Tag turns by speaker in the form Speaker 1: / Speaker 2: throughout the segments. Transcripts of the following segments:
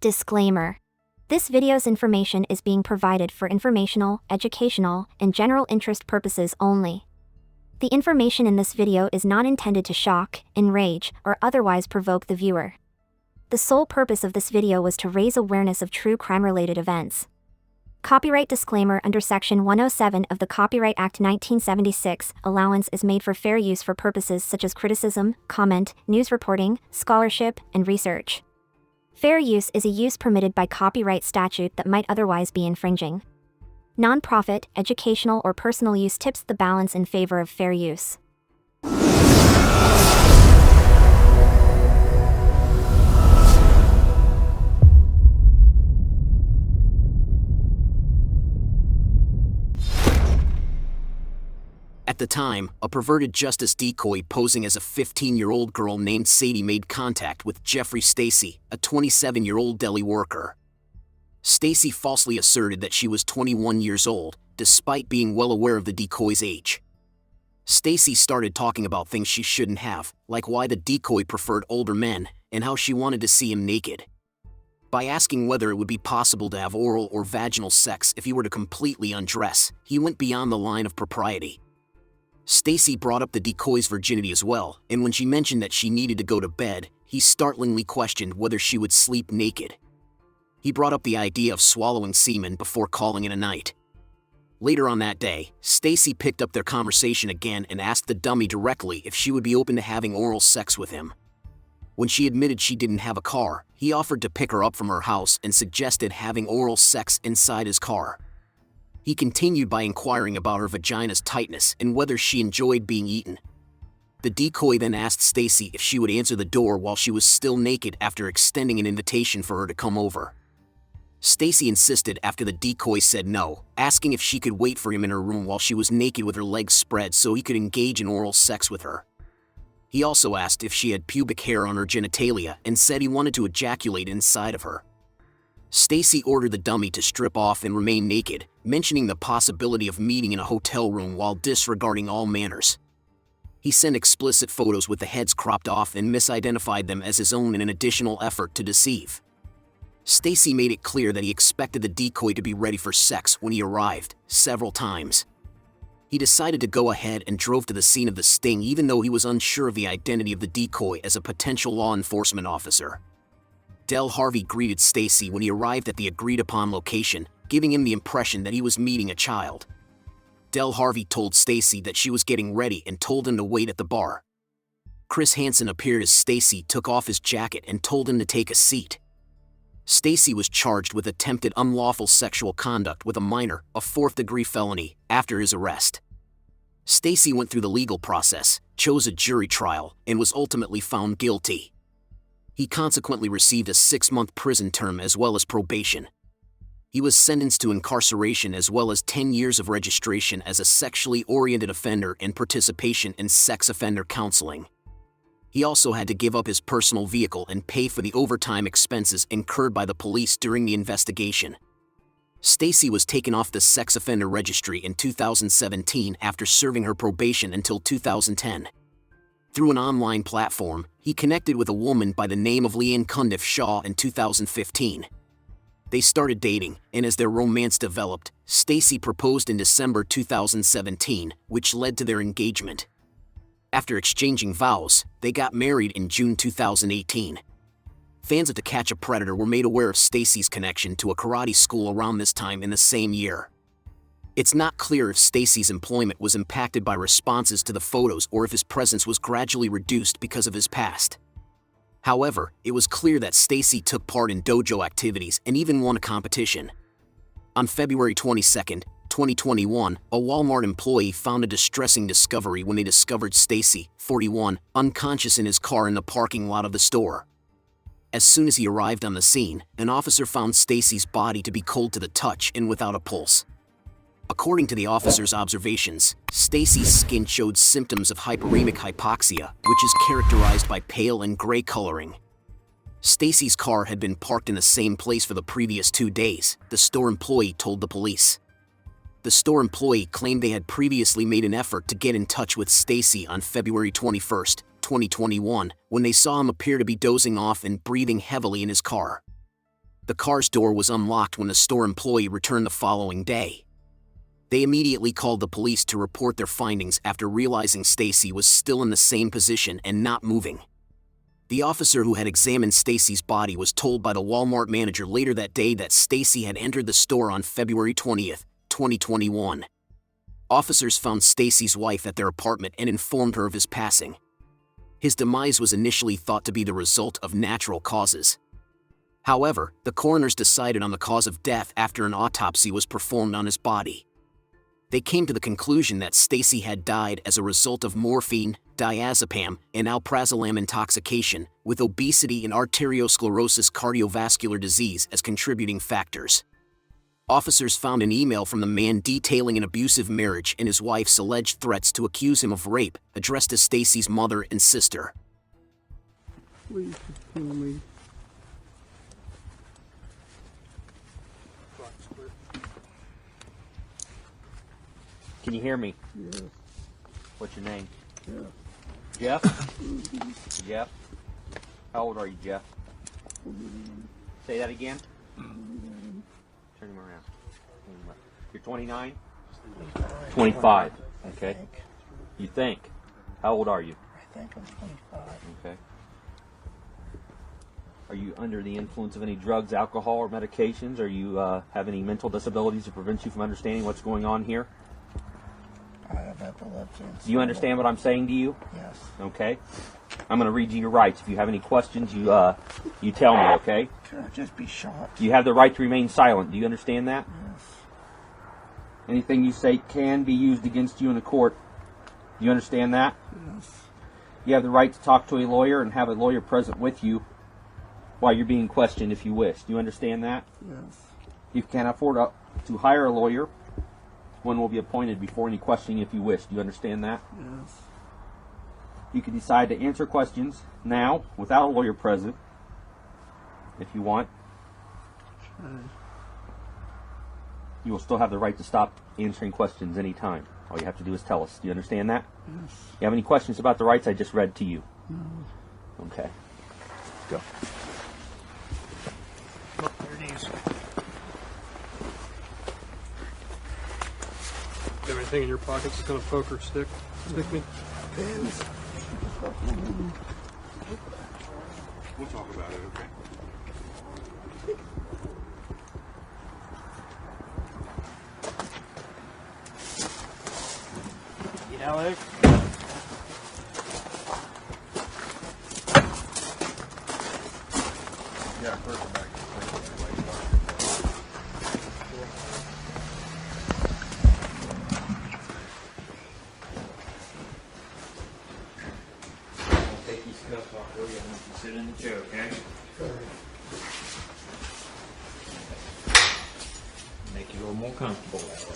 Speaker 1: Disclaimer. This video's information is being provided for informational, educational, and general interest purposes only. The information in this video is not intended to shock, enrage, or otherwise provoke the viewer. The sole purpose of this video was to raise awareness of true crime-related events. Copyright disclaimer: under Section 107 of the Copyright Act 1976, allowance is made for fair use for purposes such as criticism, comment, news reporting, scholarship, and research. Fair use is a use permitted by copyright statute that might otherwise be infringing. Non-profit, educational, or personal use tips the balance in favor of fair use.
Speaker 2: At the time, a perverted justice decoy posing as a 15-year-old girl named Sadie made contact with Jeffrey Stacey, a 27-year-old deli worker. Stacey falsely asserted that she was 21 years old, despite being well aware of the decoy's age. Stacey started talking about things she shouldn't have, like why the decoy preferred older men, and how she wanted to see him naked. By asking whether it would be possible to have oral or vaginal sex if he were to completely undress, he went beyond the line of propriety. Stacey brought up the decoy's virginity as well, and when she mentioned that she needed to go to bed, he startlingly questioned whether she would sleep naked. He brought up the idea of swallowing semen before calling it a night. Later on that day, Stacey picked up their conversation again and asked the dummy directly if she would be open to having oral sex with him. When she admitted she didn't have a car, he offered to pick her up from her house and suggested having oral sex inside his car. He continued by inquiring about her vagina's tightness and whether she enjoyed being eaten. The decoy then asked Stacey if she would answer the door while she was still naked after extending an invitation for her to come over. Stacey insisted after the decoy said no, asking if she could wait for him in her room while she was naked with her legs spread so he could engage in oral sex with her. He also asked if she had pubic hair on her genitalia and said he wanted to ejaculate inside of her. Stacey ordered the dummy to strip off and remain naked, mentioning the possibility of meeting in a hotel room while disregarding all manners. He sent explicit photos with the heads cropped off and misidentified them as his own in an additional effort to deceive. Stacey made it clear that he expected the decoy to be ready for sex when he arrived, several times. He decided to go ahead and drove to the scene of the sting even though he was unsure of the identity of the decoy as a potential law enforcement officer. Del Harvey greeted Stacey when he arrived at the agreed-upon location, giving him the impression that he was meeting a child. Del Harvey told Stacey that she was getting ready and told him to wait at the bar. Chris Hansen appeared as Stacey took off his jacket and told him to take a seat. Stacey was charged with attempted unlawful sexual conduct with a minor, a fourth-degree felony, after his arrest. Stacey went through the legal process, chose a jury trial, and was ultimately found guilty. He consequently received a 6-month prison term as well as probation. He was sentenced to incarceration as well as 10 years of registration as a sexually oriented offender and participation in sex offender counseling. He also had to give up his personal vehicle and pay for the overtime expenses incurred by the police during the investigation. Stacey was taken off the sex offender registry in 2017 after serving her probation until 2010. Through an online platform, he connected with a woman by the name of Leanne Cundiff Shaw in 2015. They started dating, and as their romance developed, Stacey proposed in December 2017, which led to their engagement. After exchanging vows, they got married in June 2018. Fans of To Catch a Predator were made aware of Stacey's connection to a karate school around this time in the same year. It's not clear if Stacey's employment was impacted by responses to the photos or if his presence was gradually reduced because of his past. However, it was clear that Stacey took part in dojo activities and even won a competition. On February 22, 2021, a Walmart employee found a distressing discovery when they discovered Stacey, 41, unconscious in his car in the parking lot of the store. As soon as he arrived on the scene, an officer found Stacey's body to be cold to the touch and without a pulse. According to the officer's observations, Stacey's skin showed symptoms of hyperemic hypoxia, which is characterized by pale and gray coloring. Stacey's car had been parked in the same place for the previous 2 days, the store employee told the police. The store employee claimed they had previously made an effort to get in touch with Stacey on February 21, 2021, when they saw him appear to be dozing off and breathing heavily in his car. the car's door was unlocked when a store employee returned the following day. They immediately called the police to report their findings after realizing Stacey was still in the same position and not moving. The officer who had examined Stacey's body was told by the Walmart manager later that day that Stacey had entered the store on February 20th, 2021. Officers found Stacey's wife at their apartment and informed her of his passing. His demise was initially thought to be the result of natural causes. However, the coroners decided on the cause of death after an autopsy was performed on his body. They came to the conclusion that Stacey had died as a result of morphine, diazepam, and alprazolam intoxication, with obesity and arteriosclerosis cardiovascular disease as contributing factors. Officers found an email from the man detailing an abusive marriage and his wife's alleged threats to accuse him of rape, addressed to Stacey's mother and sister.
Speaker 3: Please kill me.
Speaker 4: Can you hear me?
Speaker 3: Yes.
Speaker 4: What's your name?
Speaker 3: Yeah.
Speaker 4: Jeff? Jeff? How old are you, Jeff? Say that again? Turn him around. You're 29? 25. Okay. You think? How old are you?
Speaker 3: I think I'm 25.
Speaker 4: Okay. Are you under the influence of any drugs, alcohol, or medications? Or you have any mental disabilities that prevent you from understanding what's going on here?
Speaker 3: I have epilepsy.
Speaker 4: Do you understand what I'm saying to you?
Speaker 3: Yes.
Speaker 4: Okay. I'm going to read you your rights. If you have any questions, you tell me, okay?
Speaker 3: Can I just be shot?
Speaker 4: You have the right to remain silent. Do you understand that?
Speaker 3: Yes.
Speaker 4: Anything you say can be used against you in a court. Do you understand that?
Speaker 3: Yes.
Speaker 4: You have the right to talk to a lawyer and have a lawyer present with you while you're being questioned if you wish. Do you understand that?
Speaker 3: Yes.
Speaker 4: If you can't afford to hire a lawyer, one will be appointed before any questioning if you wish. Do you understand that?
Speaker 3: Yes.
Speaker 4: You can decide to answer questions now without a lawyer present if you want.
Speaker 3: Okay.
Speaker 4: You will still have the right to stop answering questions anytime. All you have to do is tell us. Do you understand that?
Speaker 3: Yes.
Speaker 4: You have any questions about the rights I just read to you?
Speaker 3: No.
Speaker 4: Okay. Go.
Speaker 3: Look, there it is.
Speaker 5: Do you have anything in your pockets that's going to poke or stick me?
Speaker 3: Pins.
Speaker 6: We'll talk about it, okay?
Speaker 3: You know, Luke?
Speaker 6: Yeah, first back.
Speaker 4: Take these cuffs off for you and you sit in the chair, okay? Make you a little more comfortable that way.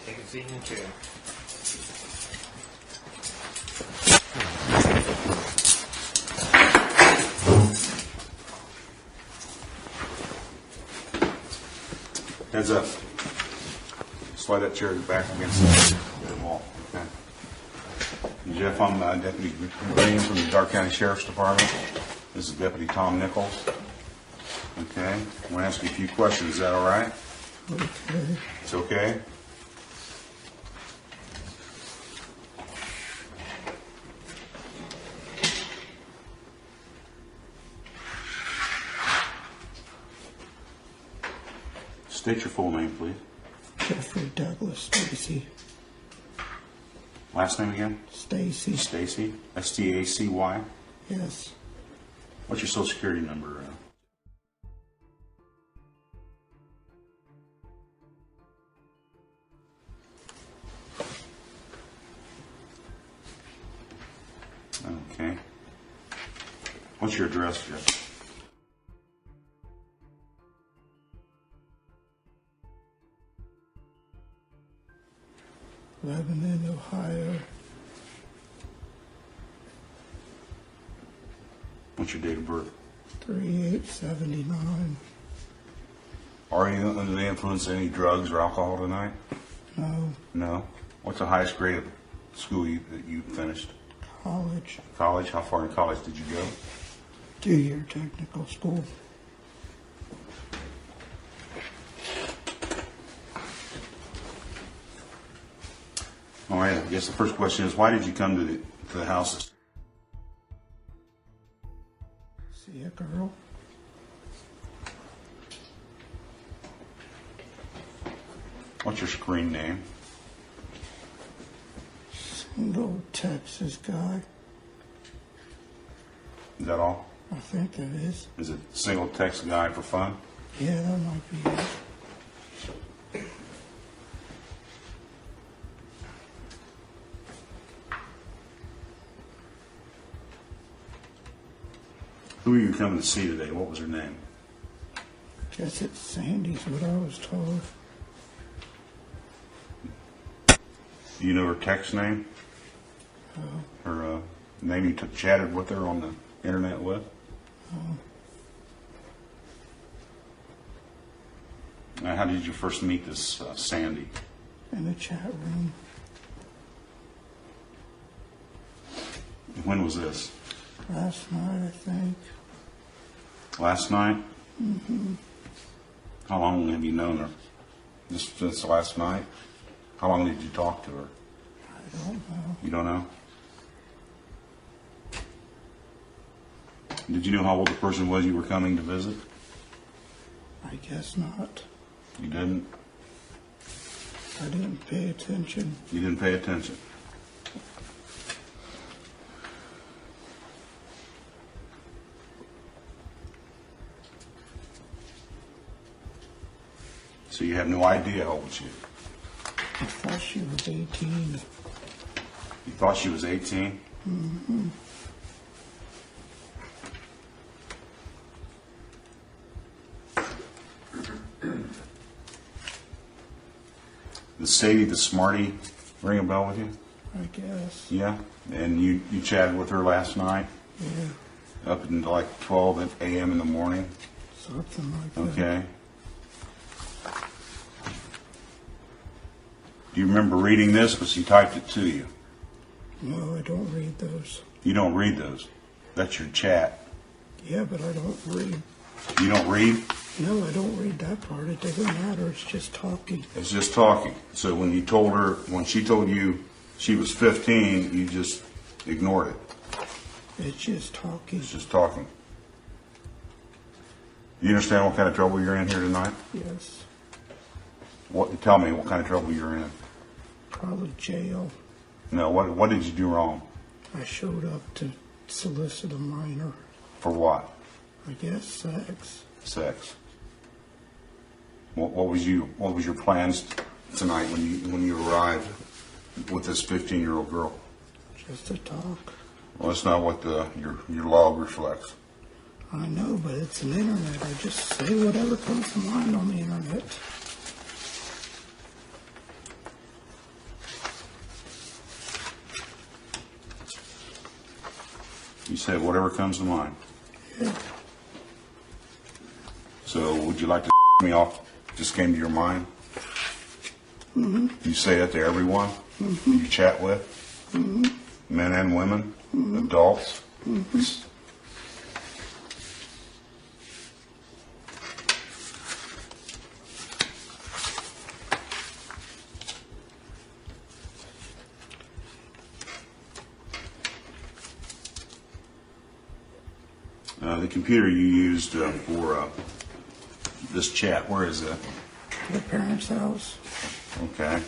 Speaker 4: Take a seat in the chair.
Speaker 6: Heads up. Slide that chair back against the wall. Okay. Jeff, I'm Deputy Green from the Dark County Sheriff's Department. This is Deputy Tom Nichols. Okay. I'm going to ask you a few questions. Is that all right?
Speaker 3: Okay.
Speaker 6: It's okay? State your full name, please.
Speaker 3: Jeffrey Douglas Stacey.
Speaker 6: Last name again?
Speaker 3: Stacey.
Speaker 6: Stacey. S-T-A-C-Y.
Speaker 3: Yes.
Speaker 6: What's your social security number? Okay. What's your address, Jeff?
Speaker 3: Lebanon, Ohio.
Speaker 6: What's your date of birth?
Speaker 3: 3/8/79.
Speaker 6: Are you under the influence of any drugs or alcohol tonight?
Speaker 3: No.
Speaker 6: No. What's the highest grade of school that you finished?
Speaker 3: College.
Speaker 6: College? How far in college did you go?
Speaker 3: 2-year technical school.
Speaker 6: All right. I guess the first question is, why did you come to the house?
Speaker 3: See a girl?
Speaker 6: What's your screen name?
Speaker 3: Single Texas guy.
Speaker 6: Is that all?
Speaker 3: I think that is.
Speaker 6: Is it single text guy for fun?
Speaker 3: Yeah, that might be it.
Speaker 6: Who are you coming to see today? What was her name?
Speaker 3: Guess it's Sandy's what I was told.
Speaker 6: Do you know her text name? Her name you chatted with her on the internet with? Now, how did you first meet this Sandy?
Speaker 3: In the chat room.
Speaker 6: When was this?
Speaker 3: Last night, I think.
Speaker 6: Last night? Mm-hmm. How long have you known her? Just since last night? How long did you talk to her?
Speaker 3: I don't know.
Speaker 6: You don't know? Did you know how old the person was you were coming to visit?
Speaker 3: I guess not.
Speaker 6: You didn't?
Speaker 3: I didn't pay attention.
Speaker 6: You didn't pay attention. So you have no idea how old she is.
Speaker 3: I thought she was 18.
Speaker 6: You thought she was 18?
Speaker 3: Mm-hmm.
Speaker 6: Does Sadie the Smarty ring a bell with you?
Speaker 3: I guess.
Speaker 6: Yeah? And you chatted with her last night?
Speaker 3: Yeah.
Speaker 6: Up until like 12 a.m. in the morning?
Speaker 3: Something like that.
Speaker 6: Okay. Do you remember reading this? Because he typed it to you.
Speaker 3: No, I don't read those.
Speaker 6: You don't read those. That's your chat.
Speaker 3: Yeah, but I don't read.
Speaker 6: You don't read?
Speaker 3: No, I don't read that part. It doesn't matter. It's just talking.
Speaker 6: It's just talking. So when she told you she was 15, you just ignored it.
Speaker 3: It's just talking.
Speaker 6: It's just talking. You understand what kind of trouble you're in here tonight?
Speaker 3: Yes.
Speaker 6: Tell me what kind of trouble you're in.
Speaker 3: Probably jail.
Speaker 6: No, what did you do wrong?
Speaker 3: I showed up to solicit a minor.
Speaker 6: For what?
Speaker 3: I guess sex.
Speaker 6: Sex. What was your plans tonight when you arrived with this 15-year-old girl?
Speaker 3: Just to talk.
Speaker 6: Well, that's not what your log reflects.
Speaker 3: I know, but it's an internet. I just say whatever comes to mind on the internet.
Speaker 6: You said whatever comes to mind.
Speaker 3: Yeah.
Speaker 6: So would you like to me off? Just came to your mind?
Speaker 3: Mm-hmm.
Speaker 6: You say that to everyone you chat with? Men and women? Adults? The computer you used for this chat, where is it?
Speaker 3: The parents' house.
Speaker 6: Okay.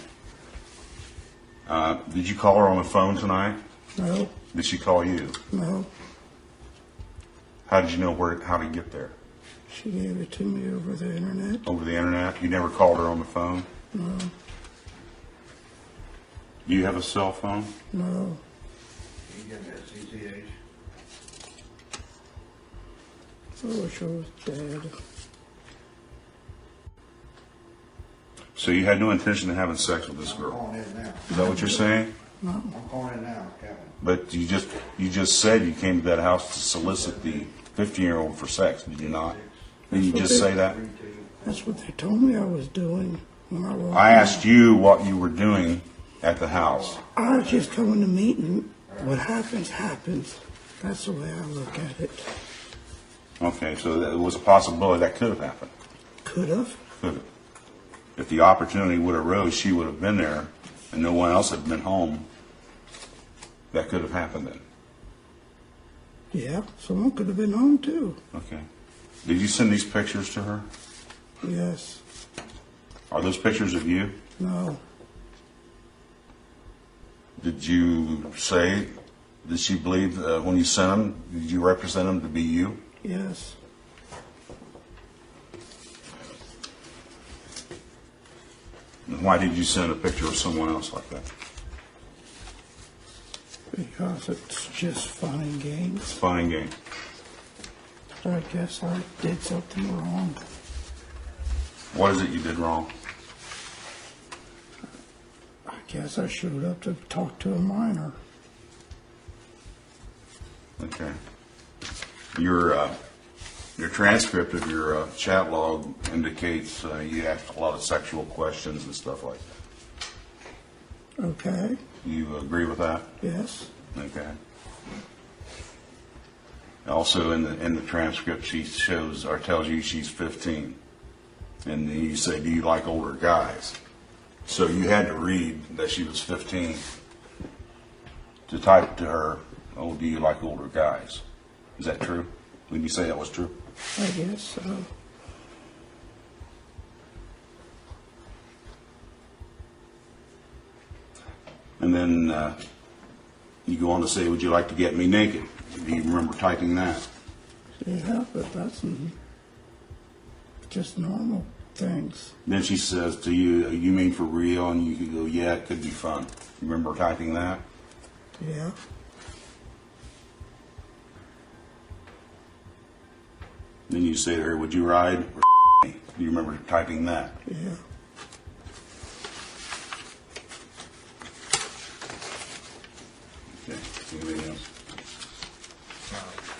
Speaker 6: Did you call her on the phone tonight?
Speaker 3: No.
Speaker 6: Did she call you?
Speaker 3: No.
Speaker 6: How did you know how to get there?
Speaker 3: She gave it to me over the internet.
Speaker 6: Over the internet? You never called her on the phone?
Speaker 3: No.
Speaker 6: Do you have a cell phone?
Speaker 3: No. I wish I was dead.
Speaker 6: So you had no intention of having sex with this girl? Is that what you're saying?
Speaker 3: No.
Speaker 7: I'm calling it now, Kevin.
Speaker 6: But you just said you came to that house to solicit the 15-year-old for sex, did you not? Did you just say that?
Speaker 3: That's what they told me I was doing when I walked
Speaker 6: I
Speaker 3: in.
Speaker 6: asked you what you were doing at the house.
Speaker 3: I was just coming to meet, and what happens, happens. That's the way I look at it.
Speaker 6: Okay, so there was a possibility that could have happened.
Speaker 3: Could have.
Speaker 6: Could have. If the opportunity would have arose, she would have been there, and no one else had been home. That could have happened then.
Speaker 3: Yeah, someone could have been home too.
Speaker 6: Okay. Did you send these pictures to her?
Speaker 3: Yes.
Speaker 6: Are those pictures of you?
Speaker 3: No.
Speaker 6: Did you say, did she believe when you sent them, did you represent them to be you?
Speaker 3: Yes.
Speaker 6: And why did you send a picture of someone else like that?
Speaker 3: Because it's just fun and games.
Speaker 6: It's fun and games.
Speaker 3: I guess I did something wrong.
Speaker 6: What is it you did wrong?
Speaker 3: I guess I showed up to talk to a minor.
Speaker 6: Okay. Your transcript of your chat log indicates you asked a lot of sexual questions and stuff like that.
Speaker 3: Okay.
Speaker 6: You agree with that?
Speaker 3: Yes.
Speaker 6: Okay. Also, in the transcript, she shows or tells you she's 15, and you say, "Do you like older guys?" So you had to read that she was 15 to type to her, "Oh, do you like older guys?" Is that true? Would you say that was true?
Speaker 3: I guess so.
Speaker 6: And then you go on to say, "Would you like to get me naked?" Do you remember typing that?
Speaker 3: Yeah, but that's just normal things.
Speaker 6: Then she says to you, "You mean for real?" And you go, "Yeah, it could be fun." You remember typing that?
Speaker 3: Yeah.
Speaker 6: Then you say to her, "Would you ride?" Or do you remember typing that?
Speaker 3: Yeah.
Speaker 6: Okay. Anything else?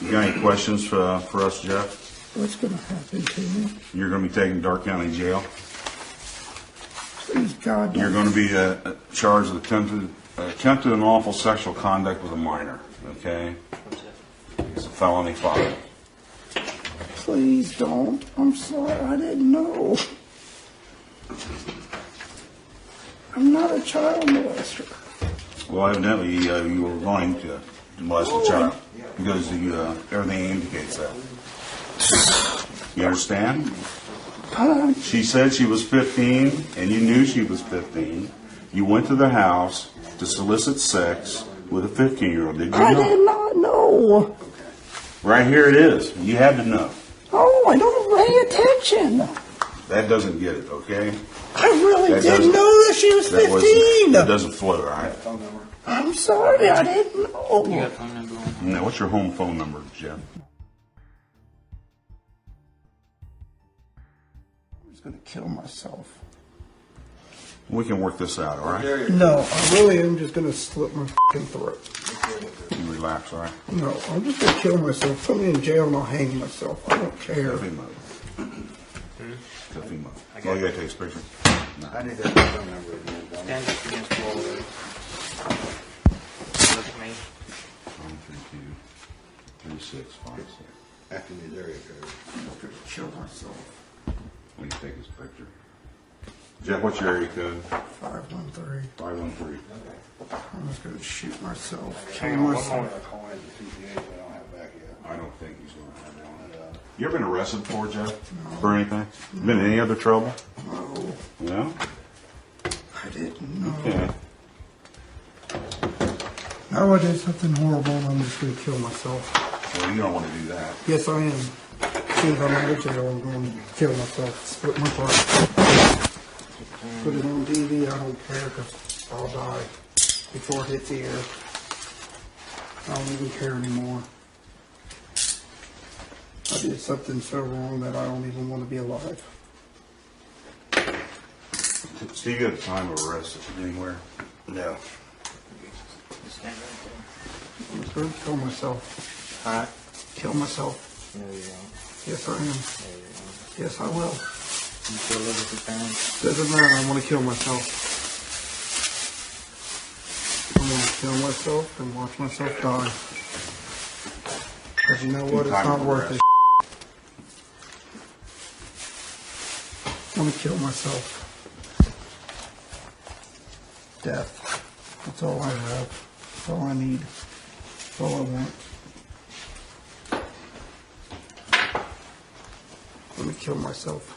Speaker 6: You got any questions for us, Jeff?
Speaker 3: What's going to happen to me?
Speaker 6: You're going to be taken to Dark County Jail.
Speaker 3: Please, God.
Speaker 6: You're going to be charged with attempted unlawful sexual conduct with a minor. Okay? It's a felony 5.
Speaker 3: Please don't. I'm sorry. I didn't know. I'm not a child molester.
Speaker 6: Well, evidently you were going to molest a child because everything indicates that. You understand? She said she was 15, and you knew she was 15. You went to the house to solicit sex with a 15-year-old. Did you
Speaker 3: I
Speaker 6: know?
Speaker 3: did not know.
Speaker 6: Right here it is. You had to know.
Speaker 3: Oh, I don't pay attention.
Speaker 6: That doesn't get it, okay?
Speaker 3: I really
Speaker 6: That
Speaker 3: didn't
Speaker 6: doesn't-
Speaker 3: know that she was 15.
Speaker 6: That doesn't float, all right?
Speaker 3: I'm sorry. I didn't know.
Speaker 6: Now, what's your home phone number, Jeff?
Speaker 3: I was going to kill myself.
Speaker 6: We can work this out, all right?
Speaker 3: No, I really am just going to slit my fucking throat.
Speaker 6: You relax, all right?
Speaker 3: No, I'm just going to kill myself. Put me in jail and I'll hang myself. I don't care.
Speaker 6: Coffee mug. Coffee mug. Oh, you got to take a picture?
Speaker 7: I need that phone number again. don't I?
Speaker 8: Stand just against the wall there. Look at me.
Speaker 6: 132-3656.
Speaker 7: After the area code.
Speaker 3: I'm just going to kill myself.
Speaker 6: Let me take this picture. Jeff, what's your area code?
Speaker 3: 513.
Speaker 6: 513.
Speaker 3: I'm just going to shoot myself. Kill
Speaker 8: Hang on, one
Speaker 3: myself.
Speaker 8: more.
Speaker 7: I call in the CPA, but I don't have it back yet.
Speaker 6: I don't think he's going to have one. You ever been arrested before, Jeff? For anything? Been in any other trouble?
Speaker 3: No,
Speaker 6: No?
Speaker 3: I didn't know.
Speaker 6: Okay.
Speaker 3: Now I did something horrible and I'm just going to kill myself.
Speaker 6: Well, you don't want to do that.
Speaker 3: Yes, I am. As soon as I'm out of jail, I'm going to kill myself. Split my heart. Put it on TV. I don't care because I'll die before it hits the air. I don't even care anymore. I did something so wrong that I don't even want to be alive.
Speaker 6: Steve, you had a time of arrest anywhere?
Speaker 7: No.
Speaker 3: gonna kill myself.
Speaker 8: Huh?
Speaker 3: Kill myself.
Speaker 8: No, you won't.
Speaker 3: Yes, I am.
Speaker 8: No, you won't.
Speaker 3: Yes, I will.
Speaker 8: You still live with your parents?
Speaker 3: Doesn't matter. I want to kill myself. I want to kill myself and watch myself die. Because you know what? It's not worth it. I want to kill myself. Death. That's all I have. That's all I need. That's all I want. Let me kill myself.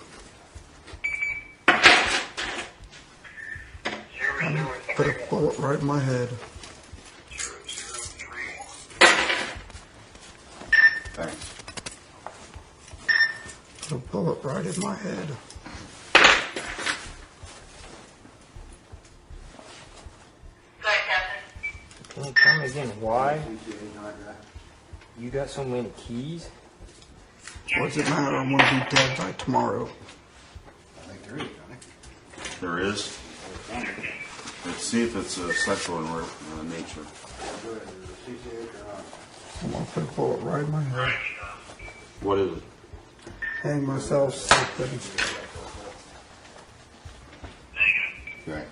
Speaker 3: Put a bullet right in my head.
Speaker 6: Thanks.
Speaker 3: Put a bullet right in my head.
Speaker 8: Can you tell me again why? You got so many keys?
Speaker 3: What does it matter? I'm going to be dead by tomorrow.
Speaker 7: I think there is, Johnny.
Speaker 6: There is. Let's see if it's sexual in nature.
Speaker 7: Go ahead, is it CCH or not?
Speaker 3: I'm going to put a bullet right in my head.
Speaker 6: What is it?
Speaker 3: Hang myself something.
Speaker 7: Right.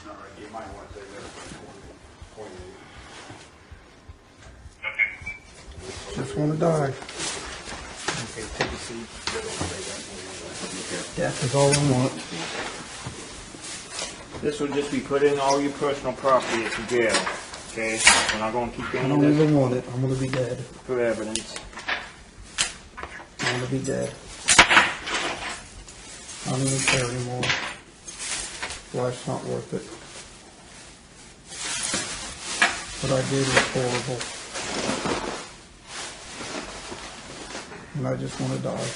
Speaker 7: All right, you might want to say that.
Speaker 3: Just want to die.
Speaker 8: Okay, take a seat.
Speaker 3: Death is all I want.
Speaker 8: This will just be put in all your personal property at the jail. Okay? We're not going to keep
Speaker 3: I
Speaker 8: any
Speaker 3: don't
Speaker 8: of this
Speaker 3: even want it. I'm going to be dead.
Speaker 8: for evidence.
Speaker 3: I'm going to be dead. I don't even care anymore. Life's not worth it. What I did was horrible. And I just want to die.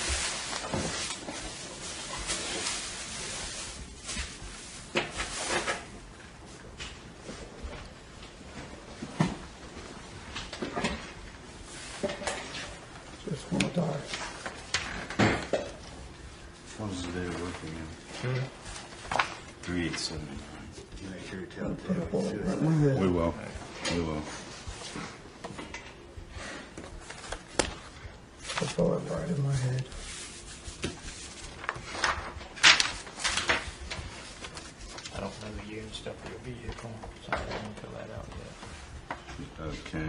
Speaker 3: Just want to die.
Speaker 6: What is the day of working in? 3879.
Speaker 7: Make sure you tell
Speaker 3: Put a
Speaker 7: them.
Speaker 3: bullet right in my head.
Speaker 6: We will. We will.
Speaker 3: Put a bullet right in my head.
Speaker 8: I don't know the year and stuff of your vehicle, so I didn't fill that out yet.
Speaker 6: Okay.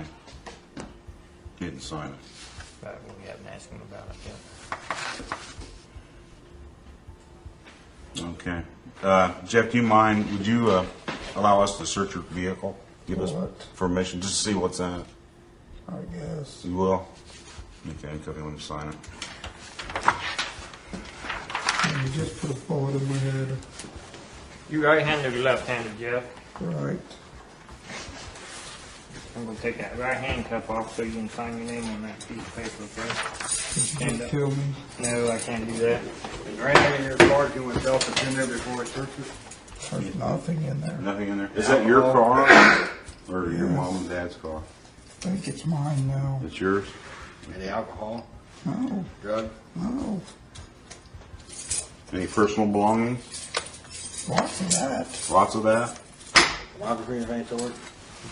Speaker 6: Didn't sign it.
Speaker 8: But we haven't asked him about it yet.
Speaker 6: Okay. Jeff, do you mind, would you allow us to search your vehicle? Give us
Speaker 3: What?
Speaker 6: permission just to see what's in it?
Speaker 3: I guess.
Speaker 6: You will? Okay, Cody, let me sign it.
Speaker 3: And you just put a bullet in my head.
Speaker 8: You right-handed or left-handed, Jeff?
Speaker 3: Right.
Speaker 8: I'm gonna take that right handcuff off so you can sign your name on that piece of paper, okay?
Speaker 3: Did
Speaker 8: Stand
Speaker 3: you
Speaker 8: up.
Speaker 3: kill me?
Speaker 8: No, I can't do that.
Speaker 7: Is there anything in your car you want Delta in there before it searches?
Speaker 3: There's nothing in there.
Speaker 6: Nothing in there? Is that your car or your mom and dad's car?
Speaker 3: I think it's mine now.
Speaker 6: It's yours?
Speaker 7: Any alcohol,
Speaker 3: No,
Speaker 7: drug?
Speaker 3: no.
Speaker 6: Any personal belongings?
Speaker 3: Lots of that.
Speaker 6: Lots of that?
Speaker 7: Pornography of any sort?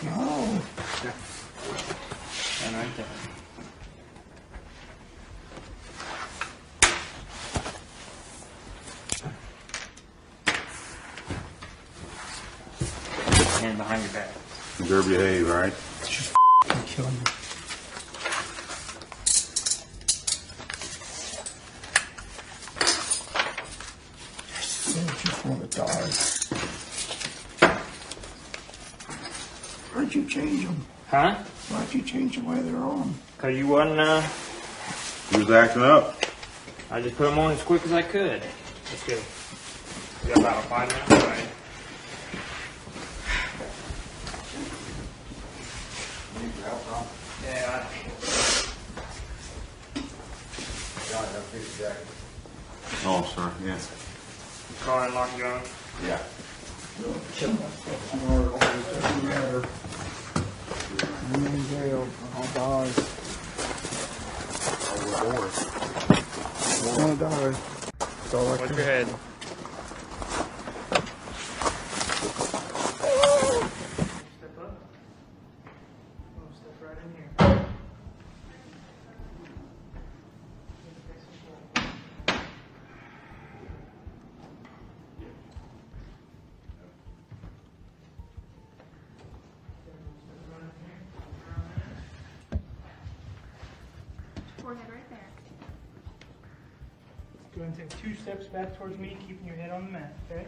Speaker 3: No.
Speaker 8: And right there. Hand behind your back.
Speaker 6: You better behave, all right?
Speaker 3: Just kill me. I just want to die. Why'd you change them?
Speaker 8: Huh?
Speaker 3: Why'd you change the way they're on?
Speaker 8: Cause you wasn't,
Speaker 6: He was acting up.
Speaker 8: I just put them on as quick as I could. Let's go. You got about 5 minutes, right?
Speaker 7: Need your help, Tom?
Speaker 8: Yeah.
Speaker 7: Johnny, that piece of jacket.
Speaker 6: Oh, sorry, yeah.
Speaker 8: Car unlocked, John.
Speaker 6: Yeah.
Speaker 3: Kill myself tomorrow. It doesn't matter. I'm in jail. I'll die. I want to die. That's all I
Speaker 8: Watch
Speaker 3: can.
Speaker 8: your head. Step up.
Speaker 9: forehead right there.
Speaker 10: Go ahead and take 2 steps back towards me, keeping your head on the mat, okay?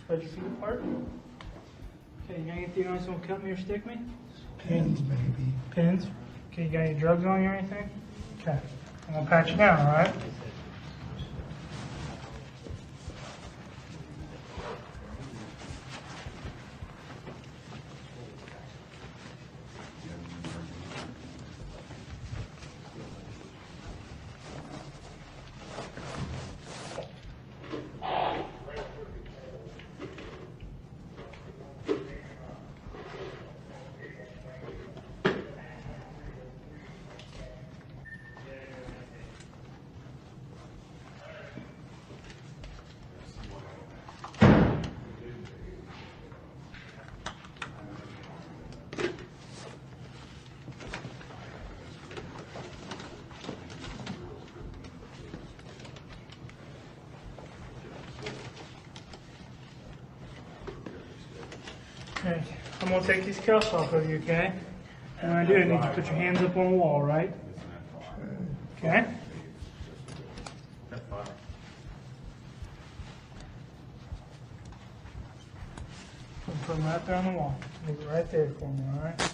Speaker 10: Spread your feet apart. Okay, you got anything else you want to cut me or stick me?
Speaker 3: Pins, baby.
Speaker 10: Pins? Okay, you got any drugs on you or anything? Okay. I'm going to pat you down, alright? Okay, I'm going to take these cuffs off of you, okay? And when I do, I need you to put your hands up on the wall, right? Okay? Put them right there on the wall. Leave it right there for me, alright?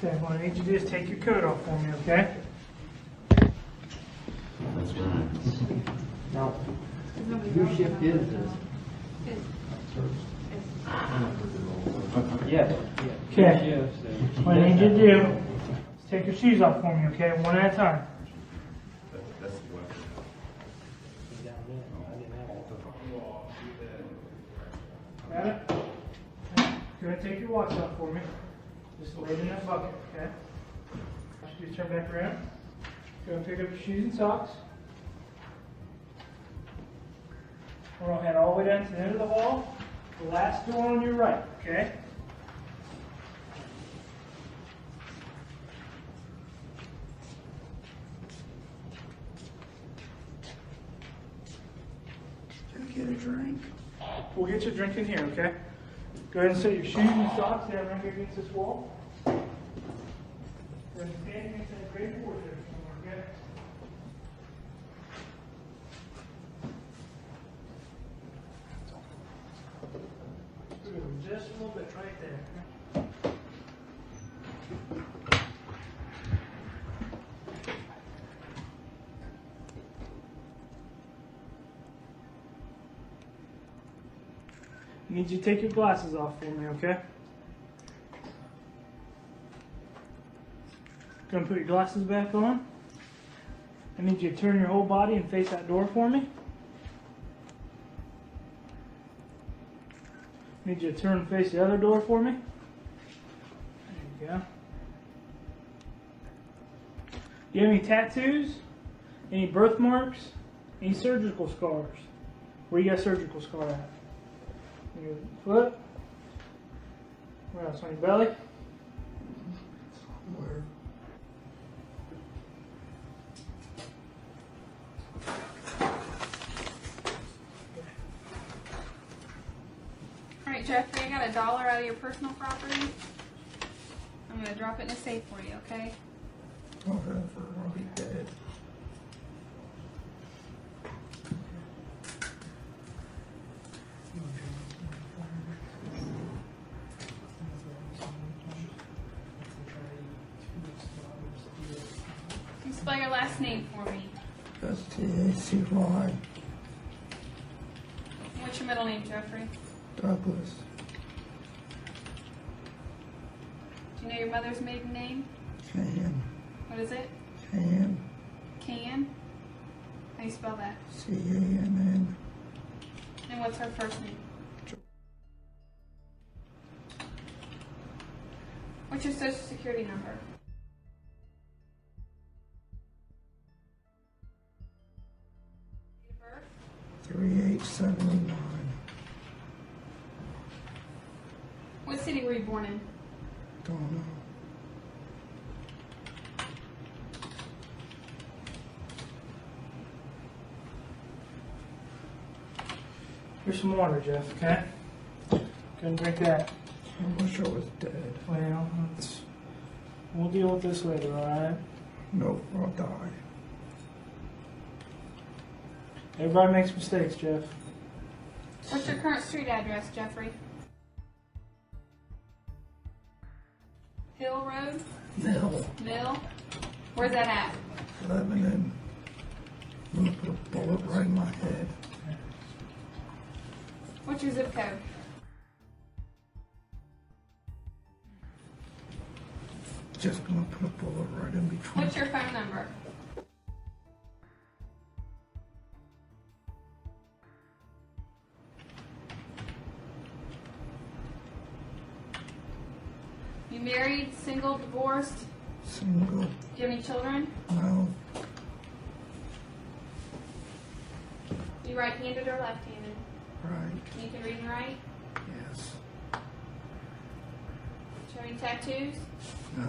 Speaker 10: Okay, what I need you to do is take your coat off for me, okay?
Speaker 6: That's right.
Speaker 3: Now, whose shift is this?
Speaker 8: Yes.
Speaker 10: Okay. What I need you to do is take your shoes off for me, okay? One at a time.
Speaker 6: That's the weapon.
Speaker 10: Got it? Go ahead and take your watch off for me. Just lay it in that bucket, okay? I should you turn back around. Go and pick up your shoes and socks. We're going to head all the way down to the end of the hall. The last door on your right, okay?
Speaker 3: Can I get a drink?
Speaker 10: We'll get you a drink in here, okay? Go ahead and set your shoes and socks down right against this wall. We're going to stand against that great board there somewhere, okay? Just a little bit right there. I need you to take your glasses off for me, okay? Go and put your glasses back on. I need you to turn your whole body and face that door for me. I need you to turn and face the other door for me. There you go. Do you have any tattoos? Any birthmarks? Any surgical scars? Where you got a surgical scar at? On your foot? Where else? On your belly?
Speaker 3: Where?
Speaker 9: Alright, Jeffrey, I got $1 out of your personal property. I'm going to drop it in a safe for you, okay?
Speaker 3: Whatever, I'll be dead.
Speaker 9: Can you spell your last name for me?
Speaker 3: S-T-A-C-Y,
Speaker 9: What's your middle name, Jeffrey?
Speaker 3: Douglas,
Speaker 9: Do you know your mother's maiden name?
Speaker 3: Can,
Speaker 9: What is it?
Speaker 3: Can,
Speaker 9: Can? How do you spell that?
Speaker 3: C-A-N-N,
Speaker 9: And what's her first name? What's your social security number? Date of birth?
Speaker 3: 3879,
Speaker 9: What city were you born in?
Speaker 3: don't know,
Speaker 10: Here's some water, Jeff, okay? Couldn't drink that.
Speaker 3: I wish I was dead.
Speaker 10: Well, we'll deal with this later, alright?
Speaker 3: No, I'll die.
Speaker 10: Everybody makes mistakes, Jeff.
Speaker 9: What's your current street address, Jeffrey? Hill Road? Mill? Where's that at?
Speaker 3: Lebanon. I'm gonna put a bullet right in my head.
Speaker 9: What's your zip code?
Speaker 3: Just gonna put a bullet right in between.
Speaker 9: What's your phone number? You married, single, divorced?
Speaker 3: Single.
Speaker 9: Do you have any children?
Speaker 3: No.
Speaker 9: You right-handed or left-handed?
Speaker 3: Right.
Speaker 9: You can read and write?
Speaker 3: Yes.
Speaker 9: Do you have any tattoos?
Speaker 3: No.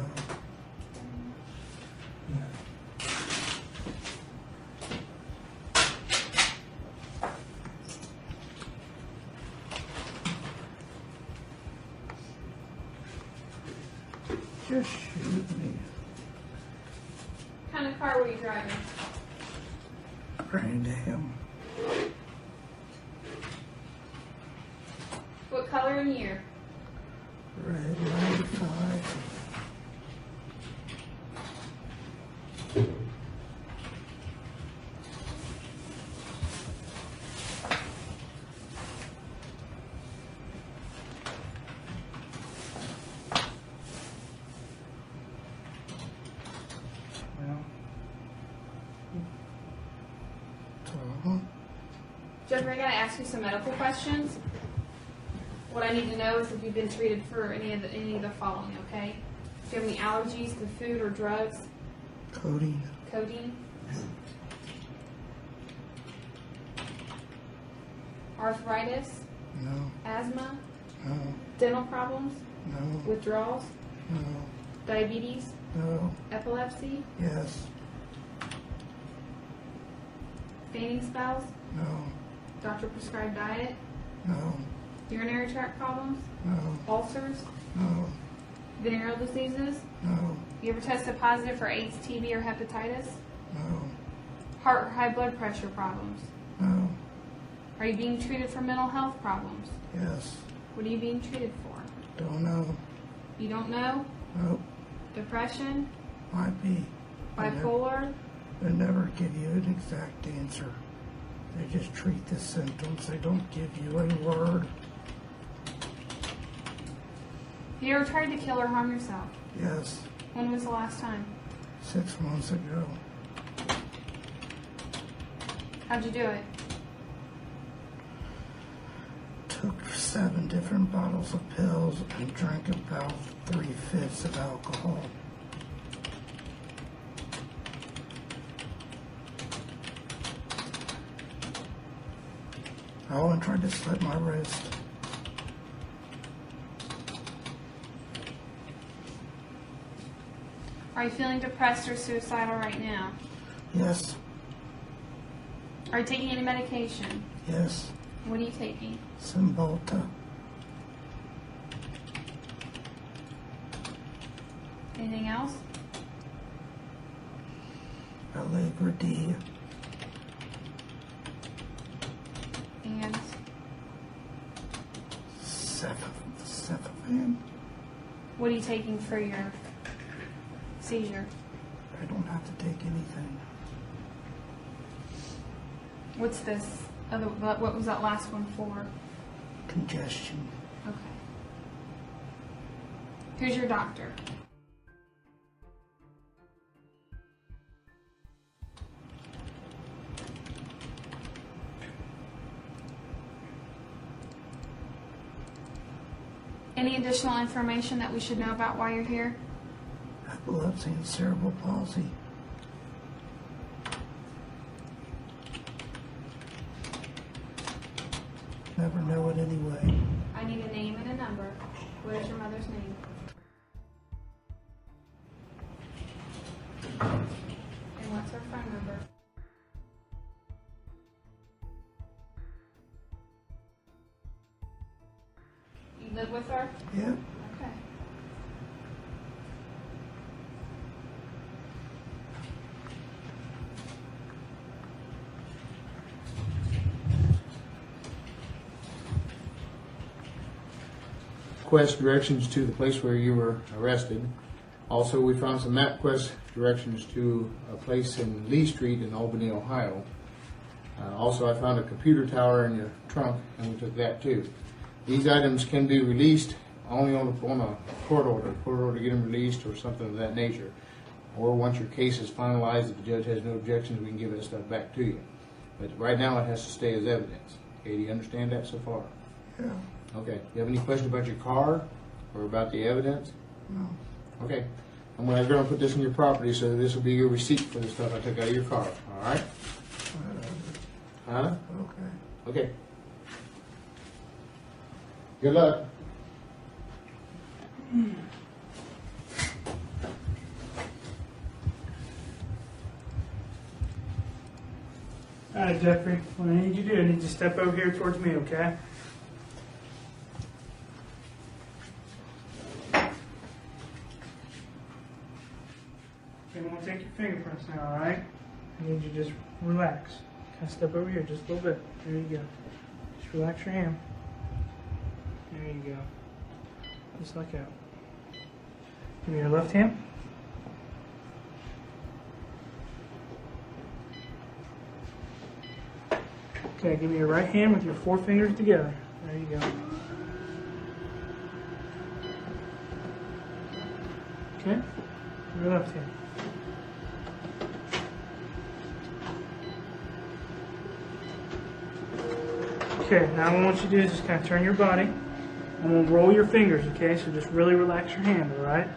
Speaker 3: Just shoot me.
Speaker 9: What kind of car were you driving?
Speaker 3: Ran to him.
Speaker 9: What color and year?
Speaker 3: Red 95.
Speaker 10: Well,
Speaker 9: Jeffrey, I gotta ask you some medical questions. What I need to know is if you've been treated for any of the following, okay? Do you have any allergies to food or drugs?
Speaker 3: Codeine.
Speaker 9: Codeine? Arthritis?
Speaker 3: No.
Speaker 9: Asthma?
Speaker 3: No.
Speaker 9: Dental problems?
Speaker 3: No.
Speaker 9: Withdrawals?
Speaker 3: No.
Speaker 9: Diabetes?
Speaker 3: No.
Speaker 9: Epilepsy?
Speaker 3: Yes.
Speaker 9: Fainting spells?
Speaker 3: No.
Speaker 9: Doctor prescribed diet?
Speaker 3: No.
Speaker 9: Urinary tract problems?
Speaker 3: No.
Speaker 9: Ulcers?
Speaker 3: No.
Speaker 9: Venereal diseases?
Speaker 3: No.
Speaker 9: You ever tested positive for AIDS, TB, or hepatitis?
Speaker 3: No.
Speaker 9: Heart or high blood pressure problems?
Speaker 3: No.
Speaker 9: Are you being treated for mental health problems?
Speaker 3: Yes.
Speaker 9: What are you being treated for?
Speaker 3: Don't know.
Speaker 9: You don't know?
Speaker 3: Nope.
Speaker 9: Depression?
Speaker 3: Might be.
Speaker 9: Bipolar?
Speaker 3: They never give you an exact answer. They just treat the symptoms. They don't give you a word.
Speaker 9: You ever tried to kill or harm yourself?
Speaker 3: Yes.
Speaker 9: When was the last time?
Speaker 3: 6 months ago.
Speaker 9: How'd you do it?
Speaker 3: Took 7 different bottles of pills and drank about 3/5 of alcohol. Oh, and tried to slit my wrist.
Speaker 9: Are you feeling depressed or suicidal right now?
Speaker 3: Yes.
Speaker 9: Are you taking any medication?
Speaker 3: Yes.
Speaker 9: What are you taking?
Speaker 3: Cymbalta.
Speaker 9: Anything else?
Speaker 3: Allegra D.
Speaker 9: And
Speaker 3: Cefepime.
Speaker 9: what are you taking for your seizure?
Speaker 3: I don't have to take anything.
Speaker 9: What's this? What was that last one for?
Speaker 3: Congestion.
Speaker 9: Okay. Who's your doctor? Any additional information that we should know about while you're here?
Speaker 3: Epilepsy and cerebral palsy. Never know it anyway.
Speaker 9: I need a name and a number. What is your mother's name? And what's her phone number?
Speaker 11: MapQuest directions to the place where you were arrested. Also, we found some MapQuest directions to a place in Lee Street in Albany, Ohio. Also, I found a computer tower in your trunk, and we took that too. These items can be released only on a court order to get them released or something of that nature. Or once your case is finalized, if the judge has no objections, we can give that stuff back to you. But right now, it has to stay as evidence. Okay, do you understand that so far?
Speaker 3: Yeah.
Speaker 11: Okay. Do you have any questions about your car or about the evidence?
Speaker 3: No.
Speaker 11: Okay. I'm going to put this in your property, so this will be your receipt for the stuff I took out of your car. All right? Huh?
Speaker 3: Okay.
Speaker 11: Okay. Good luck.
Speaker 10: All right, Jeffrey, what I need you to do, I need you to step over here towards me, okay? Okay, I'm going to take your fingerprints now, all right? I need you to just relax. Kind of step over here just a little bit. There you go. Just relax your hand. There you go. Just like that. Give me your left hand. Okay, give me your right hand with your 4 fingers together. There you go. Okay, your left hand. Okay, now what I want you to do is just kind of turn your body. I'm going to roll your fingers, okay? So just really relax your hand, all right?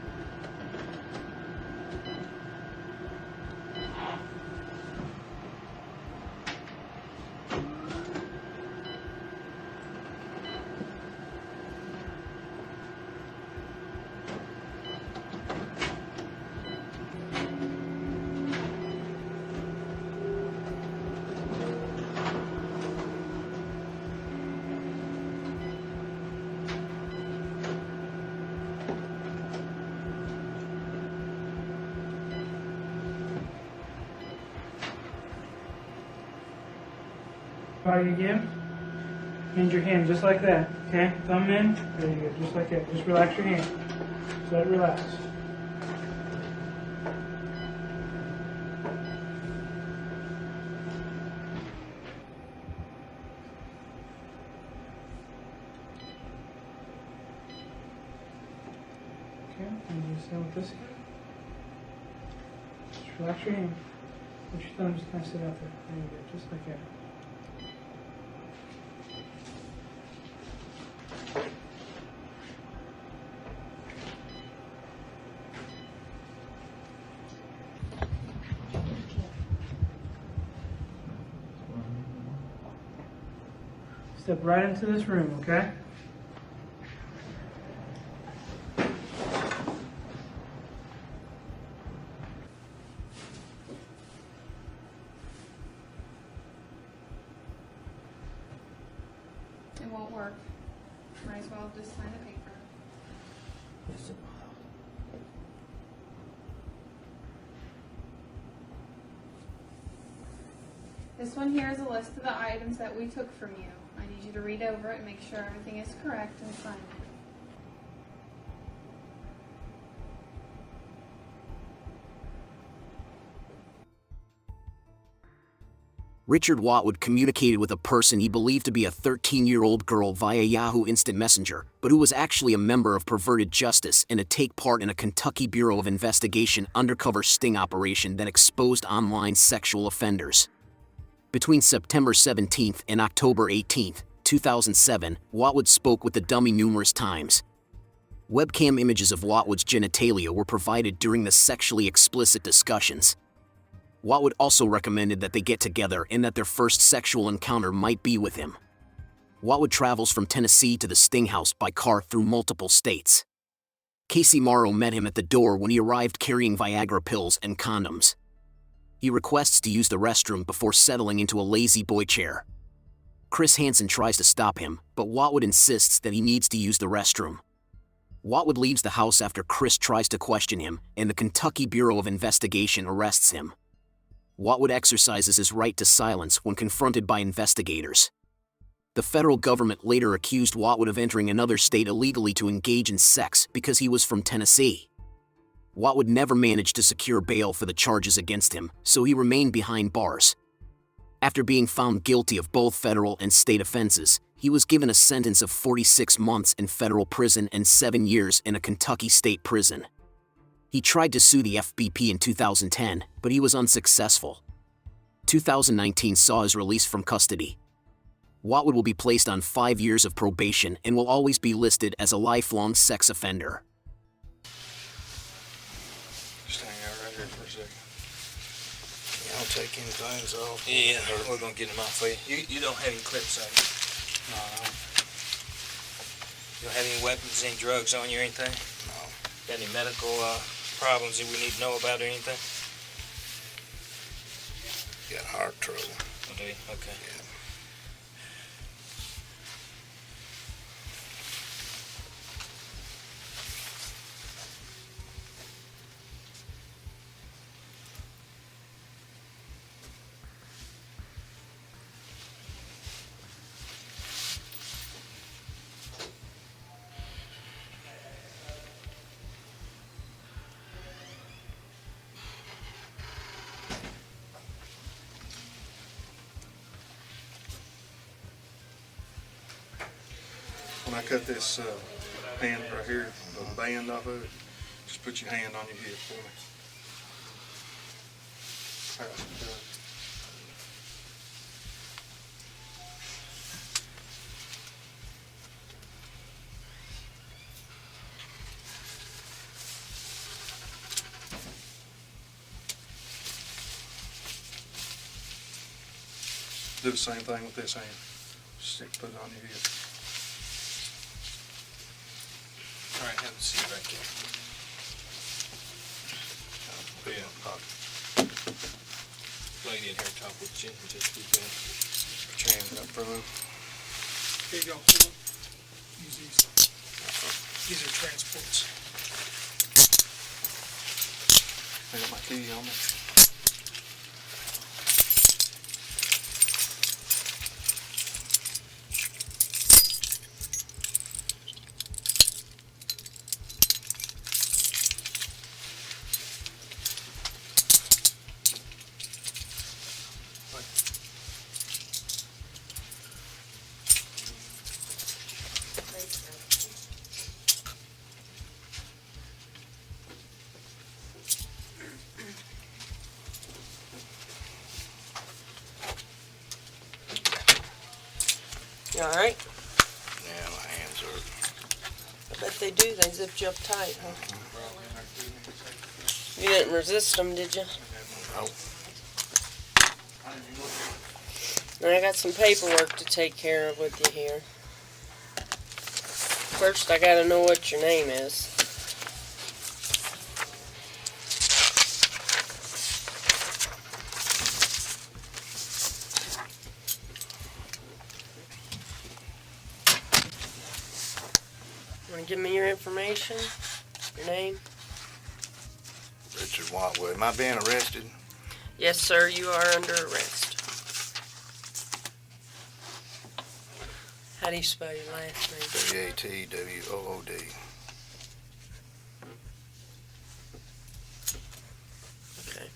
Speaker 10: Body again. Hand your hand just like that. Okay? Thumb in. There you go. Just like that. Just relax your hand. Just let it relax. Okay? And you stand with this hand. Just relax your hand. Let your thumb just kind of sit out there. There you go. Just like that. Step right into this room, okay?
Speaker 9: It won't work. Might as well just sign the paper. This one here is a list of the items that we took from you. I need you to read over it and make sure everything is correct and sign it.
Speaker 2: Richard Watwood communicated with a person he believed to be a 13-year-old girl via Yahoo Instant Messenger, but who was actually a member of Perverted Justice and to take part in a Kentucky Bureau of Investigation undercover sting operation that exposed online sexual offenders. Between September 17th and October 18th, 2007, Watwood spoke with the dummy numerous times. Webcam images of Watwood's genitalia were provided during the sexually explicit discussions. Watwood also recommended that they get together and that their first sexual encounter might be with him. Watwood travels from Tennessee to the Sting House by car through multiple states. Casey Morrow met him at the door when he arrived carrying Viagra pills and condoms. He requests to use the restroom before settling into a lazy boy chair. Chris Hansen tries to stop him, but Watwood insists that he needs to use the restroom. Watwood leaves the house after Chris tries to question him, and the Kentucky Bureau of Investigation arrests him. Watwood exercises his right to silence when confronted by investigators. The federal government later accused Watwood of entering another state illegally to engage in sex because he was from Tennessee. Watwood never managed to secure bail for the charges against him, so he remained behind bars. After being found guilty of both federal and state offenses, he was given a sentence of 46 months in federal prison and 7 years in a Kentucky state prison. He tried to sue the FBP in 2010, but he was unsuccessful. 2019 saw his release from custody. Watwood will be placed on 5 years of probation and will always be listed as a lifelong sex offender.
Speaker 8: Just hang out right here for a second.
Speaker 12: I'll take any things off.
Speaker 8: Yeah, we're gonna get them out for you. You don't have any clips on you?
Speaker 12: No.
Speaker 8: You don't have any weapons, any drugs on you or anything?
Speaker 12: No.
Speaker 8: Got any medical problems that we need to know about or anything?
Speaker 12: Got heart trouble.
Speaker 8: Oh, do you? Okay.
Speaker 12: Yeah.
Speaker 7: When I cut this hand right here, the band off of it, just put your hand on your hip for me. Pass it down. Do the same thing with this hand. Put it on your hip.
Speaker 8: All right, have a seat right there.
Speaker 12: Put it in my pocket.
Speaker 8: Lady in here talk with you. Just keep that.
Speaker 7: Put your hand up front.
Speaker 10: Here you go. Hold on. Use these. These are transports.
Speaker 7: I got my key on me.
Speaker 13: You all right?
Speaker 12: Yeah, my hands hurt.
Speaker 13: I bet they do. They zipped you up tight, huh? You didn't resist them, did you?
Speaker 12: Nope.
Speaker 13: And I got some paperwork to take care of with you here. First, I gotta know what your name is. Want to give me your information? Your name?
Speaker 12: Richard Watwood. Am I being arrested?
Speaker 13: Yes, sir, you are under arrest. How do you spell your last name?
Speaker 12: W-A-T-W-O-O-D.
Speaker 13: Okay.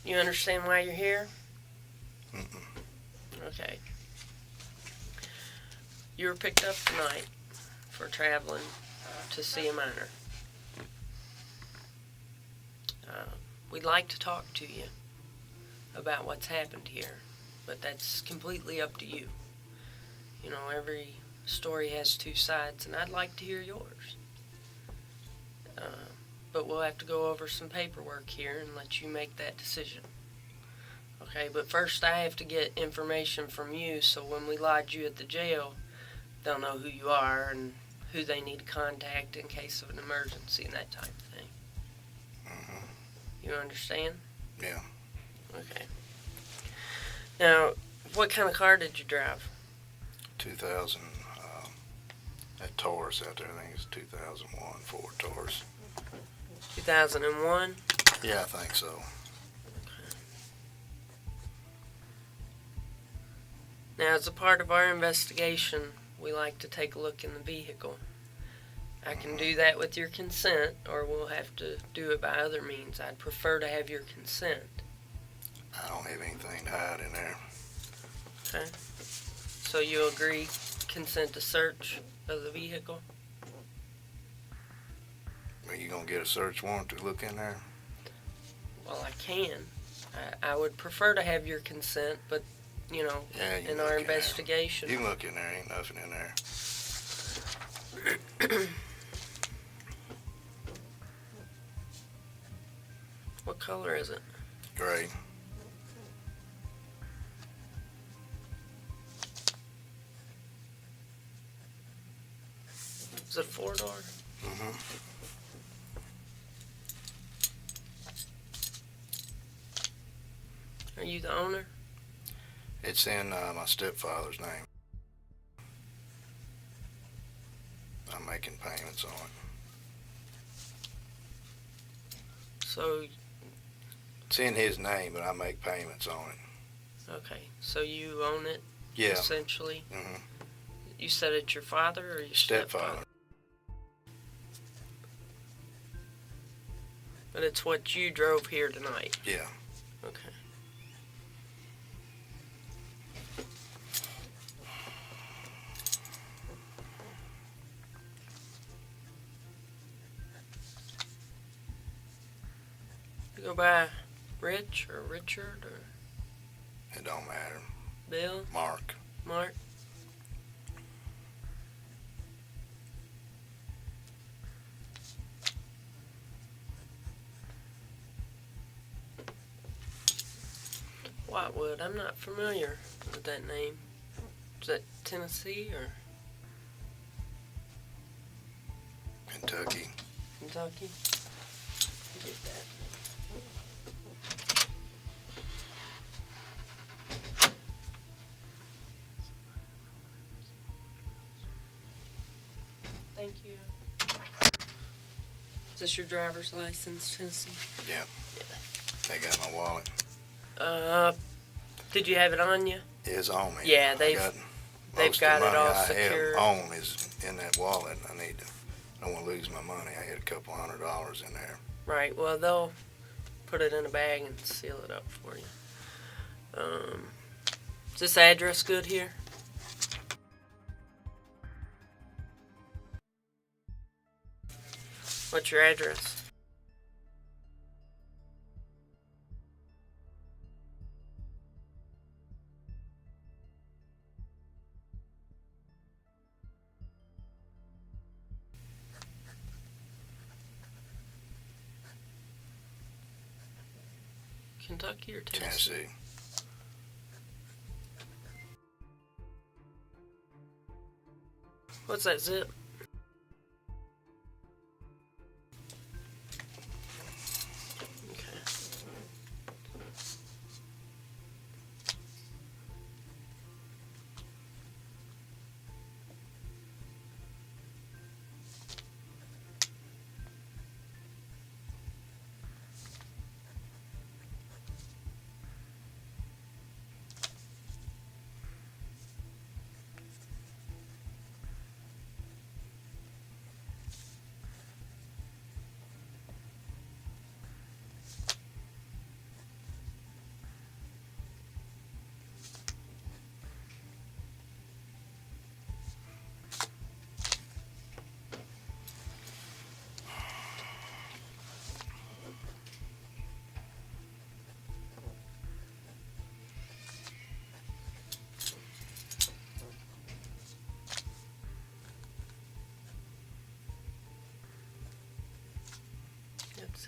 Speaker 13: You understand why you're here?
Speaker 12: Mm-mm.
Speaker 13: Okay. You were picked up tonight for traveling to see a minor. We'd like to talk to you about what's happened here, but that's completely up to you. You know, every story has two sides, and I'd like to hear yours. But we'll have to go over some paperwork here and let you make that decision. Okay, but first I have to get information from you, so when we lodge you at the jail, they'll know who you are and who they need to contact in case of an emergency and that type of thing.
Speaker 12: Mm-hmm.
Speaker 13: You understand?
Speaker 12: Yeah.
Speaker 13: Okay. Now, what kind of car did you drive?
Speaker 12: 2000, that Taurus out there, I think it's 2001 Ford Taurus.
Speaker 13: 2001?
Speaker 12: Yeah, I think so.
Speaker 13: Now, as a part of our investigation, we like to take a look in the vehicle. I can do that with your consent, or we'll have to do it by other means. I'd prefer to have your consent.
Speaker 12: I don't have anything to hide in there.
Speaker 13: Okay. So you agree, consent to search of the vehicle?
Speaker 12: Are you gonna get a search warrant to look in there?
Speaker 13: Well, I can. I would prefer to have your consent, but, you know,
Speaker 12: Yeah, you
Speaker 13: in
Speaker 12: look
Speaker 13: our
Speaker 12: in there.
Speaker 13: investigation.
Speaker 12: You can look in there, ain't nothing in there.
Speaker 13: What color is it?
Speaker 12: Gray.
Speaker 13: Is it a 4-door?
Speaker 12: Mm-hmm.
Speaker 13: Are you the owner?
Speaker 12: It's in my stepfather's name. I'm making payments on it.
Speaker 13: So,
Speaker 12: It's in his name, but I make payments on it.
Speaker 13: okay, so you own it,
Speaker 12: Yeah.
Speaker 13: essentially?
Speaker 12: Mm-hmm.
Speaker 13: You said it's your father or your stepfather? But it's what you drove here tonight?
Speaker 12: Yeah.
Speaker 13: Okay. You go by Rich or Richard or
Speaker 12: It don't matter.
Speaker 13: Bill?
Speaker 12: Mark.
Speaker 13: Mark? Watwood, I'm not familiar with that name. Is that Tennessee or
Speaker 12: Kentucky.
Speaker 13: Kentucky? Get that. Thank you. Is this your driver's license, Tennessee?
Speaker 12: Yeah. They got my wallet.
Speaker 13: Did you have it on you?
Speaker 12: It's on me.
Speaker 13: Yeah, they've got it all secure.
Speaker 12: I have on is in that wallet. I don't want to lose my money. I had a couple $100 in there.
Speaker 13: Right, well, they'll put it in a bag and seal it up for you. Is this address good here? What's your address? Kentucky or Tennessee?
Speaker 12: Tennessee.
Speaker 13: What's that zip? Okay. That's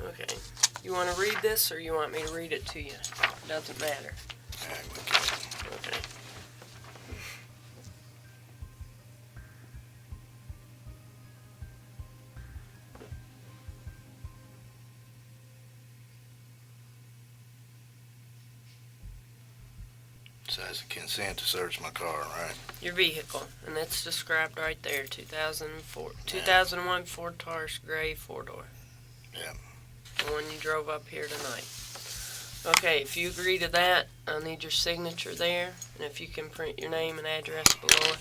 Speaker 13: okay. You want to read this or you want me to read it to you? Doesn't matter. Okay.
Speaker 12: So that's a consent to search my car, right?
Speaker 13: Your vehicle, and it's described right there, 2001 Ford Taurus gray 4-door.
Speaker 12: Yeah.
Speaker 13: The one you drove up here tonight. Okay, if you agree to that, I'll need your signature there, and if you can print your name and address below it.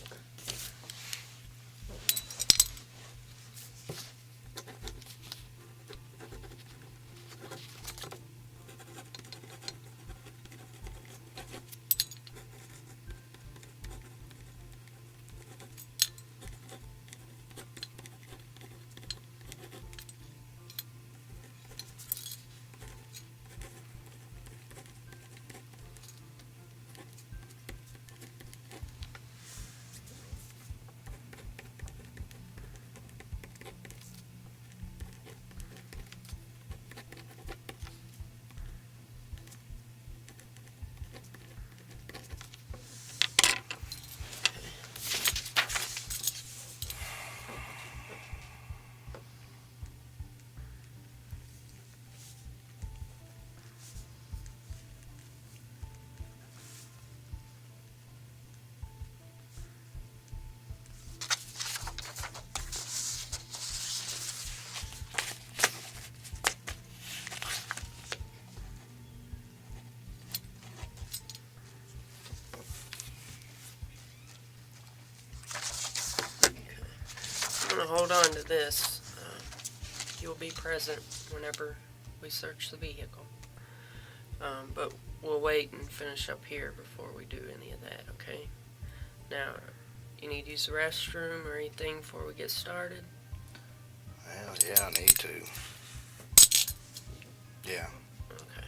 Speaker 13: I'm going to hold on to this. You'll be present whenever we search the vehicle. But we'll wait and finish up here before we do any of that, okay? Now, you need to use the restroom or anything before we get started?
Speaker 12: Well, yeah, I need to. Yeah.
Speaker 13: Okay.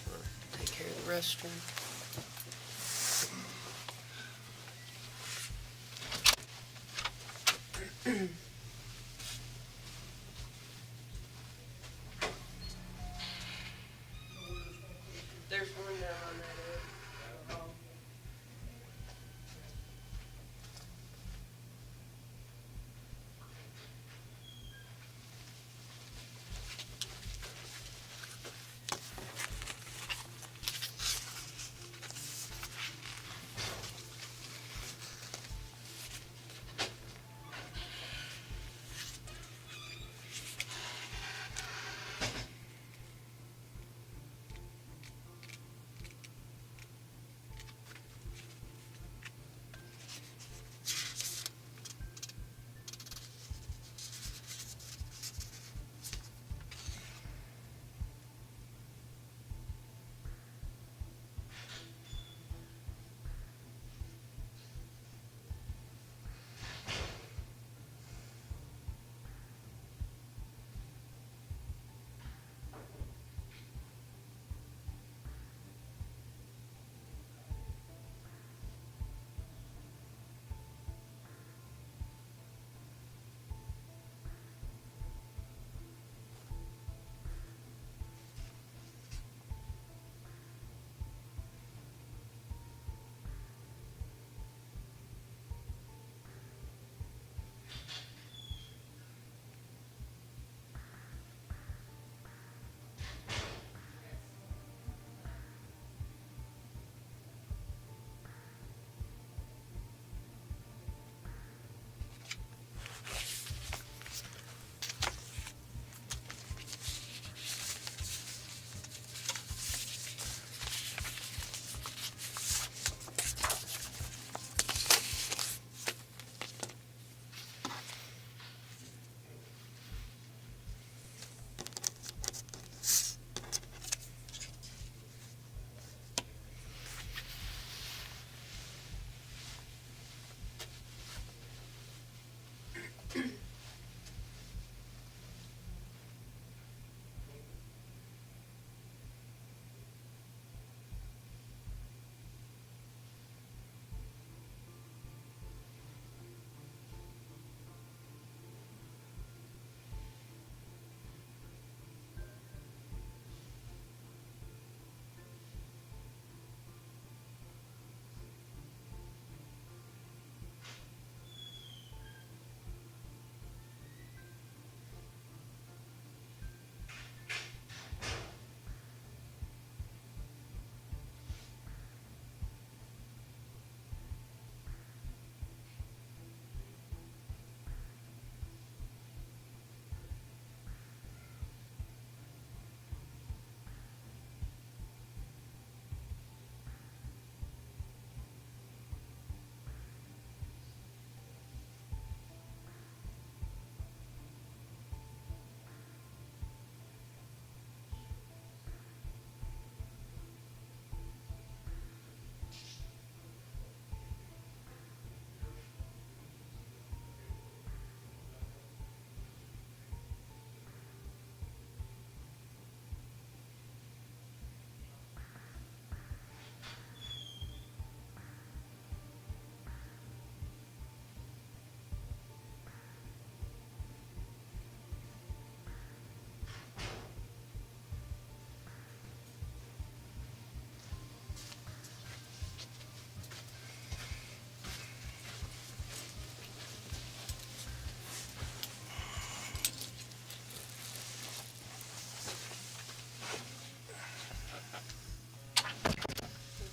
Speaker 13: We'll take care of the restroom. There's one down on that end.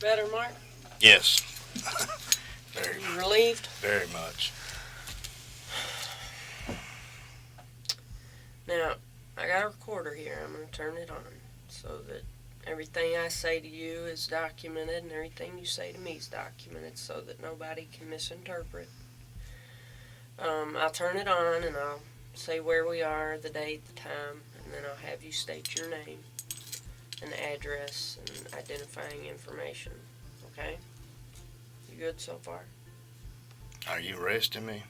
Speaker 13: better, Mark?
Speaker 12: Yes. Very,
Speaker 13: You relieved?
Speaker 12: very much.
Speaker 13: Now, I got a recorder here. I'm going to turn it on so that everything I say to you is documented and everything you say to me is documented so that nobody can misinterpret. I'll turn it on and I'll say where we are, the date, the time, and then I'll have you state your name and address and identifying information. Okay? You good so far?
Speaker 12: Are you arresting me?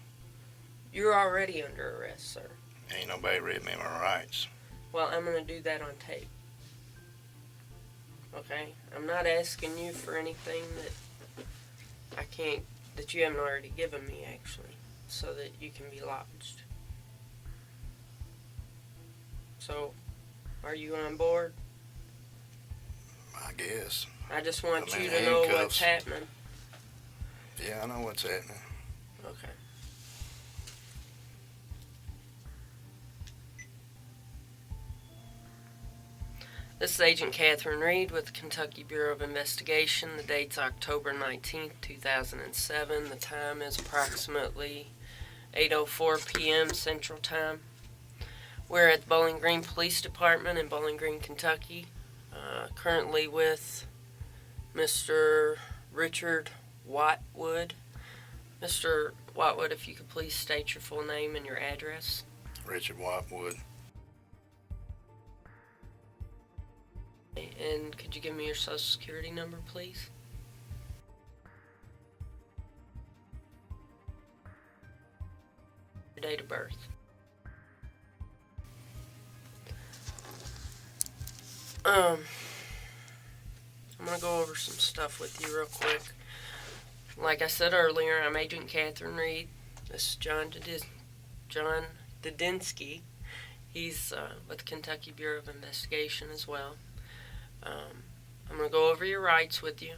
Speaker 13: You're already under arrest, sir.
Speaker 12: Ain't nobody read me my rights.
Speaker 13: Well, I'm going to do that on tape. Okay? I'm not asking you for anything that you haven't already given me, actually, so that you can be lodged. So, are you on board?
Speaker 12: I guess.
Speaker 13: I just want
Speaker 12: I'm
Speaker 13: you
Speaker 12: in
Speaker 13: to know what's
Speaker 12: handcuffs.
Speaker 13: happening.
Speaker 12: Yeah, I know what's happening.
Speaker 13: Okay. This is Agent Catherine Reed with the Kentucky Bureau of Investigation. The date's October 19th, 2007. The time is approximately 8:04 p.m. Central Time. We're at the Bowling Green Police Department in Bowling Green, Kentucky. Currently with Mr. Richard Watwood. Mr. Watwood, if you could please state your full name and your address.
Speaker 12: Richard Watwood.
Speaker 13: And could you give me your social security number, please? Your date of birth. I'm going to go over some stuff with you real quick. Like I said earlier, I'm Agent Catherine Reed. This is John Dudinsky. He's with the Kentucky Bureau of Investigation as well. I'm going to go over your rights with you.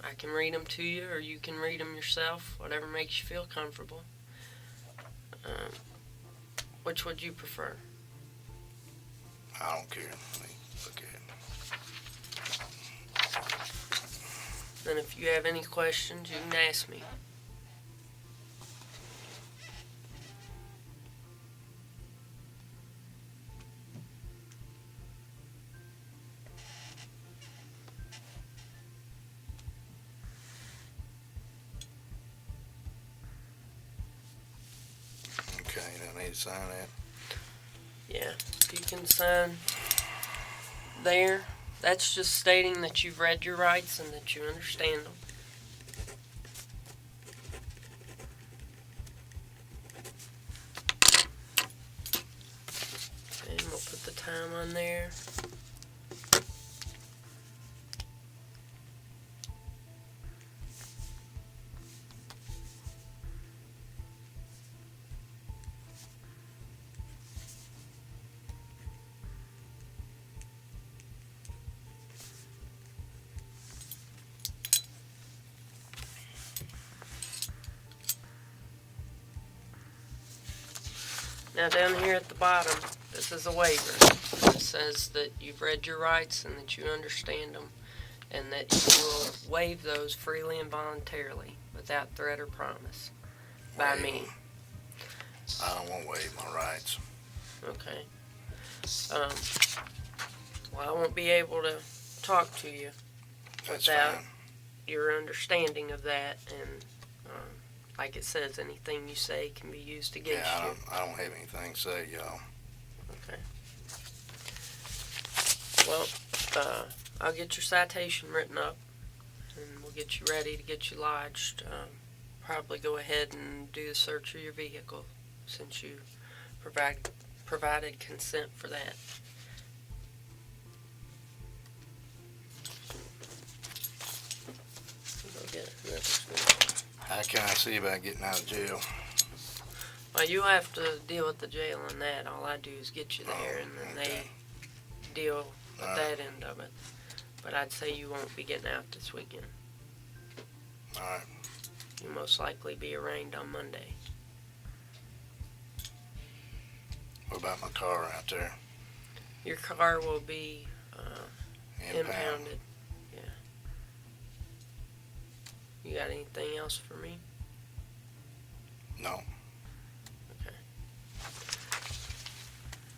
Speaker 13: I can read them to you, or you can read them yourself, whatever makes you feel comfortable. Which would you prefer?
Speaker 12: I don't care. Let me look at it.
Speaker 13: And if you have any questions, you can ask me.
Speaker 12: Okay, do I need to sign that?
Speaker 13: Yeah, if you can sign there, that's just stating that you've read your rights and that you understand them. And we'll put the time on there. Now down here at the bottom, this is a waiver. It says that you've read your rights and that you understand them, and that you will waive those freely and voluntarily, without threat or promise, by me.
Speaker 12: I don't want to waive my rights.
Speaker 13: Okay. Well, I won't be able to talk to you
Speaker 12: That's
Speaker 13: without
Speaker 12: fine.
Speaker 13: your understanding of that, and like it says, anything you say can be used against
Speaker 12: Yeah,
Speaker 13: you.
Speaker 12: I don't have anything to say, y'all.
Speaker 13: Okay. Well, I'll get your citation written up, and we'll get you ready to get you lodged. Probably go ahead and do the search of your vehicle, since you provided consent for that. Go get another spoon.
Speaker 12: How can I see about getting out of jail?
Speaker 13: Well, you have to deal with the jail on that. All I do is get you there, and then they deal with that end of it. But I'd say you won't be getting out this weekend.
Speaker 12: All right.
Speaker 13: You'll most likely be arraigned on Monday.
Speaker 12: What about my car out there?
Speaker 13: Your car will be impounded. Yeah. You got anything else for me?
Speaker 12: No.
Speaker 13: Okay.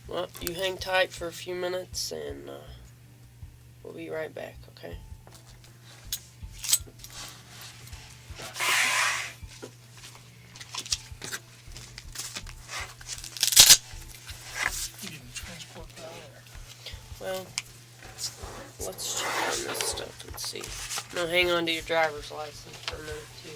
Speaker 13: Well, you hang tight for a few minutes and we'll be right back, okay?
Speaker 5: You didn't transport that there.
Speaker 13: Well, let's check on this stuff and see. No, hang on to your driver's license for a minute, too.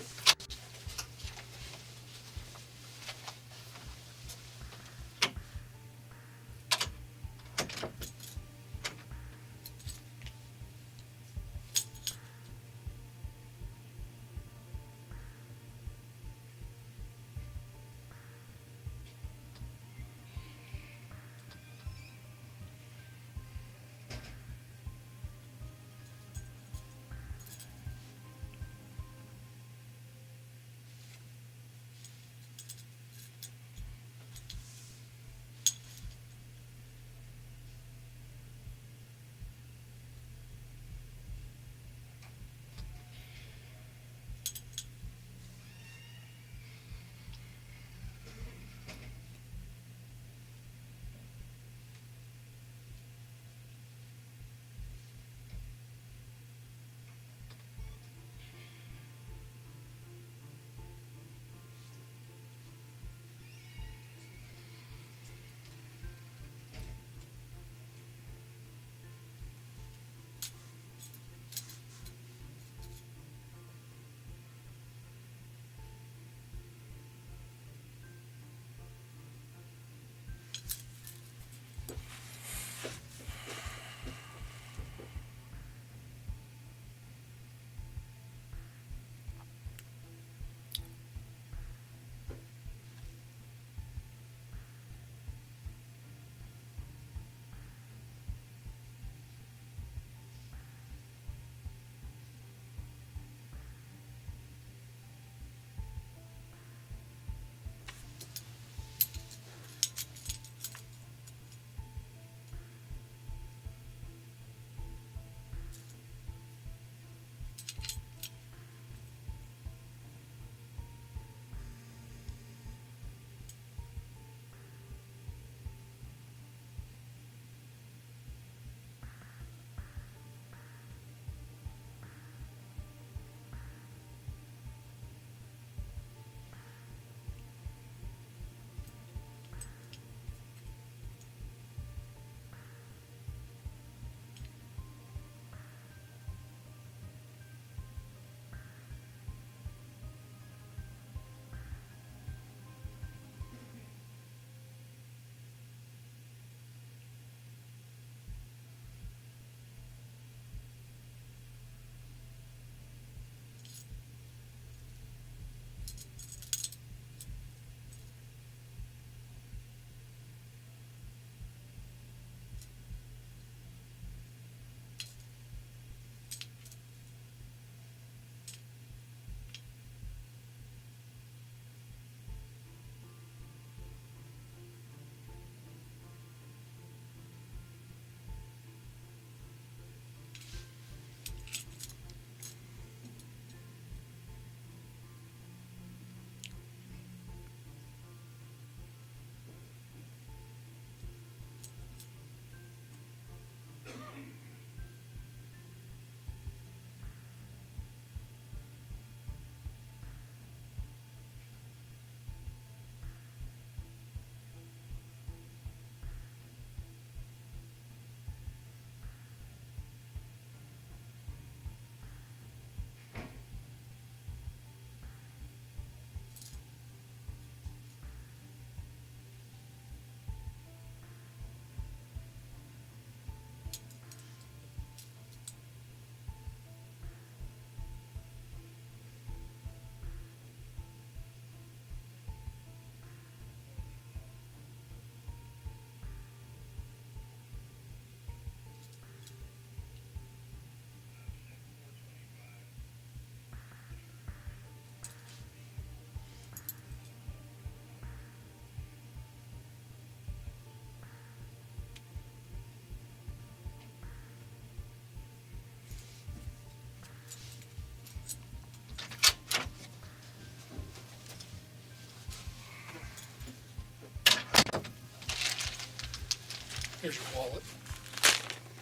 Speaker 10: Here's your wallet.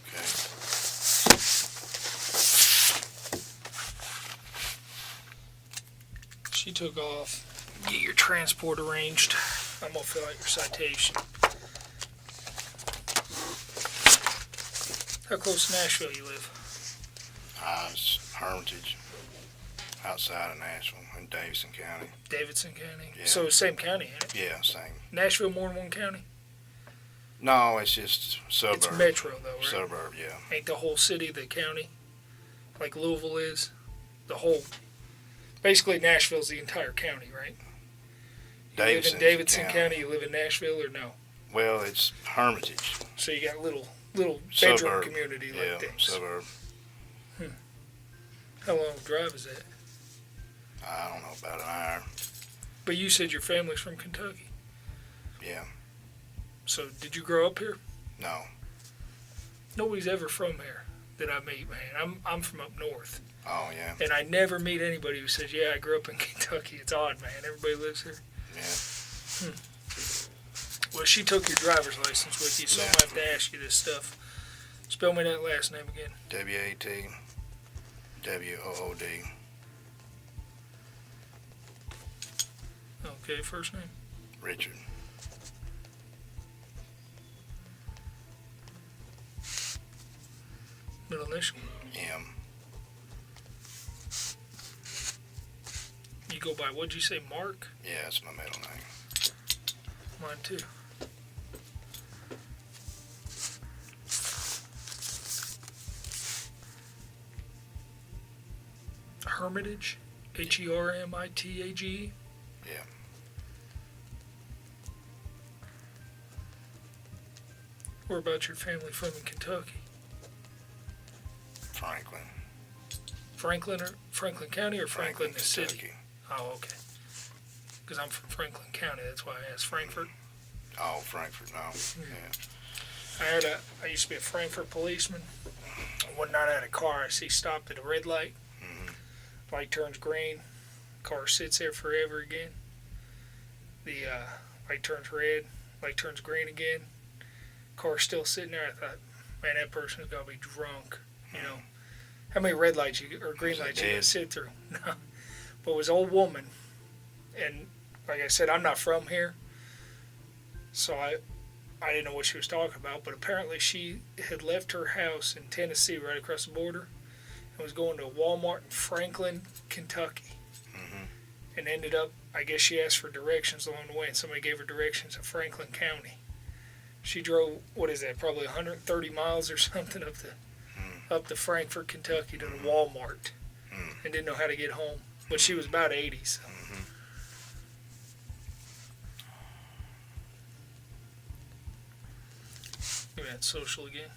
Speaker 12: Okay.
Speaker 10: She took off. Get your transport arranged. I'm gonna fill out your citation. How close to Nashville you live?
Speaker 12: It's Hermitage, outside of Nashville, in Davidson County.
Speaker 10: Davidson County.
Speaker 12: Yeah.
Speaker 10: So same county, ain't it?
Speaker 12: Yeah, same.
Speaker 10: Nashville more than one county?
Speaker 12: No, it's just suburb.
Speaker 10: It's metro though, right?
Speaker 12: Suburb, yeah.
Speaker 10: Ain't the whole city the county? Like Louisville is? The whole. Basically, Nashville's the entire county, right? You live in Davidson County, you live in Nashville, or no?
Speaker 12: Well, it's Hermitage.
Speaker 10: So you got little bedroom
Speaker 12: Suburb.
Speaker 10: community like
Speaker 12: Yeah,
Speaker 10: things.
Speaker 12: suburb.
Speaker 10: How long of a drive is that?
Speaker 12: I don't know, about an hour.
Speaker 10: But you said your family's from Kentucky.
Speaker 12: Yeah.
Speaker 10: So did you grow up here?
Speaker 12: No.
Speaker 10: Nobody's ever from here that I meet, man. I'm from up north.
Speaker 12: Oh, yeah.
Speaker 10: And I never meet anybody who says, yeah, I grew up in Kentucky. It's odd, man. Everybody lives here.
Speaker 12: Yeah.
Speaker 10: Well, she took your driver's license with you, so I'm going to have to ask you this stuff. Spell me that last name again.
Speaker 12: W-A-T-W-O-O-D.
Speaker 10: Okay, first name?
Speaker 12: Richard.
Speaker 10: Middle initial?
Speaker 12: M.
Speaker 10: You go by, what'd you say, Mark?
Speaker 12: Yeah, that's my middle name.
Speaker 10: Mine too. Hermitage? Hermitage?
Speaker 12: Yeah.
Speaker 10: Where about your family from in Kentucky?
Speaker 12: Franklin.
Speaker 10: Franklin County or Franklin the city?
Speaker 12: Kentucky.
Speaker 10: Oh, okay. Because I'm from Franklin County, that's why I asked. Frankfort?
Speaker 12: Oh, Frankfurt, no. Yeah.
Speaker 10: I used to be a Frankfurt policeman. One night I had a car I see stopped at a red light. Light turns green. Car sits there forever again. The light turns red. Light turns green again. Car still sitting there. I thought, man, that person's got to be drunk. You know, how many red lights or green lights you got to sit through? No. But it was an old woman. And like I said, I'm not from here. So I didn't know what she was talking about. But apparently she had left her house in Tennessee right across the border and was going to a Walmart in Franklin, Kentucky. And ended up, I guess she asked for directions along the way, and somebody gave her directions of Franklin County. She drove, what is that, probably 130 miles or something up to Frankfort, Kentucky to the Walmart and didn't know how to get home. But she was about 80, so. Give me that social again.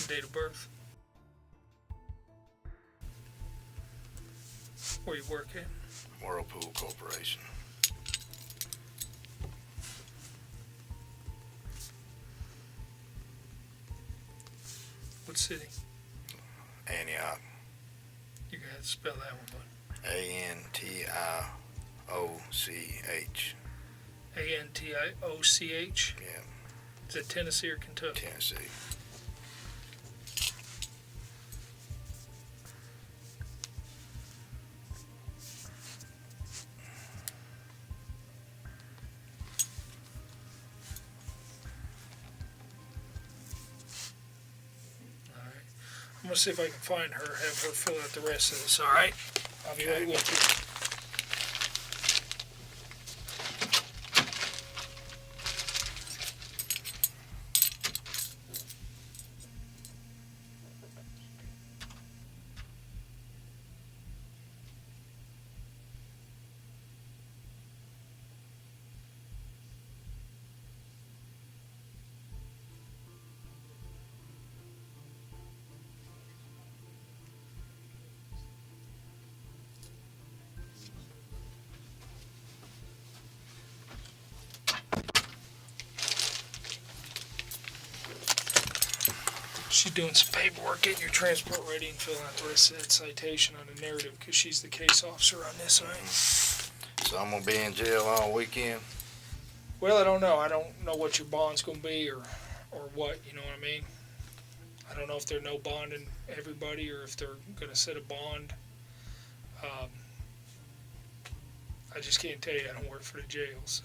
Speaker 10: Date of birth. Where you work at?
Speaker 12: Whirlpool Corporation.
Speaker 10: What city?
Speaker 12: Antioch.
Speaker 10: You gotta spell that one, bud.
Speaker 12: A-N-T-I-O-C-H.
Speaker 10: A-N-T-I-O-C-H?
Speaker 12: Yeah.
Speaker 10: Is it Tennessee or Kentucky?
Speaker 12: Tennessee.
Speaker 10: I'm gonna see if I can find her, have her fill out the rest of this, alright? I'll be right with you. She's doing some paperwork, getting your transport ready, and filling out the rest of that citation on the narrative because she's the case officer on this, right?
Speaker 12: So I'm gonna be in jail all weekend?
Speaker 10: Well, I don't know. I don't know what your bond's going to be or what, you know what I mean? I don't know if they're no bonding everybody or if they're going to set a bond. I just can't tell you. I don't work for the jail, so.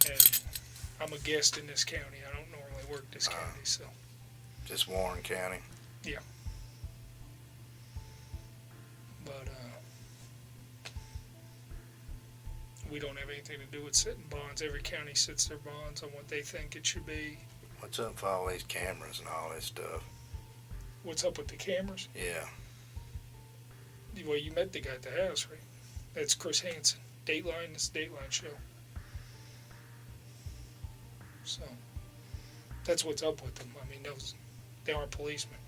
Speaker 10: And I'm a guest in this county. I don't normally work this county, so.
Speaker 12: Just Warren County?
Speaker 10: Yeah. But, we don't have anything to do with setting bonds. Every county sets their bonds on what they think it should be.
Speaker 12: What's up with all these cameras and all this stuff?
Speaker 10: What's up with the cameras?
Speaker 12: Yeah.
Speaker 10: Well, you met the guy at the house, right? That's Chris Hansen. Dateline, it's a Dateline show. So, that's what's up with them. I mean, they aren't policemen.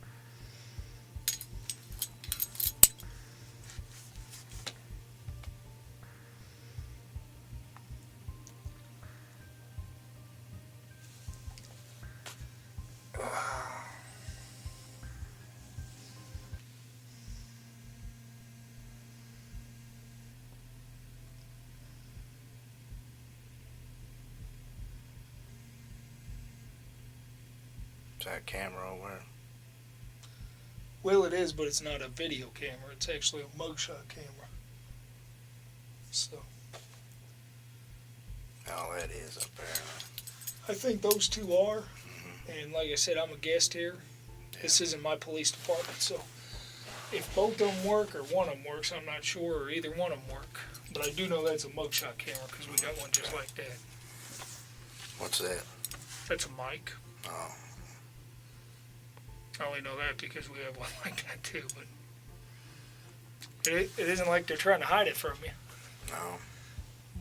Speaker 12: Is that camera over there?
Speaker 10: Well, it is, but it's not a video camera. It's actually a mugshot camera. So.
Speaker 12: Oh, that is up there.
Speaker 10: I think those two are. Mm-hmm. And like I said, I'm a guest here. Yeah. This isn't my police department, so if both of them work or one of them works, I'm not sure, or either one of them work. But I do know that's a mugshot camera because we got one just like that.
Speaker 12: What's that?
Speaker 10: That's a mic.
Speaker 12: Oh.
Speaker 10: I only know that because we have one like that too, but it isn't like they're trying to hide it from you.
Speaker 12: No.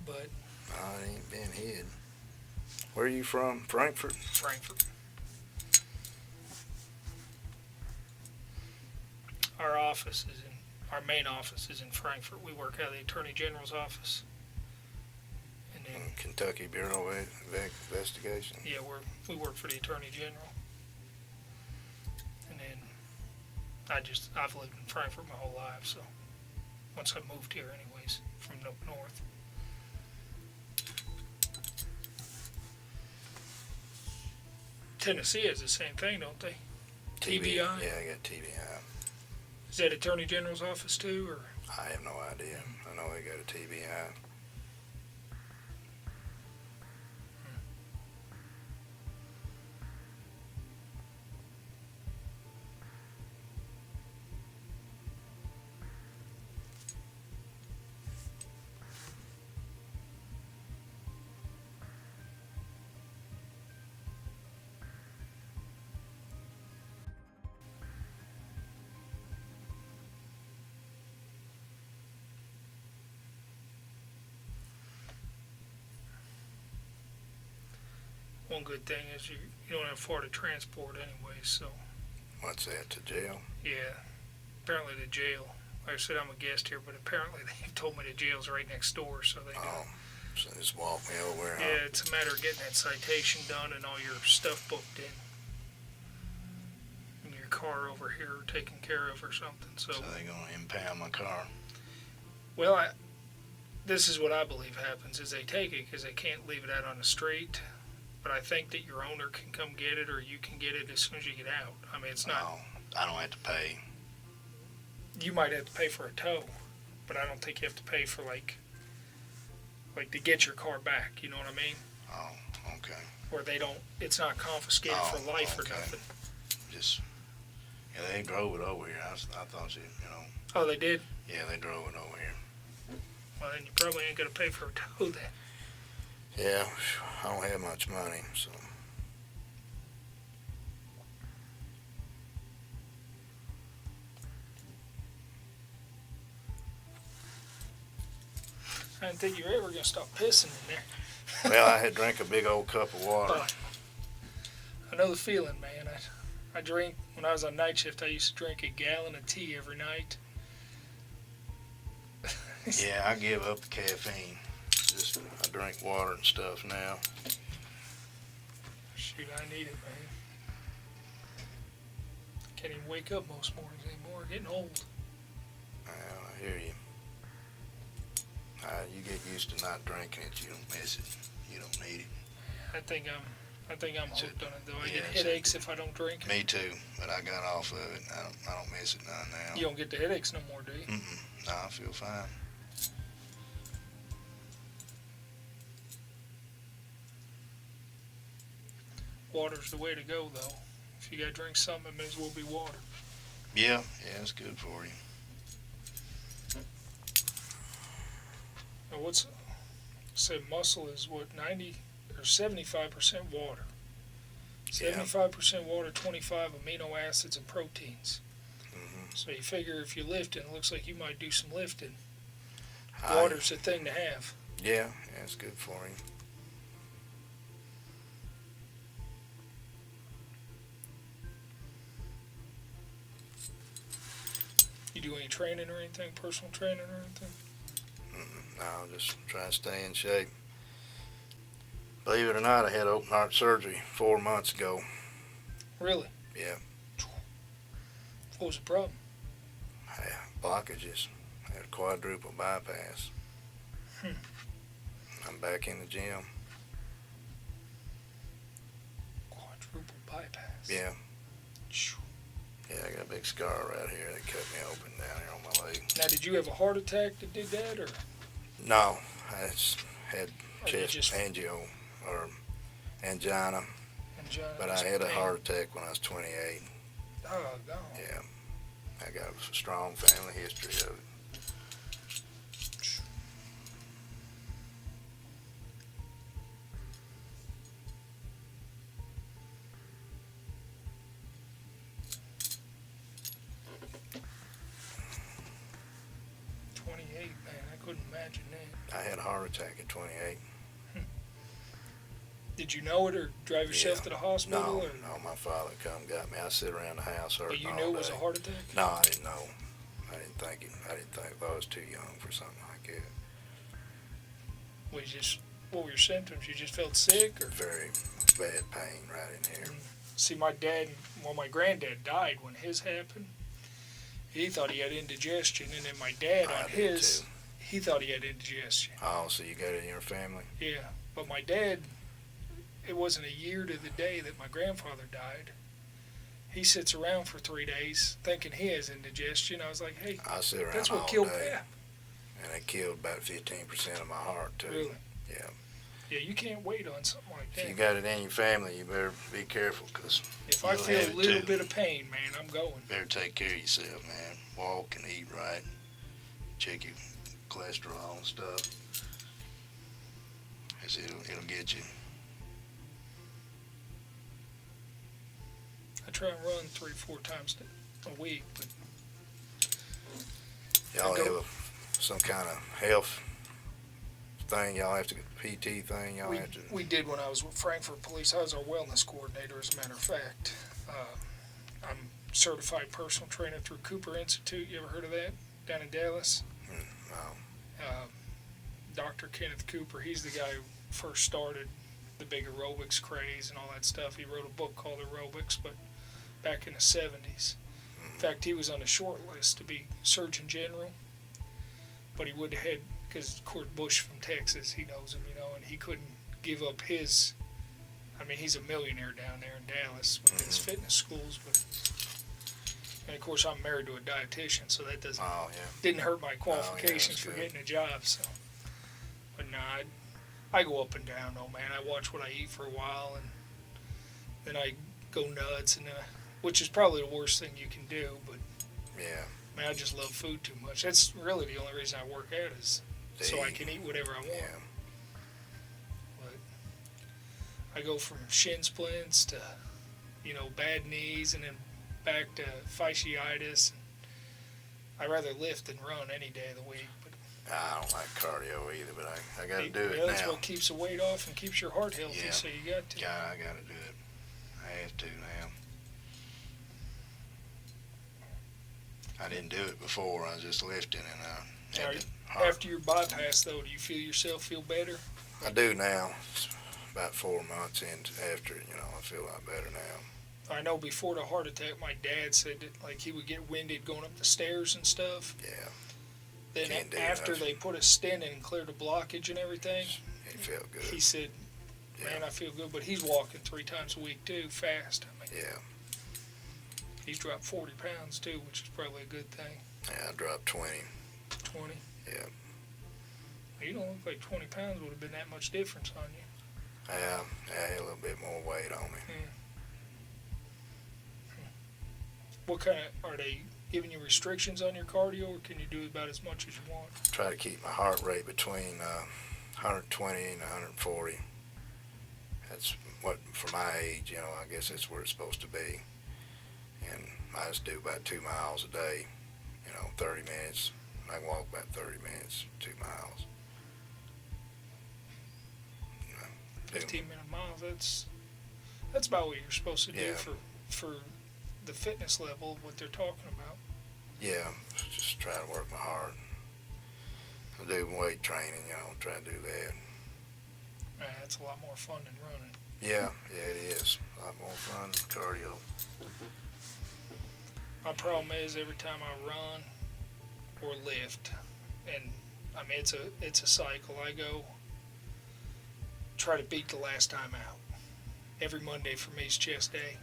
Speaker 10: But.
Speaker 12: No, it ain't been hid. Where are you from? Frankfurt?
Speaker 10: Frankfurt. Our main office is in Frankfurt. We work out of the Attorney General's office. And then,
Speaker 12: Kentucky Bureau of Investigation?
Speaker 10: Yeah, we work for the Attorney General. And then I've lived in Frankfurt my whole life, so once I moved here anyways, from up north. Tennessee has the same thing, don't they? TBI?
Speaker 12: Yeah, I got TBI.
Speaker 10: Is that Attorney General's office too, or?
Speaker 12: I have no idea. I know they got a TBI.
Speaker 10: One good thing is you don't have far to transport anyway, so.
Speaker 12: What's that, to jail?
Speaker 10: Yeah, apparently the jail. Like I said, I'm a guest here, but apparently they've told me the jail's right next door, so they
Speaker 12: Oh, so just walk me over.
Speaker 10: Yeah, huh? It's a matter of getting that citation done and all your stuff booked in. And your car over here taken care of or something, so.
Speaker 12: So they're going to impound my car?
Speaker 10: Well, this is what I believe happens, is they take it because they can't leave it out on the street. But I think that your owner can come get it, or you can get it as soon as you get out. I mean, it's not.
Speaker 12: No, I don't have to pay.
Speaker 10: You might have to pay for a tow, but I don't think you have to pay for like to get your car back. You know what I mean?
Speaker 12: Oh, okay.
Speaker 10: Where they don't. It's not confiscated for life or nothing.
Speaker 12: Just. Yeah, they drove it over here. I thought you know.
Speaker 10: Oh, they did?
Speaker 12: Yeah, they drove it over here.
Speaker 10: Well, then you probably ain't gonna pay for a tow then.
Speaker 12: Yeah, I don't have much money, so.
Speaker 10: I didn't think you were ever going to stop pissing in there.
Speaker 12: Well, I had drank a big old cup of water.
Speaker 10: I know the feeling, man. I drink, when I was on night shift, I used to drink a gallon of tea every night.
Speaker 12: Yeah, I give up the caffeine. I drink water and stuff now.
Speaker 10: Shoot, I need it, man. Can't even wake up most mornings anymore. Getting old.
Speaker 12: Well, I hear you. You get used to not drinking it. You don't miss it. You don't need it.
Speaker 10: I think I'm hooked on it though. I
Speaker 12: Yeah,
Speaker 10: get headaches if I don't drink it.
Speaker 12: Me too, but I got off of it. I don't miss it none now.
Speaker 10: You don't get the headaches no more, do you?
Speaker 12: Mm-mm. No, I feel fine.
Speaker 10: Water's the way to go though. If you gotta drink something, it may as well be water.
Speaker 12: Yeah, it's good for you.
Speaker 10: Now say muscle is what, 90 or 75% water. 75% water, 25 amino acids and proteins. So you figure if you're lifting, it looks like you might do some lifting. Water's the thing to have.
Speaker 12: Yeah, it's good for you.
Speaker 10: You do any training or anything, personal training or anything?
Speaker 12: No, just try to stay in shape. Believe it or not, I had open heart surgery 4 months ago.
Speaker 10: Really?
Speaker 12: Yeah.
Speaker 10: What was the problem?
Speaker 12: Blockages. I had a quadruple bypass. I'm back in the gym.
Speaker 10: Quadruple bypass?
Speaker 12: Yeah. Yeah, I got a big scar right here. They cut me open down here on my leg.
Speaker 10: Now, did you have a heart attack that did that, or?
Speaker 12: No, I just had chest
Speaker 10: just
Speaker 12: angina.
Speaker 10: Angina.
Speaker 12: But I had a heart attack when I was 28.
Speaker 10: Oh, God.
Speaker 12: Yeah. I got a strong family history of it.
Speaker 10: I couldn't imagine that.
Speaker 12: I had a heart attack at 28.
Speaker 10: Did you know it or drive yourself to the hospital?
Speaker 12: No,
Speaker 10: or?
Speaker 12: no, my father come got me. I sit around the house hurting
Speaker 10: But you
Speaker 12: all
Speaker 10: knew it was
Speaker 12: day.
Speaker 10: a heart attack?
Speaker 12: No, I didn't know. I didn't think it. I didn't think I was too young for something like that.
Speaker 10: What were your symptoms? You just felt sick, or?
Speaker 12: Very bad pain right in here.
Speaker 10: See, my granddad died when his happened. He thought he had indigestion, and then my dad he thought he had indigestion.
Speaker 12: Oh, so you got it in your family?
Speaker 10: Yeah, but my dad, it wasn't a year to the day that my grandfather died. He sits around for 3 days thinking he has indigestion. I was like, hey,
Speaker 12: I sit around
Speaker 10: that's
Speaker 12: all
Speaker 10: what killed
Speaker 12: day,
Speaker 10: Pap.
Speaker 12: and it killed about 15% of my heart too.
Speaker 10: Really?
Speaker 12: Yeah.
Speaker 10: Yeah, you can't wait on something like that.
Speaker 12: If you got it in your family, you better be careful, because
Speaker 10: if I feel a little bit of pain, man, I'm going.
Speaker 12: Better take care of yourself, man. Walk and eat right. Check your cholesterol and stuff. 'Cause it'll get you.
Speaker 10: I try and run 3-4 times a week, but
Speaker 12: Y'all have some kind of health thing? Y'all have to get the PT thing? Y'all have to.
Speaker 10: We did when I was with Frankfurt Police. I was our wellness coordinator, as a matter of fact. I'm certified personal trainer through Cooper Institute. You ever heard of that? Down in Dallas?
Speaker 12: No.
Speaker 10: Dr. Kenneth Cooper, he's the guy who first started the big aerobics craze and all that stuff. He wrote a book called Aerobics, but back in the 70s. In fact, he was on a short list to be Surgeon General, but he would have had, because of course Bush from Texas, he knows him, and he couldn't give up his, he's a millionaire down there in Dallas with his fitness schools, and of course I'm married to a dietitian, so that didn't hurt my qualifications for getting a job, so. But nah, I go up and down though, man. I watch what I eat for a while, and then I go nuts, and which is probably the worst thing you can do, but
Speaker 12: yeah,
Speaker 10: man, I just love food too much. That's really the only reason I work out, is so I can eat whatever I want.
Speaker 12: Yeah.
Speaker 10: But I go from shin splints to, bad knees, and then back to fasciitis. I'd rather lift than run any day of the week. But
Speaker 12: I don't like cardio either, but I got to do it
Speaker 10: now. That's
Speaker 12: now.
Speaker 10: what keeps the weight off and keeps your heart healthy, so you got to.
Speaker 12: Yeah, I got to do it. I have to now. I didn't do it before. I was just lifting, and
Speaker 10: after your bypass, though, do you feel yourself feel better?
Speaker 12: I do now. It's about 4 months in after it, I feel a lot better now.
Speaker 10: I know before the heart attack, my dad said that like he would get winded going up the stairs and stuff.
Speaker 12: Yeah.
Speaker 10: Then
Speaker 12: Can't do
Speaker 10: after
Speaker 12: nothing.
Speaker 10: they put a stent in and cleared the blockage and everything,
Speaker 12: It felt good.
Speaker 10: he said, "Man, I feel good." But he's walking 3 times a week too, fast. I mean,
Speaker 12: Yeah.
Speaker 10: he's dropped 40 pounds too, which is probably a good thing.
Speaker 12: Yeah, I dropped 20.
Speaker 10: 20.
Speaker 12: Yeah.
Speaker 10: You don't look like 20 pounds would have been that much difference on you.
Speaker 12: Yeah, I had a little bit more weight on me.
Speaker 10: What kind of, are they giving you restrictions on your cardio, or can you do about as much as you want?
Speaker 12: Try to keep my heart rate between 120 and 140. That's what, for my age, you know, I guess that's where it's supposed to be. And I just do about 2 miles a day, you know, 30 minutes. I can walk about 30 minutes, 2 miles.
Speaker 10: 15-minute miles, that's about what you're supposed to do
Speaker 12: Yeah.
Speaker 10: for the fitness level of what they're talking about.
Speaker 12: Yeah, just try to work my heart. I do weight training, you know, try to do that.
Speaker 10: That's a lot more fun than running.
Speaker 12: Yeah, it is. A lot more fun than cardio.
Speaker 10: My problem is every time I run or lift, and I mean it's a cycle. I go try to beat the last time out. Every Monday for me is chest day.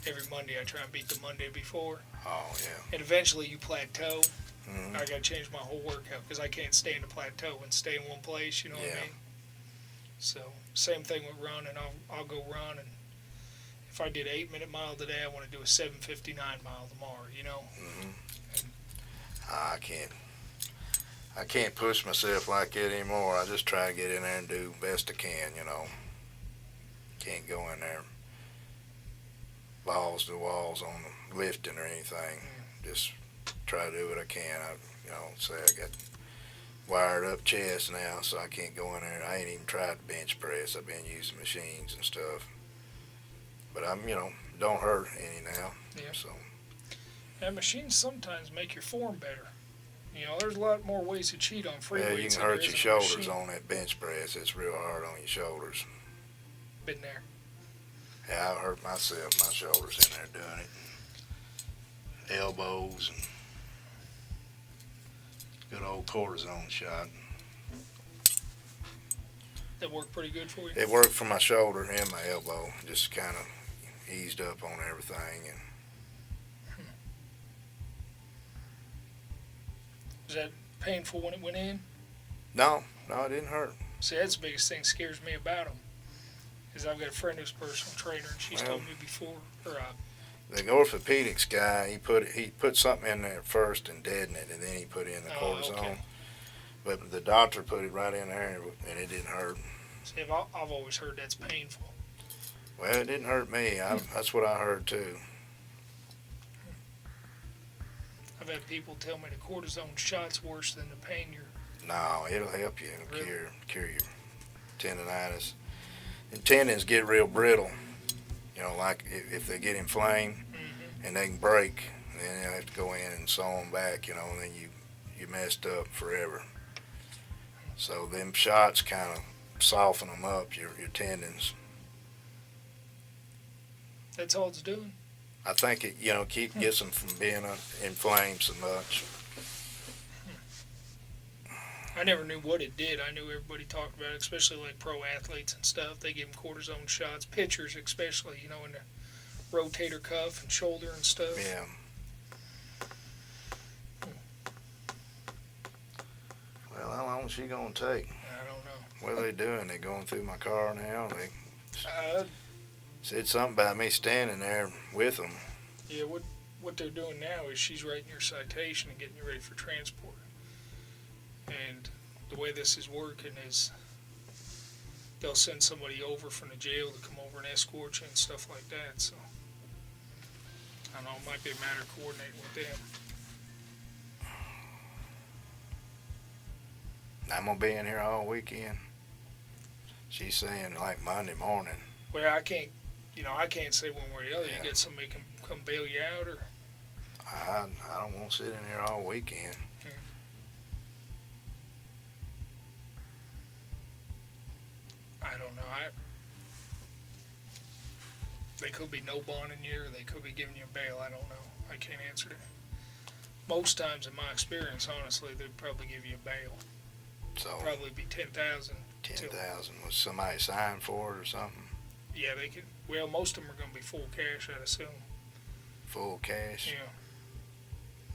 Speaker 10: Every Monday I try and beat the Monday before.
Speaker 12: Oh, yeah.
Speaker 10: And eventually you plateau.
Speaker 12: Mm-hmm.
Speaker 10: I got to change my whole workout because I can't stay in a plateau and stay in one place, you know what I mean? So, same thing with running. I'll go run, and if I did 8-minute mile today, I want to do a 7:59 mile tomorrow, you know?
Speaker 12: Mm-hmm. I can't push myself like that anymore. I just try to get in there and do the best I can, you know. Can't go in there balls to walls on the lifting or anything. Just try to do what I can. Say I got wired up chest now, so I can't go in there. I ain't even tried the bench press. I've been using machines and stuff. But don't hurt any now.
Speaker 10: Yeah.
Speaker 12: So.
Speaker 10: And machines sometimes make your form better. You know, there's a lot more ways to cheat on free
Speaker 12: Yeah,
Speaker 10: weights.
Speaker 12: you can hurt your shoulders on that bench press. It's real hard on your shoulders.
Speaker 10: Been there.
Speaker 12: Yeah, I hurt myself, my shoulders in there doing it. Elbows and good old cortisone shot.
Speaker 10: That worked pretty good for you?
Speaker 12: It worked for my shoulder and my elbow. Just kind of eased up on everything. And
Speaker 10: Was that painful when it went in?
Speaker 12: No, it didn't hurt.
Speaker 10: See, that's the biggest thing that scares me about them. Is I've got a friend who's a personal trainer, and she's told me before,
Speaker 12: the orthopedics guy, he put something in there first and deadened it, and then he put in the cortisone.
Speaker 10: Okay.
Speaker 12: But the doctor put it right in there, and it didn't hurt.
Speaker 10: See, I've always heard that's painful.
Speaker 12: Well, it didn't hurt me. That's what I heard too.
Speaker 10: I've had people tell me the cortisone shot's worse than the pain you're...
Speaker 12: No, it'll help you. It'll
Speaker 10: Really?
Speaker 12: cure your tendonitis. And tendons get real brittle. You know, like if they get inflamed and they can break, then you have to go in and sew them back, you know, and then you messed up forever. So them shots kind of soften them up, your tendons.
Speaker 10: That's all it's doing?
Speaker 12: I think it, gets them from being inflamed so much.
Speaker 10: I never knew what it did. I knew everybody talked about it, especially like pro athletes and stuff. They give them cortisone shots, pitchers especially, in the rotator cuff and shoulder and stuff.
Speaker 12: Yeah. Well, how long is she going to take?
Speaker 10: I don't know.
Speaker 12: What are they doing? They going through my car now? They said something about me standing there with them.
Speaker 10: Yeah, what they're doing now is she's writing your citation and getting you ready for transport. And the way this is working is they'll send somebody over from the jail to come over and escort you and stuff like that. So, I don't know, it might be a matter of coordinating with them.
Speaker 12: I'm going to be in here all weekend. She's saying like Monday morning.
Speaker 10: Well, I can't say one way or the other. You get somebody come bail you out, or?
Speaker 12: I don't want to sit in here all weekend.
Speaker 10: I don't know. They could be no bonding you, or they could be giving you bail. I don't know. I can't answer that. Most times, in my experience, honestly, they'd probably give you a bail.
Speaker 12: So
Speaker 10: Probably be 10,000.
Speaker 12: 10,000. Was somebody signed for it or something?
Speaker 10: Yeah, they could. Well, most of them are going to be full cash, I'd assume.
Speaker 12: Full cash?
Speaker 10: Yeah,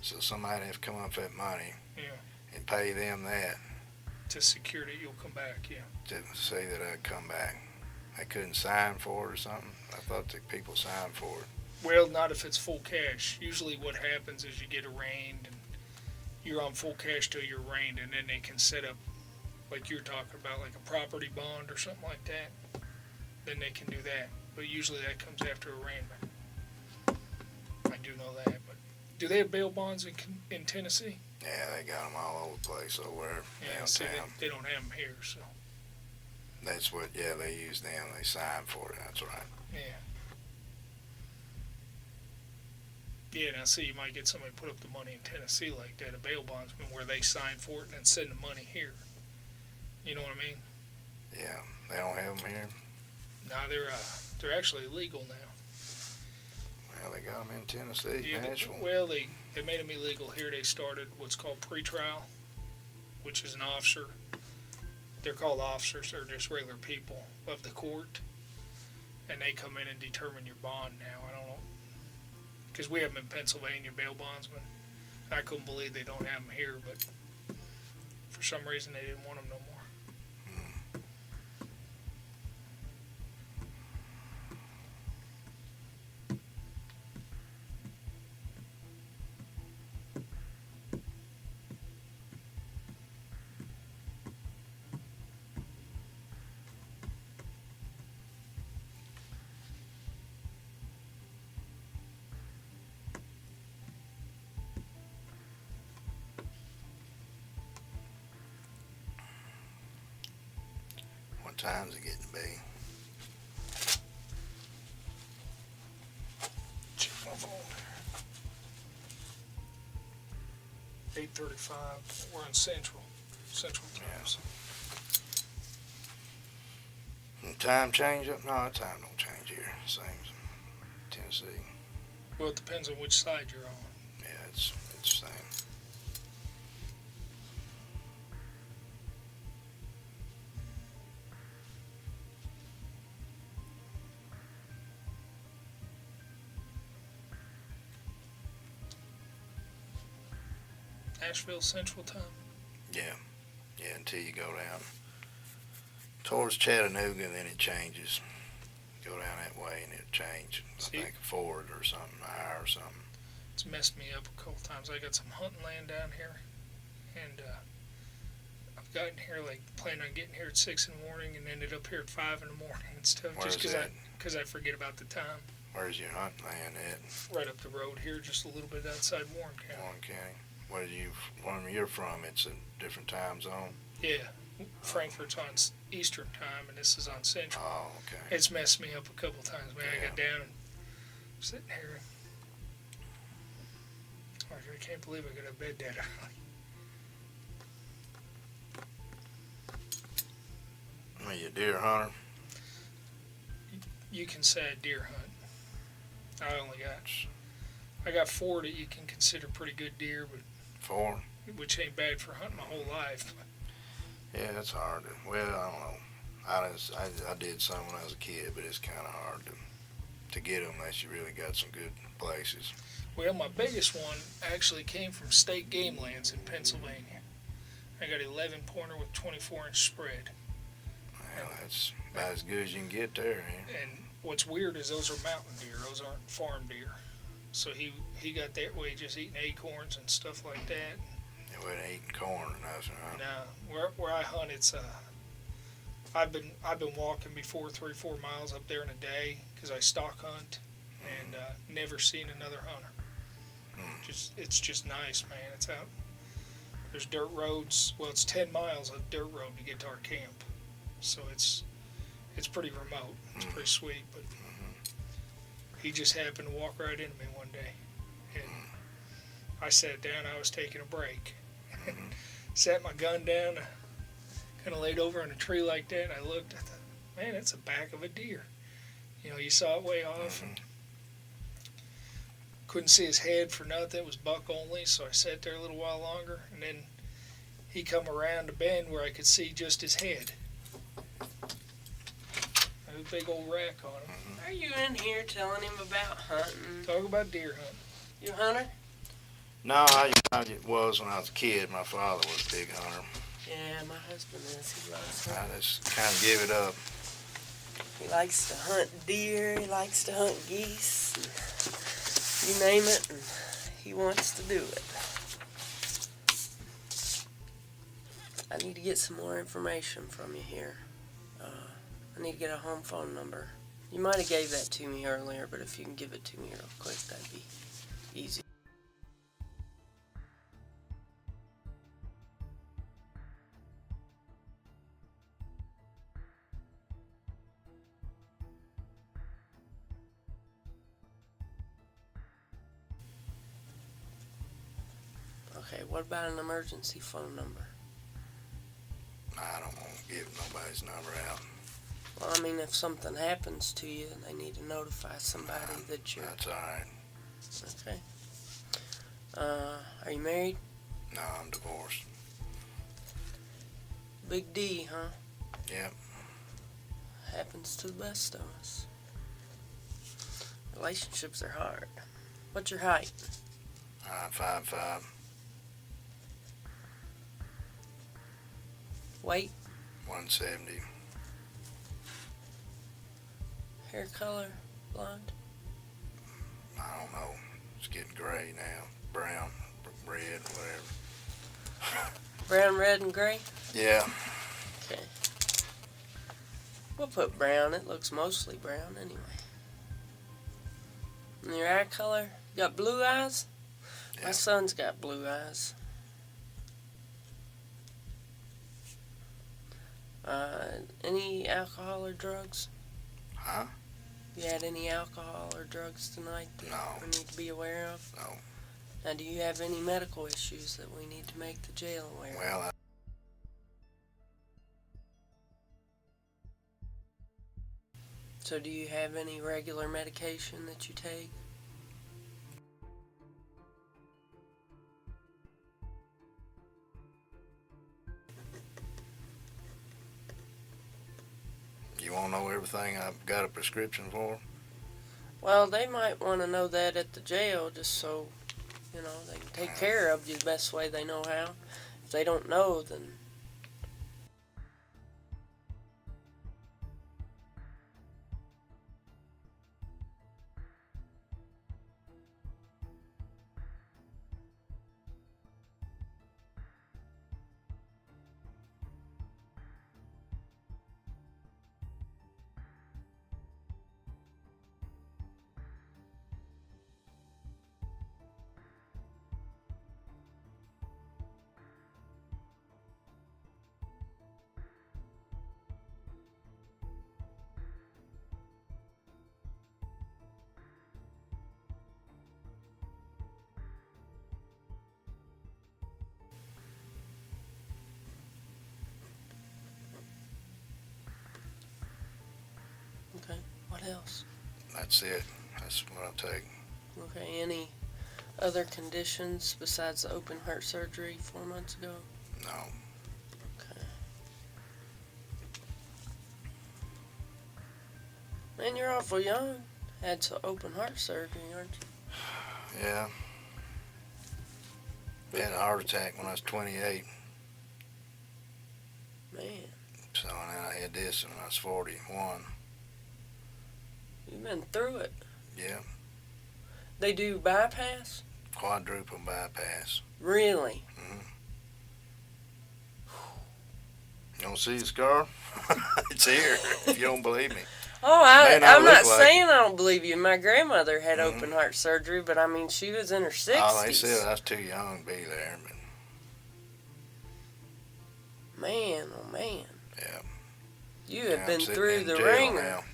Speaker 12: So somebody have to come up with that money
Speaker 10: yeah.
Speaker 12: and pay them that
Speaker 10: To secure that you'll come back. Yeah.
Speaker 12: to say that I'd come back. I couldn't sign for it or something? I thought that people signed for it.
Speaker 10: Well, not if it's full cash. Usually, what happens is you get arraigned, and you're on full cash till you're arraigned, and then they can set up, like you're talking about, like a property bond or something like that. Then they can do that. But usually that comes after arraignment. I do know that. But do they have bail bonds in Tennessee?
Speaker 12: Yeah, they got them all over the place over there
Speaker 10: Yeah, see,
Speaker 12: downtown.
Speaker 10: they don't have them here, so
Speaker 12: That's what, yeah, they use them. They sign for it. That's right.
Speaker 10: yeah. Yeah, now see, you might get somebody put up the money in Tennessee like that, a bail bondsman, where they sign for it and then send the money here. You know what I mean?
Speaker 12: Yeah, they don't have them here.
Speaker 10: No, they're actually illegal now.
Speaker 12: Well, they got them in Tennessee,
Speaker 10: Yeah,
Speaker 12: Nashville.
Speaker 10: well, they made them illegal here. They started what's called pretrial, which is an officer. They're called officers. They're just regular people of the court, and they come in and determine your bond now. I don't know, because we have them in Pennsylvania, bail bondsmen. I couldn't believe they don't have them here, but for some reason they didn't want them no more.
Speaker 12: What time's it getting to be?
Speaker 10: Check my phone. 8:35. We're in Central times.
Speaker 12: The time change up? No, the time don't change here. Same as Tennessee.
Speaker 10: Well, it depends on which side you're on.
Speaker 12: Yeah, it's the same.
Speaker 10: Nashville Central time.
Speaker 12: Yeah, until you go down towards Chattanooga, then it changes. Go down that way and it'll change.
Speaker 10: See?
Speaker 12: I think a Ford or something, an hour or something.
Speaker 10: It's messed me up a couple times. I got some hunting land down here, and I've gotten here like planning on getting here at 6 in the morning, and ended up here at 5 in the morning and stuff.
Speaker 12: Where's
Speaker 10: just
Speaker 12: that?
Speaker 10: because I forget about the time.
Speaker 12: Where's your hunting land at?
Speaker 10: Right up the road here, just a little bit outside Warren County.
Speaker 12: Warren County. Where you're from? It's a different time zone.
Speaker 10: Yeah, Frankfurt's on Eastern time, and this is on Central.
Speaker 12: Oh, okay.
Speaker 10: It's messed me up a couple times, man.
Speaker 12: Yeah.
Speaker 10: I got down and sitting here. I can't believe I got to bed that early.
Speaker 12: Are you a deer hunter?
Speaker 10: You can say a deer hunt. I got 4 that you can consider pretty good deer, but
Speaker 12: 4?
Speaker 10: which ain't bad for hunting my whole life.
Speaker 12: Yeah, it's hard to. Well, I don't know. I did some when I was a kid, but it's kind of hard to get them unless you really got some good places.
Speaker 10: Well, my biggest one actually came from state game lands in Pennsylvania. I got 11 pointer with 24-inch spread.
Speaker 12: Well, that's about as good as you can get there. Yeah.
Speaker 10: And what's weird is those are mountain deer. Those aren't farm deer. So he got that way, just eating acorns and stuff like that.
Speaker 12: It wasn't eating corn or nothing, huh?
Speaker 10: No, where I hunt, it's I've been walking before 3-4 miles up there in a day because I stock hunt, and never seen another hunter. It's just nice, man. It's out. There's dirt roads. Well, it's 10 miles of dirt road to get to our camp, so it's pretty remote. It's pretty sweet, but he just happened to walk right into me one day, and I sat down. I was taking a break, sat my gun down, kind of laid over in a tree like that, and I looked. I thought, man, that's the back of a deer. You know, you saw it way off. And couldn't see his head for nothing. It was buck only, so I sat there a little while longer, and then he come around the bend where I could see just his head. A big old rack on him.
Speaker 13: Are you in here telling him about hunting?
Speaker 10: Talk about deer hunting.
Speaker 13: You a hunter?
Speaker 12: No, I was when I was a kid. My father was a big hunter.
Speaker 13: Yeah, my husband is. He loves hunting.
Speaker 12: I just kind of give it up.
Speaker 13: He likes to hunt deer. He likes to hunt geese. You name it, and he wants to do it. I need to get some more information from you here. I need to get a home phone number. You might have gave that to me earlier, but if you can give it to me real quick, that'd be easy. Okay, what about an emergency phone number?
Speaker 12: I don't want to give nobody's number out.
Speaker 13: Well, I mean, if something happens to you and they need to notify somebody that you're...
Speaker 12: That's all right.
Speaker 13: Okay. Are you married?
Speaker 12: No, I'm divorced.
Speaker 13: Big D, huh?
Speaker 12: Yep.
Speaker 13: Happens to the best of us. Relationships are hard. What's your height?
Speaker 12: 5'5".
Speaker 13: Weight?
Speaker 12: 170.
Speaker 13: Hair color? Blonde?
Speaker 12: I don't know. It's getting gray now. Brown, red, whatever.
Speaker 13: Brown, red, and gray?
Speaker 12: Yeah.
Speaker 13: Okay. We'll put brown. It looks mostly brown anyway. And your eye color? You got blue eyes?
Speaker 12: Yeah.
Speaker 13: My son's got blue eyes. Any alcohol or drugs?
Speaker 12: Huh?
Speaker 13: You had any alcohol or drugs tonight that we need to be aware of?
Speaker 12: No.
Speaker 13: Now, do you have any medical issues that we need to make the jail aware of?
Speaker 12: Well,
Speaker 13: So do you have any regular medication that you take?
Speaker 12: you want to know everything I've got a prescription for?
Speaker 13: Well, they might want to know that at the jail just so, you know, they can take care of you the best way they know how. If they don't know, then... Okay, what else?
Speaker 12: That's it. That's what I take.
Speaker 13: Okay, any other conditions besides the open heart surgery 4 months ago?
Speaker 12: No.
Speaker 13: Okay. Man, you're awful young. Had some open heart surgery, aren't you?
Speaker 12: Yeah. I had a heart attack when I was 28.
Speaker 13: Man,
Speaker 12: So and then I had this when I was 41.
Speaker 13: you've been through it.
Speaker 12: Yeah.
Speaker 13: They do bypass?
Speaker 12: Quadruple bypass.
Speaker 13: Really?
Speaker 12: You don't see the scar? It's here, if you don't believe me.
Speaker 13: Oh,
Speaker 12: Man, I
Speaker 13: I'm
Speaker 12: look
Speaker 13: not
Speaker 12: like
Speaker 13: saying I don't believe you. My grandmother had open heart surgery, but I mean, she was in her 60s.
Speaker 12: Oh, they said I was too young to be there, but
Speaker 13: Man, oh man.
Speaker 12: yeah.
Speaker 13: You have
Speaker 12: I'm
Speaker 13: been
Speaker 12: sitting
Speaker 13: through
Speaker 12: in
Speaker 13: the
Speaker 12: jail
Speaker 13: ringer.
Speaker 12: now.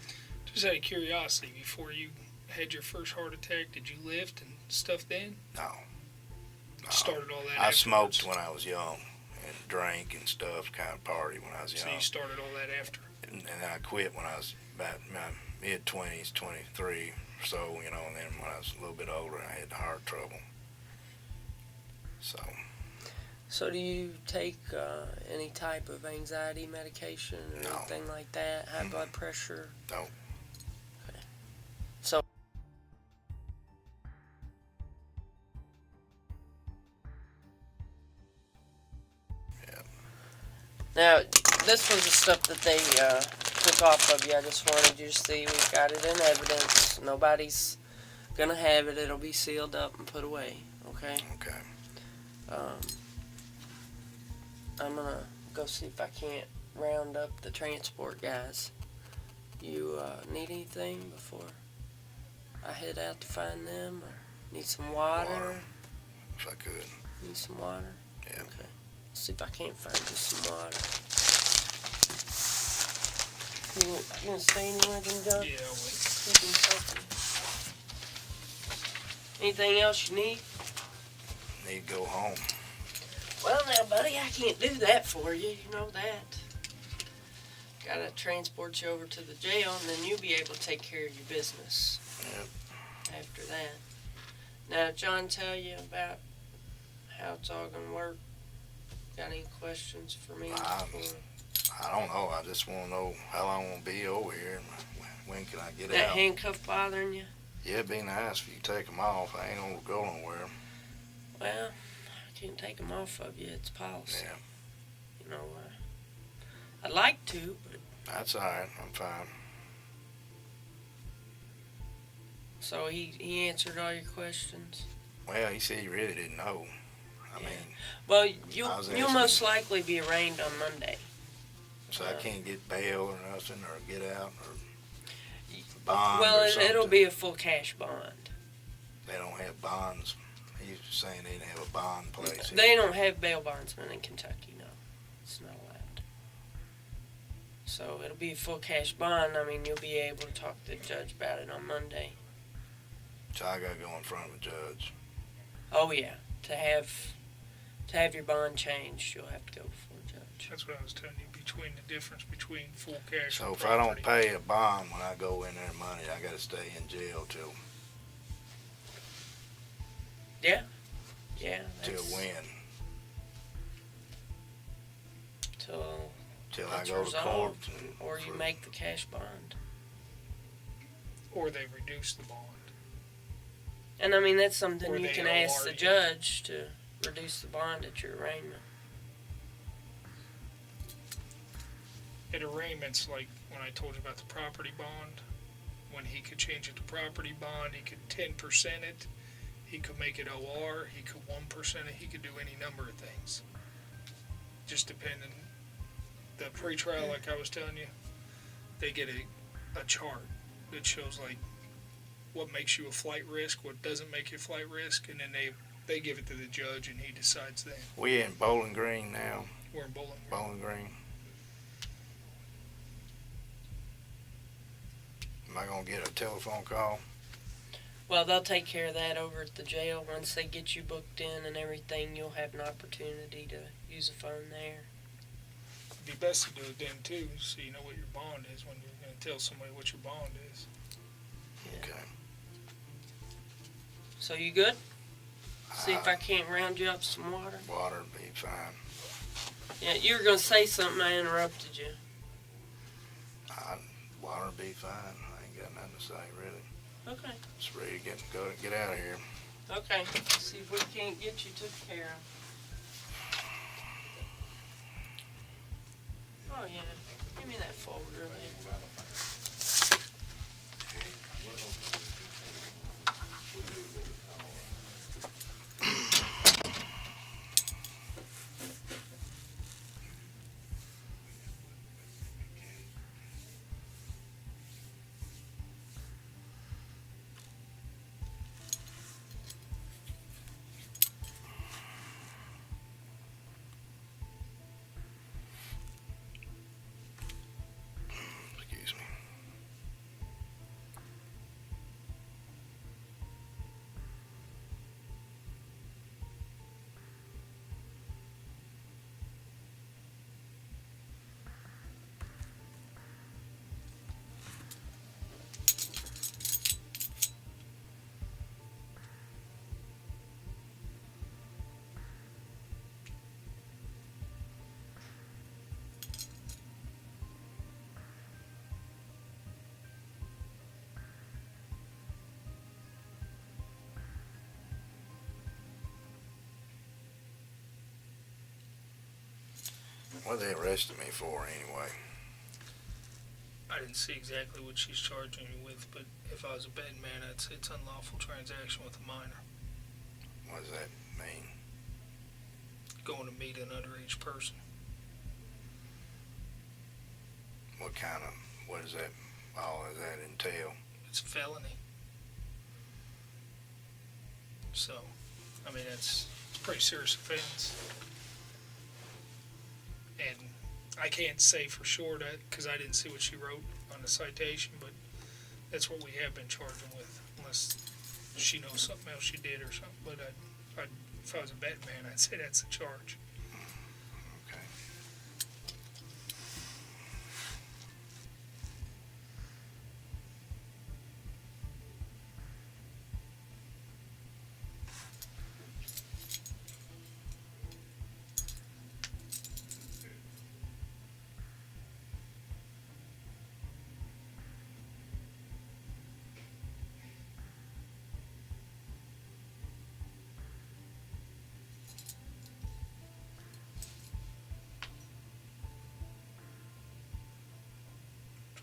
Speaker 10: Just out of curiosity, before you had your first heart attack, did you lift and stuff then?
Speaker 12: No.
Speaker 10: Started all that
Speaker 12: I
Speaker 10: afterwards?
Speaker 12: smoked when I was young and drank and stuff, kind of party when I was young.
Speaker 10: So you started all that after?
Speaker 12: And then I quit when I was about mid-20s, 23 or so, you know, and then when I was a little bit older, I had heart trouble.
Speaker 13: So do you take any type of anxiety medication or
Speaker 12: No.
Speaker 13: anything like that? High blood pressure?
Speaker 12: No.
Speaker 13: Okay. So
Speaker 12: yeah.
Speaker 13: Now, this was the stuff that they took off of you. I just wanted you to see we've got it in evidence. Nobody's gonna have it. It'll be sealed up and put away. Okay?
Speaker 12: Okay.
Speaker 13: I'm gonna go see if I can't round up the transport guys. You need anything before I head out to find them? Or need some water?
Speaker 12: If I could.
Speaker 13: Need some water?
Speaker 12: Yeah.
Speaker 13: Okay. See if I can't find you some water. You gonna stay anywhere then, John?
Speaker 5: Yeah, I'll wait.
Speaker 13: Keeping something. Anything else you need?
Speaker 12: Need to go home.
Speaker 13: Well, now, buddy, I can't do that for you. You know that. Gotta transport you over to the jail, and then you'll be able to take care of your business.
Speaker 12: Yep.
Speaker 13: After that. Now, did John tell you about how it's all gonna work? Got any questions for me?
Speaker 12: I don't know. I just want to know how long I'm going to be over here and when can I get
Speaker 13: That
Speaker 12: out.
Speaker 13: handcuff bothering you?
Speaker 12: Yeah, it'd be nice if you take them off. I ain't going to go nowhere.
Speaker 13: Well, I can't take them off of you. It's policy.
Speaker 12: Yeah.
Speaker 13: You know, I'd like to, but...
Speaker 12: That's all right. I'm fine.
Speaker 13: So he answered all your questions?
Speaker 12: Well, he said he really didn't know. I mean...
Speaker 13: Well,
Speaker 12: I
Speaker 13: you'll
Speaker 12: was asking-
Speaker 13: most likely be arraigned on Monday.
Speaker 12: So I can't get bail or nothing, or get out, or bond
Speaker 13: Well,
Speaker 12: or something.
Speaker 13: it'll be a full cash bond.
Speaker 12: They don't have bonds. He was saying they didn't have a bond place.
Speaker 13: They don't have bail bondsmen in Kentucky, no. It's not allowed. So it'll be a full cash bond. I mean, you'll be able to talk to the judge about it on Monday.
Speaker 12: So I got to go in front of a judge.
Speaker 13: Oh, yeah. To have your bond changed, you'll have to go before a judge.
Speaker 5: That's what I was telling you, between the difference between full cash
Speaker 12: So
Speaker 5: and
Speaker 12: if I don't
Speaker 5: property.
Speaker 12: pay a bond when I go in there Monday, I got to stay in jail till
Speaker 13: Yeah. Yeah.
Speaker 12: till
Speaker 13: that's-
Speaker 12: when?
Speaker 13: Till
Speaker 12: I
Speaker 13: it's
Speaker 12: go to court.
Speaker 13: resolved, or you make the cash bond.
Speaker 5: Or they reduce the bond.
Speaker 13: And I mean, that's something
Speaker 5: Or
Speaker 13: you
Speaker 5: they
Speaker 13: can ask
Speaker 5: OR
Speaker 13: the
Speaker 5: you.
Speaker 13: judge to reduce the bond at your arraignment.
Speaker 5: At arraignments, like when I told you about the property bond, when he could change it to property bond, he could 10% it, he could make it OR, he could 1% it, he could do any number of things. Just depending. The pretrial, like I was telling you, they get a chart that shows like what makes you a flight risk, what doesn't make you a flight risk, and then they give it to the judge and he decides then.
Speaker 12: We in Bowling Green now.
Speaker 5: We're in Bowling Green.
Speaker 12: Bowling Green. Am I gonna get a telephone call?
Speaker 13: Well, they'll take care of that over at the jail. Once they get you booked in and everything, you'll have an opportunity to use a phone there.
Speaker 5: It'd be best to do it then too, so you know what your bond is when you're going to tell somebody what your bond is.
Speaker 13: Yeah.
Speaker 12: Okay.
Speaker 13: So you good? See if I can't round you up some water.
Speaker 12: Water would be fine.
Speaker 13: Yeah, you were going to say something. I interrupted you.
Speaker 12: Water would be fine. I ain't got nothing to say really.
Speaker 13: Okay.
Speaker 12: Just ready to get out of here.
Speaker 13: Okay. See if we can't get you took care of. Oh, yeah. Give me that folder there.
Speaker 12: Excuse me. What they arrested me for anyway?
Speaker 5: I didn't see exactly what she's charging you with, but if I was a betting man, I'd say it's unlawful transaction with a minor.
Speaker 12: What does that mean?
Speaker 5: Going to meet an underage person.
Speaker 12: What does that, all of that entail?
Speaker 5: It's a felony. So, I mean, it's a pretty serious offense. And I can't say for sure that, because I didn't see what she wrote on the citation, but that's what we have been charging with, unless she knows something else she did or something. But if I was a betting man, I'd say that's the charge.
Speaker 12: Okay.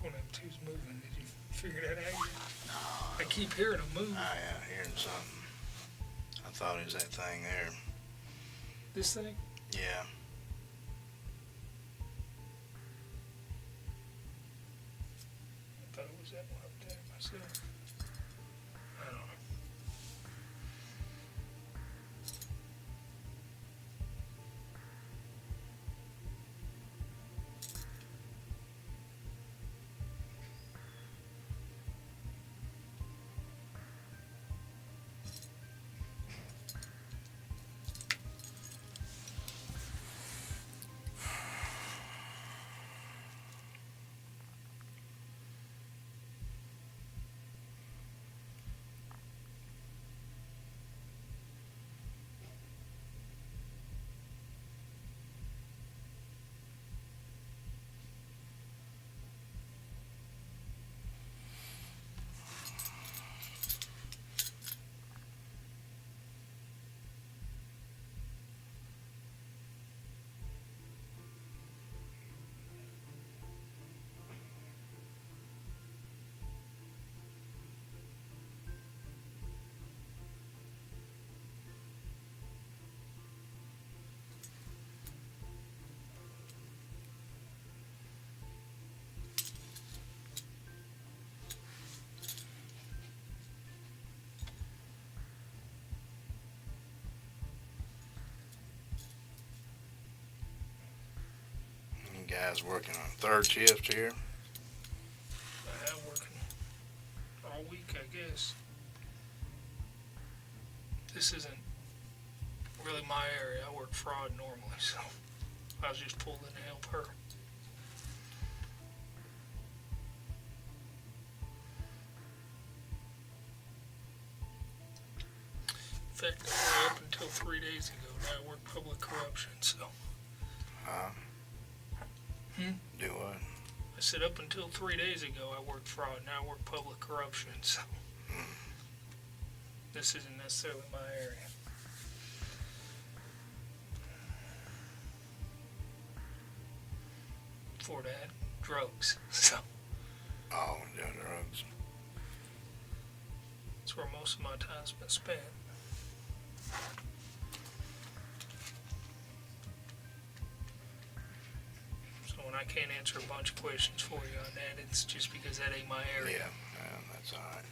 Speaker 5: One of them two's moving. Did you figure that out yet? I keep hearing them move.
Speaker 12: I am hearing something. I thought it was that thing there.
Speaker 5: This thing?
Speaker 12: Yeah.
Speaker 5: I thought it was that one up there myself. I don't know.
Speaker 12: Guys working on third shift here.
Speaker 5: I am working all week, I guess. This isn't really my area. I work fraud normally, so I was just pulled in to help her. In fact, I was up until 3 days ago. Now I work public corruption, so.
Speaker 12: Do what?
Speaker 5: I said up until 3 days ago I worked fraud. Now I work public corruption, so. This isn't necessarily my area. Before that, drugs, so.
Speaker 12: Oh, yeah, drugs.
Speaker 5: That's where most of my time's been spent. So when I can't answer a bunch of questions for you on that, it's just because that ain't my area.
Speaker 12: Yeah, that's all right.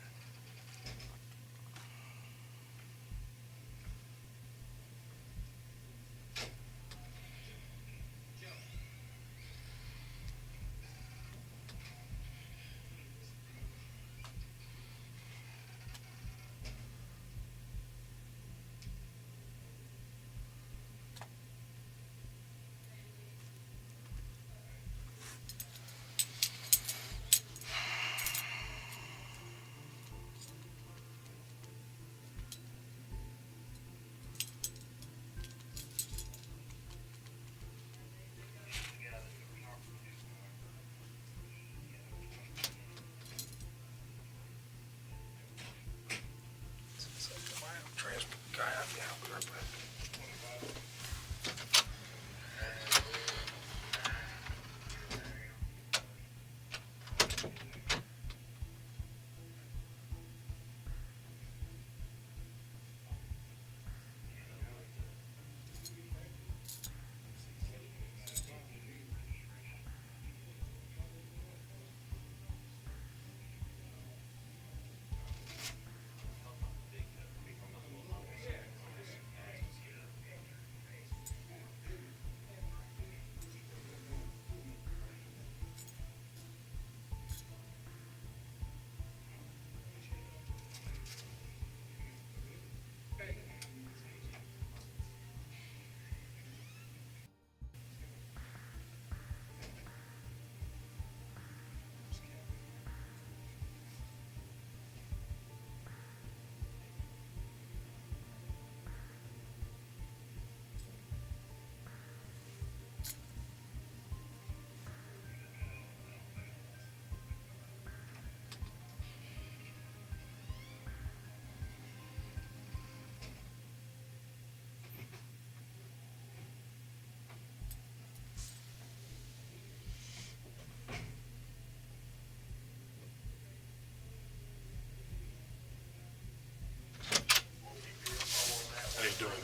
Speaker 7: doing it.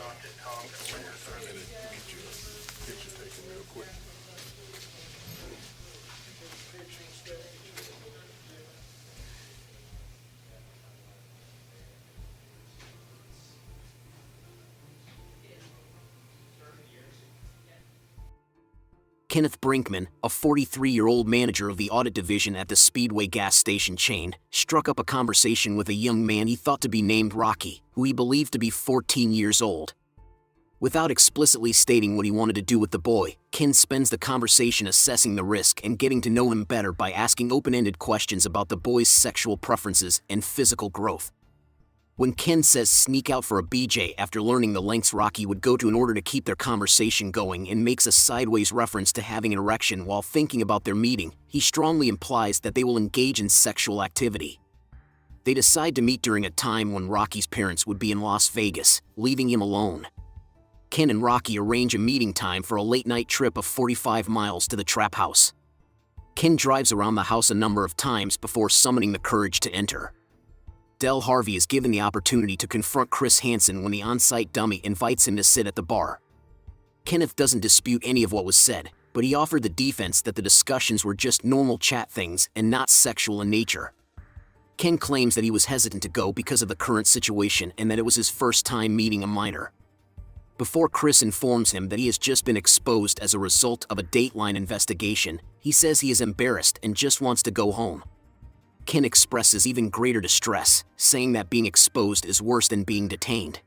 Speaker 7: When you're trying to get you a picture taken real quick.
Speaker 2: Kenneth Brinkman, a 43-year-old manager of the audit division at the Speedway gas station chain, struck up a conversation with a young man he thought to be named Rocky, who he believed to be 14 years old. Without explicitly stating what he wanted to do with the boy, Ken spends the conversation assessing the risk and getting to know him better by asking open-ended questions about the boy's sexual preferences and physical growth. When Ken says sneak out for a BJ after learning the lengths Rocky would go to in order to keep their conversation going and makes a sideways reference to having an erection while thinking about their meeting, he strongly implies that they will engage in sexual activity. They decide to meet during a time when Rocky's parents would be in Las Vegas, leaving him alone. Ken and Rocky arrange a meeting time for a late-night trip of 45 miles to the trap house. Ken drives around the house a number of times before summoning the courage to enter. Del Harvey is given the opportunity to confront Chris Hansen when the on-site dummy invites him to sit at the bar. Kenneth doesn't dispute any of what was said, but he offered the defense that the discussions were just normal chat things and not sexual in nature. Ken claims that he was hesitant to go because of the current situation and that it was his first time meeting a minor. Before Chris informs him that he has just been exposed as a result of a Dateline investigation, he says he is embarrassed and just wants to go home. Ken expresses even greater distress, saying that being exposed is worse than being detained.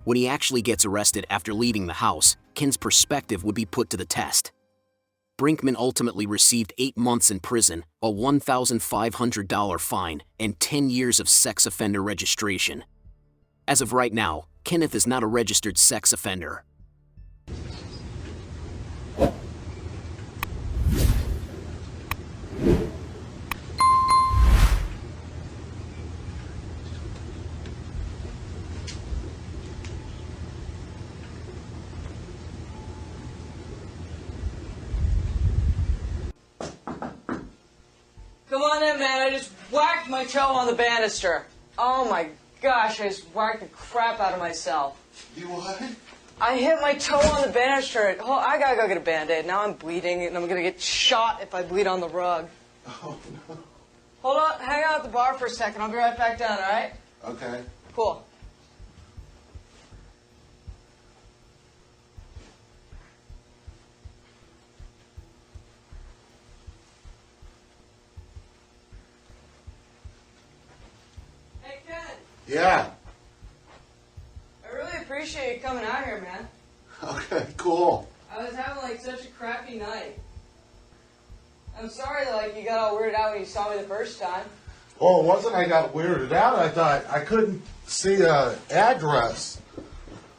Speaker 2: When he actually gets arrested after leaving the house, Ken's perspective would be put to the test. Brinkman ultimately received 8 months in prison, a $1,500 fine, and 10 years of sex offender registration. As of right now, Kenneth is not a registered sex offender.
Speaker 14: Come on in, man. I just whacked my toe on the banister. Oh my gosh, I just whacked the crap out of myself.
Speaker 7: You what?
Speaker 14: I hit my toe on the banister. Oh, I gotta go get a Band-Aid. Now I'm bleeding, and I'm gonna get shot if I bleed on the rug.
Speaker 7: Oh, no.
Speaker 14: Hold on, hang out at the bar for a second. I'll be right back down, all right?
Speaker 7: Okay.
Speaker 14: Cool. Hey, Ken.
Speaker 7: Yeah.
Speaker 14: I really appreciate you coming out here, man.
Speaker 7: Okay, cool.
Speaker 14: I was having, like, such a crappy night. I'm sorry that, like, you got all weirded out when you saw me the first time.
Speaker 7: Well, it wasn't I got weirded out. I thought I couldn't see a address.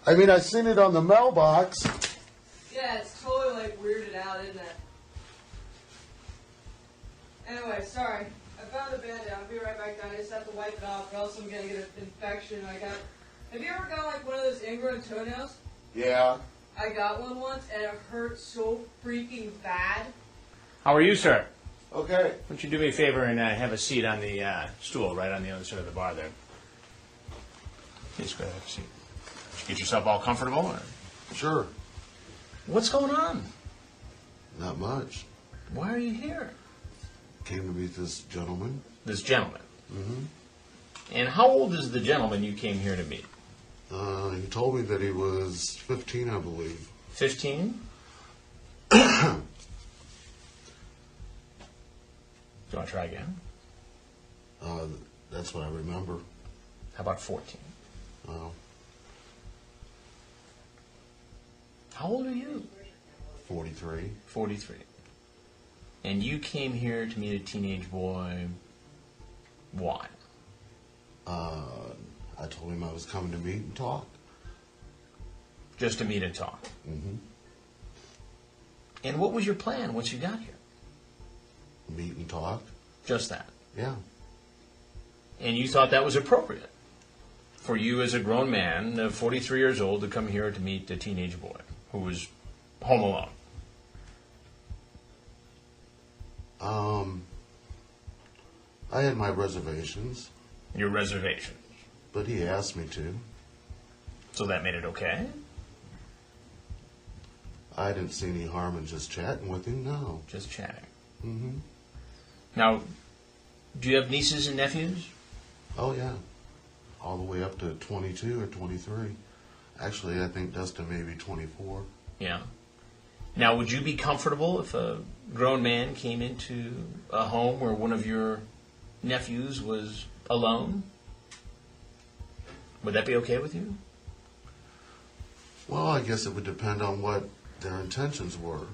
Speaker 7: I mean, I seen it on the mailbox.
Speaker 14: Yeah, it's totally, like, weirded out, isn't it? Anyway, sorry. I found the Band-Aid. I'll be right back down. I just have to wipe it off, or else I'm gonna get an infection. Have you ever got, like, one of those ingrown toenails?
Speaker 7: Yeah.
Speaker 14: I got one once, and it hurt so freaking bad.
Speaker 8: How are you, sir?
Speaker 7: Okay.
Speaker 8: Why don't you do me a favor and have a seat on the stool right on the other side of the bar there. Please go ahead and have a seat. Did you get yourself all comfortable? Or?
Speaker 7: Sure.
Speaker 8: What's going on?
Speaker 7: Not much.
Speaker 8: Why are you here?
Speaker 7: Came to meet this gentleman.
Speaker 8: This gentleman?
Speaker 7: Mm-hmm.
Speaker 8: And how old is the gentleman you came here to meet?
Speaker 7: He told me that he was 15, I believe.
Speaker 8: 15? Do you want to try again?
Speaker 7: That's what I remember.
Speaker 8: How about 14?
Speaker 7: Oh.
Speaker 8: How old are you?
Speaker 7: 43.
Speaker 8: 43. And you came here to meet a teenage boy. Why?
Speaker 7: I told him I was coming to meet and talk.
Speaker 8: Just to meet and talk?
Speaker 7: Mm-hmm.
Speaker 8: And what was your plan once you got here?
Speaker 7: Meet and talk.
Speaker 8: Just that?
Speaker 7: Yeah.
Speaker 8: And you thought that was appropriate for you as a grown man of 43 years old to come here to meet a teenage boy who was home alone?
Speaker 7: I had my reservations.
Speaker 8: Your reservations?
Speaker 7: But he asked me to.
Speaker 8: So that made it okay?
Speaker 15: I didn't see any harm in just chatting with him, no.
Speaker 8: Just chatting.
Speaker 15: Mm-hmm.
Speaker 8: Now, do you have nieces and nephews?
Speaker 15: Oh, yeah. All the way up to 22 or 23. Actually, I think Dustin may be 24.
Speaker 8: Yeah. Now, would you be comfortable if a grown man came into a home where one of your nephews was alone? Would that be okay with you?
Speaker 15: Well, I guess it would depend on what their intentions were.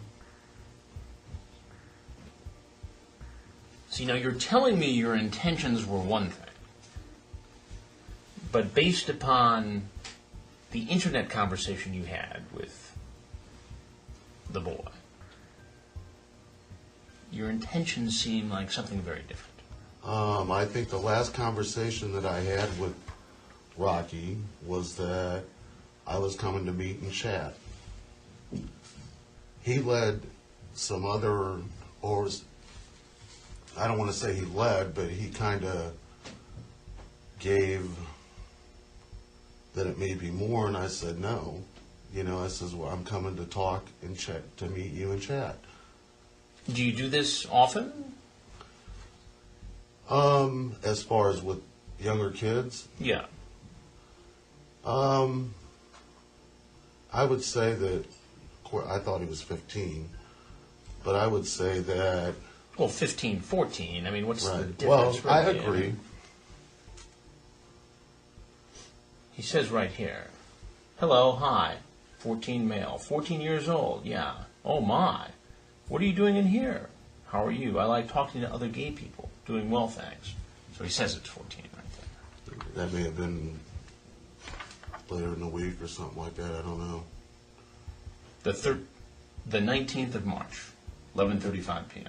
Speaker 8: See, now you're telling me your intentions were one thing. But based upon the internet conversation you had with the boy, your intentions seem like something very different.
Speaker 15: I think the last conversation that I had with Rocky was that I was coming to meet and chat. He led some other, or I don't want to say he led, but he kind of gave that it may be more, and I said no. You know, I says, well, I'm coming to talk and chat, to meet you and chat.
Speaker 8: Do you do this often?
Speaker 15: As far as with younger kids?
Speaker 8: Yeah.
Speaker 15: I would say that, I thought he was 15, but I would say that...
Speaker 8: Well, 15, 14, I mean, what's the difference?
Speaker 15: Well,
Speaker 8: really?
Speaker 15: I agree.
Speaker 8: He says right here, hello, hi, 14 male, 14 years old, yeah. Oh my, what are you doing in here? How are you? I like talking to other gay people. Doing well, thanks. So he says it's 14 right there.
Speaker 15: That may have been later in the week or something like that, I don't know.
Speaker 8: The 19th of March, 11:35 p.m.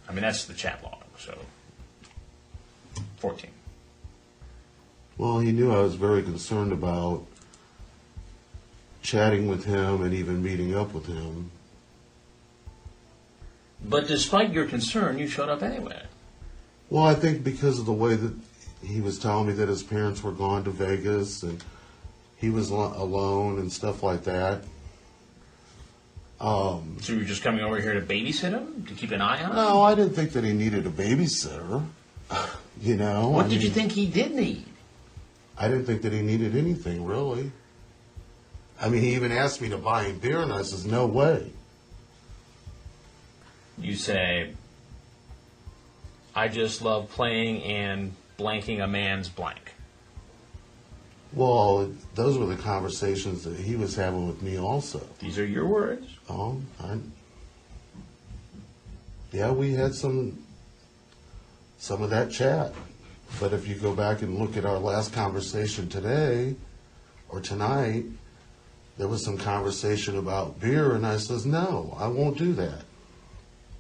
Speaker 8: I mean, that's the chat log, so 14.
Speaker 15: Well, he knew I was very concerned about chatting with him and even meeting up with him.
Speaker 8: But despite your concern, you showed up anyway.
Speaker 15: Well, I think because of the way that he was telling me that his parents were gone to Vegas and he was alone and stuff like that.
Speaker 8: So you were just coming over here to babysit him? To keep an eye on him?
Speaker 15: No, I didn't think that he needed a babysitter. You know?
Speaker 8: What did you think he did need?
Speaker 15: I didn't think that he needed anything, really. I mean, he even asked me to buy him beer, and I says, no way.
Speaker 8: You say, I just love playing and blanking a man's blank.
Speaker 15: Well, those were the conversations that he was having with me also.
Speaker 8: These are your words?
Speaker 15: Yeah, we had some of that chat. But if you go back and look at our last conversation today, or tonight, there was some conversation about beer, and I says, no, I won't do that.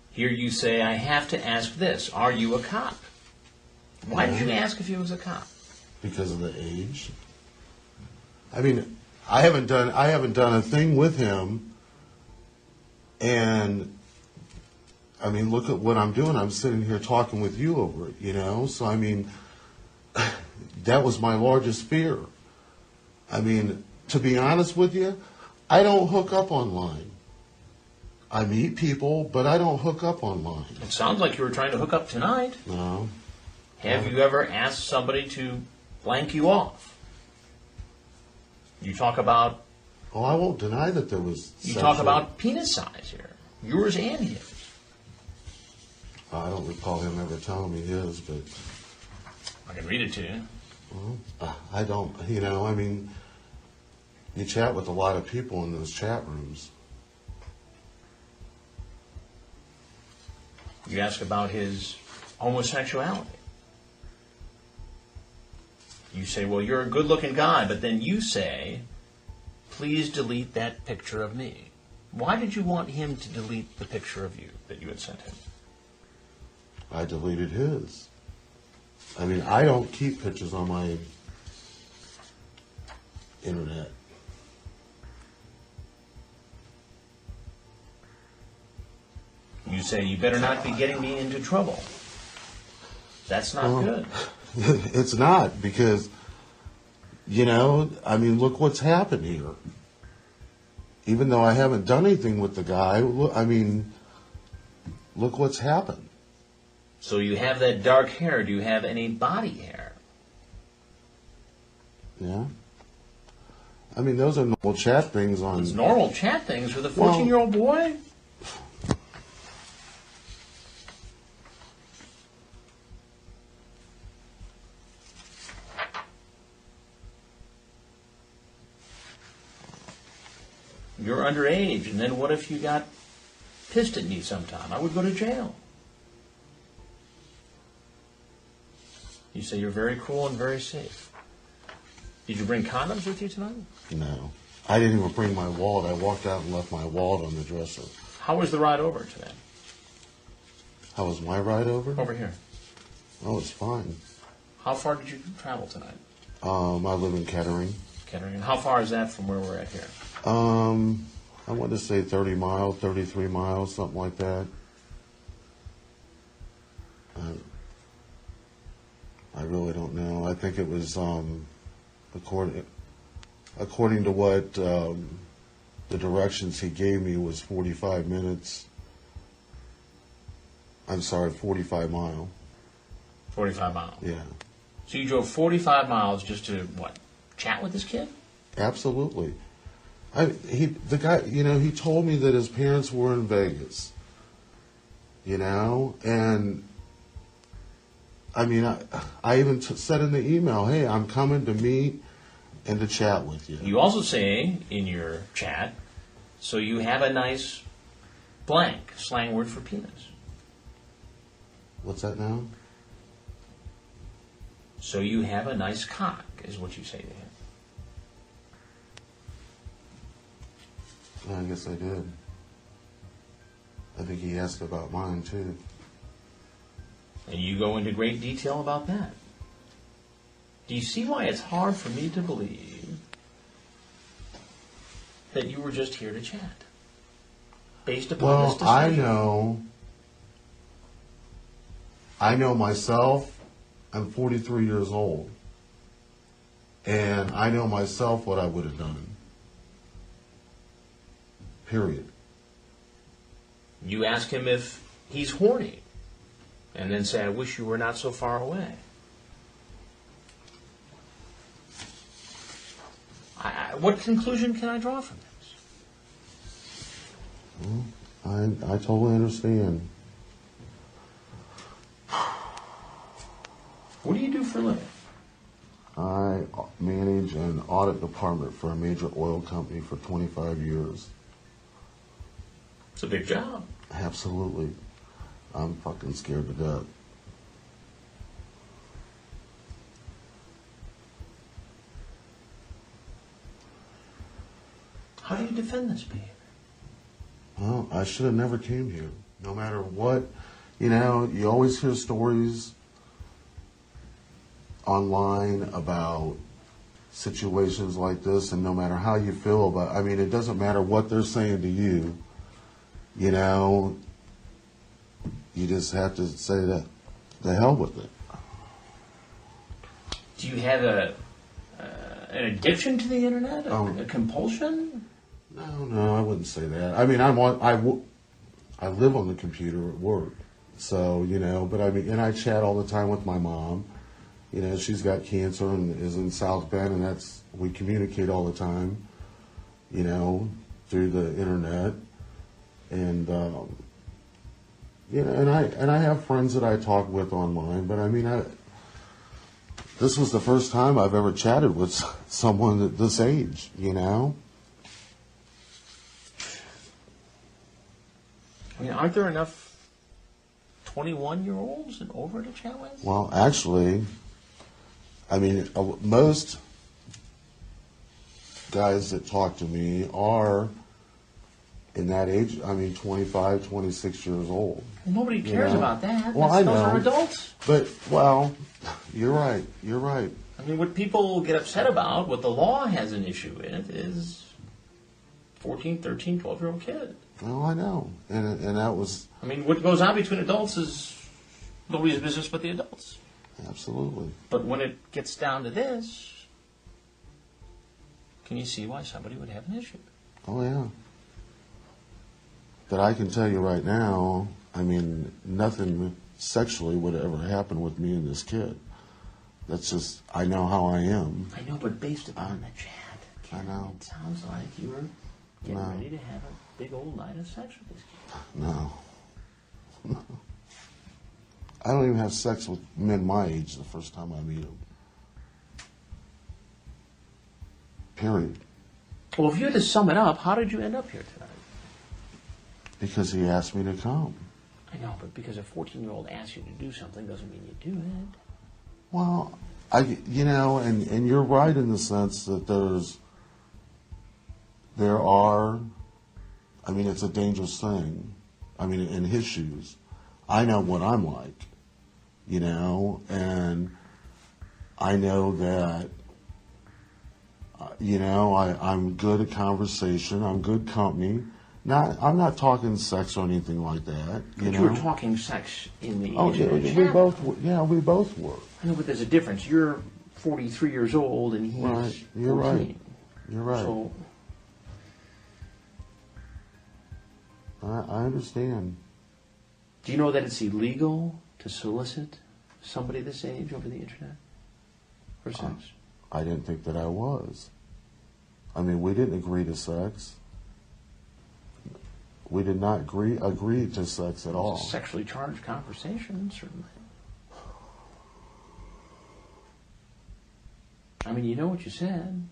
Speaker 8: Here you say, I have to ask this. Are you a cop? Why did you ask if he was a cop?
Speaker 15: Because of the age. I mean, I haven't done a thing with him, and I mean, look at what I'm doing. I'm sitting here talking with you over it, you know? So, I mean, that was my largest fear. I mean, to be honest with you, I don't hook up online. I meet people, but I don't hook up online.
Speaker 8: It sounds like you were trying to hook up tonight.
Speaker 15: No.
Speaker 8: Have you ever asked somebody to blank you off? You talk about...
Speaker 15: Oh, I won't deny that there was...
Speaker 8: You talk about penis size here. Yours and his.
Speaker 15: I don't recall him ever telling me his, but...
Speaker 8: I can read it to you.
Speaker 15: Well, I don't, you know, I mean, you chat with a lot of people in those chat rooms.
Speaker 8: You ask about his homosexuality. You say, well, you're a good-looking guy, but then you say, please delete that picture of me. Why did you want him to delete the picture of you that you had sent him?
Speaker 15: I deleted his. I mean, I don't keep pictures on my internet.
Speaker 8: You say, you better not be getting me into trouble. That's not good.
Speaker 15: It's not, because You know, I mean, look what's happened here. Even though I haven't done anything with the guy, look, I mean, look what's happened.
Speaker 8: So you have that dark hair. Do you have any body hair?
Speaker 15: Yeah. I mean, those are normal chat things on...
Speaker 8: It's normal chat things with a 14-year-old boy? You're underage, and then what if you got pissed at me sometime? I would go to jail. You say you're very cool and very safe. Did you bring condoms with you tonight?
Speaker 15: No. I didn't even bring my wallet. I walked out and left my wallet on the dresser.
Speaker 8: How was the ride over today?
Speaker 15: How was my ride over?
Speaker 8: Over here.
Speaker 15: Oh, it's fine.
Speaker 8: How far did you travel tonight?
Speaker 15: I live in Kettering.
Speaker 8: Kettering. And how far is that from where we're at here?
Speaker 15: I want to say 30 miles, 33 miles, something like that. I really don't know. I think it was, according to what the directions he gave me was 45 minutes. I'm sorry, 45 mile.
Speaker 8: 45 miles?
Speaker 15: Yeah.
Speaker 8: So you drove 45 miles just to, what, chat with this kid?
Speaker 15: Absolutely. The guy, you know, he told me that his parents were in Vegas, you know, and I mean, I even said in the email, hey, I'm coming to meet and to chat with you.
Speaker 8: You also say in your chat, so you have a nice blank, slang word for penis.
Speaker 15: What's that now?
Speaker 8: So you have a nice cock, is what you say to him.
Speaker 15: Yeah, I guess I did. I think he asked about mine, too.
Speaker 8: And you go into great detail about that. Do you see why it's hard for me to believe that you were just here to chat? Based upon this discussion?
Speaker 15: I know myself. I'm 43 years old. And I know myself what I would have done. Period.
Speaker 8: You ask him if he's horny, and then say, I wish you were not so far away. What conclusion can I draw from this?
Speaker 15: I totally understand.
Speaker 8: What do you do for a living?
Speaker 15: I manage an audit department for a major oil company for 25 years.
Speaker 8: It's a big job.
Speaker 15: Absolutely. I'm fucking scared to death.
Speaker 8: How do you defend this behavior?
Speaker 15: Well, I should have never came here. No matter what, you know, you always hear stories online about situations like this, and no matter how you feel about, I mean, it doesn't matter what they're saying to you, you know, you just have to say that the hell with it.
Speaker 8: Do you have an addiction to the internet? A compulsion?
Speaker 15: No, I wouldn't say that. I mean, I live on the computer at work, so, you know, but I mean, and I chat all the time with my mom. You know, she's got cancer and is in South Bend, and we communicate all the time, you know, through the internet. And, you know, and I have friends that I talk with online, but I mean, this was the first time I've ever chatted with someone at this age, you know?
Speaker 8: I mean, aren't there enough 21-year-olds and over to chat with?
Speaker 15: Well, actually, I mean, most guys that talk to me are in that age, I mean, 25, 26 years old.
Speaker 8: Well, nobody cares about that.
Speaker 15: Well, I know.
Speaker 8: Those are adults.
Speaker 15: But, well, you're right. I
Speaker 8: mean, what people get upset about, what the law has an issue with, is 14, 13, 12-year-old kids.
Speaker 15: Well, I know. And that was...
Speaker 8: I mean, what goes on between adults is nobody's business but the adults.
Speaker 15: Absolutely.
Speaker 8: But when it gets down to this, can you see why somebody would have an issue?
Speaker 15: Oh, yeah. But I can tell you right now, I mean, nothing sexually would ever happen with me and this kid. That's just, I know how I am.
Speaker 8: I know, but based upon the chat,
Speaker 15: I know.
Speaker 8: it sounds like you were getting ready to have a big old night of sex with this kid.
Speaker 15: No. I don't even have sex with men my age the first time I meet them. Period.
Speaker 8: Well, if you had to sum it up, how did you end up here tonight?
Speaker 15: Because he asked me to come.
Speaker 8: I know, but because a 14-year-old asks you to do something doesn't mean you do it.
Speaker 15: Well, and you're right in the sense that there are, I mean, it's a dangerous thing. I mean, in his shoes, I know what I'm like, and I know that, I'm good at conversation, I'm good company. I'm not talking sex or anything like that.
Speaker 8: But you were talking sex in the
Speaker 15: we both were.
Speaker 8: I know, but there's a difference. You're 43 years old and he's
Speaker 15: right. You're
Speaker 8: 14.
Speaker 15: right. You're right.
Speaker 8: So
Speaker 15: I understand.
Speaker 8: do you know that it's illegal to solicit somebody this age over the internet for sex?
Speaker 15: I didn't think that I was. I mean, we didn't agree to sex. We did not agree to sex at all.
Speaker 8: It's a sexually charged conversation, certainly. I mean, you know what you said.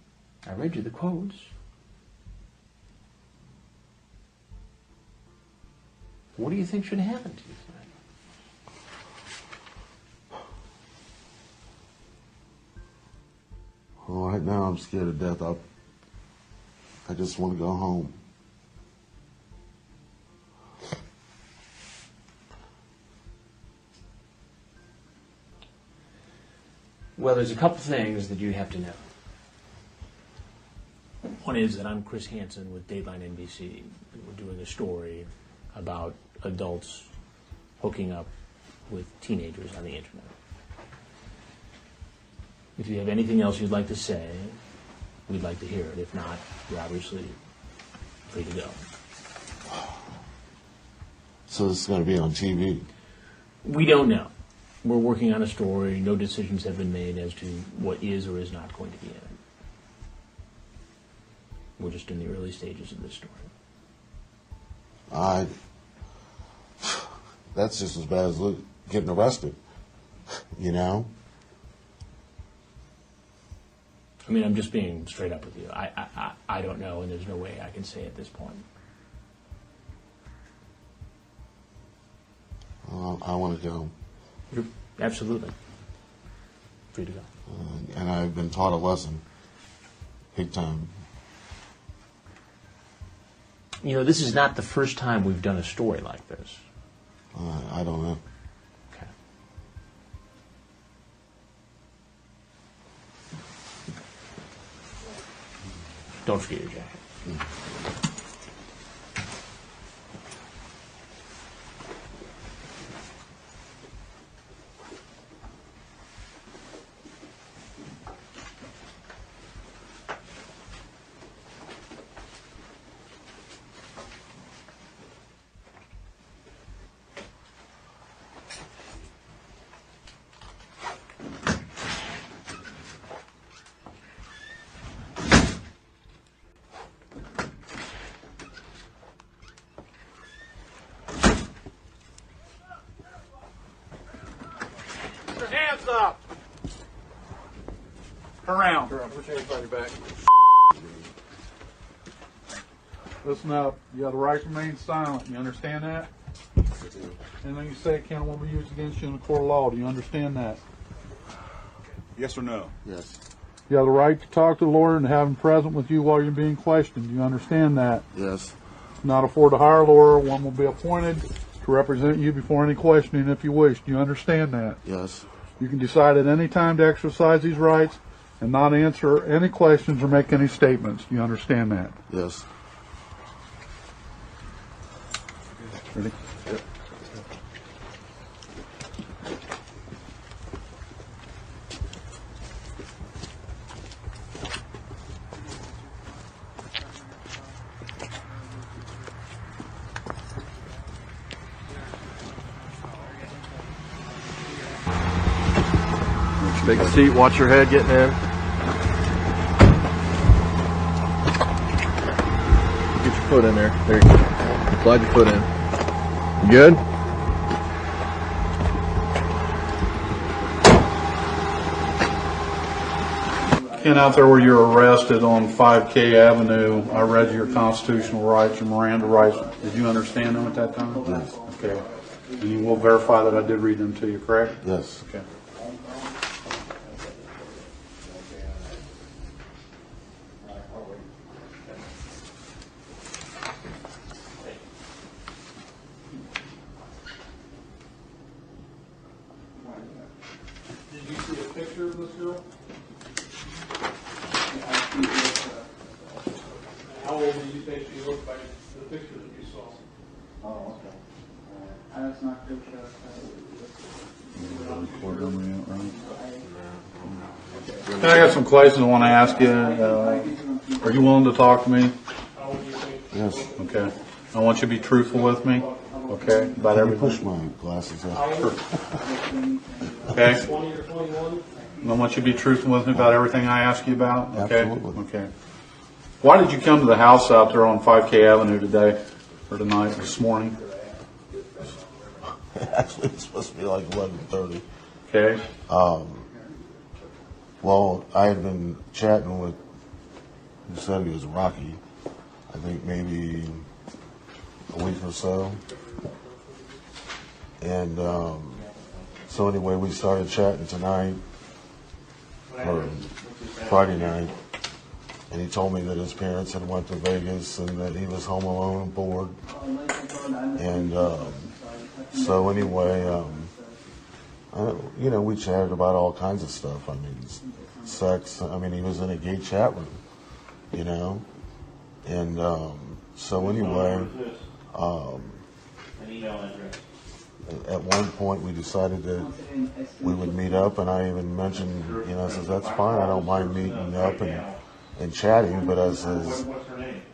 Speaker 8: I read you the quotes. What do you think should happen to you tonight?
Speaker 15: Well, right now I'm scared to death. I just want to go home.
Speaker 8: Well, there's a couple things that you have to know. One is that I'm Chris Hansen with Dateline NBC. We're doing a story about adults hooking up with teenagers on the internet. If you have anything else you'd like to say, we'd like to hear it. If not, you're obviously free to go.
Speaker 15: So this is going to be on TV?
Speaker 8: We don't know. We're working on a story. No decisions have been made as to what is or is not going to be in it. We're just in the early stages of this story.
Speaker 15: That's just as bad as getting arrested,
Speaker 8: I mean, I'm just being straight up with you. I don't know, and there's no way I can say at this point.
Speaker 15: I want to go.
Speaker 8: Absolutely. Free to go.
Speaker 15: And I've been taught a lesson. Big time.
Speaker 8: This is not the first time we've done a story like this.
Speaker 15: I don't know.
Speaker 8: Okay. Don't forget your jacket.
Speaker 16: Hands up! Around.
Speaker 7: Sure, I'll put your hands on your back.
Speaker 16: Listen up. You have the right to remain silent. You understand that? Anything you say can't be used against you in a court of law. Do you understand that?
Speaker 6: Yes or no?
Speaker 15: Yes.
Speaker 16: You have the right to talk to the lawyer and have him present with you while you're being questioned. Do you understand that?
Speaker 15: Yes.
Speaker 16: Not afford to hire a lawyer. One will be appointed to represent you before any questioning if you wish. Do you understand that?
Speaker 15: Yes.
Speaker 16: You can decide at any time to exercise these rights and not answer any questions or make any statements. Do you understand that?
Speaker 15: Yes.
Speaker 16: Ready?
Speaker 15: Yep.
Speaker 17: Take a seat, watch your head getting in. Get your foot in there. There you go. Slide your foot in. You good?
Speaker 16: Ken, out there where you were arrested on 5K Avenue, I read your constitutional rights, your Miranda rights. Did you understand them at that time?
Speaker 15: Yes.
Speaker 16: Okay. And you will verify that I did read them to you, correct?
Speaker 15: Yes.
Speaker 16: Okay. Did you see a picture of this girl? How old do you think she looked by the picture that you saw?
Speaker 11: Oh, okay. I was not too sure.
Speaker 16: I got some questions I want to ask you. Are you willing to talk to me?
Speaker 15: Yes.
Speaker 16: Okay. I want you to be truthful with me. Okay. About
Speaker 15: Can you
Speaker 16: everything.
Speaker 15: push my glasses up?
Speaker 16: Okay. I want you to be truthful with me about everything I ask you about. Okay.
Speaker 15: Absolutely.
Speaker 16: Okay. Why did you come to the house out there on 5K Avenue today, or tonight, this morning?
Speaker 15: Actually, it's supposed to be like 11:30.
Speaker 16: Okay.
Speaker 15: Well, I had been chatting with, who said he was Rocky, I think maybe a week or so. And so anyway, we started chatting tonight, or Friday night, and he told me that his parents had went to Vegas and that he was home alone and bored. And so anyway, we chatted about all kinds of stuff. I mean, sex. I mean, he was in a gay chat room, And so anyway, at one point we decided that we would meet up, and I even mentioned, I says, that's fine. I don't mind meeting up and chatting, but I says,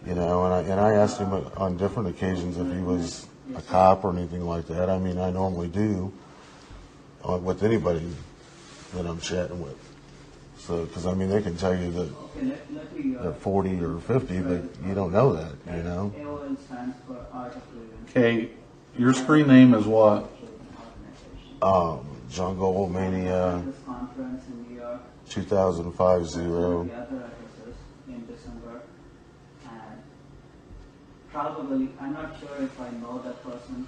Speaker 15: and I asked him on different occasions if he was a cop or anything like that. I mean, I normally do with anybody that I'm chatting with. So, because I mean, they can tell you that they're 40 or 50, but you don't know that,
Speaker 16: Okay. Your screen name is what?
Speaker 15: Jungle Mania 2050.
Speaker 11: Probably, I'm not sure if I know that person.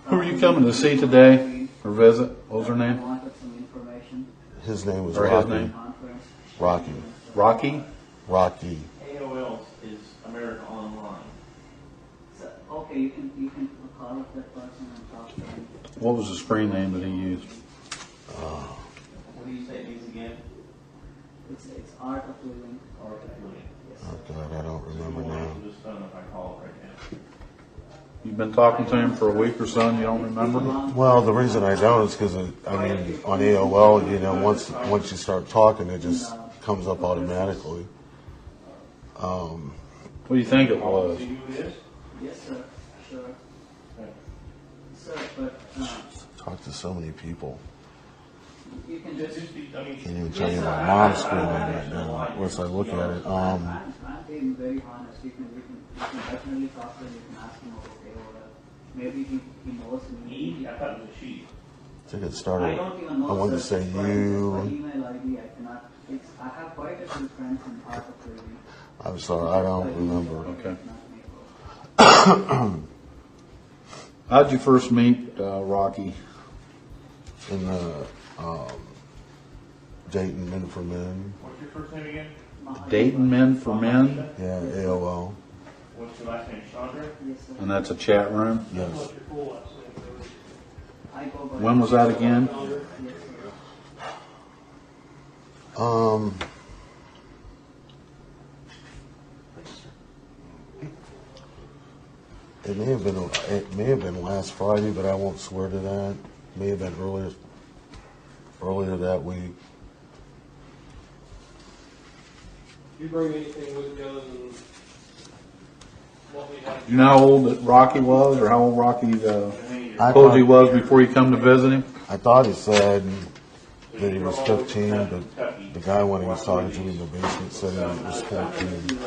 Speaker 16: Who are you coming to see today or visit? What was her name?
Speaker 11: I wanted some information.
Speaker 15: His name was
Speaker 16: Or
Speaker 15: Rocky.
Speaker 16: his name?
Speaker 15: Rocky.
Speaker 16: Rocky?
Speaker 15: Rocky.
Speaker 8: AOL is America Online.
Speaker 11: So, okay, you can call up that person and talk to him.
Speaker 16: What was the screen name that he used?
Speaker 8: What do you say it means again?
Speaker 11: It's Art of Living.
Speaker 8: Art of Living.
Speaker 11: Yes.
Speaker 15: Oh God, I don't remember now.
Speaker 8: This phone if I call it right now.
Speaker 16: You've been talking to him for a week or so and you don't remember?
Speaker 15: Well, the reason I don't is because, I mean, on AOL, once you start talking, it just comes up automatically.
Speaker 16: What do you think it was?
Speaker 11: Yes, sir. Sure. Sir, but
Speaker 15: Talk to so many people.
Speaker 11: you can just.
Speaker 15: Can't even tell you my mom's screen name right now. Once I look at it,
Speaker 11: I'm being very honest. You can definitely talk to him. You can ask him over AOL. Maybe he knows me.
Speaker 8: I thought it was a she.
Speaker 15: I think it started.
Speaker 11: I don't even know.
Speaker 15: I wanted to say
Speaker 11: For
Speaker 15: you.
Speaker 11: email ID, I cannot. I have quite a few friends in Art of Living.
Speaker 15: I'm sorry, I don't remember.
Speaker 16: Okay. How'd you first meet Rocky?
Speaker 15: In the Dayton Men for Men.
Speaker 8: What's your first name again?
Speaker 16: Dayton Men for Men?
Speaker 15: Yeah, AOL.
Speaker 8: What's your last name? Chandra?
Speaker 11: Yes, sir.
Speaker 16: And that's a chat room?
Speaker 15: Yes.
Speaker 11: I go by.
Speaker 16: When was that again?
Speaker 11: Yes, sir.
Speaker 15: It may have been last Friday, but I won't swear to that. It may have been earlier that week.
Speaker 5: You bring anything with you other than what we have?
Speaker 16: You know how old that Rocky was, or how old Rocky
Speaker 15: I
Speaker 16: told you he
Speaker 15: thought-
Speaker 16: was before you come to visit him?
Speaker 15: I thought he said that he was 15, but the guy when he was talking to me in the basement said he was 14.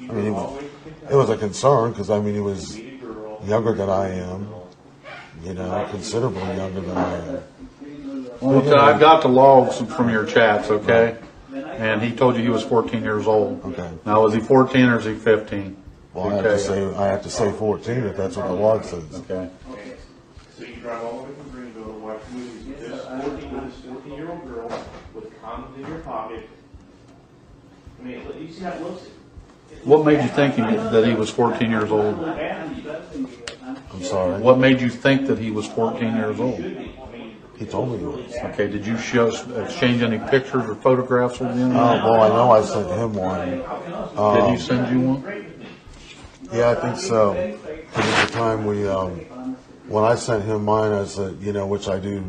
Speaker 15: I mean, it was a concern because, I mean, he was younger than I am, you know, considerably younger than I am.
Speaker 16: Well, I've got the logs from your chats, okay? And he told you he was 14 years old.
Speaker 15: Okay.
Speaker 16: Now, was he 14 or is he 15?
Speaker 15: Well, I have to say 14 if that's what the log says.
Speaker 16: Okay.
Speaker 8: So you drive all the way from Greenville to watch movies with this 14-year-old girl with condoms in your pocket. I mean, you see how it looks.
Speaker 16: What made you think that he was 14 years old?
Speaker 15: I'm sorry?
Speaker 16: What made you think that he was 14 years old?
Speaker 15: He told me he was.
Speaker 16: Okay, did you exchange any pictures or photographs with him?
Speaker 15: Well, I know I sent him one.
Speaker 16: Did he send you one?
Speaker 15: Yeah, I think so. Because at the time when I sent him mine, I said, you know, which I do,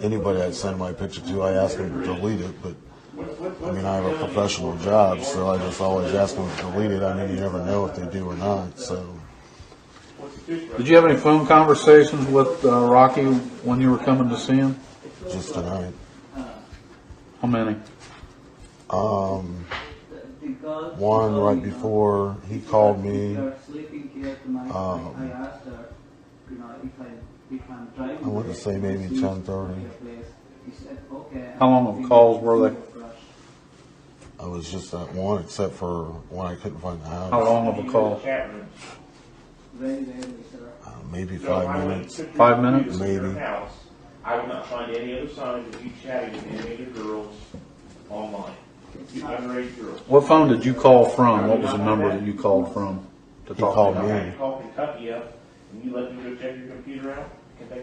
Speaker 15: anybody I send my picture to, I ask him to delete it. But, I mean, I have a professional job, so I just always ask them to delete it. I mean, you never know if they do or not, so.
Speaker 16: Did you have any phone conversations with Rocky when you were coming to see him?
Speaker 15: Just tonight.
Speaker 16: How many?
Speaker 15: One right before he called me. I want to say maybe 10:30.
Speaker 16: How long of calls were they?
Speaker 15: I was just at one, except for when I couldn't find the house.
Speaker 16: How long of a call?
Speaker 15: Maybe 5 minutes.
Speaker 16: 5 minutes?
Speaker 15: Maybe.
Speaker 8: I would not find any other signs of you chatting with any of the girls online. You underage girls.
Speaker 16: What phone did you call from? What was the number that you called from?
Speaker 15: He called me.
Speaker 8: Call Kentucky up and you let them go check your computer out.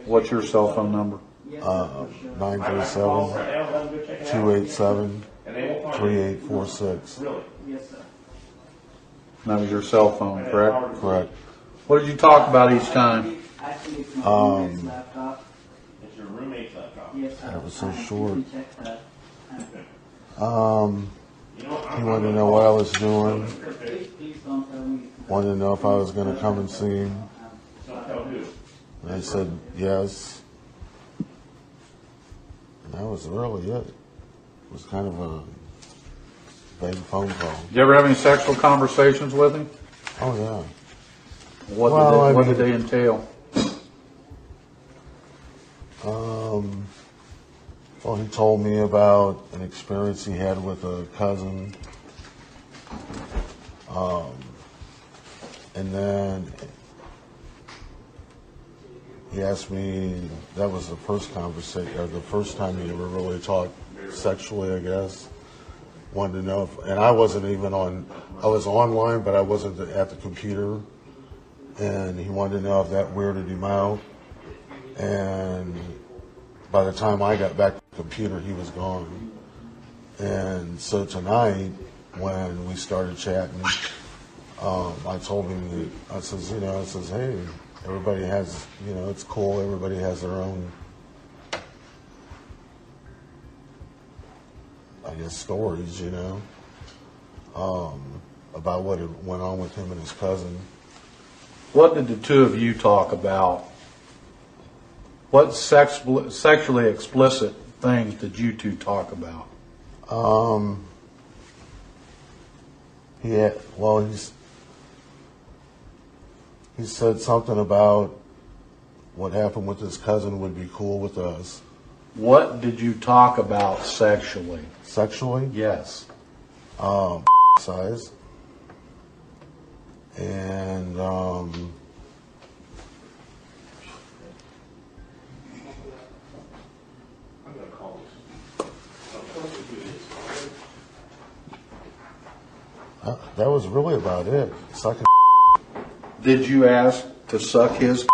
Speaker 16: What's your cell phone number?
Speaker 15: 937-287-3846.
Speaker 16: That was your cell phone, correct?
Speaker 15: Correct.
Speaker 16: What did you talk about each time?
Speaker 8: It's your roommate's laptop.
Speaker 15: That was so short. He wanted to know what I was doing. Wanted to know if I was going to come and see him. And I said yes. And that was really it. It was kind of a vague phone call.
Speaker 16: Did you ever have any sexual conversations with him?
Speaker 15: Oh, yeah.
Speaker 16: What did they entail?
Speaker 15: Well, he told me about an experience he had with a cousin. And then he asked me, that was the first conversation, or the first time he ever really talked sexually, I guess. Wanted to know if, and I wasn't even on, I was online, but I wasn't at the computer. And he wanted to know if that weirded him out. And by the time I got back to the computer, he was gone. And so tonight, when we started chatting, I told him that, I says, hey, everybody has, it's cool, everybody has their own, I guess, stories, about what went on with him and his cousin.
Speaker 16: What did the two of you talk about? What sexually explicit things did you two talk about?
Speaker 15: He said something about what happened with his cousin would be cool with us.
Speaker 16: What did you talk about sexually?
Speaker 15: Sexually?
Speaker 16: Yes.
Speaker 15: Size. And that was really about it. Sucking.
Speaker 16: Did you ask to suck his?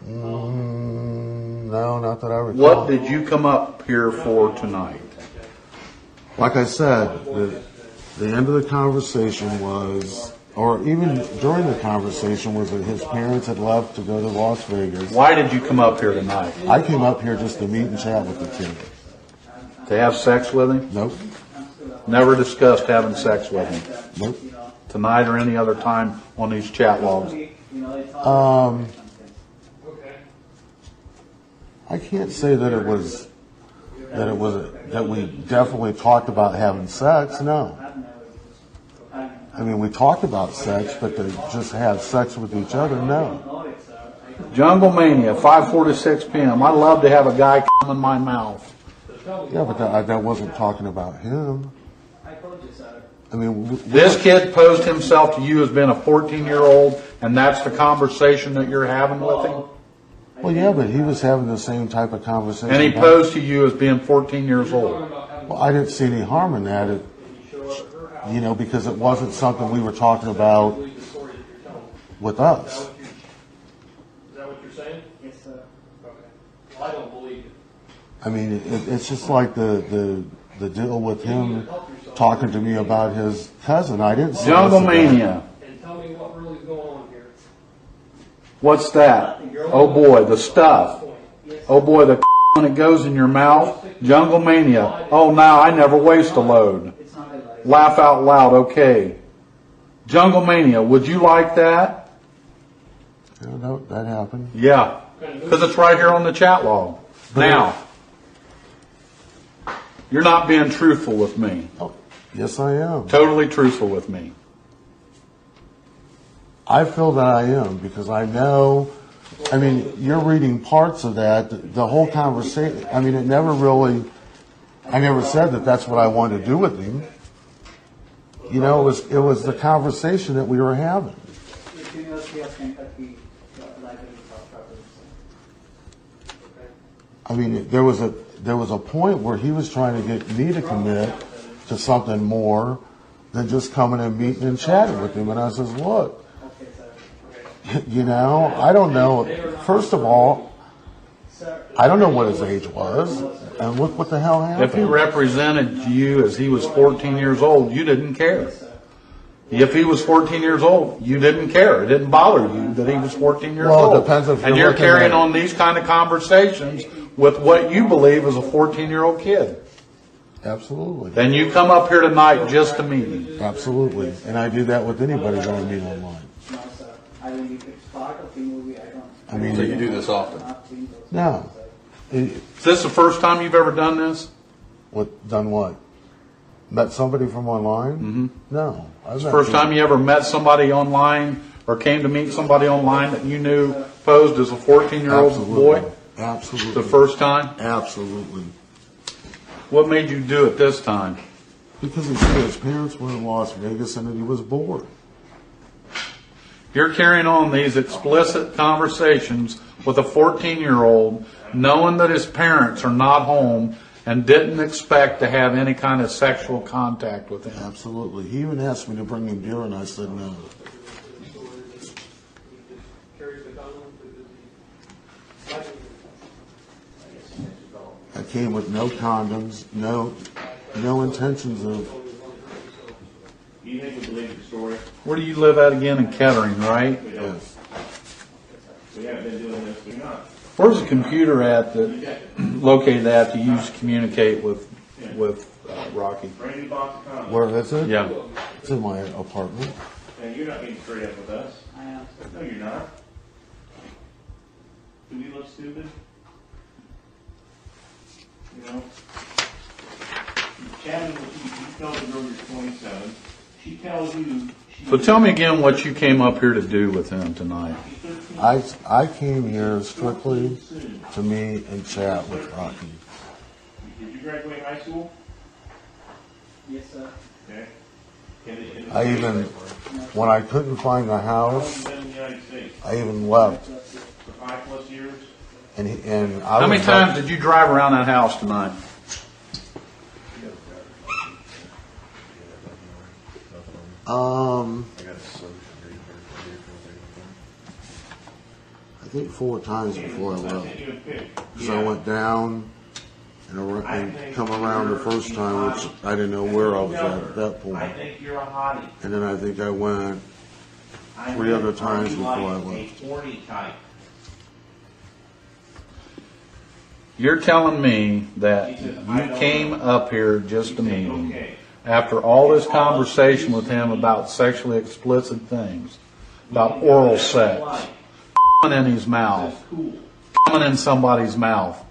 Speaker 15: No, not that I recall.
Speaker 16: What did you come up here for tonight?
Speaker 15: Like I said, the end of the conversation was, or even during the conversation, was that his parents had left to go to Las Vegas.
Speaker 16: Why did you come up here tonight?
Speaker 15: I came up here just to meet and chat with the kid.
Speaker 16: To have sex with him?
Speaker 15: Nope.
Speaker 16: Never discussed having sex with him?
Speaker 15: Nope.
Speaker 16: Tonight or any other time on these chat logs?
Speaker 15: I can't say that it was that we definitely talked about having sex. No. I mean, we talked about sex, but to just have sex with each other, no.
Speaker 16: Jungle Mania, 5:46 p.m. I love to have a guy come in my mouth.
Speaker 15: Yeah, but that wasn't talking about him. I mean,
Speaker 16: This kid posed himself to you as being a 14-year-old, and that's the conversation that you're having with him?
Speaker 15: Well, yeah, but he was having the same type of conversation.
Speaker 16: And he posed to you as being 14 years old.
Speaker 15: Well, I didn't see any harm in that, because it wasn't something we were talking about with us.
Speaker 8: Is that what you're saying? Yes, sir. Okay. Well, I don't believe it.
Speaker 15: I mean, it's just like the deal with him talking to me about his cousin. I didn't see
Speaker 16: Jungle Mania.
Speaker 8: And tell me what really is going on here.
Speaker 16: What's that? Oh boy, the stuff. Oh boy, the when it goes in your mouth. Jungle Mania. Oh, now I never waste a load. Laugh out loud, okay. Jungle Mania, would you like that?
Speaker 15: Yeah, no, that happened.
Speaker 16: Yeah, because it's right here on the chat log. Now, you're not being truthful with me.
Speaker 15: Oh, yes, I am.
Speaker 16: Totally truthful with me.
Speaker 15: I feel that I am because I know. I mean, you're reading parts of that. The whole conversation. I mean, it never really. I never said that that's what I wanted to do with him. It was the conversation that we were having. I mean, there was a point where he was trying to get me to commit to something more than just coming and meeting and chatting with him. And I says, look, I don't know. First of all, I don't know what his age was. And look what the hell happened.
Speaker 16: If he represented you as he was 14 years old, you didn't care. If he was 14 years old, you didn't care. It didn't bother you that he was 14 years old.
Speaker 15: Well, it depends if
Speaker 16: and you're carrying on these kind of conversations with what you believe is a 14-year-old kid.
Speaker 15: Absolutely.
Speaker 16: Then you come up here tonight just to meet him.
Speaker 15: Absolutely. And I do that with anybody that I meet online. I mean,
Speaker 17: so you do this often?
Speaker 15: No.
Speaker 16: Is this the first time you've ever done this?
Speaker 15: Done what? Met somebody from online?
Speaker 16: Mm-hmm.
Speaker 15: No.
Speaker 16: It's the first time you ever met somebody online or came to meet somebody online that you knew posed as a 14-year-old boy?
Speaker 15: Absolutely.
Speaker 16: The first time?
Speaker 15: Absolutely.
Speaker 16: What made you do it this time?
Speaker 15: Because he said his parents were in Las Vegas and that he was bored.
Speaker 16: You're carrying on these explicit conversations with a 14-year-old knowing that his parents are not home and didn't expect to have any kind of sexual contact with him.
Speaker 15: Absolutely. He even asked me to bring him beer and I said no. I came with no condoms, no intentions of.
Speaker 8: You think we believe the story?
Speaker 16: Where do you live at again? In Kettering, right?
Speaker 15: Yes.
Speaker 8: We haven't been doing this, we're not.
Speaker 16: Where's the computer at that located at to use to communicate with Rocky?
Speaker 15: Where is it?
Speaker 16: Yeah.
Speaker 15: It's in my apartment.
Speaker 8: And you're not being straight up with us. I am. No, you're not. Do we look stupid? You know? Chatting with you tell the girl you're 27. She tells you.
Speaker 16: So tell me again what you came up here to do with him tonight.
Speaker 15: I came here strictly to meet and chat with Rocky.
Speaker 8: Did you graduate high school? Yes, sir. Okay.
Speaker 15: When I couldn't find the house, I even left.
Speaker 8: For 5+ years?
Speaker 15: And
Speaker 16: How many times did you drive around that house tonight?
Speaker 15: I think 4 times before I left. Because I went down and come around the first time, which I didn't know where I was at that point.
Speaker 8: I think you're a hottie.
Speaker 15: And then I think I went 3 other times before I left.
Speaker 16: You're telling me that you came up here just to meet him after all this conversation with him about sexually explicit things, about oral sex, in his mouth, coming in somebody's mouth?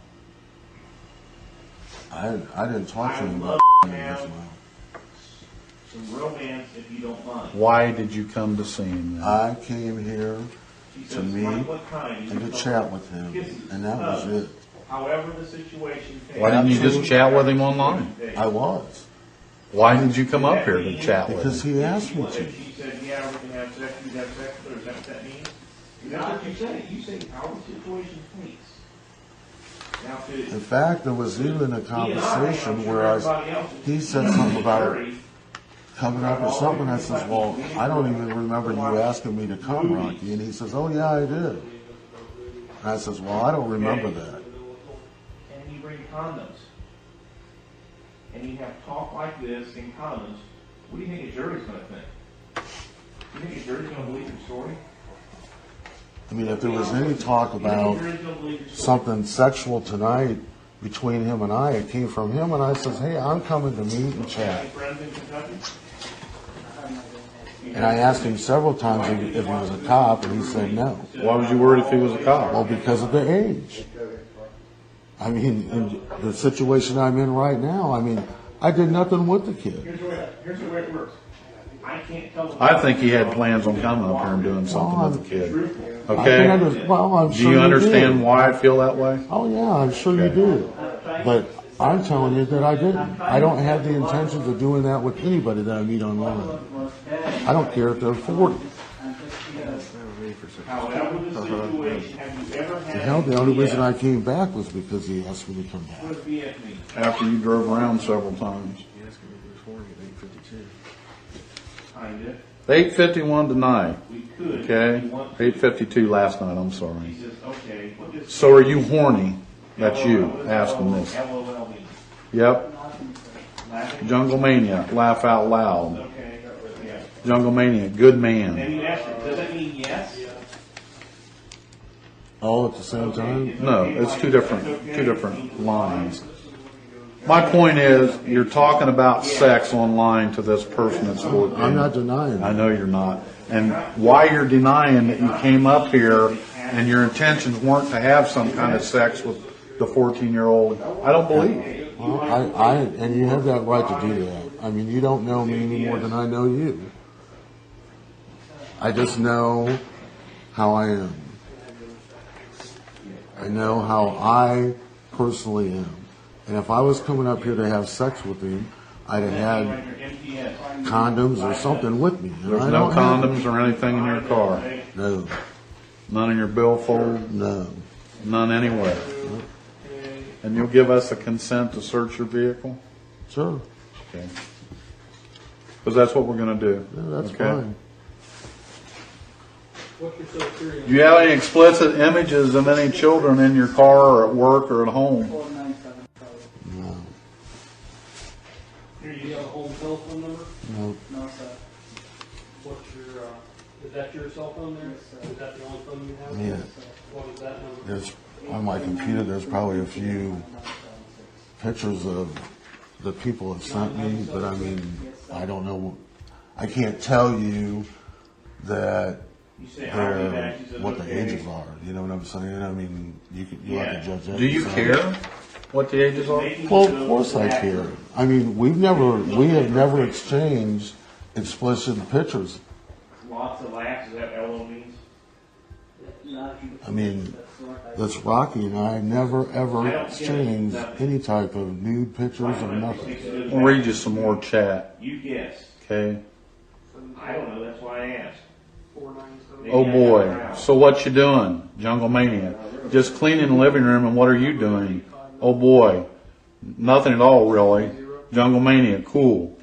Speaker 15: I didn't talk to him about in his mouth.
Speaker 8: Some romance, if you don't mind.
Speaker 16: Why did you come to see him then?
Speaker 15: I came here to meet and to chat with him, and that was it.
Speaker 8: However the situation
Speaker 16: Why didn't you just chat with him online?
Speaker 15: I was.
Speaker 16: Why did you come up here to chat with him?
Speaker 15: Because he asked me to.
Speaker 8: She said, yeah, we can have sex, you have sex, or is that what that means? That's what you say. You say, how the situation please.
Speaker 15: In fact, there was even a conversation where he said something about coming up or something. I says, well, I don't even remember you asking me to come, Rocky. And he says, oh, yeah, I did. And I says, well, I don't remember that.
Speaker 8: And you bring condoms. And you have talk like this in condoms. What do you think a jury's going to think? Do you think a jury's going to believe your story?
Speaker 15: I mean, if there was any talk about something sexual tonight between him and I, it came from him, and I says, hey, I'm coming to meet and chat. And I asked him several times if he was a cop, and he said no.
Speaker 16: Why was you worried if he was a cop?
Speaker 15: Well, because of the age. I mean, in the situation I'm in right now, I mean, I did nothing with the kid.
Speaker 8: Here's the way it works.
Speaker 16: I think he had plans on coming up here and doing something with the kid. Okay?
Speaker 15: I'm
Speaker 16: do
Speaker 15: sure
Speaker 16: you understand
Speaker 15: did.
Speaker 16: why I feel that way?
Speaker 15: Oh, yeah, I'm sure you do. But I'm telling you that I didn't. I don't have the intentions of doing that with anybody that I meet online. I don't care if they're 40. The hell, the only reason I came back was because he asked me to come back.
Speaker 16: After you drove around several times. 8:51 tonight. Okay? 8:52 last night, I'm sorry. So are you horny? That's you asking this. Yep. Jungle Mania, laugh out loud. Jungle Mania, good man.
Speaker 8: Does that mean yes?
Speaker 15: All at the same time?
Speaker 16: No, it's two different lines. My point is, you're talking about sex online to this person that's 14.
Speaker 15: I'm not denying
Speaker 16: I know you're not. And why you're denying that you came up here and your intentions weren't to have some kind of sex with the 14-year-old, I don't believe.
Speaker 15: Well, and you have that right to do that. I mean, you don't know me any more than I know you. I just know how I am. I know how I personally am. And if I was coming up here to have sex with him, I'd have had condoms or something with me.
Speaker 16: There's no condoms or anything in your car?
Speaker 15: No.
Speaker 16: None in your billfold?
Speaker 15: No.
Speaker 16: None anywhere? No. And you'll give us a consent to search your vehicle?
Speaker 15: Sure.
Speaker 16: Okay. Because that's what we're going to do.
Speaker 15: Yeah, that's fine.
Speaker 16: Do you have any explicit images of any children in your car or at work or at home?
Speaker 15: No.
Speaker 18: Do you have a home telephone number?
Speaker 15: No.
Speaker 18: No, sir. What's your, is that your cell phone there? Is that the only phone you have?
Speaker 15: Yeah.
Speaker 18: What is that number?
Speaker 15: There's, on my computer, there's probably a few pictures of the people that sent me, but I mean, I don't know. I can't tell you that they're what the ages are. You know what I'm saying? I mean, you have to judge that.
Speaker 16: Do you care what the ages are?
Speaker 15: Well, of course I care. I mean, we have never exchanged explicit pictures.
Speaker 8: Lots of laughs, is that what LO means?
Speaker 15: I mean, that's Rocky and I never ever exchanged any type of nude pictures or nothing.
Speaker 16: I'll read you some more chat.
Speaker 8: You guess.
Speaker 16: Okay.
Speaker 8: I don't know, that's why I asked.
Speaker 16: Oh boy. So what you doing? Jungle Mania. Just cleaning the living room, and what are you doing? Oh boy. Nothing at all really. Jungle Mania. Cool.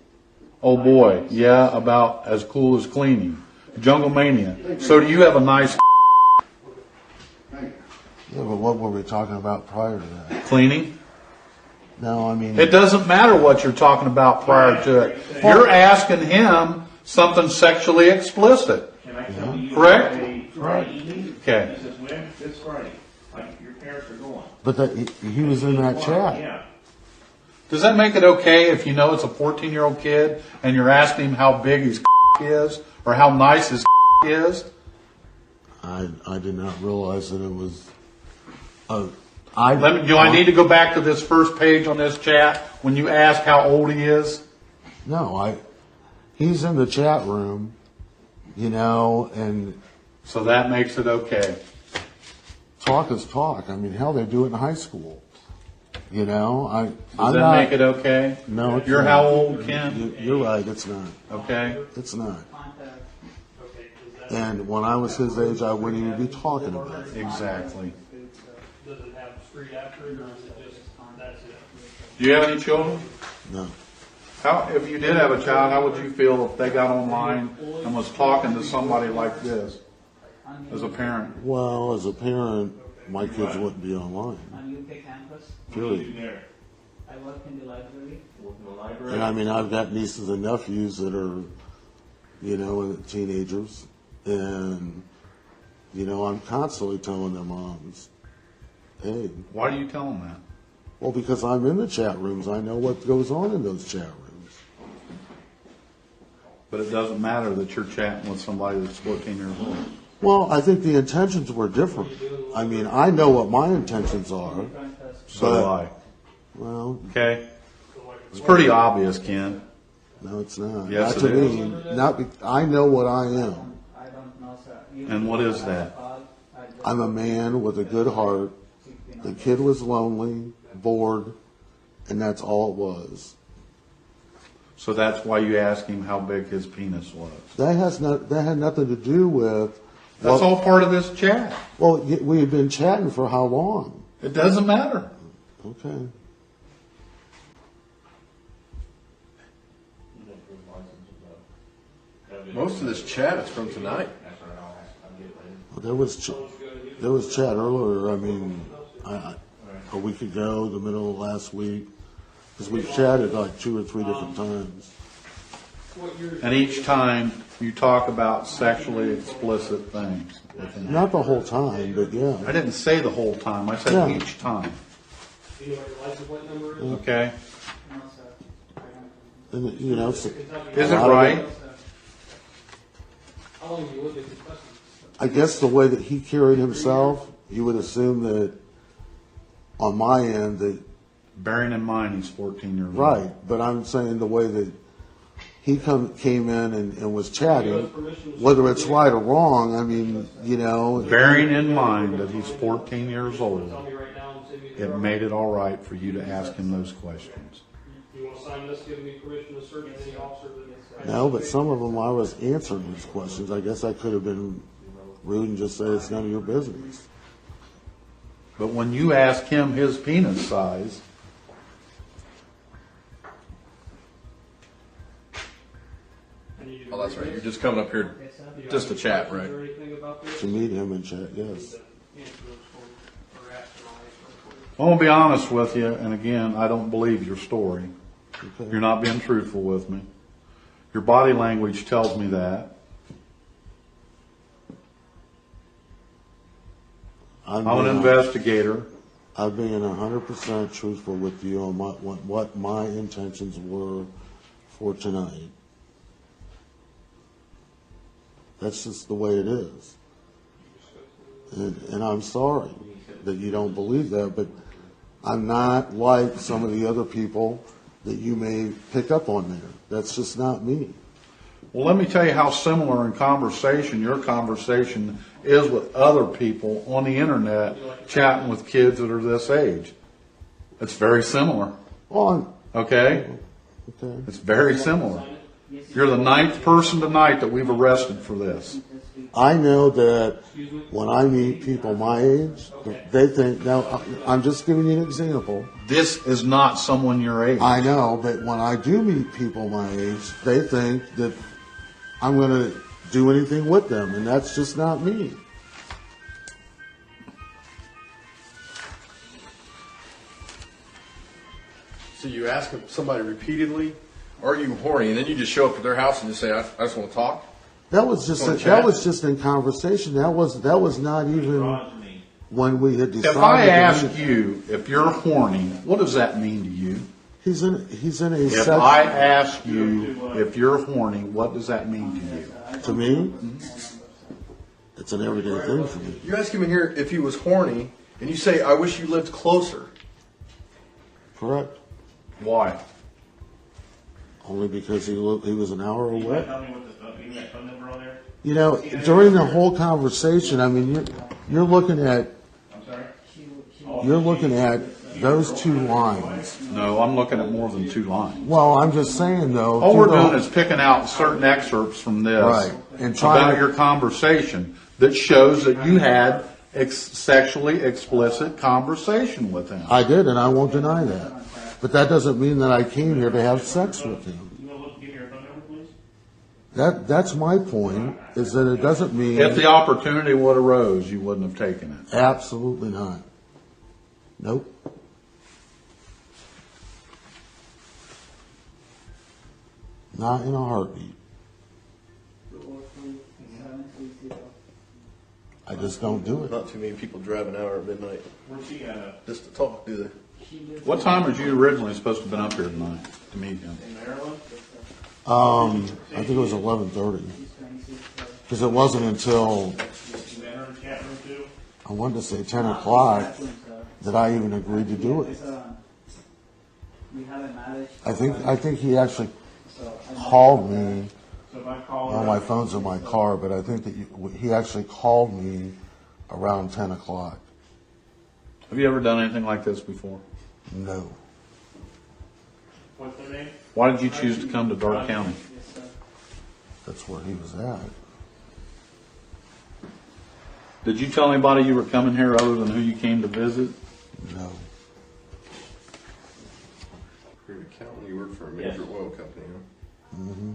Speaker 16: Oh boy. Yeah, about as cool as cleaning. Jungle Mania. So do you have a nice
Speaker 15: Yeah, but what were we talking about prior to that?
Speaker 16: cleaning?
Speaker 15: No, I mean...
Speaker 16: It doesn't matter what you're talking about prior to it. You're asking him something sexually explicit.
Speaker 8: Can I tell you?
Speaker 16: Correct?
Speaker 8: Friday.
Speaker 16: Okay.
Speaker 8: He says, when? This Friday. Like your parents are going.
Speaker 15: But he was in that chat.
Speaker 8: Yeah.
Speaker 16: Does that make it okay if you know it's a 14-year-old kid and you're asking him how big his is or how nice his is?
Speaker 15: I did not realize that it was Do
Speaker 16: I need to go back to this first page on this chat when you ask how old he is?
Speaker 15: No, he's in the chat room, you know, and
Speaker 16: so that makes it okay.
Speaker 15: Talk is talk. I mean, hell, they do it in high school. You know,
Speaker 16: Does that make it okay?
Speaker 15: No, it's
Speaker 16: you're
Speaker 15: not.
Speaker 16: how old, Ken?
Speaker 15: You're right. It's not.
Speaker 16: Okay,
Speaker 15: it's not. And when I was his age, I wouldn't even be talking about it.
Speaker 16: Exactly.
Speaker 18: Does it have street after it, or is it just that's it?
Speaker 16: Do you have any children?
Speaker 15: No.
Speaker 16: How, if you did have a child, how would you feel if they got online and was talking to somebody like this as a parent?
Speaker 15: Well, as a parent, my kids wouldn't be online.
Speaker 19: On UK campus.
Speaker 15: Period.
Speaker 19: I work in the library.
Speaker 15: And I mean, I've got nieces and nephews that are, you know, teenagers, and you know, I'm constantly telling their moms, "Hey."
Speaker 16: Why do you tell them that?
Speaker 15: Well, because I'm in the chat rooms. I know what goes on in those chat rooms.
Speaker 16: But it doesn't matter that you're chatting with somebody that's 14 years old.
Speaker 15: Well, I think the intentions were different. I mean, I know what my intentions are.
Speaker 16: So do I.
Speaker 15: Well,
Speaker 16: okay. It's pretty obvious, Ken.
Speaker 15: No, it's not.
Speaker 16: Yes,
Speaker 15: not
Speaker 16: it
Speaker 15: to
Speaker 16: is.
Speaker 15: me. I know what I am.
Speaker 16: And what is that?
Speaker 15: I'm a man with a good heart. The kid was lonely, bored, and that's all it was.
Speaker 16: So that's why you asked him how big his penis was.
Speaker 15: That had nothing to do with.
Speaker 16: That's all part of this chat.
Speaker 15: Well, we had been chatting for how long?
Speaker 16: It doesn't matter.
Speaker 15: Okay.
Speaker 17: Most of this chat is from tonight.
Speaker 15: Well, there was chat earlier. I mean, a week ago, the middle of last week, because we've chatted like 2 or 3 different times.
Speaker 16: And each time you talk about sexually explicit things.
Speaker 15: Not the whole time, but yeah.
Speaker 16: I didn't say the whole time. I said each time.
Speaker 18: Do you know what your license plate number is?
Speaker 16: Okay.
Speaker 15: And, you know,
Speaker 16: is it right?
Speaker 18: How long have you lived in Kentucky?
Speaker 15: I guess the way that he carried himself, you would assume that on my end that.
Speaker 16: Bearing in mind he's 14 years old.
Speaker 15: Right, but I'm saying the way that he came in and was chatting, whether it's right or wrong, I mean, you know.
Speaker 16: Bearing in mind that he's 14 years old, it made it all right for you to ask him those questions.
Speaker 18: You want to sign this, giving me permission to search any officer that...
Speaker 15: No, but some of them I was answering these questions. I guess I could have been rude and just say it's none of your business.
Speaker 16: But when you ask him his penis size...
Speaker 17: Oh, that's right. You're just coming up here just to chat, right?
Speaker 15: To meet him and chat, yes.
Speaker 16: I'm going to be honest with you, and again, I don't believe your story.
Speaker 15: Okay.
Speaker 16: You're not being truthful with me. Your body language tells me that. I'm an investigator.
Speaker 15: I'm being 100% truthful with you on what my intentions were for tonight. That's just the way it is. And I'm sorry that you don't believe that, but I'm not like some of the other people that you may pick up on there. That's just not me.
Speaker 16: Well, let me tell you how similar in conversation your conversation is with other people on the internet chatting with kids that are this age. It's very similar. Okay? It's very similar. You're the 9th person tonight that we've arrested for this.
Speaker 15: I know that when I meet people my age, they think, now I'm just giving you an example.
Speaker 16: This is not someone your age.
Speaker 15: I know, but when I do meet people my age, they think that I'm going to do anything with them, and that's just not me.
Speaker 17: So you ask somebody repeatedly, are you horny? And then you just show up at their house and just say, I just want to talk?
Speaker 15: That was just in conversation. That was not even when we had decided.
Speaker 16: If I ask you if you're horny, what does that mean to you?
Speaker 15: He's in a.
Speaker 16: If I ask you if you're horny, what does that mean to you?
Speaker 15: To me, it's an everyday thing for me.
Speaker 17: You ask him in here if he was horny, And you say, I wish you lived closer.
Speaker 15: Correct.
Speaker 8: Why?
Speaker 15: Only because he was an hour away.
Speaker 8: Tell me what the phone number on there?
Speaker 15: You know, during the whole conversation, I mean, you're looking at those 2 lines.
Speaker 16: No, I'm looking at more than 2 lines.
Speaker 15: Well, I'm just saying though.
Speaker 16: All we're doing is picking out certain excerpts from this
Speaker 15: Right. And trying
Speaker 16: about
Speaker 15: to-
Speaker 16: your conversation that shows that you had sexually explicit conversation with him.
Speaker 15: I did, and I won't deny that. But that doesn't mean that I came here to have sex with him. That's my point, is that it doesn't mean...
Speaker 16: If the opportunity would arose, you wouldn't have taken it.
Speaker 15: Absolutely not. Nope. Not in a heartbeat. I just don't do it.
Speaker 17: Not too many people drive an hour at midnight just to talk, do they?
Speaker 16: What time was you originally supposed to have been up here tonight to meet him?
Speaker 15: I think it was 11:30. Because it wasn't until, I wanted to say 10 o'clock, that I even agreed to do it. I think he actually called me. Well, my phone's in my car, but I think that he actually called me around 10 o'clock.
Speaker 16: Have you ever done anything like this before?
Speaker 15: No.
Speaker 8: What's their name?
Speaker 16: Why did you choose to come to Dark County?
Speaker 15: That's where he was at.
Speaker 16: Did you tell anybody you were coming here other than who you came to visit?
Speaker 15: No.
Speaker 17: You're an accountant, you work for a major oil company, huh?
Speaker 15: Mm-hmm.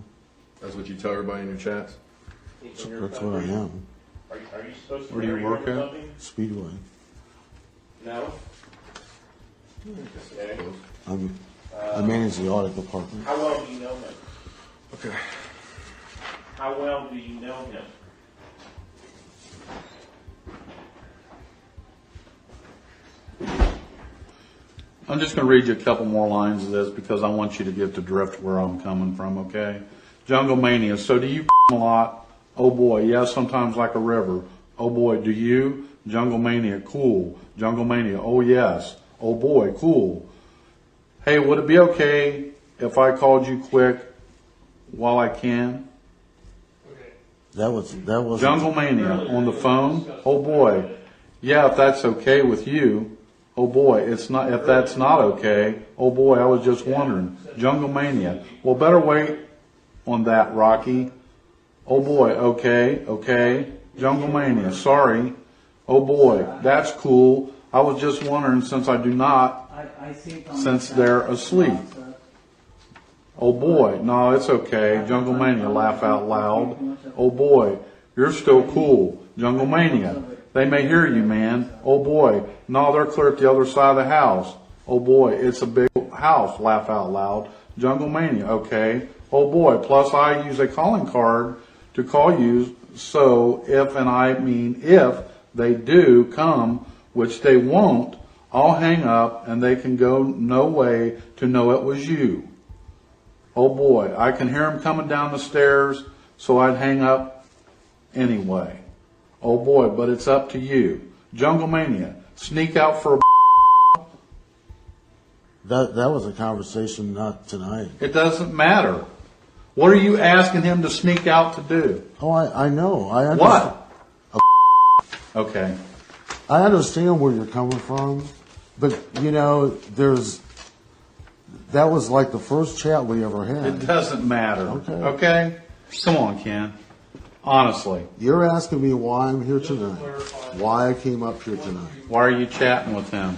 Speaker 17: That's what you tell everybody in your chats?
Speaker 15: That's what I am.
Speaker 8: Are you supposed to
Speaker 16: Where do you work at?
Speaker 8: something?
Speaker 15: Speedway.
Speaker 8: No. Okay.
Speaker 15: I manage the audit department.
Speaker 8: How well do you know him?
Speaker 17: Okay.
Speaker 8: How well do you know him?
Speaker 16: I'm just going to read you a couple more lines of this because I want you to get the drift where I'm coming from, okay? Jungle Mania. So do you a lot? Oh boy, yes, sometimes like a river. Oh boy, do you? Jungle Mania, cool. Jungle Mania, oh yes. Oh boy, cool. Hey, would it be okay if I called you quick while I can?
Speaker 15: That was
Speaker 16: Jungle Mania on the phone. Oh boy, yeah, if that's okay with you. Oh boy, it's not. If that's not okay. Oh boy, I was just wondering. Jungle Mania. Well, better wait on that, Rocky. Oh boy, okay. Jungle Mania. Sorry. Oh boy, that's cool. I was just wondering since I do not. Since they're asleep. Oh boy, no, it's okay. Jungle Mania, laugh out loud. Oh boy, you're still cool. Jungle Mania, they may hear you, man. Oh boy, no, they're clear at the other side of the house. Oh boy, it's a big house, laugh out loud. Jungle Mania, okay. Oh boy, plus I use a calling card to call you, so if, and I mean if, they do come, which they won't, I'll hang up and they can go no way to know it was you. Oh boy, I can hear him coming down the stairs, so I'd hang up anyway. Oh boy, but it's up to you. Jungle Mania, sneak out for a
Speaker 15: That was a conversation not tonight.
Speaker 16: It doesn't matter. What are you asking him to sneak out to do?
Speaker 15: Oh, I know. I understand.
Speaker 16: What? Okay.
Speaker 15: I understand where you're coming from, but you know, that was like the first chat we ever had.
Speaker 16: It doesn't matter. Okay? Come on, Ken. Honestly.
Speaker 15: You're asking me why I'm here tonight. Why I came up here tonight.
Speaker 16: Why are you chatting with him?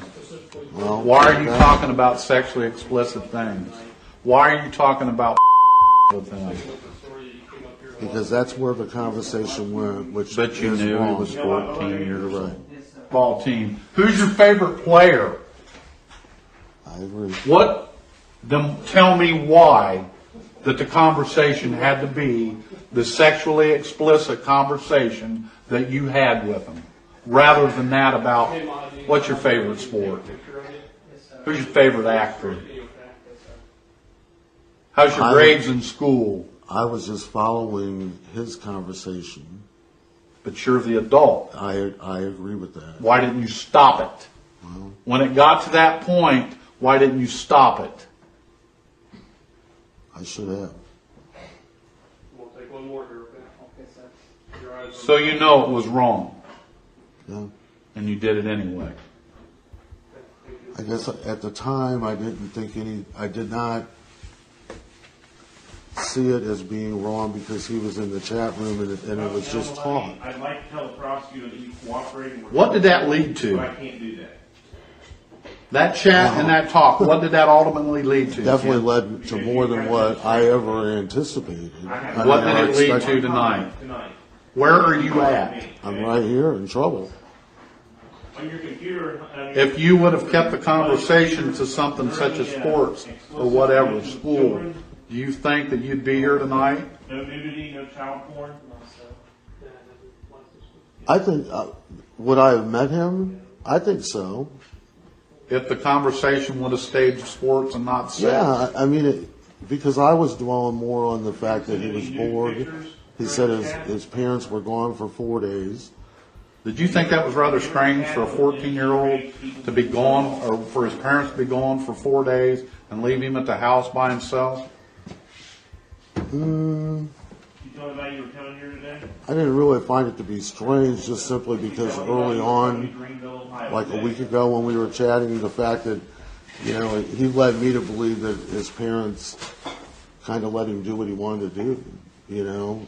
Speaker 15: Well,
Speaker 16: why are you talking about sexually explicit things? Why are you talking about with him?
Speaker 15: Because that's where the conversation went, which
Speaker 16: But you
Speaker 15: is
Speaker 16: knew
Speaker 15: wrong.
Speaker 16: he was 14 years
Speaker 15: Right.
Speaker 16: old. Ball team. Who's your favorite player?
Speaker 15: I agree.
Speaker 16: Tell me why that the conversation had to be the sexually explicit conversation that you had with him, rather than that about what's your favorite sport? Who's your favorite actor? How's your grades in school?
Speaker 15: I was just following his conversation.
Speaker 16: But you're the adult.
Speaker 15: I agree with that.
Speaker 16: Why didn't you stop it?
Speaker 15: Well,
Speaker 16: When it got to that point, why didn't you stop it?
Speaker 15: I should have.
Speaker 18: We'll take one more here. Okay, sir. Your eyes
Speaker 16: So you know it was wrong.
Speaker 15: Yeah.
Speaker 16: And you did it anyway.
Speaker 15: I guess at the time I did not see it as being wrong because he was in the chat room and it was just talk.
Speaker 8: I'd like to tell the prosecutor that you cooperated.
Speaker 16: What did that lead to?
Speaker 8: But I can't do that.
Speaker 16: That chat and that talk, what did that ultimately lead to?
Speaker 15: Definitely led to more than what I ever anticipated.
Speaker 16: What did it lead to tonight? Where are you at?
Speaker 15: I'm right here in trouble.
Speaker 8: On your computer,
Speaker 16: If you would have kept the conversation to something such as sports or whatever, school, do you think that you'd be here tonight?
Speaker 8: no nudity, no child porn.
Speaker 15: I think, would I have met him? I think so.
Speaker 16: If the conversation would have stayed sports and not sex?
Speaker 15: Yeah, I mean, because I was dwelling more on the fact that he was bored. He said his parents were gone for 4 days.
Speaker 16: Did you think that was rather strange for a 14-year-old to be gone, or for his parents to be gone for 4 days and leave him at the house by himself?
Speaker 8: You told about you were coming here today?
Speaker 15: I didn't really find it to be strange, just simply because early on, like a week ago when we were chatting, the fact that, he led me to believe that his parents kind of let him do what he wanted to do,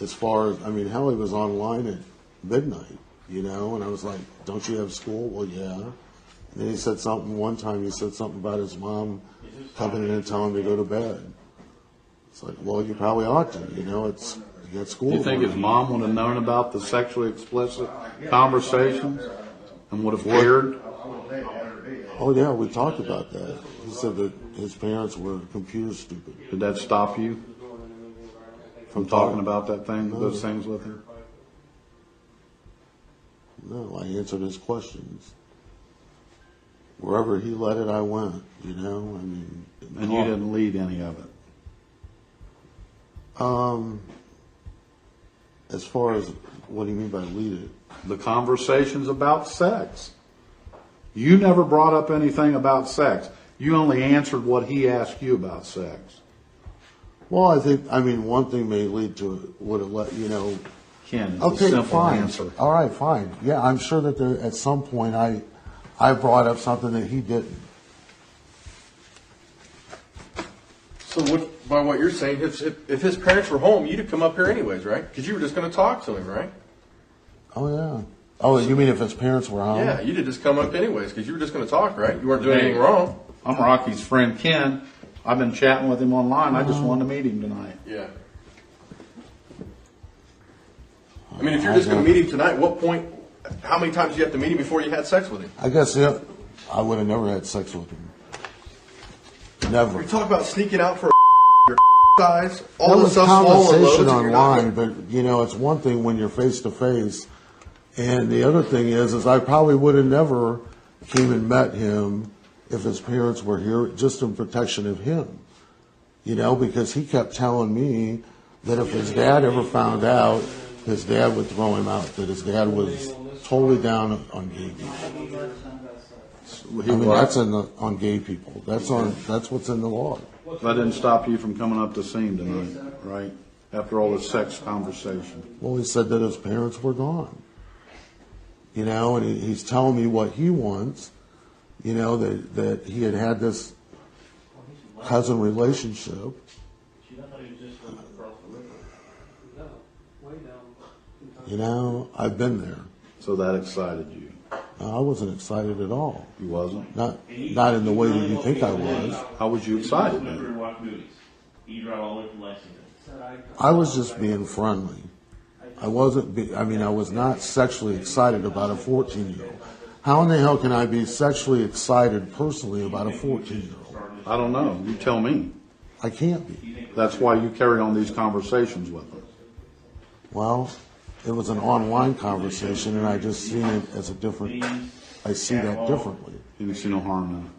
Speaker 15: as far as, hell, he was online at midnight, and I was like, don't you have school? Well, yeah. And then he said something, one time he said something about his mom coming in and telling him to go to bed. It's like, well, you probably ought to, you got school.
Speaker 16: Do you think his mom would have known about the sexually explicit conversations and would have cared?
Speaker 15: Oh, yeah, we talked about that. He said that his parents were computer stupid.
Speaker 16: Did that stop you from talking about those things with her?
Speaker 15: No, I answered his questions. Wherever he led it, I went, And
Speaker 16: you didn't lead any of it?
Speaker 15: As far as, what do you mean by lead it?
Speaker 16: The conversations about sex. You never brought up anything about sex. You only answered what he asked you about sex.
Speaker 15: Well, one thing may lead to it, would have let,
Speaker 16: Ken, it's
Speaker 15: okay,
Speaker 16: a simple
Speaker 15: fine.
Speaker 16: answer.
Speaker 15: All right, fine. Yeah, I'm sure that at some point I brought up something that he didn't.
Speaker 17: So by what you're saying, if his parents were home, you'd have come up here anyways, right? Because you were just going to talk to him, right?
Speaker 15: Oh, yeah. Oh, you mean if his parents were home?
Speaker 17: Yeah, you'd have just come up anyways because you were just going to talk, right? You weren't doing anything wrong.
Speaker 16: I'm Rocky's friend Ken. I've been chatting with him online. I just wanted to meet him tonight.
Speaker 17: Yeah. I mean, if you're just going to meet him tonight, what point, how many times did you have to meet him before you had sex with him?
Speaker 15: I guess, yeah, I would have never had sex with him. Never.
Speaker 17: You talk about sneaking out for your size, all
Speaker 15: that
Speaker 17: this
Speaker 15: was
Speaker 17: stuff swollen
Speaker 15: conversation
Speaker 17: loads.
Speaker 15: online, but it's one thing when you're face to face, and the other thing is I probably would have never came and met him if his parents were here, just in protection of him, because he kept telling me that if his dad ever found out, his dad would throw him out, that his dad was totally down on gay people. That's on gay people. That's what's in the law.
Speaker 16: That didn't stop you from coming up to see him tonight, right? After all this sex conversation.
Speaker 15: Well, he said that his parents were gone. And he's telling me what he wants, that he had this cousin relationship. I've been there.
Speaker 16: So that excited you?
Speaker 15: I wasn't excited at all.
Speaker 16: You wasn't?
Speaker 15: Not in the way that you think I was.
Speaker 16: How was you excited then?
Speaker 15: I was just being friendly. I was not sexually excited about a 14-year-old. How in the hell can I be sexually excited personally about a 14-year-old?
Speaker 16: I don't know. You tell me.
Speaker 15: I can't be.
Speaker 16: That's why you carry on these conversations with them.
Speaker 15: Well, it was an online conversation, and I just seen it as I see that differently.
Speaker 16: You didn't see no harm in it?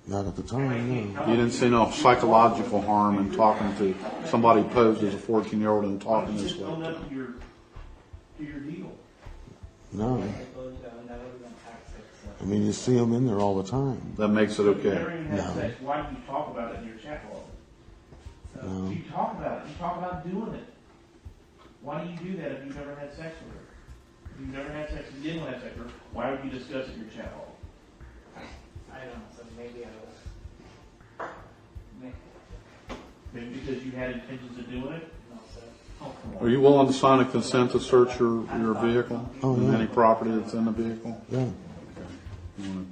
Speaker 15: Not at the time, no.
Speaker 16: You didn't see no psychological harm in talking to somebody posed as a 14-year-old and talking this way to them?
Speaker 8: to your deal?
Speaker 15: No.
Speaker 19: I told you I will never even have sex.
Speaker 15: I mean, you see them in there all the time.
Speaker 16: That makes it
Speaker 8: You
Speaker 16: okay.
Speaker 8: never even had
Speaker 15: No.
Speaker 8: sex. Why do you talk about it in your chat log?
Speaker 15: No.
Speaker 8: You talk about it. You talk about doing it. Why do you do that if you've never had sex with her? If you've never had sex and didn't have sex with her, why would you discuss it in your chat log?
Speaker 19: I don't know, so maybe I was.
Speaker 8: Maybe because you had intentions of doing it?
Speaker 19: No, sir.
Speaker 8: Oh, come
Speaker 16: Are
Speaker 8: on.
Speaker 16: you willing to sign a consent to search your vehicle?
Speaker 15: Oh,
Speaker 16: And
Speaker 15: yeah.
Speaker 16: any property that's in the vehicle?
Speaker 15: Yeah.
Speaker 16: You wanna-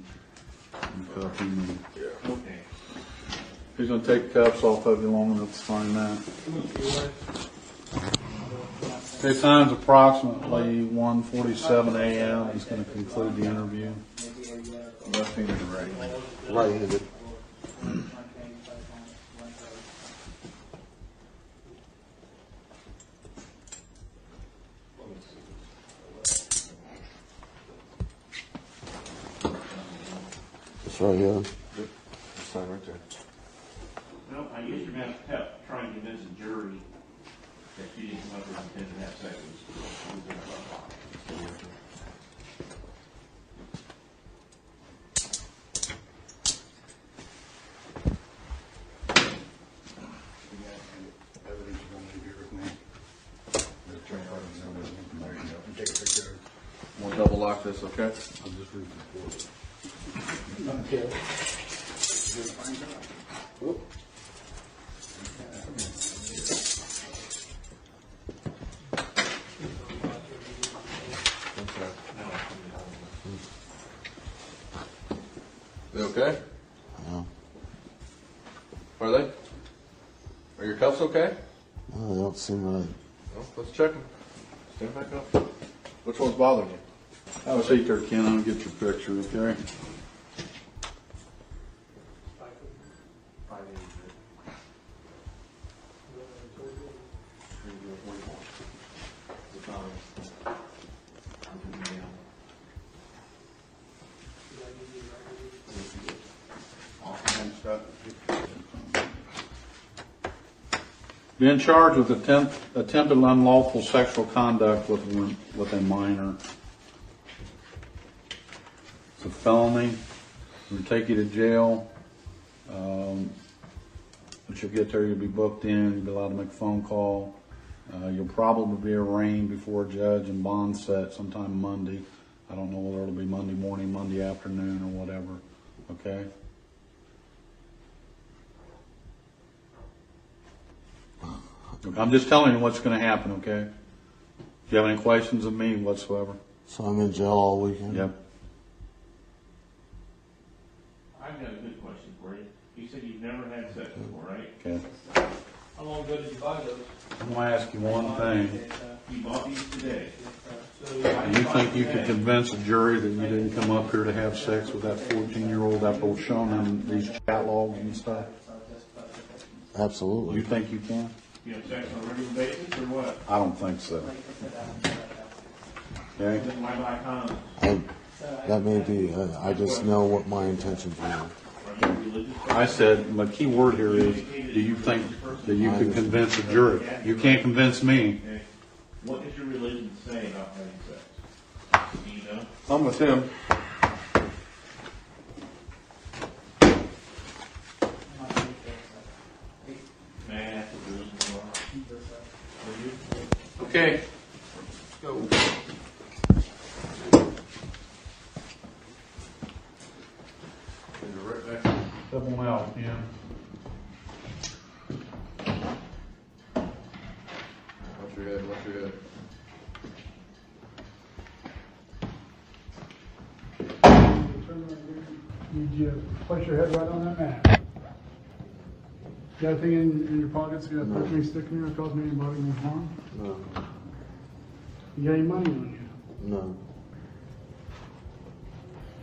Speaker 16: you cuff him and-
Speaker 8: Okay.
Speaker 16: He's gonna take the cuffs off of you long enough to sign that. Okay, time's approximately 1:47 a.m. He's gonna conclude the interview.
Speaker 17: Left-handed or right?
Speaker 15: Right-handed. That's right, yeah.
Speaker 17: Sign right there.
Speaker 8: Well, I guess you're going to have to try and convince a jury that you didn't come up with intent to have sex with.
Speaker 6: Evidence you're going to leave here with me. The attorney card and everything. There you go. And take a picture.
Speaker 17: We'll double lock this, okay?
Speaker 6: I'll just read the report.
Speaker 3: Okay.
Speaker 6: Whoop.
Speaker 17: They okay?
Speaker 15: No.
Speaker 17: Are they? Are your cuffs okay?
Speaker 15: No, they don't seem right.
Speaker 17: Well, let's check them. Stand back up. Which one's bothering you?
Speaker 16: Have a seat there, Ken. I'll get your picture, okay? Being charged with attempted unlawful sexual conduct with a minor. It's a felony. We'll take you to jail. Once you get there, you'll be booked in. You'll be allowed to make a phone call. You'll probably be arraigned before a judge and bond set sometime Monday. I don't know whether it'll be Monday morning, Monday afternoon, or whatever. Okay? I'm just telling you what's going to happen, okay? Do you have any questions of me whatsoever?
Speaker 15: So I'm in jail all weekend?
Speaker 16: Yep.
Speaker 8: I've got a good question for you. You said you've never had sex before, right?
Speaker 16: Okay.
Speaker 18: How long ago did you buy those?
Speaker 16: I'm going to ask you one thing.
Speaker 8: You bought these today.
Speaker 18: So
Speaker 16: Do you think you could convince a jury that you didn't come up here to have sex with that 14-year-old after showing them these chat logs and stuff?
Speaker 15: Absolutely.
Speaker 16: You think you can?
Speaker 8: You have sex on a regular basis or what?
Speaker 16: I don't think so. Okay?
Speaker 8: Then why buy condoms?
Speaker 15: That may be. I just know what my intentions were.
Speaker 8: Are you religious?
Speaker 16: I said, my key word here is, do you think that you could convince a jury? You can't convince me.
Speaker 8: Okay. What does your religion say about having sex? Do you know?
Speaker 17: I'm with him.
Speaker 8: May I ask what religion you are? Are you?
Speaker 17: Okay.
Speaker 8: Go.
Speaker 17: Right back.
Speaker 16: Double out, yeah.
Speaker 17: Watch your head, watch your head.
Speaker 3: Need you to place your head right on that mat. You got anything in your pockets? You got a pepperoni stick in there that causing anybody any harm?
Speaker 15: No.
Speaker 3: You got any money on you?
Speaker 15: No.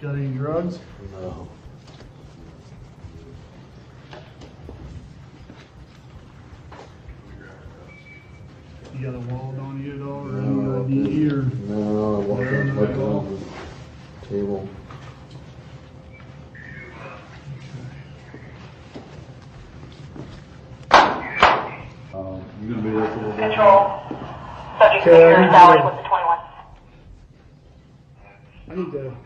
Speaker 3: Got any drugs?
Speaker 15: No.
Speaker 3: You got a wallet on you at all, or
Speaker 15: No,
Speaker 3: any ID or?
Speaker 15: No, I walked up like on the table.
Speaker 16: You gonna be there for a little while?
Speaker 20: Control. Subject
Speaker 3: Okay,
Speaker 20: secure is Alex with the 21. I need to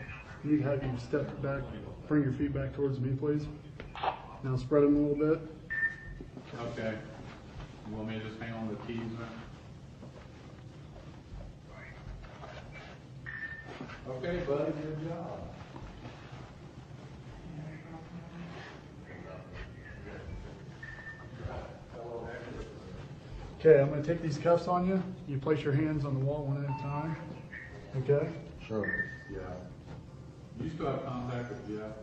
Speaker 20: have you step back, bring your feet back towards me, please. Now spread them a little bit.
Speaker 16: Okay. You want me to just hang on the keys there? Okay, buddy, good job.
Speaker 20: Okay, I'm going to take these cuffs on you. You place your hands on the wall one at a time. Okay?
Speaker 15: Sure.
Speaker 16: Yeah. You still have contact with Jeff?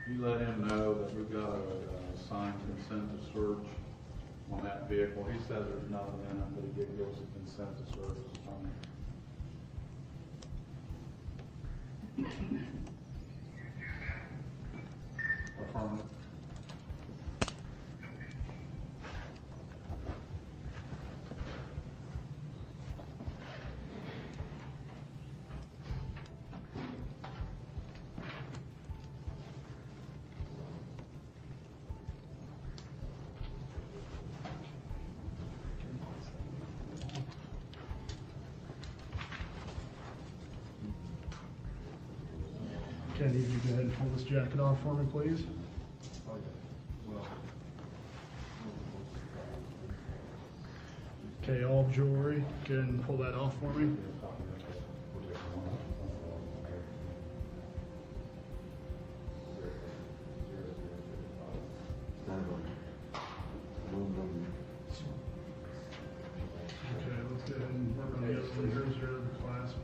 Speaker 16: You let him know that we've got a signed consent to search on that vehicle. He says there's nothing in it, but he gives us a consent to search. Affirmative.
Speaker 20: Okay, I need you to go ahead and pull this jacket off for me, please. Okay, all jewelry. Go ahead and pull that off for me. Okay, let's go ahead and work on the other one. Here's your other clasp.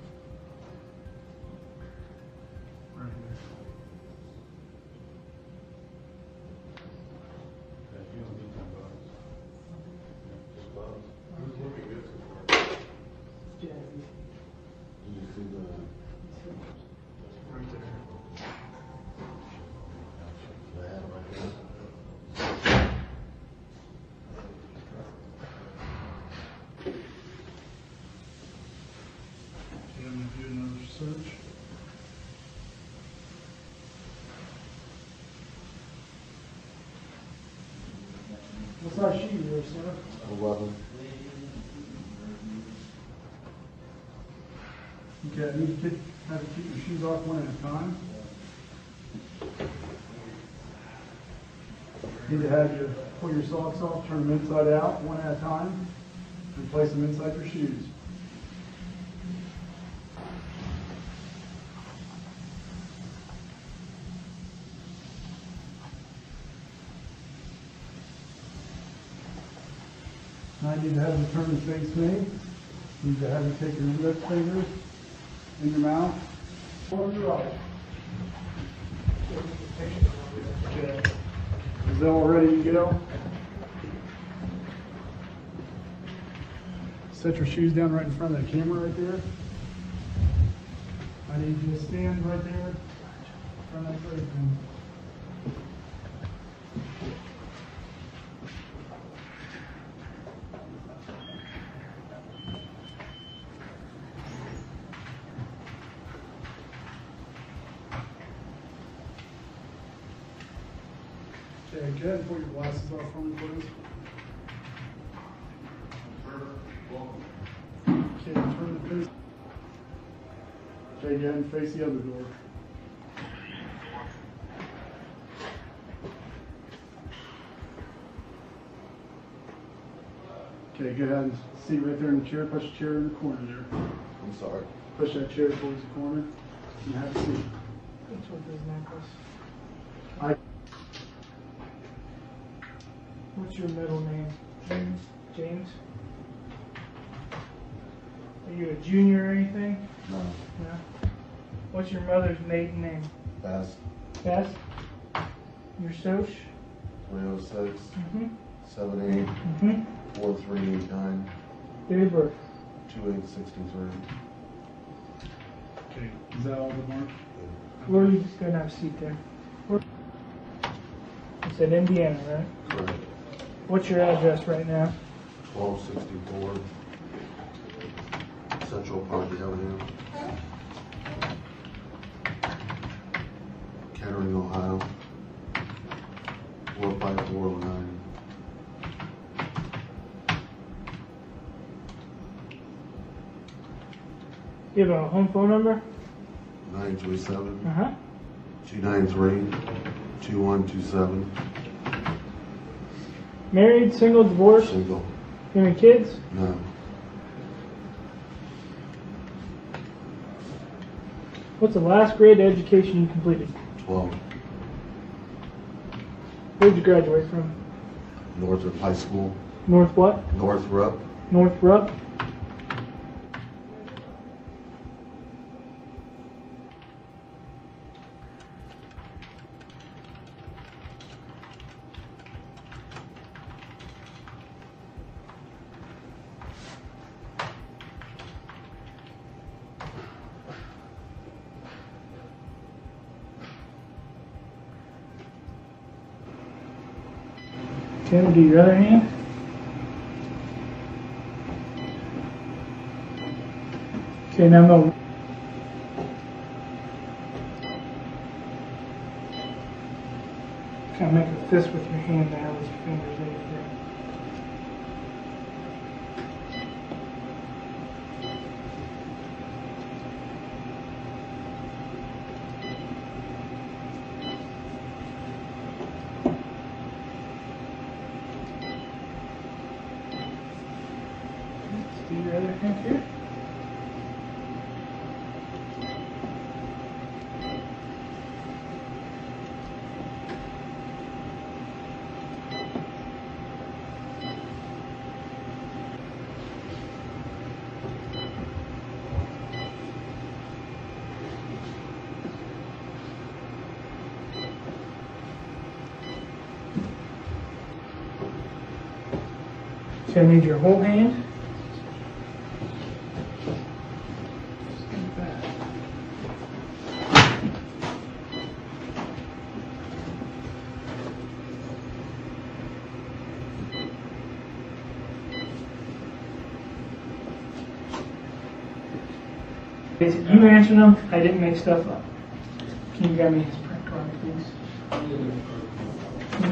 Speaker 20: Right here. Search. What size shoe you wear, sir?
Speaker 15: 11.
Speaker 20: Okay, you need to have to keep your shoes off one at a time. You need to have your pull your socks off, turn them inside out one at a time, and place them inside your shoes. Now you need to have you turn and face me. You need to have you take your left fingers in your mouth. Or your right. Okay. Is that all ready to go? Set your shoes down right in front of the camera right there. I need you to stand right there in front of that great thing. Okay, go ahead and put your glasses off for me, please. Okay, turn the face. Okay, go ahead and face the other door. Okay, go ahead and see right there in the chair. Push the chair in the corner there.
Speaker 15: I'm sorry.
Speaker 20: Push that chair towards the corner and have a seat.
Speaker 10: What's with his necklace? What's your middle name? James. James? Are you a junior or anything?
Speaker 15: No.
Speaker 10: No. What's your mother's maiden name?
Speaker 15: Best.
Speaker 10: Bess? Your soch?
Speaker 15: 306.
Speaker 10: 78.
Speaker 15: 4389.
Speaker 10: Date of birth?
Speaker 15: 2863.
Speaker 20: Okay, is that all the mark?
Speaker 10: Where are you just going to have a seat there? Where? It's in Indiana, right?
Speaker 15: Correct.
Speaker 10: What's your address right now?
Speaker 15: 1264 Central Park Avenue, Kettering, Ohio, 45409.
Speaker 10: You have a home phone number?
Speaker 15: 937
Speaker 10: Uh-huh.
Speaker 15: 293-2127.
Speaker 10: Married, single, divorced?
Speaker 15: Single.
Speaker 10: Any kids?
Speaker 15: No.
Speaker 10: What's the last grade education you completed?
Speaker 15: 12.
Speaker 10: Where'd you graduate from?
Speaker 15: Northrop High School.
Speaker 10: North what?
Speaker 15: Northrop.
Speaker 10: Northrop? Okay, we'll do your other hand. Okay, now no. Kind of make a fist with your hand there with your fingers there. Do your other hand here. Okay, I need your whole hand. You answered them. I didn't make stuff up. Can you grab me his print card, please?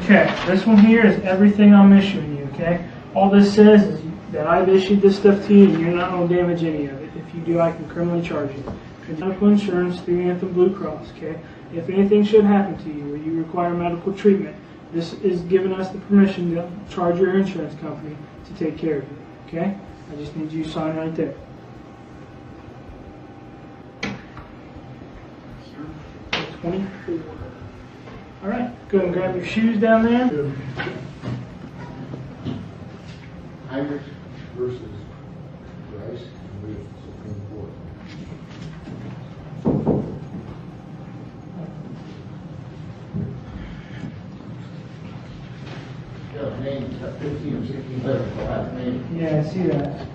Speaker 10: Okay, this one here is everything I'm issuing you, okay? All this says is that I've issued this stuff to you and you're not going to damage any of it. If you do, I can criminally charge you. Medical insurance through Anthem Blue Cross, okay? If anything should happen to you or you require medical treatment, this is giving us the permission to charge your insurance company to take care of you, okay? I just need you to sign right there. 24. All right, go ahead and grab your shoes down there.
Speaker 11: Heinrich versus Rice with Supreme Court. Yeah, name's got 15 or 16 letters, the last name.
Speaker 10: Yeah, I see that.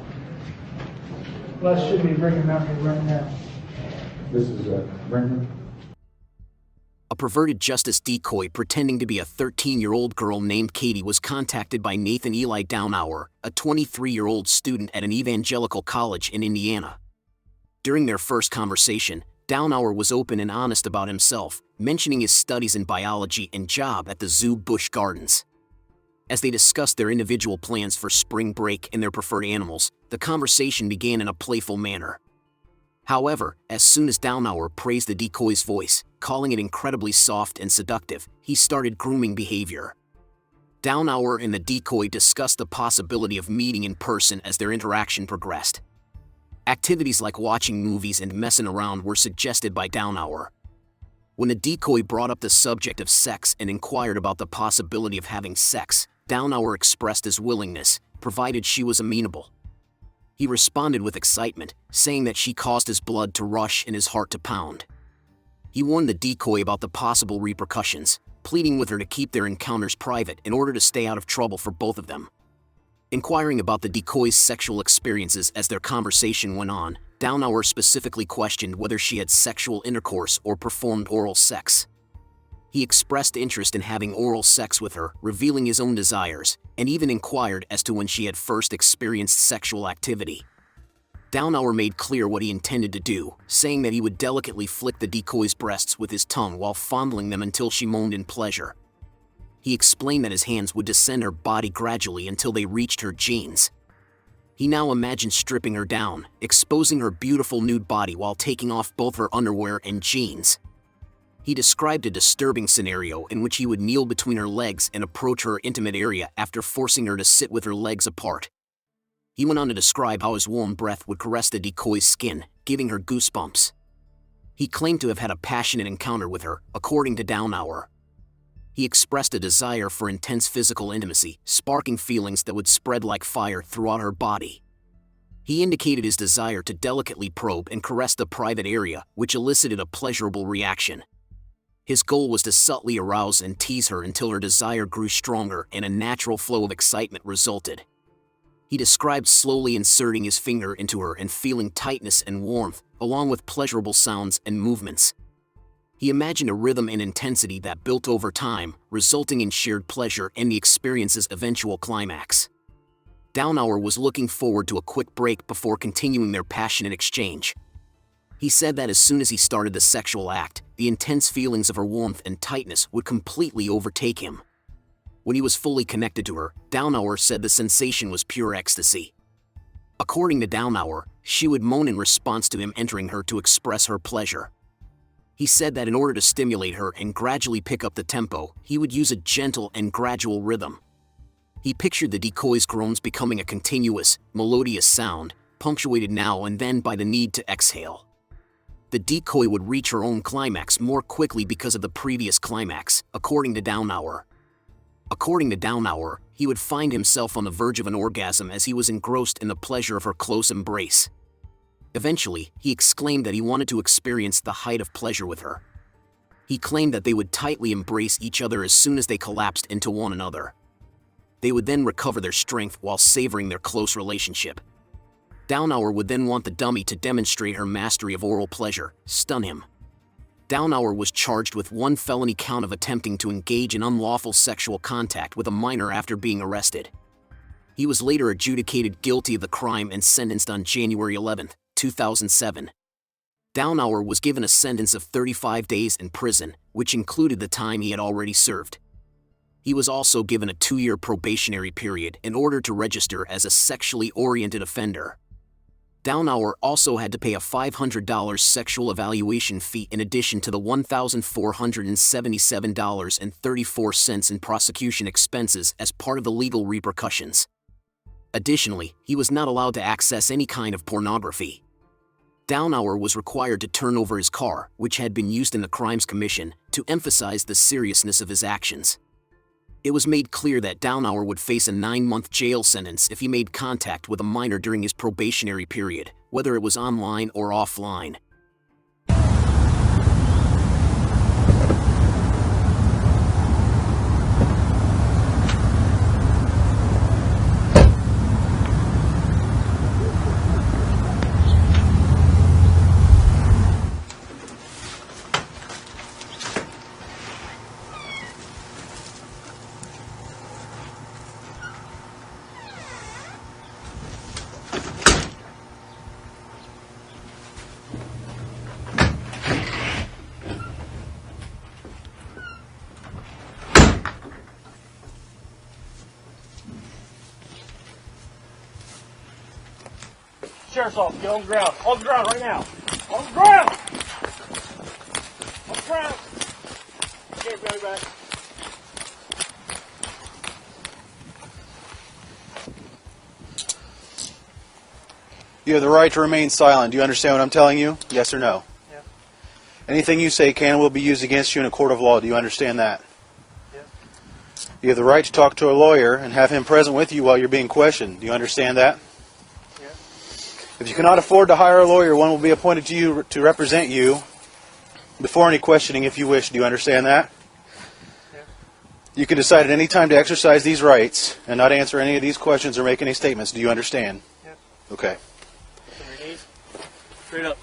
Speaker 10: Les should be bringing out here right now.
Speaker 11: This is Brinkman.
Speaker 2: A perverted justice decoy pretending to be a 13-year-old girl named Katie was contacted by Nathan Eli Downhour, a 23-year-old student at an evangelical college in Indiana. During their first conversation, Downhour was open and honest about himself, mentioning his studies in biology and job at the Zoo Busch Gardens. As they discussed their individual plans for spring break and their preferred animals, the conversation began in a playful manner. However, as soon as Downhour praised the decoy's voice, calling it incredibly soft and seductive, he started grooming behavior. Downhour and the decoy discussed the possibility of meeting in person as their interaction progressed. Activities like watching movies and messing around were suggested by Downhour. When the decoy brought up the subject of sex and inquired about the possibility of having sex, Downhour expressed his willingness, provided she was amenable. He responded with excitement, saying that she caused his blood to rush and his heart to pound. He warned the decoy about the possible repercussions, pleading with her to keep their encounters private in order to stay out of trouble for both of them. Inquiring about the decoy's sexual experiences as their conversation went on, Downhour specifically questioned whether she had sexual intercourse or performed oral sex. He expressed interest in having oral sex with her, revealing his own desires, and even inquired as to when she had first experienced sexual activity. Downhour made clear what he intended to do, saying that he would delicately flick the decoy's breasts with his tongue while fondling them until she moaned in pleasure. He explained that his hands would descend her body gradually until they reached her jeans. He now imagined stripping her down, exposing her beautiful nude body while taking off both her underwear and jeans. He described a disturbing scenario in which he would kneel between her legs and approach her intimate area after forcing her to sit with her legs apart. He went on to describe how his warm breath would caress the decoy's skin, giving her goosebumps. He claimed to have had a passionate encounter with her, according to Downhour. He expressed a desire for intense physical intimacy, sparking feelings that would spread like fire throughout her body. He indicated his desire to delicately probe and caress the private area, which elicited a pleasurable reaction. His goal was to subtly arouse and tease her until her desire grew stronger and a natural flow of excitement resulted. He described slowly inserting his finger into her and feeling tightness and warmth, along with pleasurable sounds and movements. He imagined a rhythm and intensity that built over time, resulting in shared pleasure and the experience's eventual climax. Downhour was looking forward to a quick break before continuing their passionate exchange. He said that as soon as he started the sexual act, the intense feelings of her warmth and tightness would completely overtake him. When he was fully connected to her, Downhour said the sensation was pure ecstasy. According to Downhour, she would moan in response to him entering her to express her pleasure. He said that in order to stimulate her and gradually pick up the tempo, he would use a gentle and gradual rhythm. He pictured the decoy's groans becoming a continuous, melodious sound, punctuated now and then by the need to exhale. The decoy would reach her own climax more quickly because of the previous climax, according to Downhour. According to Downhour, he would find himself on the verge of an orgasm as he was engrossed in the pleasure of her close embrace. Eventually, he exclaimed that he wanted to experience the height of pleasure with her. He claimed that they would tightly embrace each other as soon as they collapsed into one another. They would then recover their strength while savoring their close relationship. Downhour would then want the dummy to demonstrate her mastery of oral pleasure, stun him. Downhour was charged with one felony count of attempting to engage in unlawful sexual contact with a minor after being arrested. He was later adjudicated guilty of the crime and sentenced on January 11, 2007. Downhour was given a sentence of 35 days in prison, which included the time he had already served. He was also given a 2-year probationary period in order to register as a sexually oriented offender. Downhour also had to pay a $500 sexual evaluation fee in addition to the $1,477.34 in prosecution expenses as part of the legal repercussions. Additionally, he was not allowed to access any kind of pornography. Downhour was required to turn over his car, which had been used in the crime's commission, to emphasize the seriousness of his actions. It was made clear that Downhour would face a 9-month jail sentence if he made contact with a minor during his probationary period, whether it was online or offline.
Speaker 8: Sheriff's office, get on the ground. On the ground right now. On the ground! On the ground! Get everybody back.
Speaker 21: You have the right to remain silent. Do you understand what I'm telling you? Yes or no?
Speaker 10: Yeah.
Speaker 21: Anything you say can and will be used against you in a court of law. Do you understand that?
Speaker 10: Yeah.
Speaker 21: You have the right to talk to a lawyer and have him present with you while you're being questioned. Do you understand that?
Speaker 10: Yeah.
Speaker 21: If you cannot afford to hire a lawyer, one will be appointed to you to represent you before any questioning if you wish. Do you understand that?
Speaker 10: Yeah.
Speaker 21: You can decide at any time to exercise these rights and not answer any of these questions or make any statements. Do you understand?
Speaker 10: Yeah.
Speaker 21: Okay.
Speaker 8: On your knees. Straight up.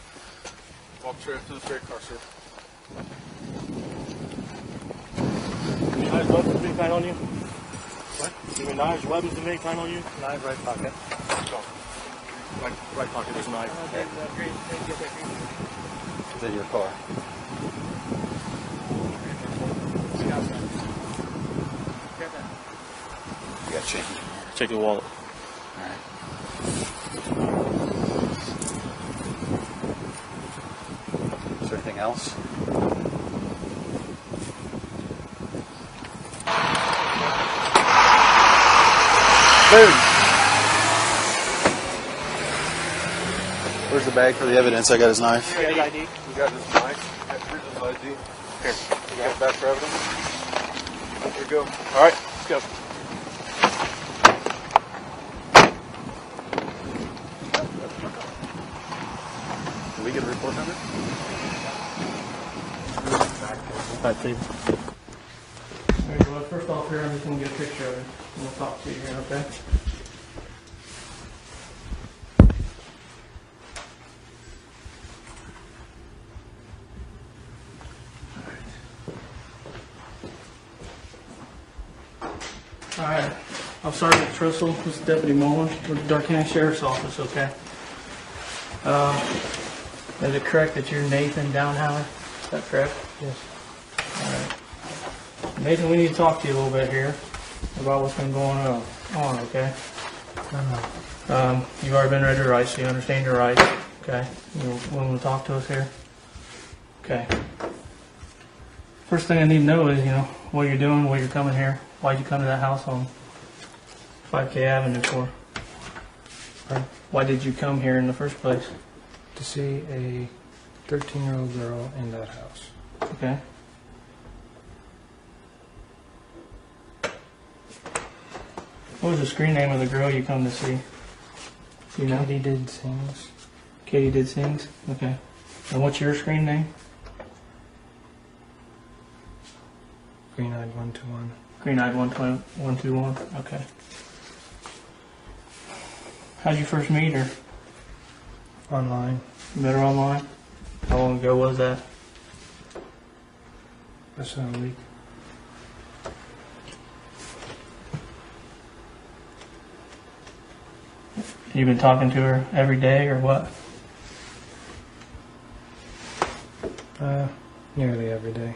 Speaker 8: Walk straight up to the straight car, sir. Any knives, weapons of any kind on you? What? Any knives, weapons of any kind on you?
Speaker 10: Knife, right pocket.
Speaker 8: Go. Right pocket, there's a knife.
Speaker 10: Okay.
Speaker 21: It's in your car. You got change.
Speaker 8: Take the wallet.
Speaker 21: All right. anything else? Dude! Where's the bag for the evidence? I got his knife.
Speaker 17: You got ID? You got his knife? Here's his ID. Here, you got that for evidence? Here we go. All right, let's go.
Speaker 21: Did we get a report number?
Speaker 10: Alright, well, first off here, I'm just going to get a picture of it. And we'll talk to you here, okay? Alright. I'm Sergeant Trissel. This is Deputy Mullen with the Dark County Sheriff's Office, okay? Is it correct that you're Nathan Downhour? Is that correct? Yes. Alright. Nathan, we need to talk to you a little bit here about what's been going on, okay? You've already been read your rights, so you understand your rights, okay? You're willing to talk to us here? Okay. First thing I need to know is, what you're doing, why you're coming here. Why'd you come to that house on 5K Avenue for?
Speaker 1: Right.
Speaker 10: Why did you come here in the first place?
Speaker 1: To see a 13-year-old girl in that house.
Speaker 10: Okay. What was the screen name of the girl you come to see? You know?
Speaker 1: Katie did sings.
Speaker 10: Katie did sings? Okay. And what's your screen name?
Speaker 1: Green-eyed 121.
Speaker 10: Green-eyed 121. Okay. How'd you first meet her?
Speaker 1: Online.
Speaker 10: You met her online? How long ago was that?
Speaker 1: Less than a week.
Speaker 10: You've been talking to her every day or what?
Speaker 1: Nearly every day.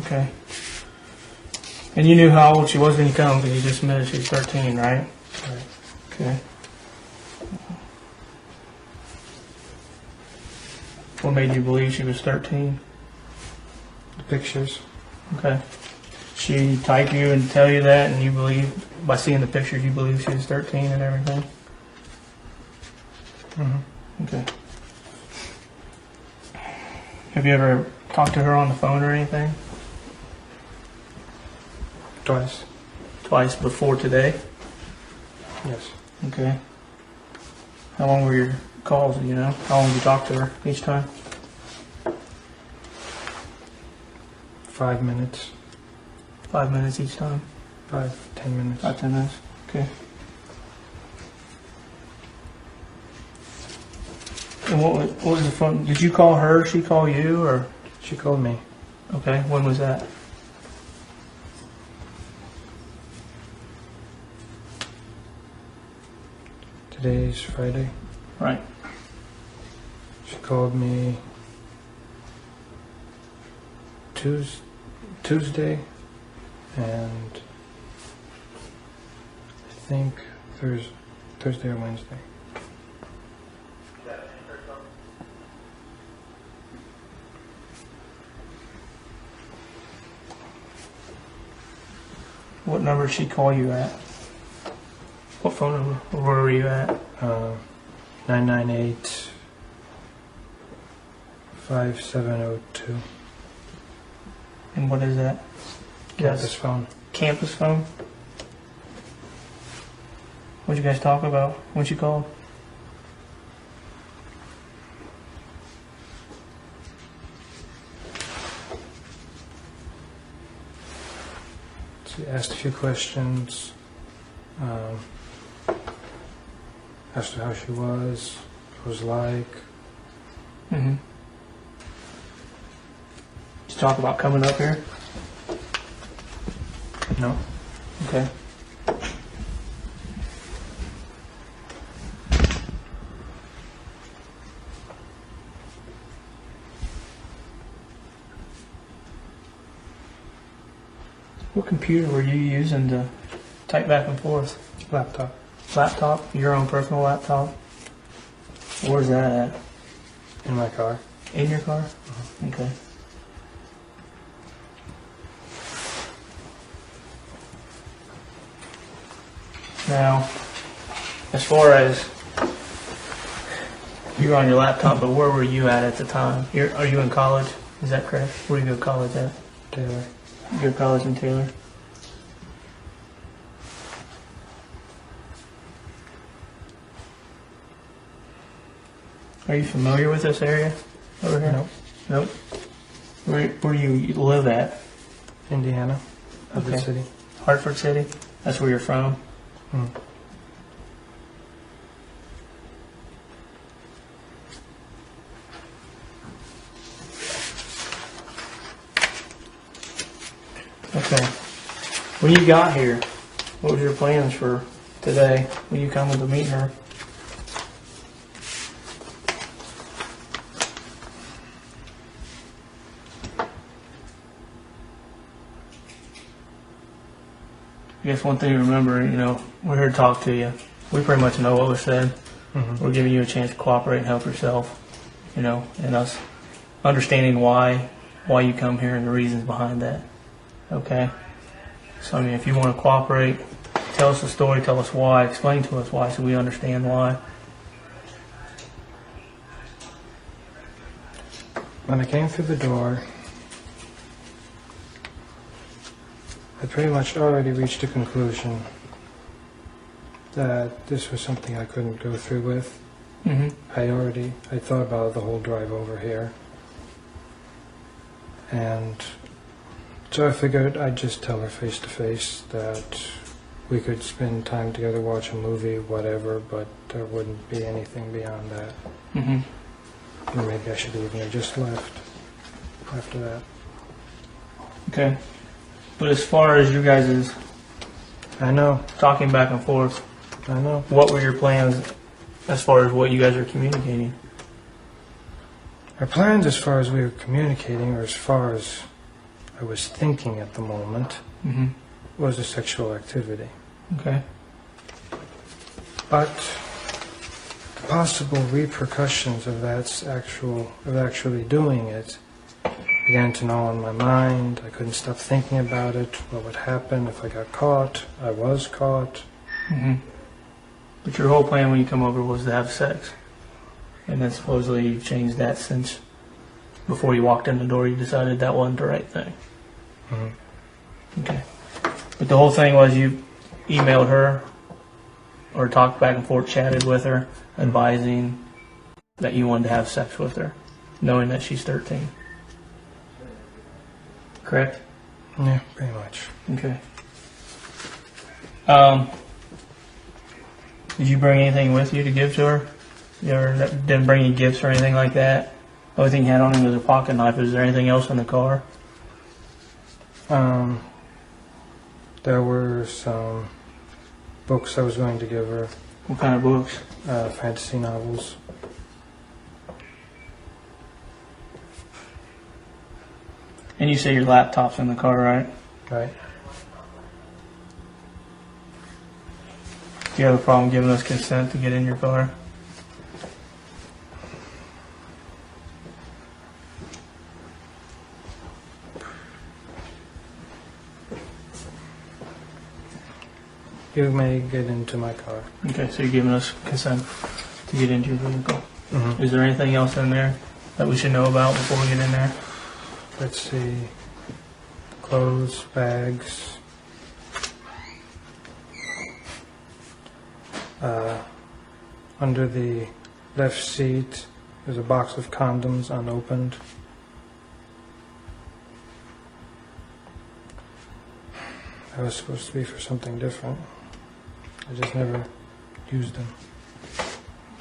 Speaker 10: Okay. And you knew how old she was when you come because you just met her. She's 13, right?
Speaker 1: Right.
Speaker 10: Okay. What made you believe she was 13?
Speaker 1: The pictures.
Speaker 10: Okay. She type you and tell you that, and you believe, by seeing the pictures, you believe she was 13 and everything?
Speaker 1: Mm-hmm.
Speaker 10: Okay. Have you ever talked to her on the phone or anything?
Speaker 1: Twice.
Speaker 10: Twice before today?
Speaker 1: Yes.
Speaker 10: Okay. How long were your calls, do you know? How long did you talk to her each time?
Speaker 1: 5 minutes.
Speaker 10: 5 minutes each time?
Speaker 1: 5, 10 minutes.
Speaker 10: 5, 10 minutes. Okay. And what was the phone? Did you call her? She call you, or?
Speaker 1: She called me.
Speaker 10: Okay. When was that?
Speaker 1: Today's Friday.
Speaker 10: Right.
Speaker 1: She called me Tuesday and I think Thursday or Wednesday.
Speaker 10: What number did she call you at? What phone number? Where were you at?
Speaker 1: 998-5702.
Speaker 10: And what is that?
Speaker 1: Campus phone.
Speaker 10: Campus phone? What'd you guys talk about when she called?
Speaker 1: She asked a few questions. Asked her how she was, what it was like.
Speaker 10: Mm-hmm. Did you talk about coming up here?
Speaker 1: No.
Speaker 10: Okay. What computer were you using to type back and forth?
Speaker 1: Laptop.
Speaker 10: Laptop? Your own personal laptop? Where's that at?
Speaker 1: In my car.
Speaker 10: In your car? Okay. Now, as far as you were on your laptop, but where were you at the time? Are you in college? Is that correct? Where do you go to college at?
Speaker 1: Taylor.
Speaker 10: You go to college in Taylor? Are you familiar with this area over here?
Speaker 1: Nope.
Speaker 10: Nope. Where do you live at?
Speaker 1: Indiana. Hartford City.
Speaker 10: Hartford City? That's where you're from?
Speaker 1: Hmm.
Speaker 10: Okay. When you got here, what was your plans for today? When you coming to meet her? I guess one thing to remember, we're here to talk to you. We pretty much know what was said.
Speaker 1: Mhm.
Speaker 10: We're giving you a chance to cooperate and help yourself, and us understanding why you come here and the reasons behind that. Okay? So, if you want to cooperate, tell us the story, tell us why, explain to us why so we understand why.
Speaker 1: When I came through the door, I pretty much already reached a conclusion that this was something I couldn't go through with.
Speaker 10: Mm-hmm.
Speaker 1: I thought about the whole drive over here. And so I figured I'd just tell her face to face that we could spend time together, watch a movie, whatever, but there wouldn't be anything beyond that.
Speaker 10: Mm-hmm.
Speaker 1: Or maybe I should have even just left after that.
Speaker 10: Okay. But as far as you guys'
Speaker 1: I know.
Speaker 10: talking back and forth,
Speaker 1: I know.
Speaker 10: what were your plans as far as what you guys are communicating?
Speaker 1: Our plans as far as we were communicating, or as far as I was thinking at the moment,
Speaker 10: Mm-hmm.
Speaker 1: was a sexual activity.
Speaker 10: Okay.
Speaker 1: But the possible repercussions of actually doing it began to gnaw on my mind. I couldn't stop thinking about it. What would happen if I got caught? I was caught.
Speaker 10: Mm-hmm. But your whole plan when you come over was to have sex. And then supposedly you've changed that since before you walked in the door you decided that wasn't the right thing.
Speaker 1: Mm-hmm.
Speaker 10: Okay. But the whole thing was you emailed her or talked back and forth, chatted with her, advising that you wanted to have sex with her, knowing that she's 13. Correct?
Speaker 1: Yeah, pretty much.
Speaker 10: Okay. Did you bring anything with you to give to her? You ever didn't bring any gifts or anything like that? The only thing you had on him was a pocket knife. Is there anything else in the car?
Speaker 1: There were some books I was going to give her.
Speaker 10: What kind of books?
Speaker 1: Fantasy novels.
Speaker 10: And you say your laptop's in the car, right?
Speaker 1: Right.
Speaker 10: Do you have a problem giving us consent to get in your car?
Speaker 1: You may get into my car.
Speaker 10: Okay, so you're giving us consent to get into your vehicle.
Speaker 1: Mhm.
Speaker 10: Is there anything else in there that we should know about before we get in there?
Speaker 1: Let's see. Clothes, bags. Under the left seat, there's a box of condoms unopened. That was supposed to be for something different. I just never used them.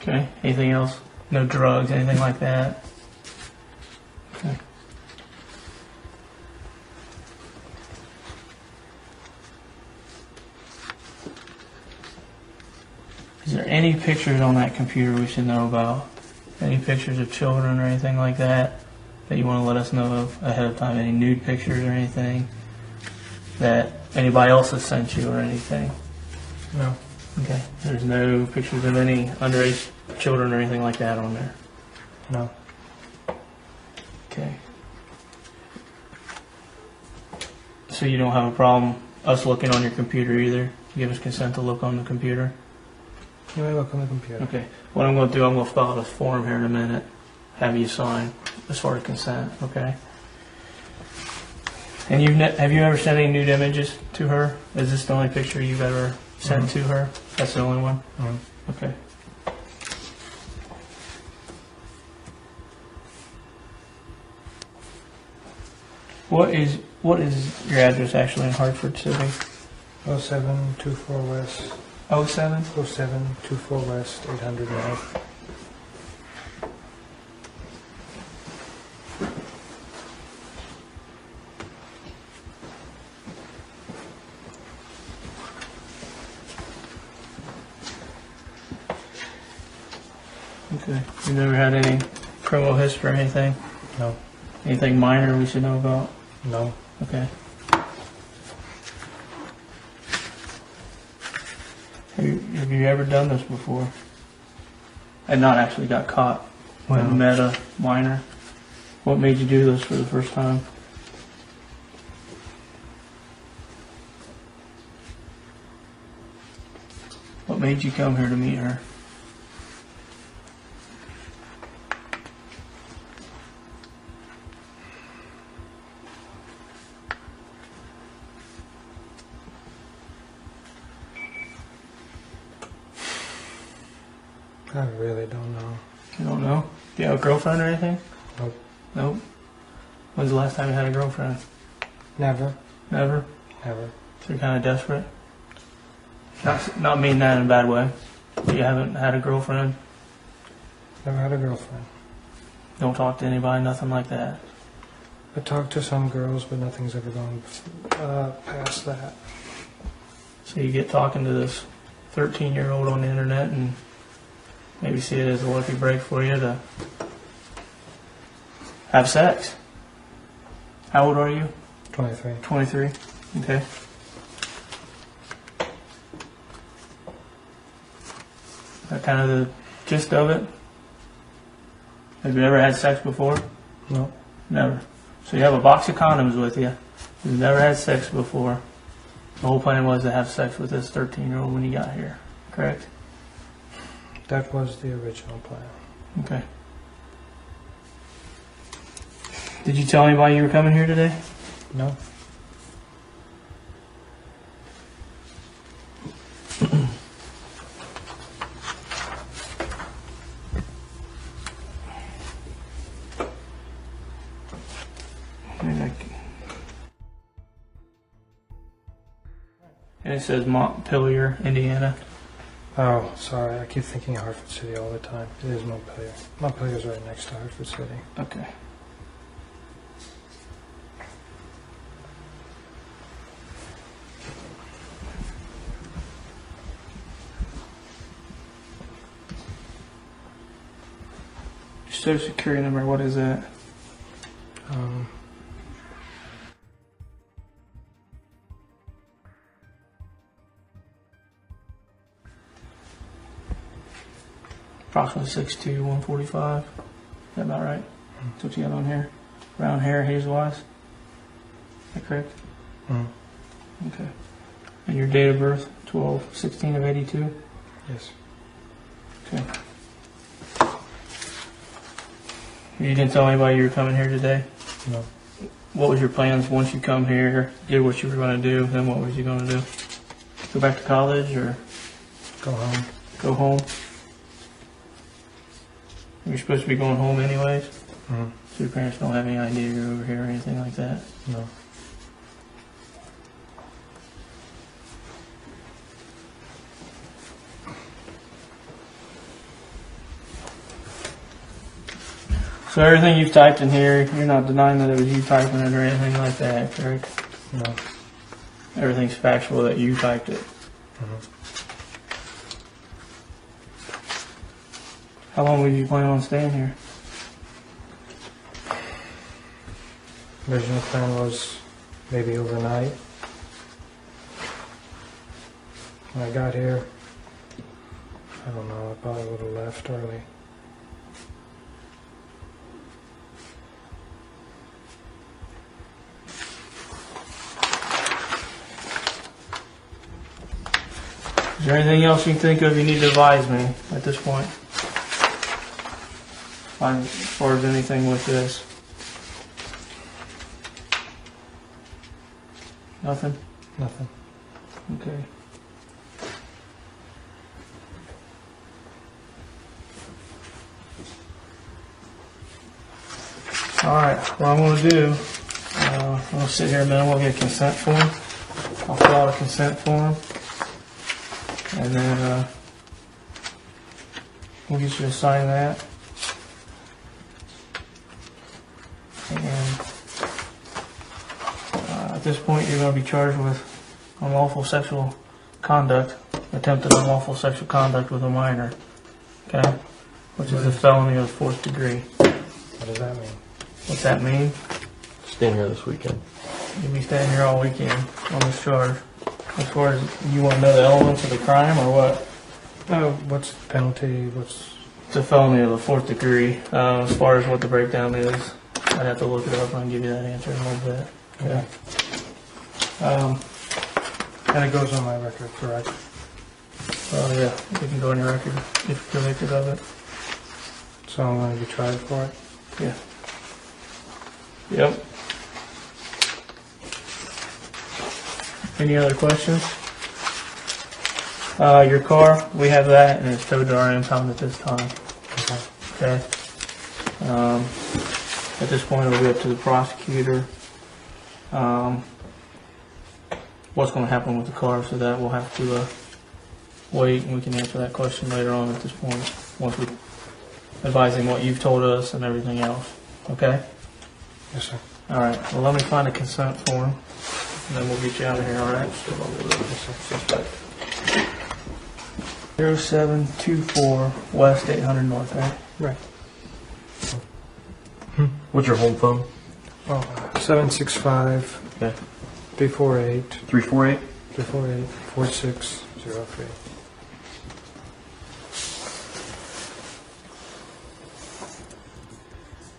Speaker 10: Okay, anything else? No drugs, anything like that? Okay. Is there any pictures on that computer we should know about? Any pictures of children or anything like that that you want to let us know of ahead of time? Any nude pictures or anything that anybody else has sent you or anything?
Speaker 1: No.
Speaker 8: Okay. There's no pictures of any underage children or anything like that on there?
Speaker 1: No.
Speaker 8: Okay. So you don't have a problem us looking on your computer either? You give us consent to look on the computer?
Speaker 1: You may look on the computer.
Speaker 8: Okay. What I'm going to do, I'm going to fill out a form here in a minute, have you sign as far as consent, okay? And have you ever sent any nude images to her? Is this the only picture you've ever sent to her? That's the only one? Okay. what is your address actually in Hartford City?
Speaker 1: 0724 West.
Speaker 8: 07?
Speaker 1: 0724 West, 800 North.
Speaker 8: Okay. You never had any criminal history or anything?
Speaker 1: No.
Speaker 8: Anything minor we should know about?
Speaker 1: No.
Speaker 8: Okay. Have you ever done this before? And not actually got caught when you met a minor? What made you do this for the first time? What made you come here to meet her?
Speaker 1: I really don't know.
Speaker 8: You don't know? Do you have a girlfriend or anything?
Speaker 1: Nope.
Speaker 8: Nope. When's the last time you had a girlfriend?
Speaker 1: Never.
Speaker 8: Never?
Speaker 1: Never.
Speaker 8: So you're kind of desperate? Not mean that in a bad way. You haven't had a girlfriend?
Speaker 1: Never had a girlfriend.
Speaker 8: Don't talk to anybody, nothing like that?
Speaker 1: I talked to some girls, but nothing's ever gone past that.
Speaker 8: So you get talking to this 13-year-old on the internet and maybe see it as a lucky break for you to have sex. How old are you?
Speaker 1: 23.
Speaker 8: 23? Okay. That kind of the gist of it? Have you ever had sex before?
Speaker 1: No.
Speaker 8: Never. So you have a box of condoms with you. You've never had sex before. The whole plan was to have sex with this 13-year-old when you got here, correct?
Speaker 1: That was the original plan.
Speaker 8: Okay. Did you tell anybody you were coming here today?
Speaker 1: No.
Speaker 8: And it says Montpelier, Indiana.
Speaker 1: Oh, sorry. I keep thinking Hartford City all the time. It is Montpelier. Montpelier's right next to Hartford City.
Speaker 8: Okay. Social security number, what is that? Approximately 6'2", 145. Is that about right? That's what you got on here? Brown hair, hazel eyes? Is that correct? Okay. And your date of birth, 12/16 of 82?
Speaker 1: Yes.
Speaker 8: Okay. You didn't tell anybody you were coming here today?
Speaker 1: No.
Speaker 8: What was your plans once you come here, did what you were going to do, then what was you going to do? Go back to college or?
Speaker 1: Go home.
Speaker 8: Go home? You're supposed to be going home anyways?
Speaker 1: Mm-hmm.
Speaker 8: So your parents don't have any idea you're over here or anything like that?
Speaker 1: No.
Speaker 8: So everything you've typed in here, you're not denying that it was you typing it or anything like that, correct?
Speaker 1: No.
Speaker 8: Everything's factual that you typed it.
Speaker 1: Mm-hmm.
Speaker 8: How long would you plan on staying here?
Speaker 1: Original plan was maybe overnight. When I got here, I don't know. I probably would have left early.
Speaker 10: Is there anything else you can think of you need to advise me at this point? As far as anything with this? Nothing?
Speaker 1: Nothing.
Speaker 10: Okay. Alright, what I'm going to do, I'm going to sit here a minute, we'll get a consent form. I'll fill out a consent form. And then we'll get you to sign that. And at this point you're going to be charged with unlawful sexual conduct, attempted unlawful sexual conduct with a minor. Okay? Which is a felony of the 4th degree.
Speaker 1: What does that mean?
Speaker 10: What's that mean?
Speaker 18: Staying here this weekend.
Speaker 10: You'll be staying here all weekend on this charge. As far as you want to know the elements of the crime or what?
Speaker 1: What's the penalty?
Speaker 10: It's a felony of the 4th degree. As far as what the breakdown is, I'd have to look it up and give you that answer in a little bit.
Speaker 1: Okay. And it goes on my record, correct?
Speaker 10: Yeah, it can go on your record if you're convicted of it.
Speaker 1: So I'm going to be tried for it?
Speaker 10: Yeah. Yep. Any other questions? Your car, we have that, and it's towed to our impound at this time. Okay. At this point, it'll be up to the prosecutor. What's going to happen with the car? So that we'll have to wait, and we can answer that question later on. At this point, once we advise him what you've told us and everything else. Okay.
Speaker 1: Yes, sir.
Speaker 10: All right. Well, let me find a consent form, and then we'll get you out of here. All right. 0724 West 800 North, right?
Speaker 1: Right.
Speaker 18: What's your home phone?
Speaker 1: 765
Speaker 18: Okay.
Speaker 1: 348
Speaker 18: 348?
Speaker 1: 348 4603.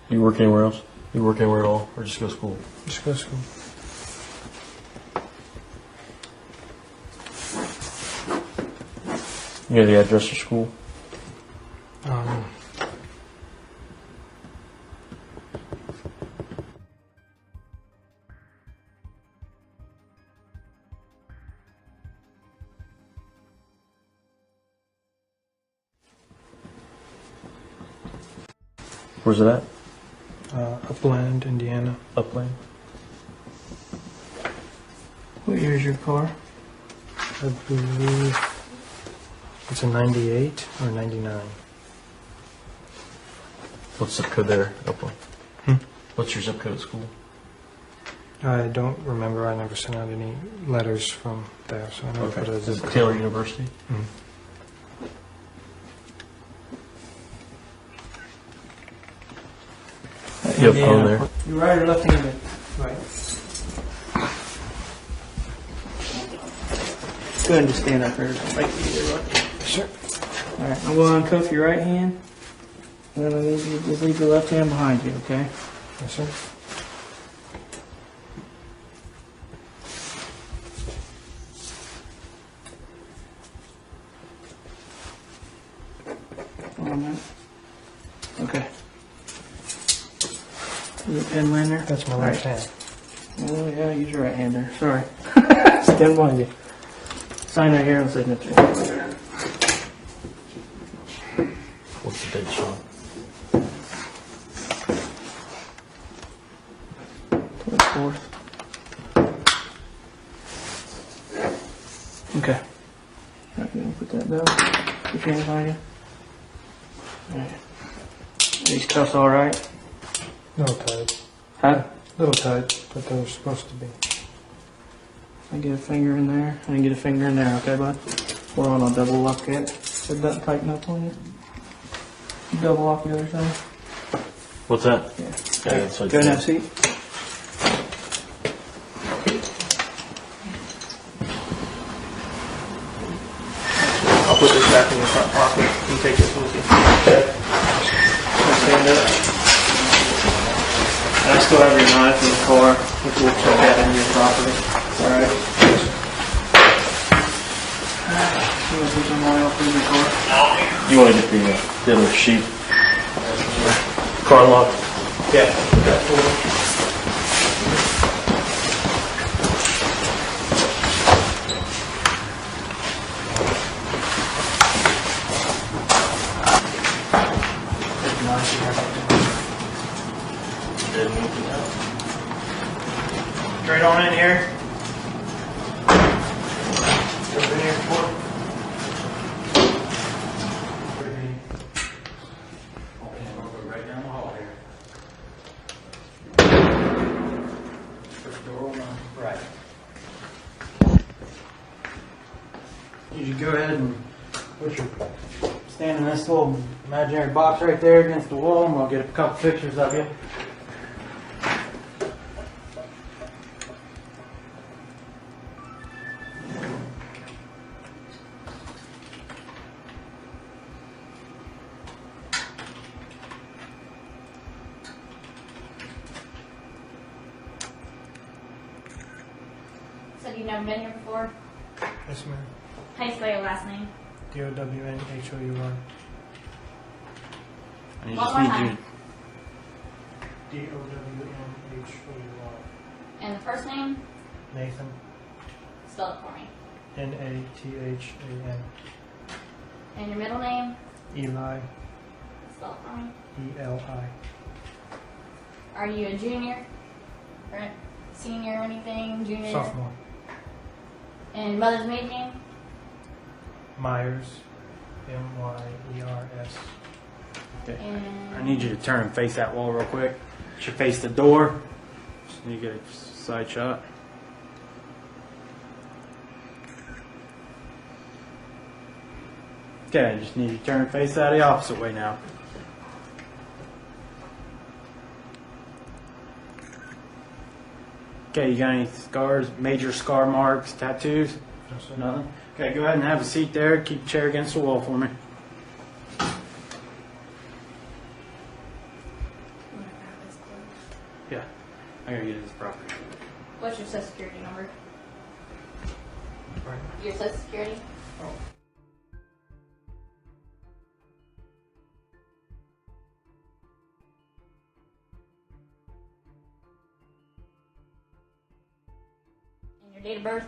Speaker 18: You work anywhere else? You work anywhere at all? Or just go to school?
Speaker 1: Just go to school.
Speaker 18: You know the address of school? Where's it at?
Speaker 1: Upland, Indiana.
Speaker 18: Upland.
Speaker 10: What year is your car?
Speaker 1: I believe it's a 98 or 99.
Speaker 18: What's the zip code there, Upland? What's your zip code at school?
Speaker 1: I don't remember. I never sent out any letters from there, so I never put a
Speaker 18: Is
Speaker 1: zip
Speaker 18: it
Speaker 1: code.
Speaker 18: Taylor University?
Speaker 1: Mhm.
Speaker 18: You have a phone there?
Speaker 10: You right or left-handed? Right. Go ahead and just stand up there. Like you did, right?
Speaker 1: Sure.
Speaker 10: All right. I'm going to uncuff your right hand, and then I need you to just leave your left hand behind you, okay?
Speaker 1: Yes, sir.
Speaker 10: Hold on a minute. Okay. Is it pen laying there?
Speaker 1: That's my left hand.
Speaker 10: Oh, yeah, use your right hand there. Sorry. Stand behind you. Sign right here on signature.
Speaker 18: What's the date, Sean?
Speaker 10: 24th. Okay. Alright, you gonna put that down? Put your hands behind you. Alright. These cuffs alright?
Speaker 1: Little tight.
Speaker 10: Huh?
Speaker 1: Little tight, but they're supposed to be.
Speaker 10: I get a finger in there, and get a finger in there, okay, bud? We're on a double lock it. Did that tighten up on you? You double lock the other side?
Speaker 18: What's that?
Speaker 10: Yeah.
Speaker 18: Yeah, that's like
Speaker 10: Go and have a seat. I'll put this back in your front pocket. You can take this with you. Okay. Stand up. And I still have your knife in the car, which we'll check that into your property. All right. You want to put some oil up in your car?
Speaker 21: You want to get the other sheet?
Speaker 10: Car lock. Yeah. Put that forward. Straight on in here. Ever been here before?
Speaker 1: Right down the hall here. First door on the right. You go ahead and put your stand in this little imaginary box right there against the wall, and we'll get a couple pictures of you.
Speaker 4: So you've never been here before?
Speaker 1: Yes, ma'am.
Speaker 4: How do you spell your last name?
Speaker 1: D-O-W-N-H-O-U-R.
Speaker 21: I just
Speaker 4: One more
Speaker 21: need
Speaker 4: time.
Speaker 21: you.
Speaker 1: D-O-W-N-H-O-U-R.
Speaker 4: And the first name?
Speaker 1: Nathan.
Speaker 4: Spell it for me.
Speaker 1: N-A-T-H-A-N.
Speaker 4: And your middle name?
Speaker 1: Eli.
Speaker 4: Spell it for me.
Speaker 1: E-L-I.
Speaker 4: Are you a junior? Or a senior or anything? Junior?
Speaker 1: Sophomore.
Speaker 4: And mother's maiden name?
Speaker 1: Myers. M-Y-E-R-S.
Speaker 21: Okay.
Speaker 4: And
Speaker 21: I need you to turn and face that wall real quick. You should face the door. Just need to get a side shot. Okay, I just need you to turn and face that the opposite way now. Okay, you got any scars, major scar marks, tattoos?
Speaker 1: No, sir.
Speaker 21: Nothing? Okay, go ahead and have a seat there. Keep the chair against the wall for me. Yeah, I gotta get this property.
Speaker 4: what's your social security number?
Speaker 1: Right.
Speaker 4: Your social security?
Speaker 1: Oh.
Speaker 4: And your date of birth?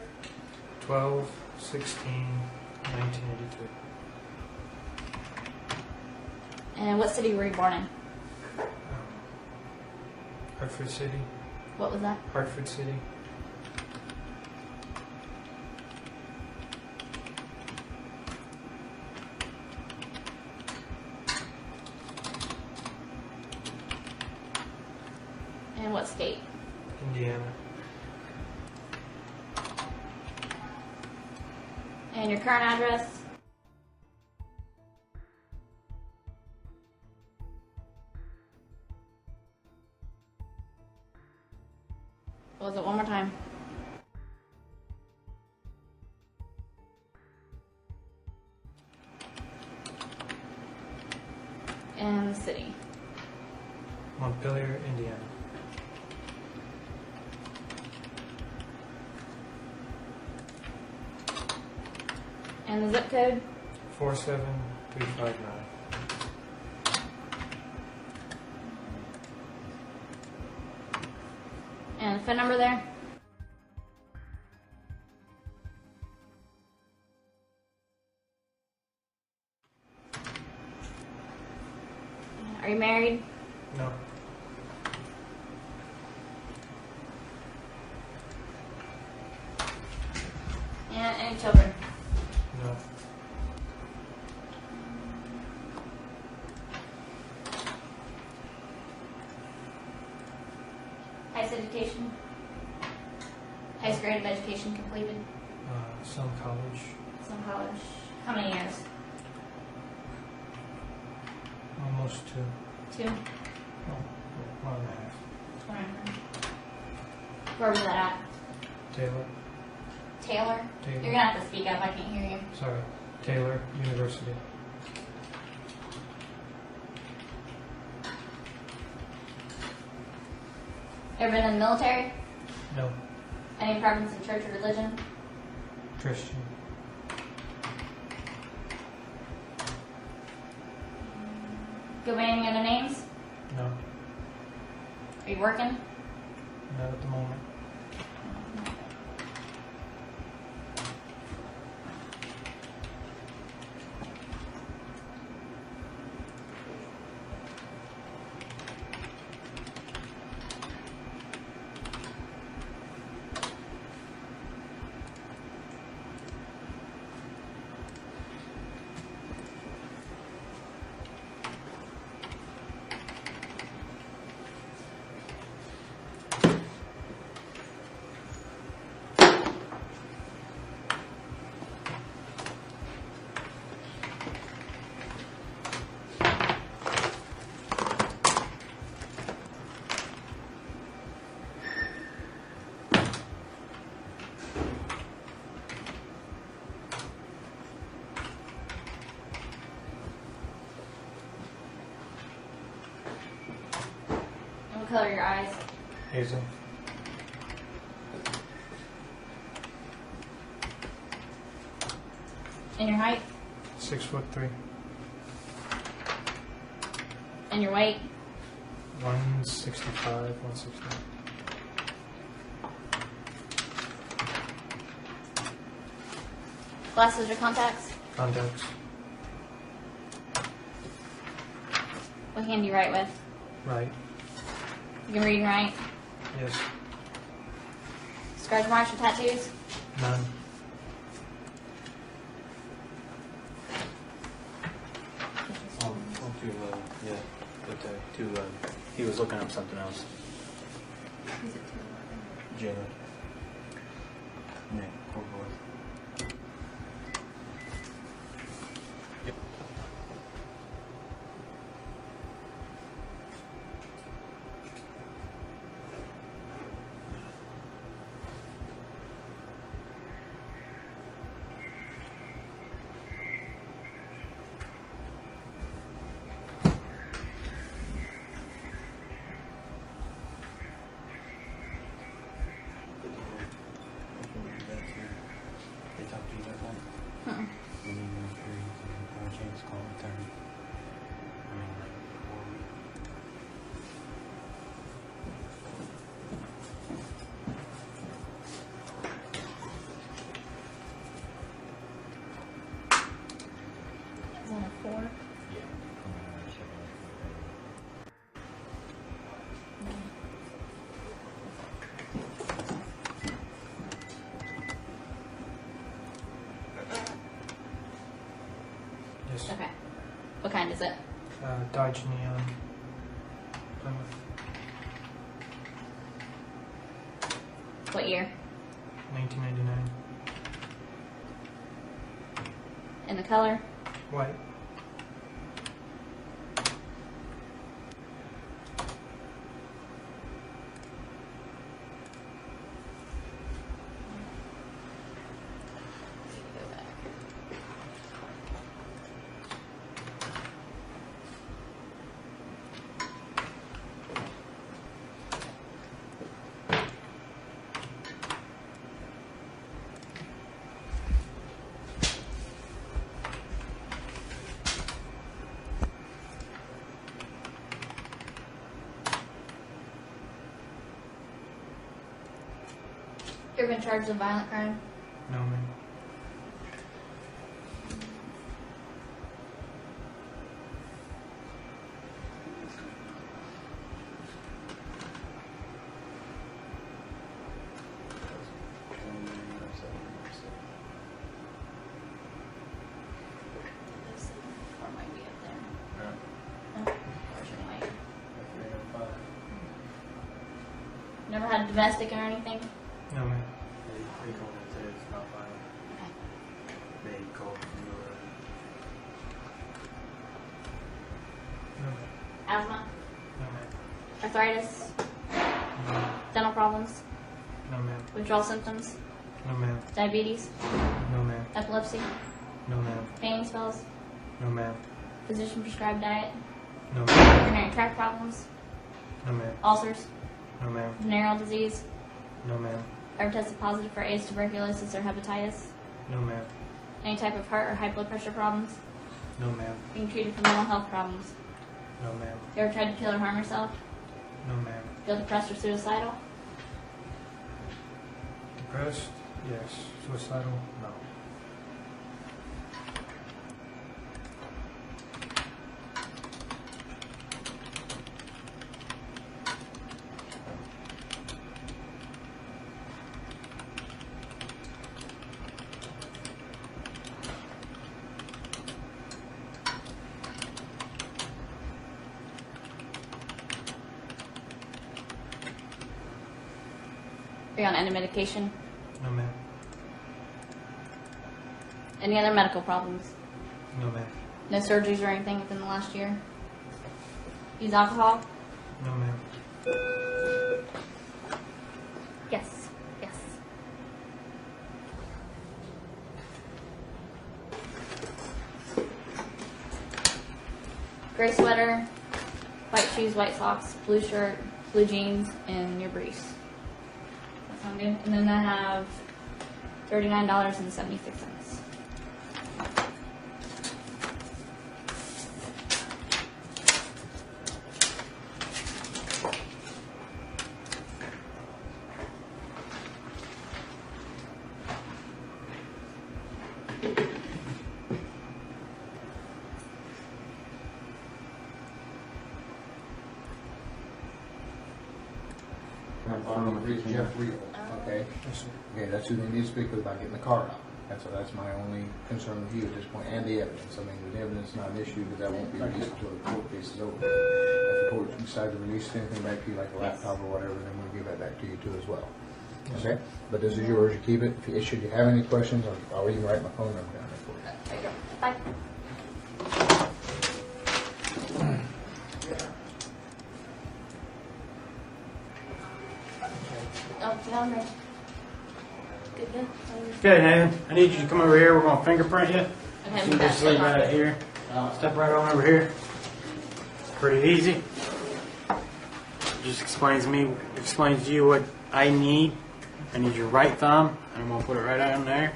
Speaker 1: 12/16/1982.
Speaker 4: And what city were you born in?
Speaker 1: Hartford City.
Speaker 4: What was that?
Speaker 1: Hartford City.
Speaker 4: And what state?
Speaker 1: Indiana.
Speaker 4: And your current address? What was it? One more time. And the city.
Speaker 1: Montpelier, Indiana.
Speaker 4: And the zip code?
Speaker 1: 47359.
Speaker 4: And the phone number there? Are you married?
Speaker 1: No.
Speaker 4: And any children?
Speaker 1: No.
Speaker 4: Highest education? Highest grade of education completed?
Speaker 1: Some college.
Speaker 4: Some college. How many years?
Speaker 1: Almost 2.
Speaker 4: 2?
Speaker 1: Oh, 1.5.
Speaker 4: Where was that at?
Speaker 1: Taylor.
Speaker 4: Taylor?
Speaker 1: Taylor.
Speaker 4: You're gonna have to speak up. I can't hear you.
Speaker 1: Sorry. Taylor University.
Speaker 4: Ever been in the military?
Speaker 1: No.
Speaker 4: Any preference in church or religion?
Speaker 1: Christian.
Speaker 4: Go by any other names?
Speaker 1: No.
Speaker 4: Are you working?
Speaker 1: Not at the moment.
Speaker 4: What color are your eyes?
Speaker 1: Hazel.
Speaker 4: And your height?
Speaker 1: 6'3".
Speaker 4: And your weight?
Speaker 1: 165, 169.
Speaker 4: Glasses or contacts?
Speaker 1: Contacts.
Speaker 4: What hand do you write with?
Speaker 1: Right.
Speaker 4: You can read and write?
Speaker 1: Yes.
Speaker 4: Scratch marks or tattoos?
Speaker 1: None.
Speaker 21: He was looking up something else. Jalen. Nick, poor boy.
Speaker 4: Is that a 4?
Speaker 1: Yes.
Speaker 4: Okay. What kind is it?
Speaker 1: Dodge Neon. Plymouth.
Speaker 4: What year?
Speaker 1: 1999.
Speaker 4: And the color?
Speaker 1: White.
Speaker 4: You ever been charged with violent crime?
Speaker 1: No, man.
Speaker 4: Or might be up there. Oh, unfortunately. Never had domestic or anything?
Speaker 1: No, man.
Speaker 21: They told me today it's not violent. They called
Speaker 1: No, man.
Speaker 4: Asthma?
Speaker 1: No, man.
Speaker 4: Arthritis?
Speaker 1: No,
Speaker 4: Dental problems?
Speaker 1: no, man.
Speaker 4: Withdrawal symptoms?
Speaker 1: No, man.
Speaker 4: Diabetes?
Speaker 1: No, man.
Speaker 4: Epilepsy?
Speaker 1: No, ma'am.
Speaker 4: Pain spells?
Speaker 1: No, ma'am.
Speaker 4: Physician prescribed diet?
Speaker 1: No, ma'am.
Speaker 4: Urinary tract problems?
Speaker 1: No, ma'am.
Speaker 4: Ulcers?
Speaker 1: No, ma'am.
Speaker 4: Venereal disease?
Speaker 1: No, ma'am.
Speaker 4: Ever tested positive for AIDS, tuberculosis, or hepatitis?
Speaker 1: No, ma'am.
Speaker 4: Any type of heart or high blood pressure problems?
Speaker 1: No, ma'am.
Speaker 4: Being treated for mental health problems?
Speaker 1: No, ma'am.
Speaker 4: You ever tried to kill or harm yourself?
Speaker 1: No, ma'am.
Speaker 4: Feel depressed or suicidal?
Speaker 1: Depressed? Yes. Suicidal? No.
Speaker 4: Are you on any medication?
Speaker 1: No, ma'am.
Speaker 4: Any other medical problems?
Speaker 1: No, ma'am.
Speaker 4: No surgeries or anything within the last year? Use alcohol?
Speaker 1: No, ma'am.
Speaker 4: Yes. Yes. Gray sweater, white shoes, white socks, blue shirt, blue jeans, and your briefs. That sound good? And then I have $39.76.
Speaker 11: Jeff Real, okay? Okay, that's who they need to speak with about getting the car out. That's my only concern with you at this point, and the evidence. I mean, the evidence is not an issue, but that won't be released until the court case is over. If the court decides to release anything back to you, like a laptop or whatever, then we'll give that back to you too as well. Okay? But this is yours, you keep it. Should you have any questions, I'll even write my phone number down there for you.
Speaker 4: There you go. Bye. Oh, yeah, I'm ready. Good, good.
Speaker 1: Okay, Nathan, I need you to come over here. We're going to fingerprint you.
Speaker 4: Okay,
Speaker 1: You can just leave that out here. Step right on over here. Pretty easy. Just explains to you what I need. I need your right thumb, and I'm going to put it right out in there.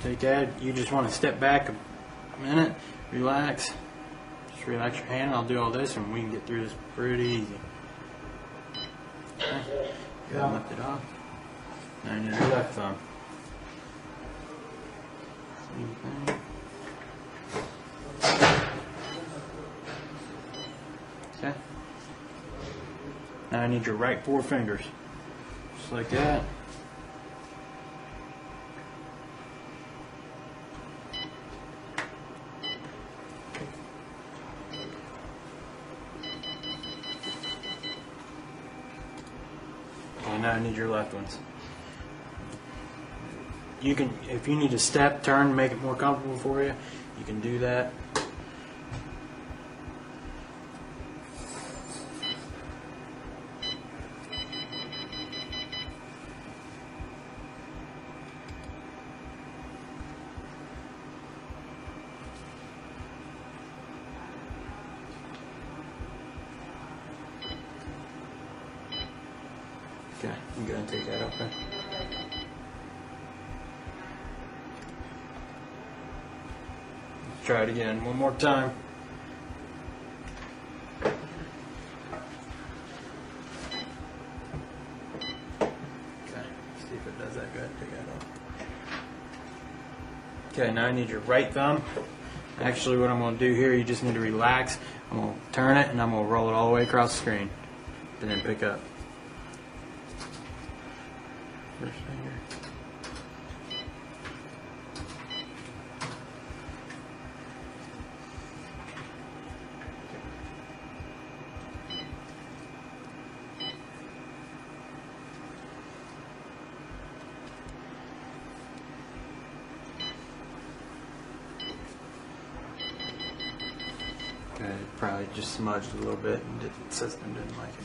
Speaker 1: Take that. You just want to step back a minute, relax. Just relax your hand, and I'll do all this, and we can get through this pretty easy. Okay. Go ahead and lift it off. Now I need your left thumb. Same thing. Okay. Now I need your right four fingers. Just like that. And now I need your left ones. You can, if you need to step, turn, make it more comfortable for you, you can do that. Okay, I'm going to take that up there. Let's try it again one more time. Okay, see if it does that good. Take that off. Okay, now I need your right thumb. Actually, what I'm going to do here, you just need to relax. I'm going to turn it and I'm going to roll it all the way across the screen. And then pick up. First finger. Okay, it probably just smudged a little bit and the system didn't like it.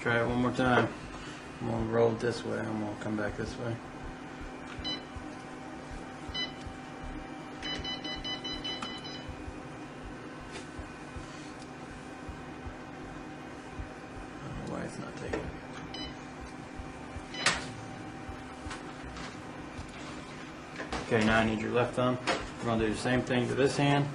Speaker 1: Try it one more time. I'm gonna roll it this way. I'm gonna come back this way. I don't know why it's not taking it. Okay, now I need your left thumb. We're gonna do the same thing to this hand.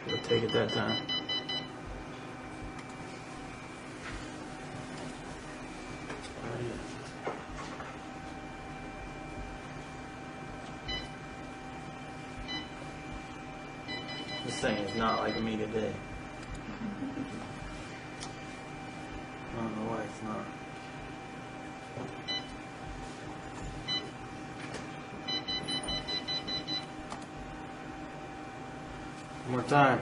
Speaker 1: It'll take it that time. This thing is not like me today. I don't know why it's not. One more time.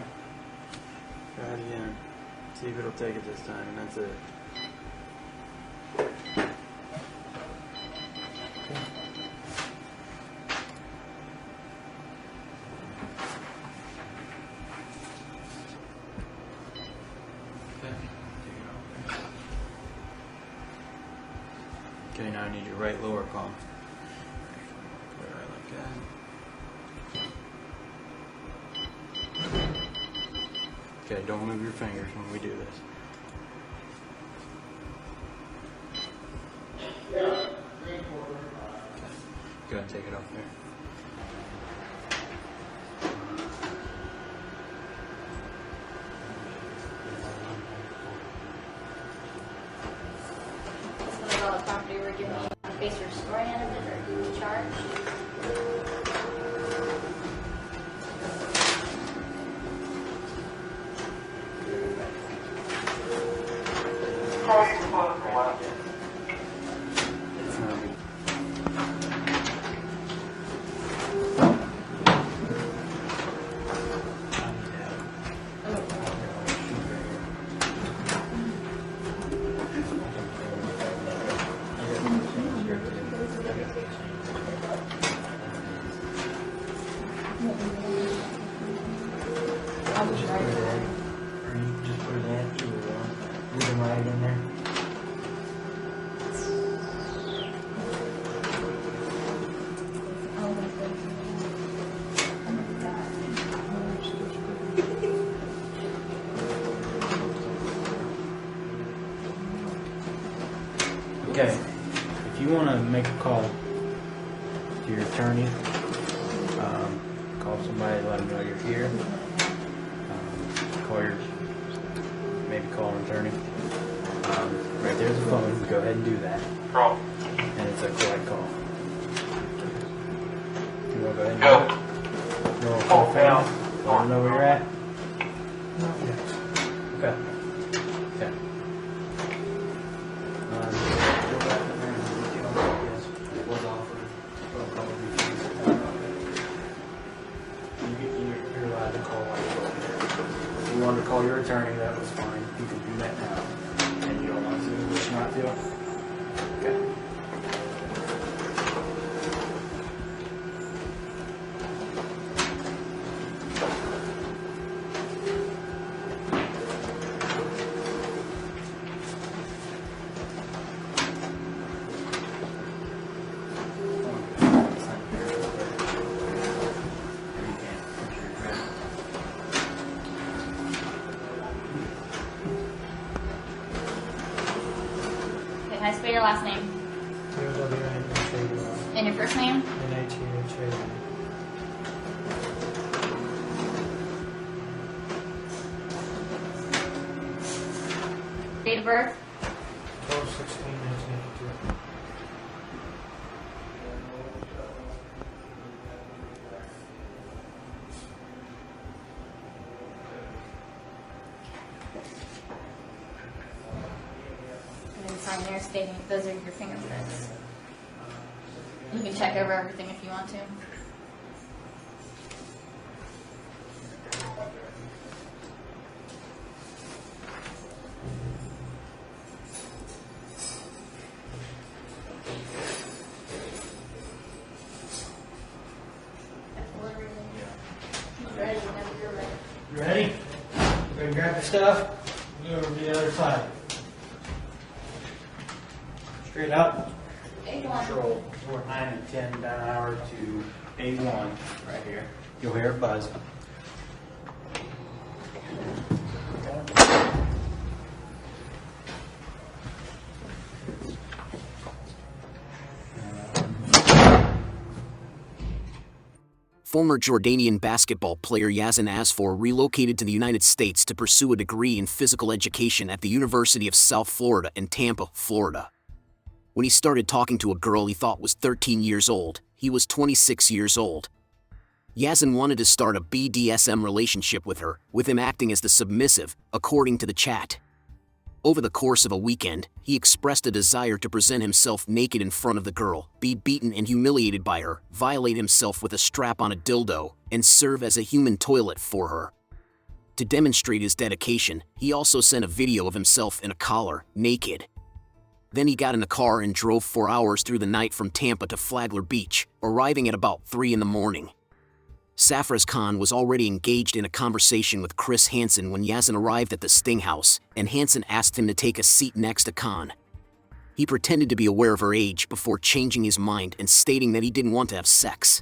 Speaker 1: Try it again. See if it'll take it this time, and that's it. Okay, now I need your right lower palm. Put it right like that. Okay, don't move your fingers when we do this. Okay. Go ahead and take it off there.
Speaker 4: This is all the property we're giving you a base your story out of it, or do we charge? I'll just write it there. Or you can just put it in, either one. You can write it in there. Okay, if you want to make a call to your attorney, call somebody, let them know you're here. Call your, maybe call an attorney. Right there's the phone. Go ahead and do that. And it's a collect call. You want to go ahead and do it? You want to call family? Let them know where you're at? Not yet. Okay. Okay. Go back in there and look at all this. It was offered. Well, probably you're allowed to call while you're over there. If you wanted to call your attorney, that was fine. You can do that now. And you don't want to, wish not to? Okay. Can I spell your last name? And your first name? N-A-T-H-A.
Speaker 9: Date of birth?
Speaker 1: 12/16/1982.
Speaker 9: And then sign there stating those are your fingerprints. You can check over everything if you want to. Ready whenever you're ready.
Speaker 4: You ready? Go and grab the stuff. Go over to the other side. Straight up. Control. Port 9 and 10 Downhour to A1 right here. You'll hear it buzz.
Speaker 2: Former Jordanian basketball player Yazan Asfor relocated to the United States to pursue a degree in physical education at the University of South Florida in Tampa, Florida. When he started talking to a girl he thought was 13 years old, he was 26 years old. Yazan wanted to start a BDSM relationship with her, with him acting as the submissive, according to the chat. Over the course of a weekend, he expressed a desire to present himself naked in front of the girl, be beaten and humiliated by her, violate himself with a strap on a dildo, and serve as a human toilet for her. To demonstrate his dedication, he also sent a video of himself in a collar, naked. Then he got in a car and drove 4 hours through the night from Tampa to Flagler Beach, arriving at about 3 in the morning. Safraz Khan was already engaged in a conversation with Chris Hansen when Yazan arrived at the Sting House, and Hansen asked him to take a seat next to Khan. He pretended to be aware of her age before changing his mind and stating that he didn't want to have sex.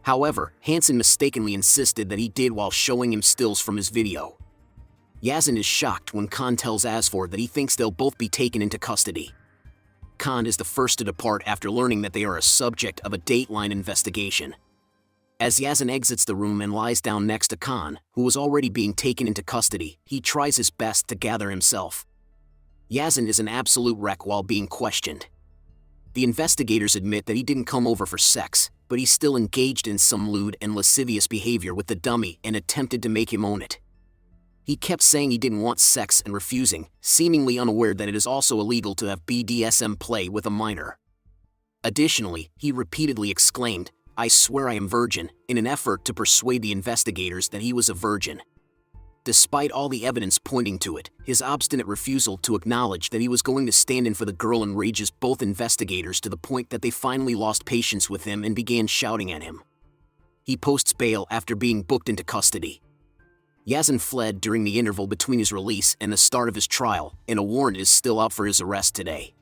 Speaker 2: However, Hansen mistakenly insisted that he did while showing him stills from his video. Yazan is shocked when Khan tells Asfor that he thinks they'll both be taken into custody. Khan is the first to depart after learning that they are a subject of a Dateline investigation. As Yazan exits the room and lies down next to Khan, who was already being taken into custody, he tries his best to gather himself. Yazan is an absolute wreck while being questioned. The investigators admit that he didn't come over for sex, but he still engaged in some lewd and lascivious behavior with the dummy and attempted to make him own it. He kept saying he didn't want sex and refusing, seemingly unaware that it is also illegal to have BDSM play with a minor. Additionally, he repeatedly exclaimed, "I swear I am virgin," in an effort to persuade the investigators that he was a virgin. Despite all the evidence pointing to it, his obstinate refusal to acknowledge that he was going to stand in for the girl enrages both investigators to the point that they finally lost patience with him and began shouting at him. He posts bail after being booked into custody. Yazan fled during the interval between his release and the start of his trial, and a warrant is still out for his arrest today.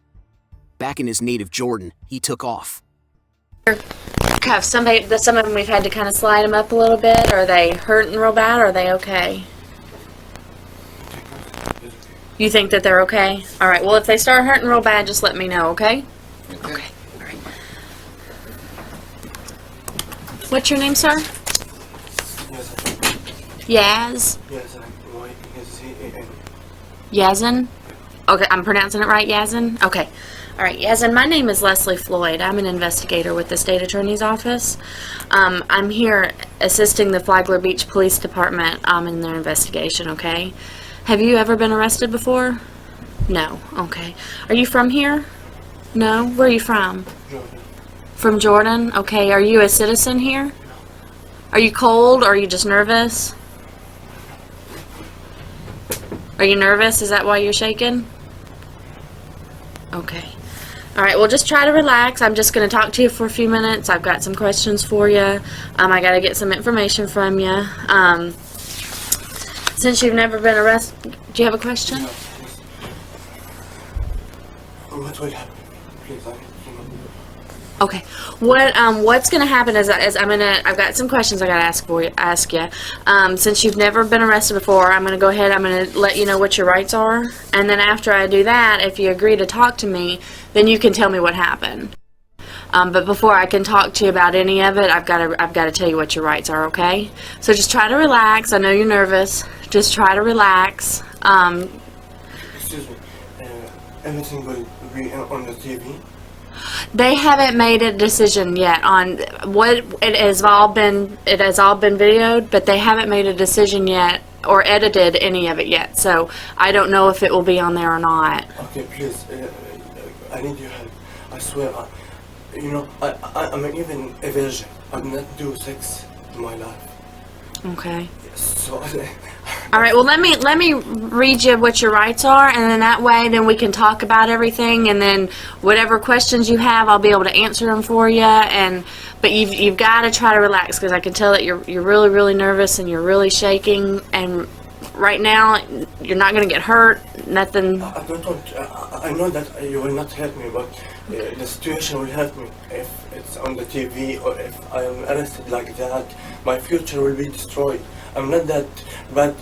Speaker 2: Back in his native Jordan, he took off.
Speaker 22: Have some of them we've had to kind of slide them up a little bit. Are they hurting real bad, or are they okay? You think that they're okay? All right. Well, if they start hurting real bad, just let me know, okay? Okay. All right. What's your name, sir? Yaz? Yazan? Okay, I'm pronouncing it right, Yazan? Okay. All right, Yazan, my name is Leslie Floyd. I'm an investigator with the State Attorney's Office. I'm here assisting the Flagler Beach Police Department in their investigation, okay? Have you ever been arrested before? No. Okay. Are you from here? No? Where are you from?
Speaker 7: Jordan.
Speaker 22: From Jordan? Okay. Are you a citizen here? Are you cold, or are you just nervous? Are you nervous? Is that why you're shaking? Okay. All right, well, just try to relax. I'm just going to talk to you for a few minutes. I've got some questions for you. I got to get some information from you. Since you've never been arrested, do you have a question? Okay. What's going to happen is I've got some questions I got to ask you. Since you've never been arrested before, I'm going to go ahead. I'm going to let you know what your rights are, and then after I do that, if you agree to talk to me, then you can tell me what happened. But before I can talk to you about any of it, I've got to tell you what your rights are. Okay? So just try to relax. I know you're nervous. Just try to relax.
Speaker 12: excuse me, everything will be on the TV?
Speaker 22: They haven't made a decision yet on what it has all been videoed, but they haven't made a decision yet or edited any of it yet. So I don't know if it will be on there or not.
Speaker 12: Okay, please, I need your help. I swear, you know, I'm even a virgin. I've not do sex in my life.
Speaker 22: Okay.
Speaker 12: So
Speaker 22: All right. Well, let me read you what your rights are, and then that way, then we can talk about everything, and then whatever questions you have, I'll be able to answer them for you. But you've got to try to relax, because I can tell that you're really, really nervous and you're really shaking. And right now, you're not going to get hurt. Nothing.
Speaker 12: I don't want. I know that you will not hurt me, but the situation will hurt me if it's on the TV or if I am arrested like that. My future will be destroyed. I'm not that bad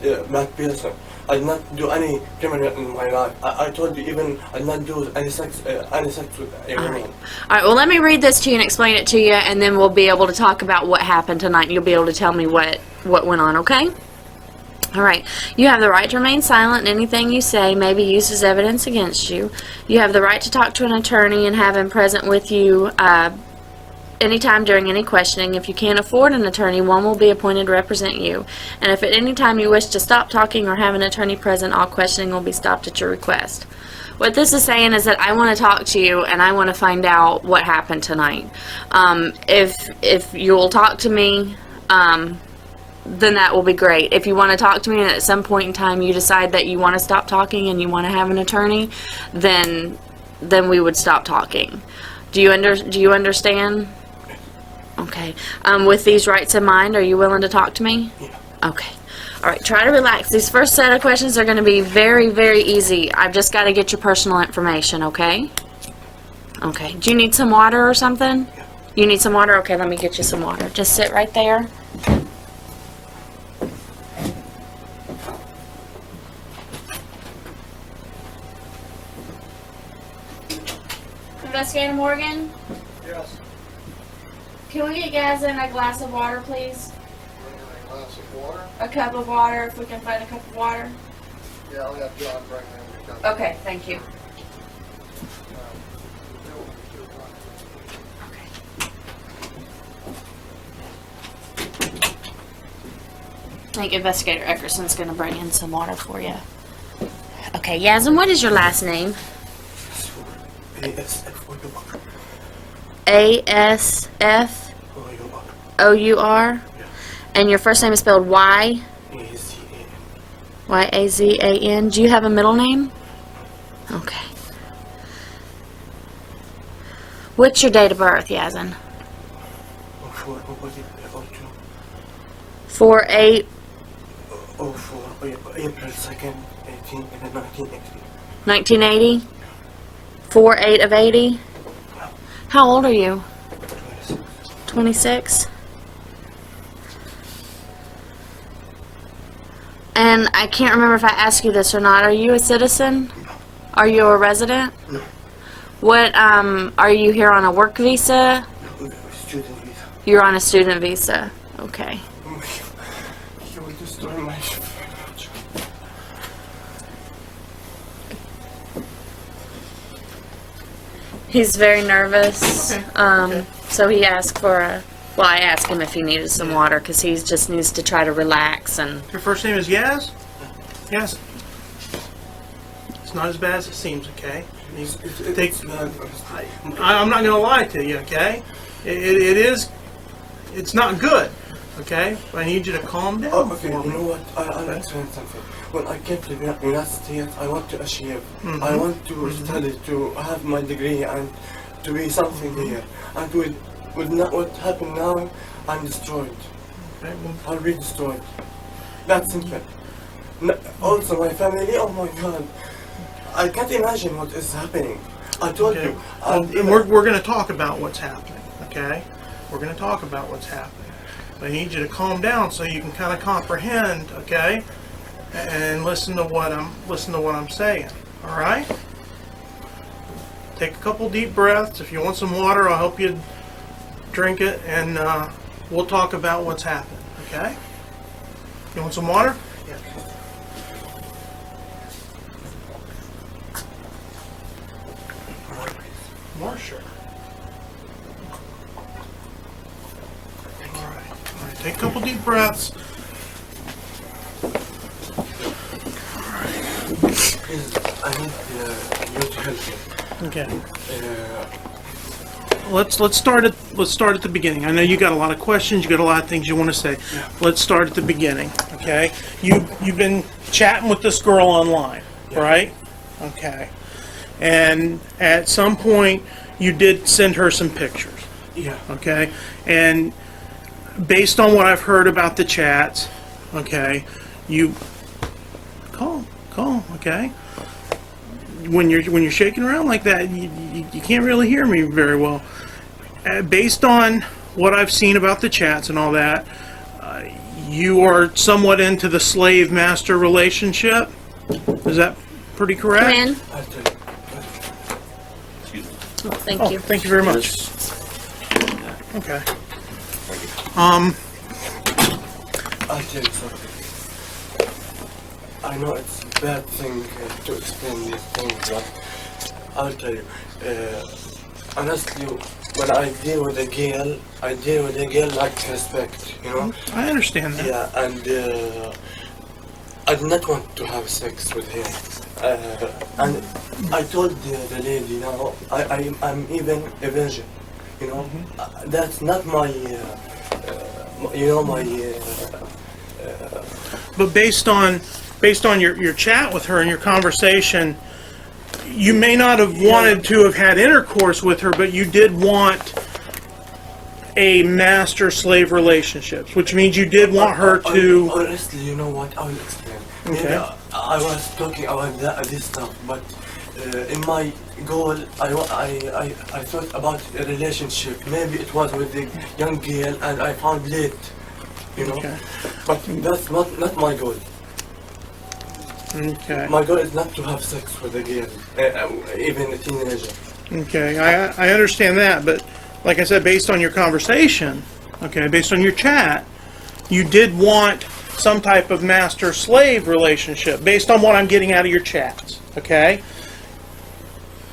Speaker 12: person. I did not do any criminal in my life. I told you even I did not do any sex with a woman.
Speaker 22: All right. Well, let me read this to you and explain it to you, and then we'll be able to talk about what happened tonight. You'll be able to tell me what went on. Okay. All right. You have the right to remain silent, and anything you say may be used as evidence against you. You have the right to talk to an attorney and have him present with you anytime during any questioning. If you can't afford an attorney, one will be appointed to represent you. And if at any time you wish to stop talking or have an attorney present, all questioning will be stopped at your request. What this is saying is that I want to talk to you and I want to find out what happened tonight. If you'll talk to me, then that will be great. If you want to talk to me and at some point in time you decide that you want to stop talking and you want to have an attorney, then we would stop talking. Do you understand? Okay. With these rights in mind, are you willing to talk to me?
Speaker 12: Yeah.
Speaker 22: Okay. All right. Try to relax. These first set of questions are going to be very, very easy. I've just got to get your personal information, okay? Okay. Do you need some water or something?
Speaker 12: Yeah.
Speaker 22: You need some water? Okay, let me get you some water. Just sit right there. Investigator Morgan?
Speaker 3: Yes.
Speaker 22: Can we get Yazan a glass of water, please?
Speaker 3: A glass of water?
Speaker 22: A cup of water, if we can find a cup of water.
Speaker 3: Yeah, I'll have John bring them.
Speaker 22: Okay, thank you. I think Investigator Eckerson's going to bring in some water for you. Okay, Yazan, what is your last name? A-S-F-O-U-R? And your first name is spelled Y? Y-A-Z-A-N. Do you have a middle name? Okay. What's your date of birth, Yazan? 4/8.
Speaker 12: April 2nd, 1980.
Speaker 22: 1980? 4/8 of 80? How old are you? 26. And I can't remember if I asked you this or not. Are you a citizen? Are you a resident?
Speaker 12: No.
Speaker 22: What, are you here on a work visa?
Speaker 12: Student visa.
Speaker 22: You're on a student visa. Okay.
Speaker 12: You will destroy my
Speaker 22: He's very nervous. So he asked for a... Well, I asked him if he needed some water because he just needs to try to relax and...
Speaker 13: Your first name is Yaz? Yes. It's not as bad as it seems, okay? I'm not going to lie to you, okay? It is... It's not good, okay? But I need you to calm down.
Speaker 12: Oh, okay, you know what? I'll explain something. When I came to the United States, I want to achieve. I want to study, to have my degree and to be something here. And with not what happened now, I'm destroyed.
Speaker 13: Okay, well,
Speaker 12: I'll be destroyed. That's simple. Also, my family, oh my God. I can't imagine what is happening. I told you.
Speaker 13: And we're going to talk about what's happening, okay? We're going to talk about what's happening. But I need you to calm down so you can kind of comprehend, okay? And listen to what I'm saying. All right? Take a couple deep breaths. If you want some water, I'll help you drink it, and we'll talk about what's happened. Okay? You want some water?
Speaker 12: Yeah.
Speaker 13: Take a couple deep breaths.
Speaker 12: Please, I need you to help me.
Speaker 13: Okay. Let's start at the beginning. I know you got a lot of questions. You got a lot of things you want to say.
Speaker 12: Yeah.
Speaker 13: Let's start at the beginning. Okay. You've been chatting with this girl online, right? Okay. And at some point, you did send her some pictures.
Speaker 12: Yeah.
Speaker 13: Okay. And based on what I've heard about the chats, okay, you calm. Okay. When you're shaking around like that, you can't really hear me very well. Based on what I've seen about the chats and all that, you are somewhat into the slave-master relationship. Is that pretty correct?
Speaker 22: Come in. Thank you.
Speaker 13: Thank you very much. Okay.
Speaker 12: I'll tell you something. I know it's a bad thing to explain these things, but I'll tell you. Honestly, when I deal with a girl, I deal with a girl like respect, you know?
Speaker 13: I understand that.
Speaker 12: Yeah, and I do not want to have sex with her. And I told the lady, now, I'm even a virgin, you know? That's not my,
Speaker 13: But based on your chat with her and your conversation, you may not have wanted to have had intercourse with her, but you did want a master-slave relationship, which means you did want her to...
Speaker 12: Honestly, you know what? I will explain.
Speaker 13: Okay.
Speaker 12: Maybe I was talking about this stuff, but in my goal, I thought about a relationship. Maybe it was with a young girl, and I found late, you know?
Speaker 13: Okay.
Speaker 12: But that's not my goal.
Speaker 13: Okay.
Speaker 12: My goal is not to have sex with a girl, even a teenager.
Speaker 13: Okay, I understand that, but like I said, based on your conversation, okay, based on your chat, you did want some type of master-slave relationship, based on what I'm getting out of your chats, okay?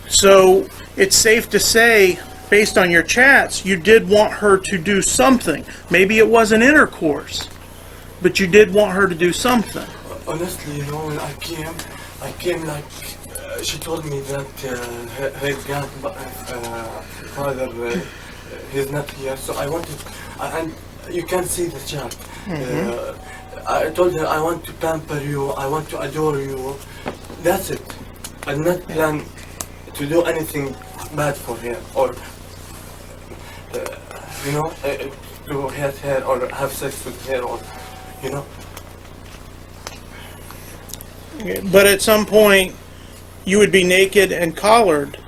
Speaker 13: So, it's safe to say, based on your chats, you did want her to do something. Maybe it wasn't intercourse, but you did want her to do something.
Speaker 12: Honestly, you know, when I came like, she told me that her grandfather, he's not here, so I wanted, and you can see the chat. I told her I want to pamper you, I want to adore you. That's it. I did not plan to do anything bad for her, or you know, to hurt her or have sex with her, or you know.
Speaker 13: But at some point, you would be naked and collared,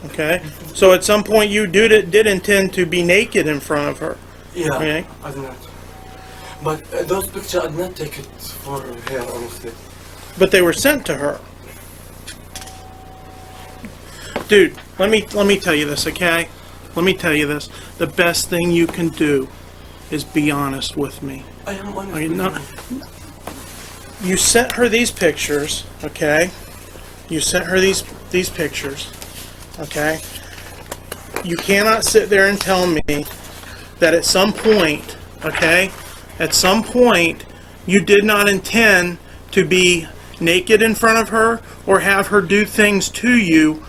Speaker 13: okay? So at some point, you did intend to be naked in front of her.
Speaker 12: Yeah,
Speaker 13: okay?
Speaker 12: I did not. But those pictures I did not take it for her, honestly.
Speaker 13: But they were sent to her. Dude, let me tell you this, okay? Let me tell you this. The best thing you can do is be honest with me.
Speaker 12: I am honest
Speaker 13: Okay,
Speaker 12: with
Speaker 13: no,
Speaker 12: you.
Speaker 13: you sent her these pictures, okay? You sent her these pictures, okay? You cannot sit there and tell me that at some point, okay? At some point, you did not intend to be naked in front of her or have her do things to you.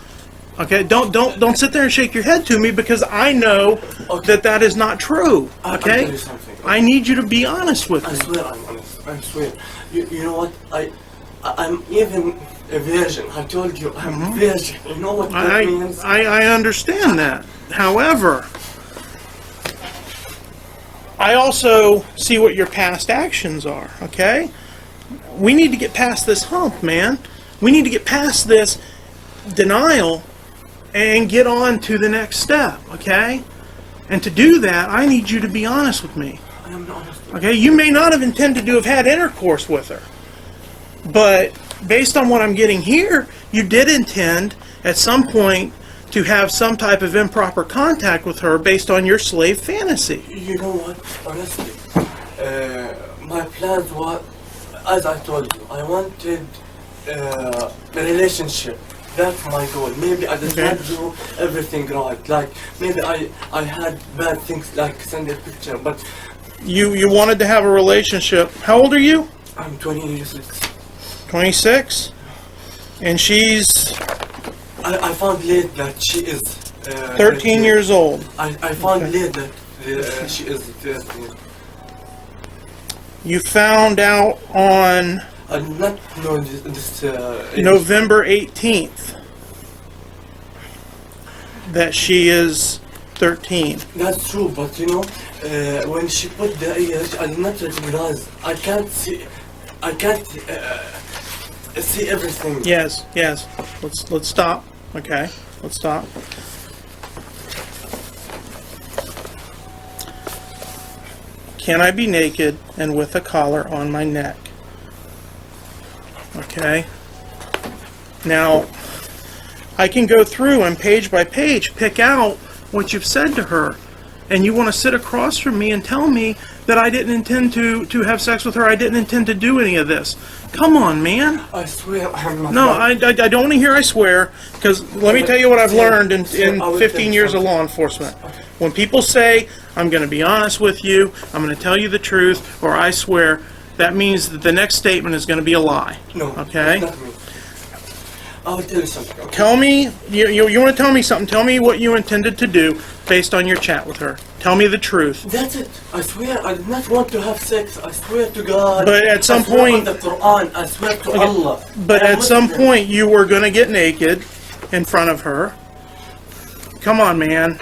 Speaker 13: Okay, don't sit there and shake your head to me, because I know that is not true. Okay,
Speaker 12: I'll tell you something.
Speaker 13: I need you to be honest with me.
Speaker 12: I swear I'm honest. I swear. You know what? I'm even a virgin. I told you I'm a virgin. You know what that means?
Speaker 13: I understand that. However, I also see what your past actions are. Okay, we need to get past this hump, man. We need to get past this denial and get on to the next step, okay? And to do that, I need you to be honest with me.
Speaker 12: I am honest.
Speaker 13: Okay, you may not have intended to have had intercourse with her, but based on what I'm getting here, you did intend at some point to have some type of improper contact with her based on your slave fantasy.
Speaker 12: You know what? Honestly, my plans were, as I told you, I wanted a relationship. That's my goal. Maybe I did not do everything right. Like, maybe I had bad things, like send a picture, but
Speaker 13: You wanted to have a relationship. How old are you?
Speaker 12: I'm 26.
Speaker 13: 26? And she's...
Speaker 12: I found late that she is...
Speaker 13: 13 years old.
Speaker 12: I found late that she is 13.
Speaker 13: You found out on...
Speaker 12: I did not know this
Speaker 13: November 18th that she is 13.
Speaker 12: That's true, but you know, when she put the age, I did not realize. I can't see everything.
Speaker 13: Yes. Let's stop. Okay, let's stop. Can I be naked and with a collar on my neck? Okay. Now, I can go through and page by page pick out what you've said to her. And you want to sit across from me and tell me that I didn't intend to have sex with her, I didn't intend to do any of this. Come on, man.
Speaker 12: I swear I'm not.
Speaker 13: No, I don't want to hear I swear, because let me tell you what I've learned in 15 years of law enforcement. When people say, I'm going to be honest with you, I'm going to tell you the truth, or I swear, that means that the next statement is going to be a lie.
Speaker 12: No.
Speaker 13: Okay?
Speaker 12: Not me. I'll tell you something. Okay?
Speaker 13: Tell me, you want to tell me something, tell me what you intended to do based on your chat with her. Tell me the truth.
Speaker 12: That's it. I swear I did not want to have sex. I swear to God.
Speaker 13: But at some point...
Speaker 12: I swear on the Quran. I swear to Allah.
Speaker 13: But at some point you were going to get naked in front of her. Come on, man.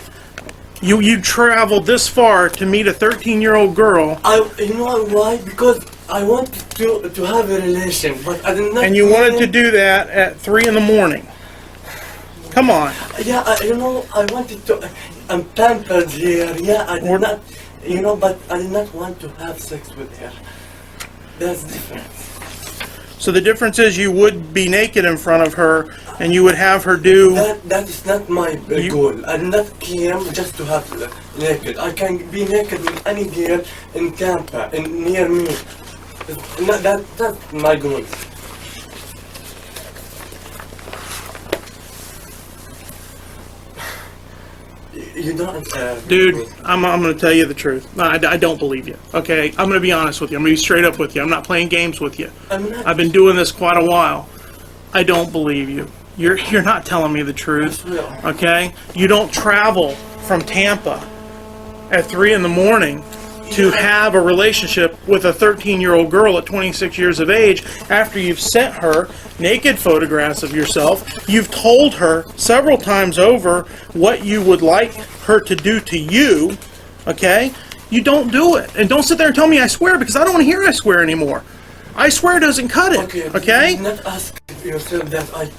Speaker 13: You traveled this far to meet a 13-year-old girl.
Speaker 12: You know why? Because I wanted to have a relation, but I did not.
Speaker 13: And you wanted to do that at 3 in the morning. Come on.
Speaker 12: Yeah, I wanted to. I'm pampered here. Yeah, I did not. But I did not want to have sex with her. That's different.
Speaker 13: So the difference is you would be naked in front of her, and you would have her do...
Speaker 12: That is not my goal. I did not came just to have naked. I can be naked with any girl in Tampa, near me. That's my goal. You don't...
Speaker 13: Dude, I'm going to tell you the truth. I don't believe you, okay? I'm going to be honest with you. I'm going to be straight up with you. I'm not playing games with you. I've been doing this quite a while. I don't believe you. You're not telling me the truth, okay? You don't travel from Tampa at 3 in the morning to have a relationship with a 13-year-old girl at 26 years of age after you've sent her naked photographs of yourself. You've told her several times over what you would like her to do to you, okay? You don't do it. And don't sit there and tell me I swear, because I don't want to hear I swear anymore. I swear doesn't cut it, okay?
Speaker 12: You did not ask yourself that I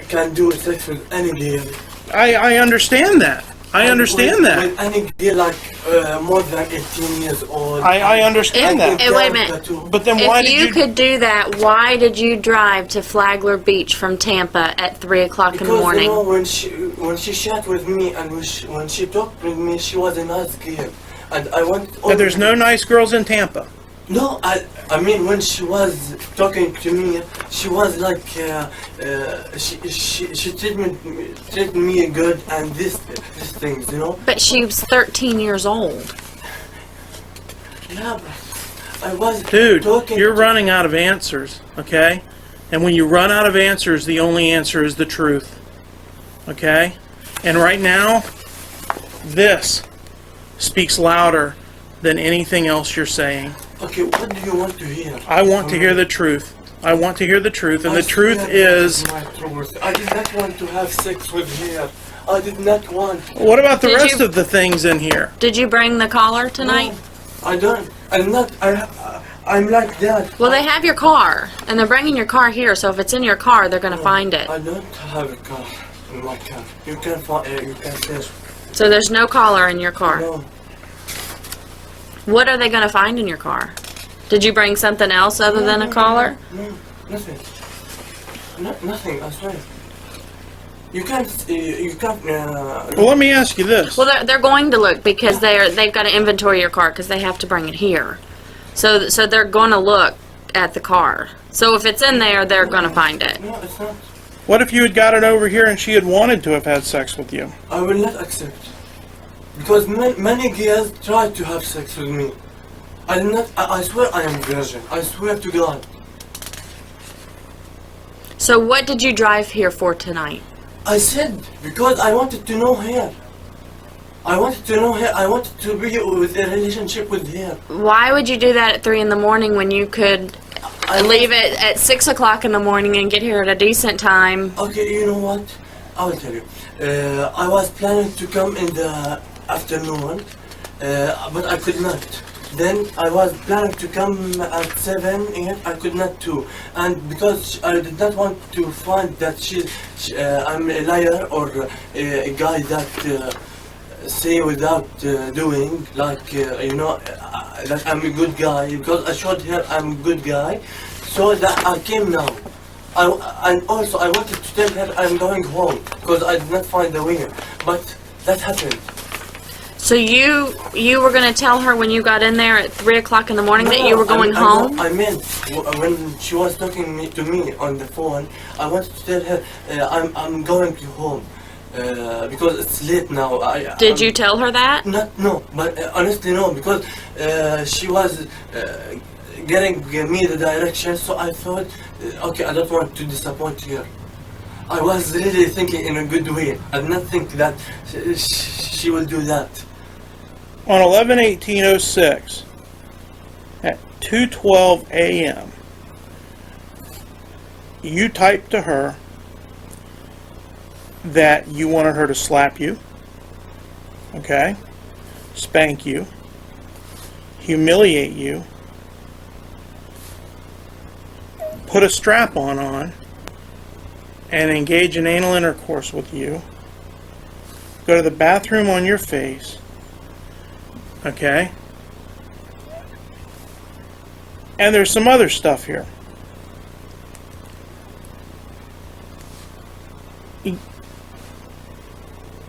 Speaker 12: can do sex with any girl.
Speaker 13: I understand that. I understand that.
Speaker 12: With any girl like more than 18 years old.
Speaker 13: I understand that.
Speaker 22: Wait a minute.
Speaker 13: But then why
Speaker 22: if you could do that, why did you drive to Flagler Beach from Tampa at 3 o'clock in the morning?
Speaker 12: Because when she chat with me and when she talked with me, she was a nice girl, and I wanted.
Speaker 13: But there's no nice girls in Tampa.
Speaker 12: No, I mean when she was talking to me, she was like she treated me good and these things,
Speaker 22: But she was 13 years old.
Speaker 12: Yeah, but I was
Speaker 13: talking. You're running out of answers, okay? And when you run out of answers, the only answer is the truth, okay? And right now, this speaks louder than anything else you're saying.
Speaker 12: Okay, what do you want to hear?
Speaker 13: I want to hear the truth. I want to hear the truth, and the truth is...
Speaker 12: I did not want to have sex with her. I did not want...
Speaker 13: What about the rest of the things in here?
Speaker 22: Did you bring the collar tonight?
Speaker 12: No, I don't. I'm not... I'm like that.
Speaker 22: Well, they have your car, and they're bringing your car here, so if it's in your car, they're going to find it.
Speaker 12: I don't have a car in my car. You can search.
Speaker 22: So there's no collar in your car?
Speaker 12: No.
Speaker 22: What are they going to find in your car? Did you bring something else other than a collar?
Speaker 12: No, nothing. Nothing, I swear. You can't...
Speaker 13: Well, let me ask you this.
Speaker 22: Well, they're going to look because they've got to inventory your car because they have to bring it here. So they're going to look at the car. So if it's in there, they're going to find it.
Speaker 12: No, it's not.
Speaker 13: What if you had got it over here and she had wanted to have had sex with you?
Speaker 12: I will not accept. Because many girls tried to have sex with me. I did not. I swear I am virgin. I swear to God.
Speaker 22: So what did you drive here for tonight?
Speaker 12: I said because I wanted to know her. I wanted to know her. I wanted to be with a relationship with her.
Speaker 22: Why would you do that at 3 in the morning when you could leave it at 6 o'clock in the morning and get here at a decent time?
Speaker 12: Okay, you know what? I will tell you. I was planning to come in the afternoon, but I could not. Then I was planning to come at 7 a.m. I could not too, and because I did not want to find that I'm a liar or a guy that say without doing, like that I'm a good guy. Because I showed her I'm a good guy, so that I came now. And also I wanted to tell her I'm going home because I did not find the way, but that happened.
Speaker 22: So you were going to tell her when you got in there at 3 o'clock in the morning that you were going home?
Speaker 12: I meant when she was talking to me on the phone, I wanted to tell her I'm going to home because it's late now.
Speaker 22: Did you tell her that?
Speaker 12: No, but honestly no, because she was getting me the direction, so I thought, okay, I don't want to disappoint her. I was really thinking in a good way. I did not think that she will do that.
Speaker 13: On 11/18/06 at 2:12 a.m. you typed to her that you wanted her to slap you, okay, spank you, humiliate you, put a strap-on on, and engage in anal intercourse with you, go to the bathroom on your face, okay? And there's some other stuff here.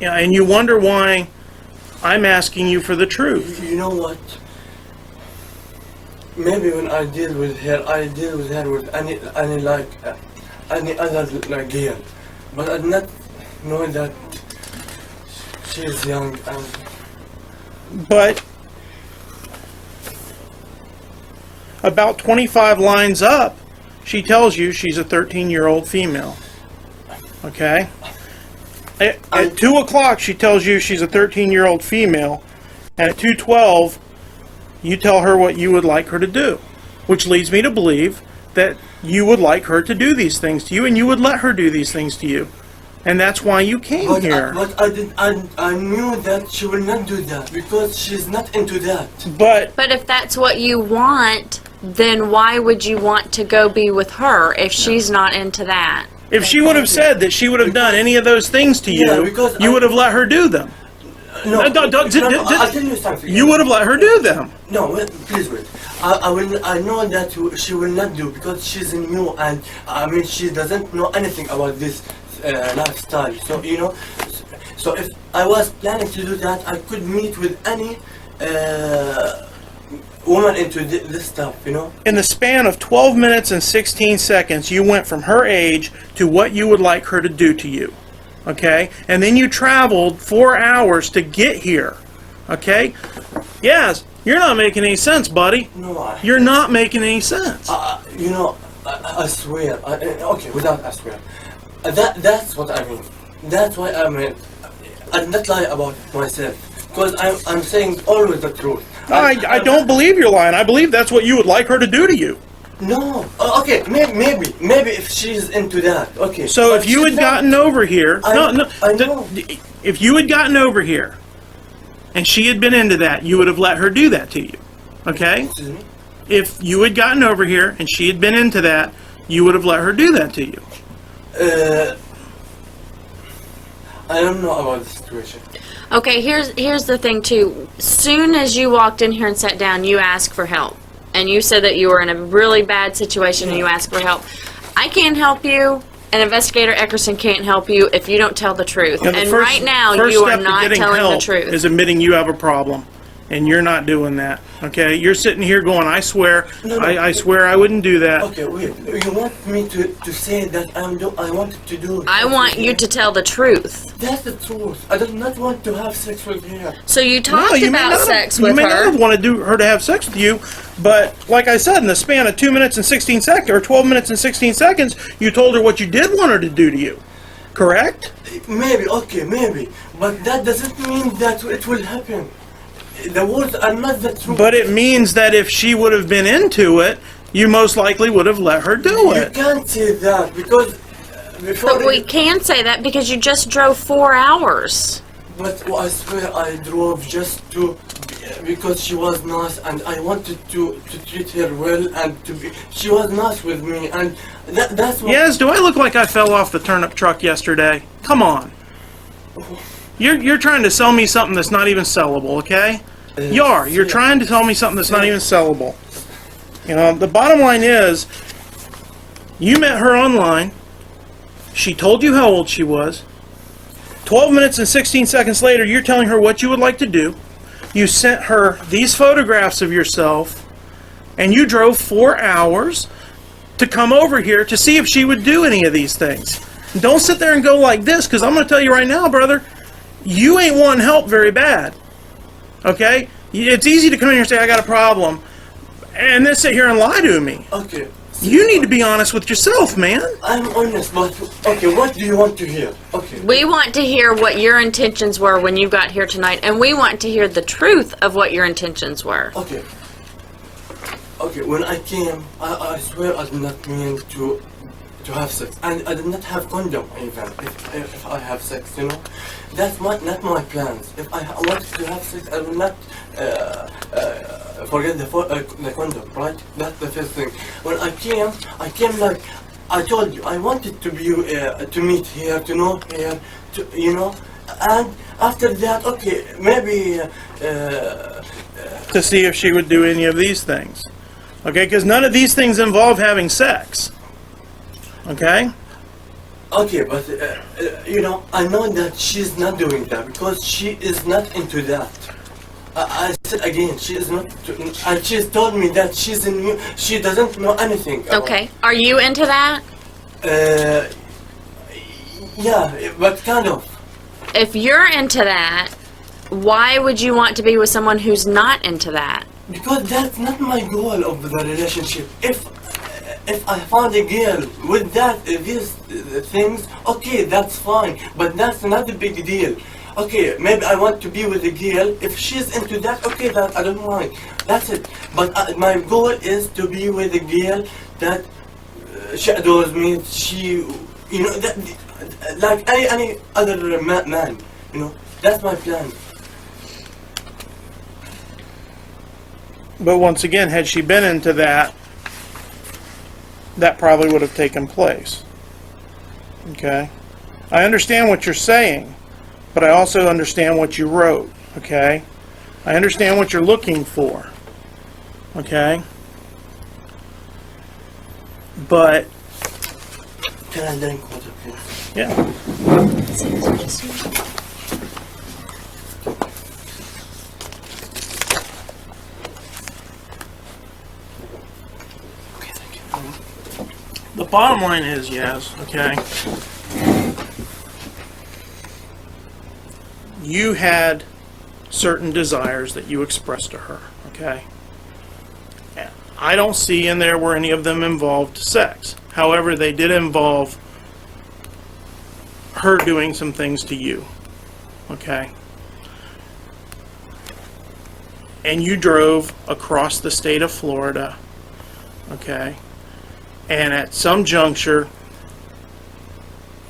Speaker 13: Yeah, and you wonder why I'm asking you for the truth.
Speaker 12: You know what? Maybe when I deal with her with any other like girl, but I did not know that she is young.
Speaker 13: But about 25 lines up, she tells you she's a 13-year-old female. Okay? At 2 o'clock, she tells you she's a 13-year-old female, and at 2:12, you tell her what you would like her to do, which leads me to believe that you would like her to do these things to you, and you would let her do these things to you. And that's why you came here.
Speaker 12: I knew that she will not do that because she's not into that.
Speaker 22: But if that's what you want, then why would you want to go be with her if she's not into that?
Speaker 13: If she would have said that she would have done any of those things to you, you would have let her do them.
Speaker 12: No, I'll tell you something.
Speaker 13: You would have let her do them.
Speaker 12: No, please wait. I know that she will not do because she's new and she doesn't know anything about this lifestyle. So so if I was planning to do that, I could meet with any woman into this stuff.
Speaker 13: In the span of 12 minutes and 16 seconds, you went from her age to what you would like her to do to you. Okay? And then you traveled 4 hours to get here. Okay? Yes, you're not making any sense, buddy.
Speaker 12: No,
Speaker 13: you're not making any sense.
Speaker 12: I swear. Okay, without I swear. That's what I mean. That's why I mean. I did not lie about myself because I'm saying always the truth.
Speaker 13: I don't believe you're lying. I believe that's what you would like her to do to you.
Speaker 12: No. Okay. Maybe if she's into that. Okay.
Speaker 13: So if you had gotten over here, if you had gotten over here, and she had been into that, you would have let her do that to you. Okay?
Speaker 12: Excuse me?
Speaker 13: If you had gotten over here and she had been into that, you would have let her do that to you.
Speaker 12: I don't know about the situation.
Speaker 22: Okay, here's the thing too. Soon as you walked in here and sat down, you asked for help. And you said that you were in a really bad situation and you asked for help. I can't help you, and Investigator Eckerson can't help you if you don't tell the truth. And right now, you are not telling the truth.
Speaker 13: Is admitting you have a problem. and you're not doing that. Okay, you're sitting here going, "I swear, I swear I wouldn't do that."
Speaker 12: Okay, wait. You want me to say that I wanted to do it?
Speaker 22: I want you to tell the truth.
Speaker 12: That's the truth. I do not want to have sex with her.
Speaker 22: So you talked about sex with
Speaker 13: her. You may
Speaker 22: her.
Speaker 13: not have wanted her to have sex with you, but like I said, in the span of 2 minutes and 16 seconds, or 12 minutes and 16 seconds, you told her what you did want her to do to you. Correct?
Speaker 12: Maybe, okay, maybe. But that doesn't mean that it will happen. The words are not the truth.
Speaker 13: But it means that if she would have been into it, you most likely would have let her do it.
Speaker 12: You can't say that because
Speaker 22: But we can say that because you just drove 4 hours.
Speaker 12: But I swear I drove just because she was nice and I wanted to treat her well and she was nice with me and that's what...
Speaker 13: Yes, do I look like I fell off the turnip truck yesterday? Come on. You're trying to sell me something that's not even sellable, okay? You're trying to tell me something that's not even sellable. You know, the bottom line is, you met her online, she told you how old she was, 12 minutes and 16 seconds later, you're telling her what you would like to do, you sent her these photographs of yourself, and you drove 4 hours to come over here to see if she would do any of these things. Don't sit there and go like this, because I'm going to tell you right now, brother, you ain't wanting help very bad. Okay? It's easy to come in here and say, I got a problem, and then sit here and lie to me.
Speaker 12: Okay.
Speaker 13: You need to be honest with yourself, man.
Speaker 12: I'm honest, but okay, what do you want to hear? Okay.
Speaker 22: We want to hear what your intentions were when you got here tonight, and we want to hear the truth of what your intentions were.
Speaker 12: Okay. Okay, when I came, I swear I did not mean to have sex, and I did not have condom even if I have sex, you know. That's not my plans. If I wanted to have sex, I will not forget the condom, right? That's the first thing. When I came like I told you, I wanted to be to meet here, to know here, you know, and after that, okay, maybe
Speaker 13: to see if she would do any of these things. Okay, because none of these things involve having sex. Okay?
Speaker 12: Okay, but you know, I know that she's not doing that because she is not into that. I said again, she is not, and she's told me that she doesn't know anything.
Speaker 22: Okay, are you into that?
Speaker 12: Yeah, but kind of.
Speaker 22: If you're into that, why would you want to be with someone who's not into that?
Speaker 12: Because that's not my goal of the relationship. If I found a girl with these things, okay, that's fine. But that's not a big deal. Okay, maybe I want to be with a girl. If she's into that, okay, that I don't mind. That's it. But my goal is to be with a girl that she adores me. She, you know, that, like any other man. You know, that's my plan.
Speaker 13: But once again, had she been into that, that probably would have taken place. Okay? I understand what you're saying, but I also understand what you wrote. Okay? I understand what you're looking for. Okay? But...
Speaker 12: Can I drink water, please?
Speaker 13: Yeah. The bottom line is, yes, okay, you had certain desires that you expressed to her, okay? I don't see in there where any of them involved sex. However, they did involve her doing some things to you, okay? And you drove across the state of Florida, okay? And at some juncture,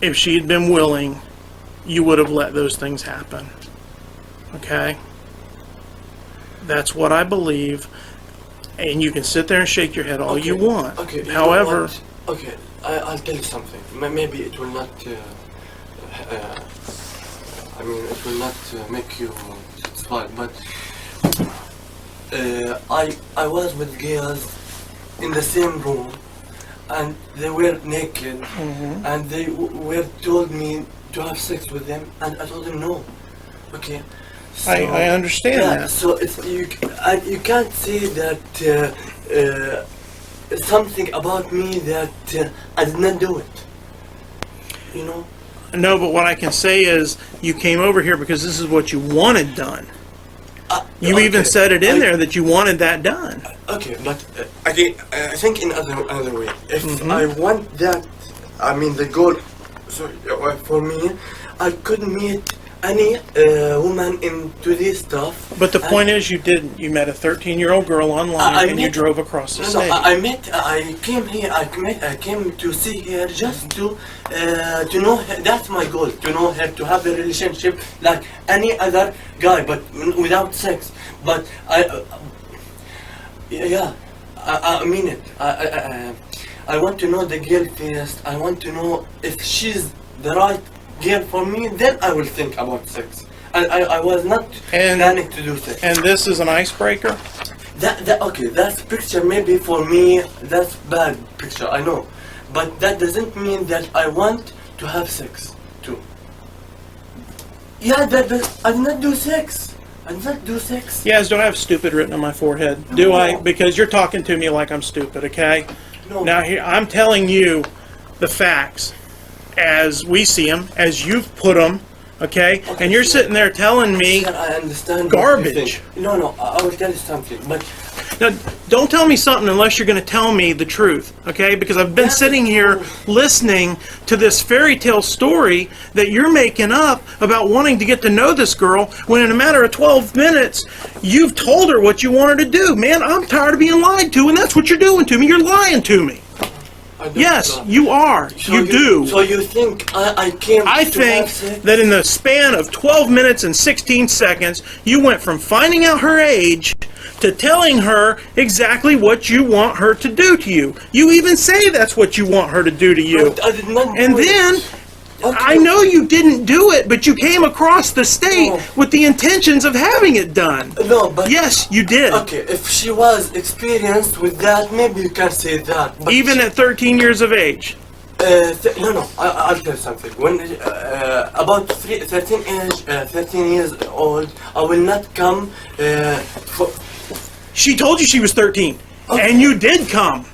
Speaker 13: if she had been willing, you would have let those things happen. Okay? That's what I believe. And you can sit there and shake your head all you want.
Speaker 12: Okay.
Speaker 13: However...
Speaker 12: Okay, I'll tell you something. Maybe it will not... I mean, it will not make you satisfied, but... I was with girls in the same room, and they were naked, and they were told me to have sex with them, and I told them no. Okay,
Speaker 13: I understand that.
Speaker 12: So you can't say that something about me that I did not do it. You know?
Speaker 13: No, but what I can say is you came over here because this is what you wanted done. You even said it in there that you wanted that done.
Speaker 12: Okay, but again, I think in another way. If I want that, I mean the goal. Sorry, for me, I could meet any woman into this stuff.
Speaker 13: But the point is, you didn't. You met a 13-year-old girl online, and you drove across the state.
Speaker 12: I came here. I came to see her just to know her. That's my goal. To know her, to have a relationship like any other guy, but without sex. But I mean it. I want to know the girl first. I want to know if she's the right girl for me. Then I will think about sex. I was not planning to do sex.
Speaker 13: And this is an icebreaker?
Speaker 12: Okay, that's picture maybe for me, that's bad picture, I know. But that doesn't mean that I want to have sex too. Yeah, I did not do sex. I did not do sex.
Speaker 13: Yes, do I have stupid written on my forehead? Do I? Because you're talking to me like I'm stupid, okay?
Speaker 12: No.
Speaker 13: Now, here, I'm telling you the facts as we see them, as you've put them, okay? And you're sitting there telling me
Speaker 12: Sir, I understand
Speaker 13: garbage.
Speaker 12: No, I will tell you something. But
Speaker 13: now, don't tell me something unless you're going to tell me the truth, okay? Because I've been sitting here listening to this fairy tale story that you're making up about wanting to get to know this girl when in a matter of 12 minutes, you've told her what you want her to do. Man, I'm tired of being lied to, and that's what you're doing to me. You're lying to me. Yes, you are. You do.
Speaker 12: So you think I came
Speaker 13: I
Speaker 12: to
Speaker 13: think
Speaker 12: have sex?
Speaker 13: that in the span of 12 minutes and 16 seconds, you went from finding out her age to telling her exactly what you want her to do to you. You even say that's what you want her to do to you.
Speaker 12: I did not
Speaker 13: And
Speaker 12: do
Speaker 13: then,
Speaker 12: it. Okay.
Speaker 13: I know you didn't do it, but you came across the state with the intentions of having it done.
Speaker 12: No, but
Speaker 13: yes, you did.
Speaker 12: Okay, if she was experienced with that, maybe you can say that. But
Speaker 13: Even at 13 years of age.
Speaker 12: No, I'll tell you something. When about 13 years old, I will not come.
Speaker 13: She told you she was 13, and you did come.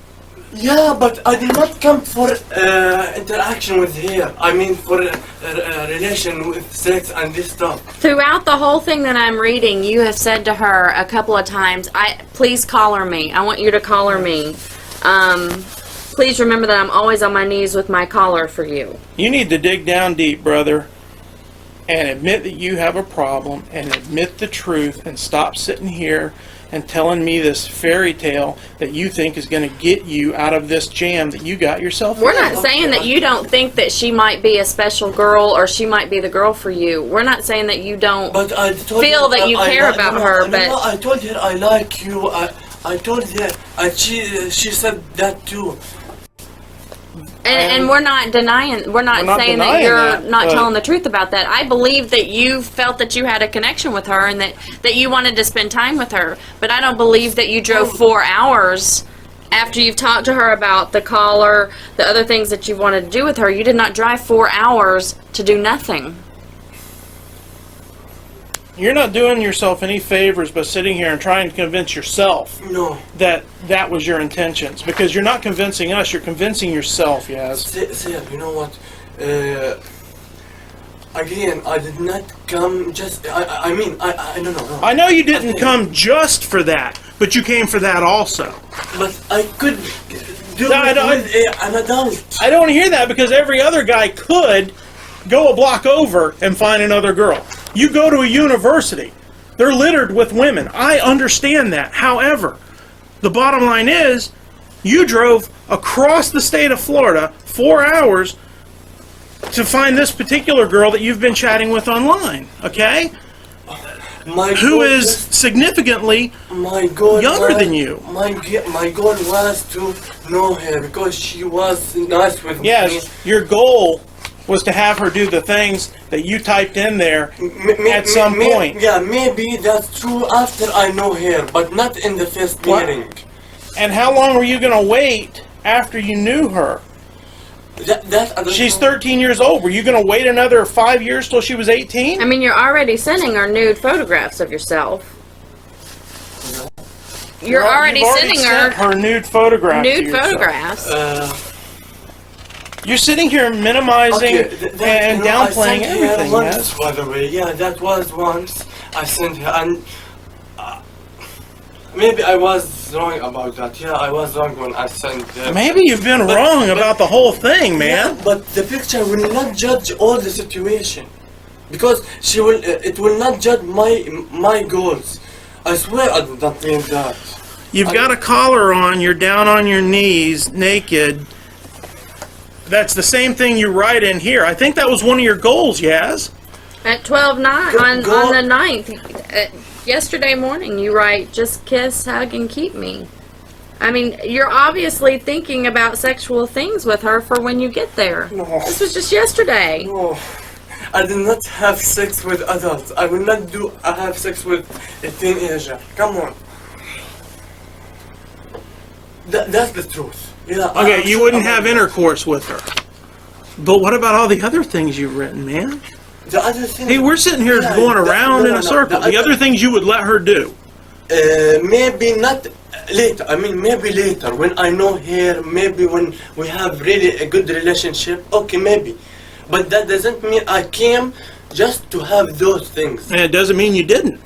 Speaker 12: Yeah, but I did not come for interaction with her. I mean, for a relation with sex and this stuff.
Speaker 22: Throughout the whole thing that I'm reading, you have said to her a couple of times, please collar me. I want you to collar me. Please remember that I'm always on my knees with my collar for you.
Speaker 13: You need to dig down deep, brother, and admit that you have a problem, and admit the truth, and stop sitting here and telling me this fairy tale that you think is going to get you out of this jam that you got yourself in.
Speaker 22: We're not saying that you don't think that she might be a special girl or she might be the girl for you. We're not saying that you don't feel that you care about her, but
Speaker 12: I told her I like you. I told her, and she said that too.
Speaker 22: And we're not denying, we're not saying that you're not telling the truth about that. I believe that you felt that you had a connection with her and that you wanted to spend time with her. But I don't believe that you drove 4 hours after you've talked to her about the collar, the other things that you wanted to do with her. You did not drive 4 hours to do nothing.
Speaker 13: You're not doing yourself any favors by sitting here and trying to convince yourself that that was your intentions. Because you're not convincing us, you're convincing yourself, Yaz.
Speaker 12: Sam, you know what? Again, I did not come just... I mean, I don't know.
Speaker 13: I know you didn't come just for that, but you came for that also.
Speaker 12: But I could do it with an adult.
Speaker 13: I don't hear that because every other guy could go a block over and find another girl. You go to a university. They're littered with women. I understand that. However, the bottom line is you drove across the state of Florida 4 hours to find this particular girl that you've been chatting with online, okay? Who is significantly younger than you.
Speaker 12: My goal was to know her because she was nice with me.
Speaker 13: Yes, your goal was to have her do the things that you typed in there at some point.
Speaker 12: Yeah, maybe that's true after I know her, but not in the first meeting.
Speaker 13: And how long were you going to wait after you knew her? She's 13 years old. Were you going to wait another 5 years till she was 18?
Speaker 22: I mean, you're already sending her nude photographs of yourself. You've already sending
Speaker 13: her nude photographs.
Speaker 22: Nude photographs.
Speaker 13: You're sitting here minimizing and downplaying everything.
Speaker 12: Once,
Speaker 13: Yes?
Speaker 12: by the way, yeah, that was once I sent her, and maybe I was wrong about that. Yeah, I was wrong when I sent her.
Speaker 13: Maybe you've been wrong about the whole thing, man.
Speaker 12: Yeah, but the picture will not judge all the situation, because she will. It will not judge my goals. I swear I did not mean that.
Speaker 13: You've got a collar on, you're down on your knees, naked. That's the same thing you write in here. I think that was one of your goals, Yaz.
Speaker 22: At 12:09 on the 9th, yesterday morning, you write, just kiss, hug, and keep me. I mean, you're obviously thinking about sexual things with her for when you get there.
Speaker 12: No.
Speaker 22: This was just yesterday.
Speaker 12: No. I did not have sex with adults. I will not have sex with a teenager. Come on. That's the truth. Yeah.
Speaker 13: Okay, you wouldn't have intercourse with her. But what about all the other things you've written, man?
Speaker 12: The other thing.
Speaker 13: Hey, we're sitting here going around in a circle. The other things you would let her do.
Speaker 12: Maybe not later. I mean, maybe later when I know her. Maybe when we have really a good relationship. Okay, maybe. But that doesn't mean I came just to have those things.
Speaker 13: And it doesn't mean you didn't.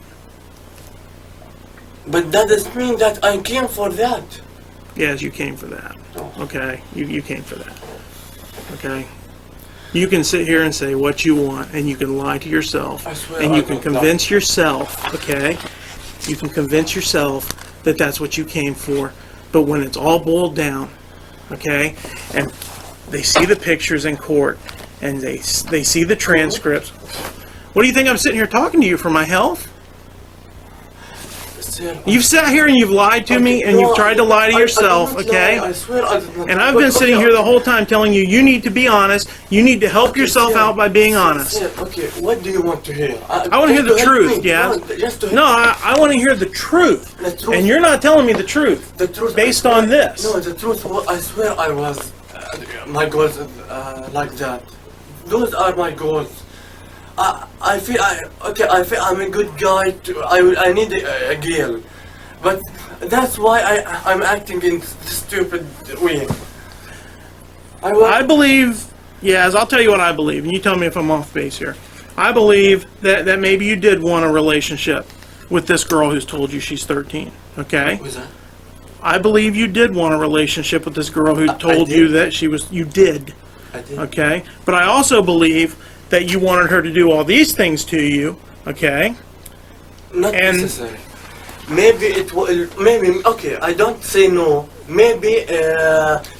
Speaker 12: But that doesn't mean that I came for that.
Speaker 13: Yes, you came for that. Okay, you came for that. Okay. You can sit here and say what you want, and you can lie to yourself, and you can convince yourself, okay? You can convince yourself that that's what you came for, but when it's all boiled down, okay, and they see the pictures in court, and they see the transcripts, what do you think I'm sitting here talking to you for my health? You've sat here and you've lied to me, and you've tried to lie to yourself, okay?
Speaker 12: I swear I did not.
Speaker 13: And I've been sitting here the whole time telling you, you need to be honest. You need to help yourself out by being honest.
Speaker 12: Okay, what do you want to hear?
Speaker 13: I want to hear the truth, yeah? No, I want to hear the truth. And you're not telling me the truth.
Speaker 12: The truth
Speaker 13: based on this.
Speaker 12: No, the truth, I swear I was, my goals like that. Those are my goals. I feel I'm a good guy. I need a girl, but that's why I'm acting in this stupid way.
Speaker 13: I believe, yes, I'll tell you what I believe, and you tell me if I'm off base here. I believe that maybe you did want a relationship with this girl who's told you she's 13. Okay.
Speaker 12: What was that?
Speaker 13: I believe you did want a relationship with this girl who told you that she was. You did.
Speaker 12: I did.
Speaker 13: Okay, but I also believe that you wanted her to do all these things to you, okay?
Speaker 12: Not necessary. Maybe it will. Maybe okay. I don't say no. Maybe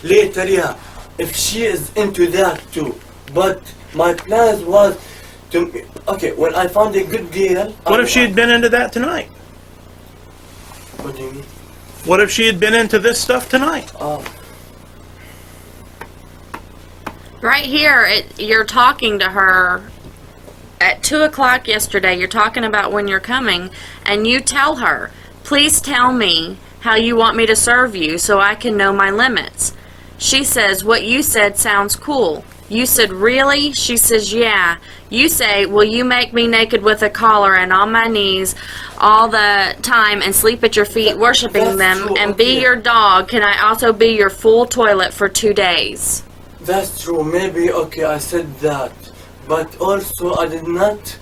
Speaker 12: later, yeah. If she is into that too, but my plans was to. Okay, when I found a good girl.
Speaker 13: What if she had been into that tonight?
Speaker 12: What do you mean?
Speaker 13: What if she had been into this stuff tonight?
Speaker 22: Right here, you're talking to her at 2 o'clock yesterday. You're talking about when you're coming, and you tell her, please tell me how you want me to serve you so I can know my limits. She says, what you said sounds cool. You said, really? She says, yeah. You say, will you make me naked with a collar and on my knees all the time and sleep at your feet worshiping them and be your dog? Can I also be your full toilet for 2 days?
Speaker 12: That's true. Maybe, okay, I said that. But also, I did not...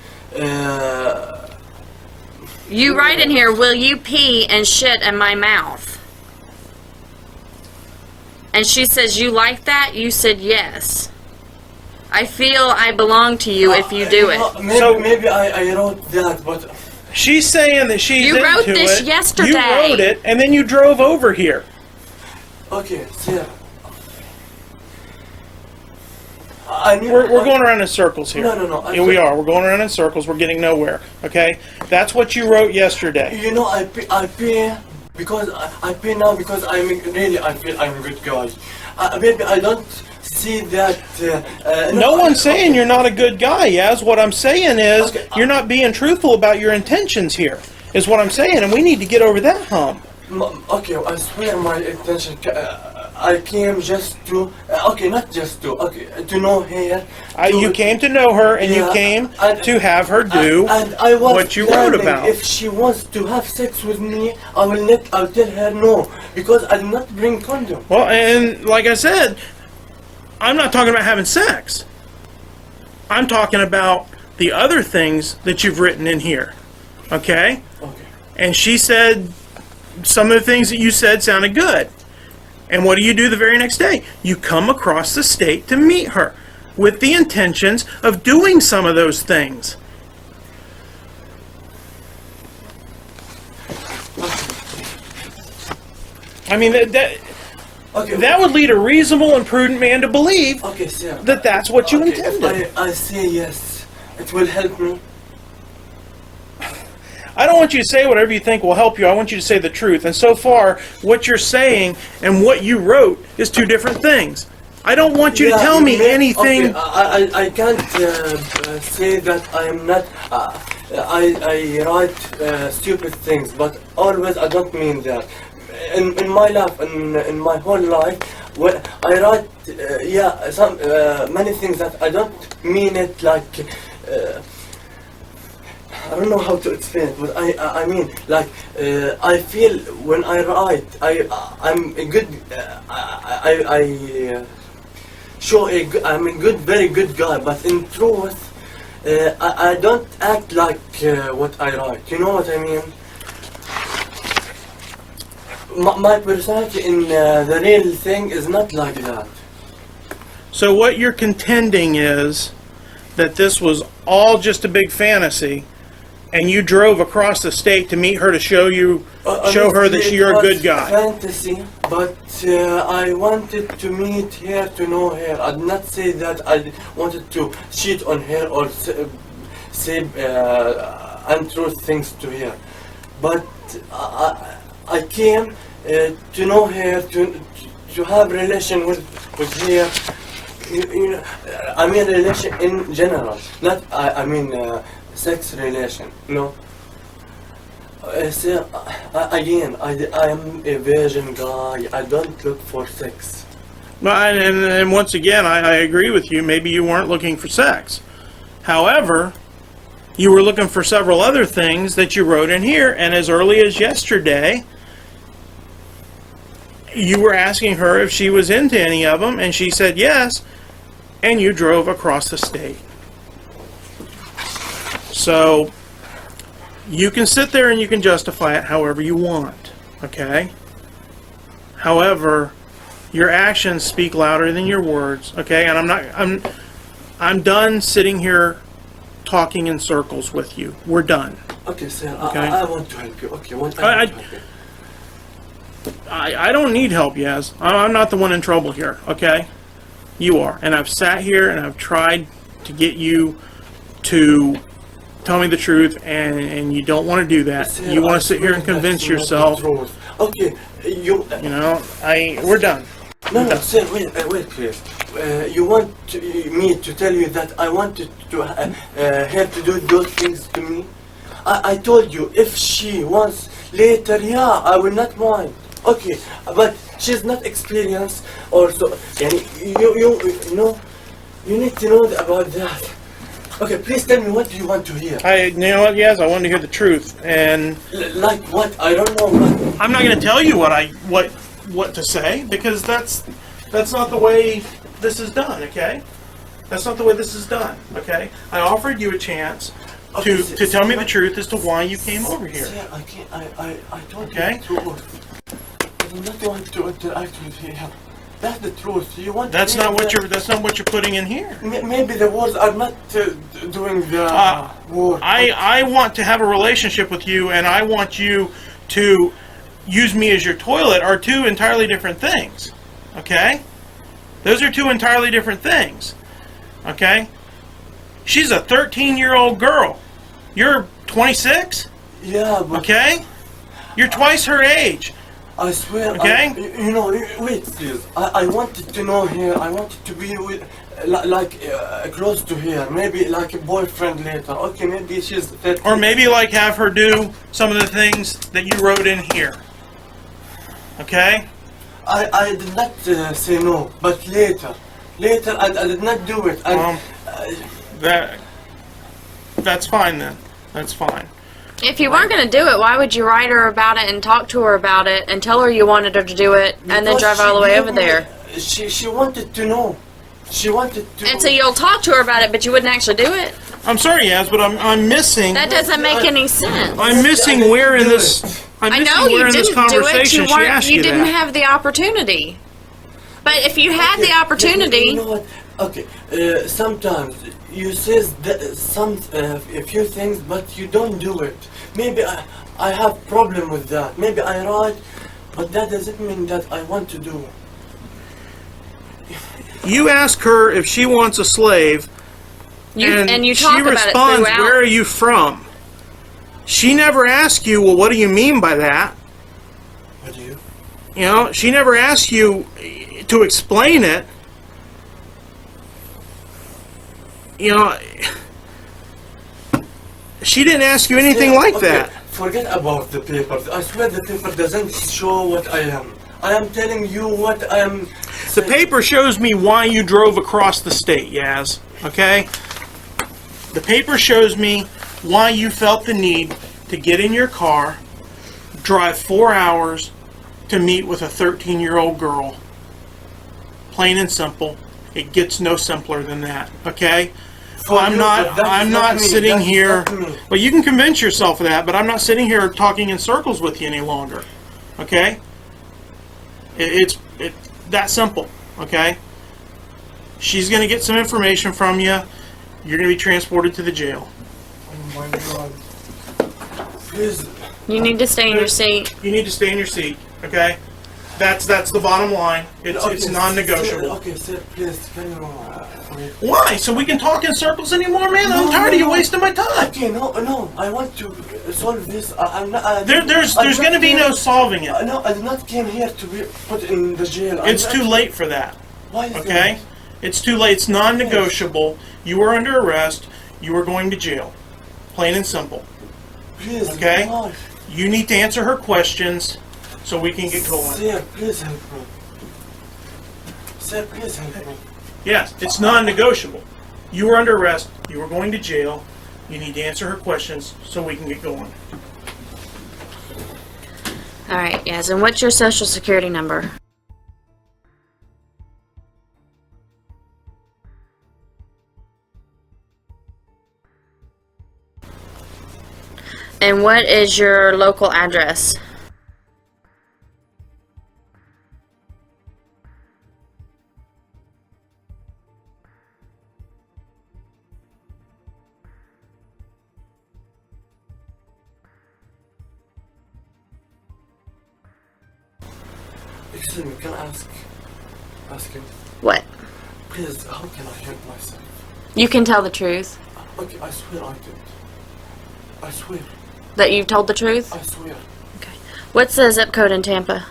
Speaker 22: You write in here, will you pee and shit in my mouth? And she says, you like that? You said yes. I feel I belong to you if you do it.
Speaker 12: Maybe I wrote that, but...
Speaker 13: She's saying that she's into it.
Speaker 22: You wrote this yesterday.
Speaker 13: You wrote it, and then you drove over here.
Speaker 12: Okay, Sarah.
Speaker 13: We're going around in circles here.
Speaker 12: No.
Speaker 13: Yeah, we are. We're going around in circles. We're getting nowhere. Okay? That's what you wrote yesterday.
Speaker 12: You know, I pay because I pay now because I feel I'm a good guy. Maybe I don't see that.
Speaker 13: No one's saying you're not a good guy, Yaz. What I'm saying is you're not being truthful about your intentions here, is what I'm saying, and we need to get over that hump.
Speaker 12: Okay, I swear my intention. I came just to, okay, not just to, okay, to know her.
Speaker 13: You came to know her, and you came to have her do
Speaker 12: and I was
Speaker 13: what you wrote about.
Speaker 12: If she wants to have sex with me, I'll tell her no, because I did not bring condom.
Speaker 13: Well, and like I said, I'm not talking about having sex. I'm talking about the other things that you've written in here. Okay?
Speaker 12: Okay.
Speaker 13: And she said some of the things that you said sounded good. And what do the very next day? You come across the state to meet her with the intentions of doing some of those things. I mean, that would lead a reasonable and prudent man to believe that that's what you intended.
Speaker 12: If I say yes, it will help me.
Speaker 13: I don't want you to say whatever you think will help you. I want you to say the truth. And so far, what you're saying and what you wrote is two different things. I don't want you to tell me anything.
Speaker 12: Okay, I can't say that I am not. I write stupid things, but always I don't mean that. In my life, in my whole life, when I write, some many things that I don't mean it like. I don't know how to explain it, but I mean, like, I feel when I write, I'm a good, I'm a good, very good guy, but in truth, I don't act like what I write. You know what I mean? My personality in the real thing is not like that.
Speaker 13: So what you're contending is that this was all just a big fantasy, and you drove across the state to meet her to show her that you're a good guy.
Speaker 12: Fantasy, but I wanted to meet her, to know her. I did not say that I wanted to cheat on her or say untrue things to her. But I came to know her, to have relation with her. You know, I mean relation in general, not I mean sex relation. No. So, again, I am a virgin guy. I don't look for sex.
Speaker 13: Well, and once again, I agree with you. Maybe you weren't looking for sex. However, you were looking for several other things that you wrote in here, and as early as yesterday, you were asking her if she was into any of them, and she said yes, and you drove across the state. So, you can sit there and you can justify it however you want, okay? However, your actions speak louder than your words, okay? And I'm done sitting here talking in circles with you. We're done.
Speaker 12: Okay, sir.
Speaker 13: Okay?
Speaker 12: I want to help you. Okay, I want to help you.
Speaker 13: I don't need help, Yaz. I'm not the one in trouble here, okay? You are. And I've sat here and I've tried to get you to tell me the truth, and you don't want to do that.
Speaker 12: Sir,
Speaker 13: you want to sit here and convince yourself.
Speaker 12: Okay,
Speaker 13: you know, we're done.
Speaker 12: No, sir, wait, please. You want me to tell you that I wanted to her to do those things to me? I told you, if she wants later, I will not mind. Okay, but she's not experienced, or so. You know, you need to know about that. Okay, please tell me, what do you want to hear?
Speaker 13: You know what, yes, I wanted to hear the truth, and
Speaker 12: like what? I don't know. What.
Speaker 13: I'm not going to tell you what to say, because that's not the way this is done. Okay, that's not the way this is done. Okay, I offered you a chance to tell me the truth as to why you came over here.
Speaker 12: Sir, I told
Speaker 13: you the
Speaker 12: truth. I do not want to interact with him. That's the truth. You want?
Speaker 13: That's not what you're putting in here.
Speaker 12: Maybe the words are not doing the word.
Speaker 13: I want to have a relationship with you, and I want you to use me as your toilet, are two entirely different things. Okay? Those are two entirely different things. Okay? She's a 13-year-old girl. You're 26?
Speaker 12: Yeah, but...
Speaker 13: Okay? You're twice her age.
Speaker 12: I swear,
Speaker 13: okay?
Speaker 12: You know, wait, please. I wanted to know her. I wanted to be with, close to her. Maybe like a boyfriend later. Okay, maybe she's 13.
Speaker 13: Or maybe like have her do some of the things that you wrote in here. Okay?
Speaker 12: I did not say no, but later I did not do it.
Speaker 13: That's fine then. That's fine.
Speaker 22: If you weren't going to do it, why would you write her about it and talk to her about it and tell her you wanted her to do it and then drive all the way over there?
Speaker 12: She wanted to know. She wanted to.
Speaker 22: And so you'll talk to her about it, but you wouldn't actually do it?
Speaker 13: I'm sorry, Yaz, but I'm missing.
Speaker 22: That doesn't make any sense.
Speaker 13: I'm missing where in this.
Speaker 22: I know you didn't do it. You didn't
Speaker 13: that.
Speaker 22: have the opportunity. But if you had the opportunity,
Speaker 12: You know what? Okay. Sometimes you say a few things, but you don't do it. Maybe I have problem with that. Maybe I write, but that doesn't mean that I want to do it.
Speaker 13: You ask her if she wants a slave,
Speaker 22: and you
Speaker 13: she
Speaker 22: talk about it
Speaker 13: responds,
Speaker 22: throughout.
Speaker 13: "Where are you from?" She never asks you, "Well, what do you mean by that?"
Speaker 12: What do you?
Speaker 13: You know, she never asks you to explain it. You know, she didn't ask you anything like that.
Speaker 12: Forget about the papers. I swear the paper doesn't show what I am. I am telling you what I am.
Speaker 13: The paper shows me why you drove across the state, Yaz. Okay? The paper shows me why you felt the need to get in your car, drive 4 hours to meet with a 13-year-old girl. Plain and simple. It gets no simpler than that. Okay? I'm not sitting here. Well, you can convince yourself of that, but I'm not sitting here talking in circles with you any longer. Okay? It's that simple. Okay? She's going to get some information from you. You're going to be transported to the jail.
Speaker 12: Oh my God. Please.
Speaker 22: You need to stay in your seat.
Speaker 13: You need to stay in your seat. Okay? That's the bottom line. It's non-negotiable.
Speaker 12: Okay, sir, please, can you...
Speaker 13: Why? So we can talk in circles anymore, man? I'm tired of you wasting my time.
Speaker 12: Okay, no, I want to solve this.
Speaker 13: There's going to be no solving it.
Speaker 12: No, I did not came here to be put in the jail.
Speaker 13: It's too late for that.
Speaker 12: Why is
Speaker 13: okay?
Speaker 12: that?
Speaker 13: It's too late. It's non-negotiable. You are under arrest. You are going to jail. Plain and simple.
Speaker 12: Please,
Speaker 13: okay?
Speaker 12: why?
Speaker 13: You need to answer her questions so we can get going.
Speaker 12: Sir, please help me. Sir, please help me.
Speaker 13: Yes, it's non-negotiable. You are under arrest. You are going to jail. You need to answer her questions so we can get going.
Speaker 22: All right, yes. And what's your social security number? And what is your local address?
Speaker 12: Excuse me, can I ask you?
Speaker 22: What?
Speaker 12: Please, how can I help myself?
Speaker 22: You can tell the truth.
Speaker 12: Okay, I swear I did. I swear.
Speaker 22: That you've told the truth?
Speaker 12: I swear.
Speaker 22: Okay. What's the zip code in Tampa?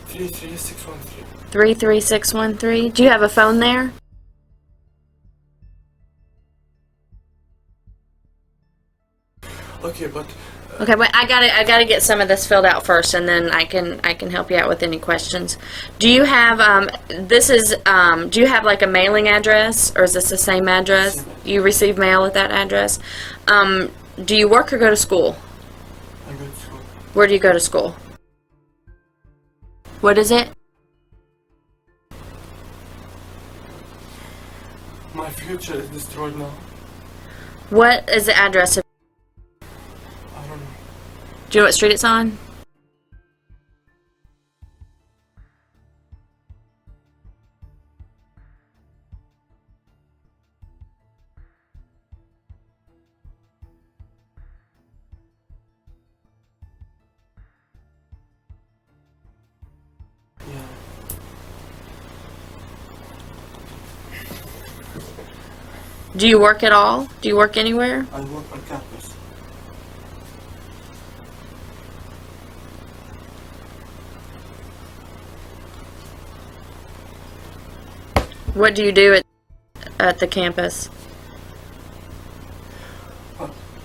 Speaker 12: 33613.
Speaker 22: 33613. Do you have a phone there?
Speaker 12: Okay, but
Speaker 22: Okay, but I gotta get some of this filled out first, and then I can help you out with any questions. Do you have do you have like a mailing address, or is this the same address? You receive mail at that address. Do you work or go to school?
Speaker 12: I go to school.
Speaker 22: Where do you go to school? What is it?
Speaker 12: My future is destroyed now.
Speaker 22: What is the address of?
Speaker 12: I don't know.
Speaker 22: Do you know what street it's on?
Speaker 12: Yeah.
Speaker 22: Do you work at all? Do you work anywhere?
Speaker 12: I work on campus.
Speaker 22: What do you do at the campus?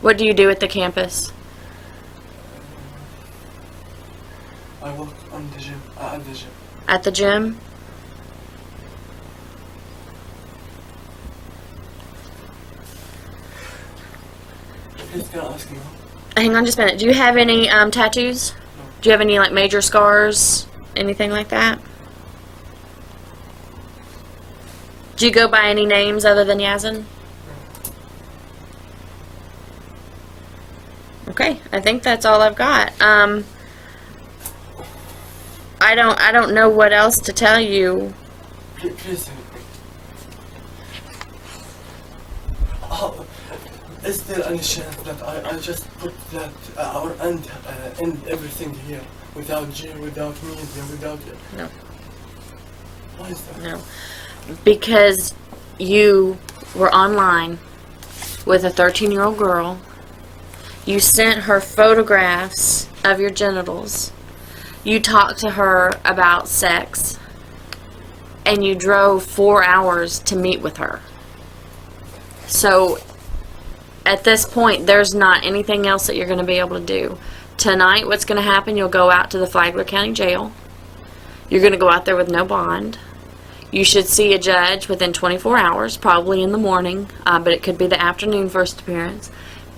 Speaker 22: What do you do at the campus?
Speaker 12: I work on the gym. At the gym.
Speaker 22: at the gym?
Speaker 12: He's gonna ask me.
Speaker 22: Hang on just a minute. Do you have any tattoos? Do you have any like major scars? Anything like that? Do you go by any names other than Yazan? Okay, I think that's all I've got. I don't know what else to tell you.
Speaker 12: Please help me. Oh, is there any chance that I just put that or end everything here without jail, without media, without
Speaker 22: No.
Speaker 12: Why is that?
Speaker 22: No. Because you were online with a 13-year-old girl. You sent her photographs of your genitals. You talked to her about sex. And you drove 4 hours to meet with her. So, at this point, there's not anything else that you're going to be able to do. Tonight, what's going to happen, you'll go out to the Flagler County Jail. You're going to go out there with no bond. You should see a judge within 24 hours, probably in the morning, but it could be the afternoon first appearance.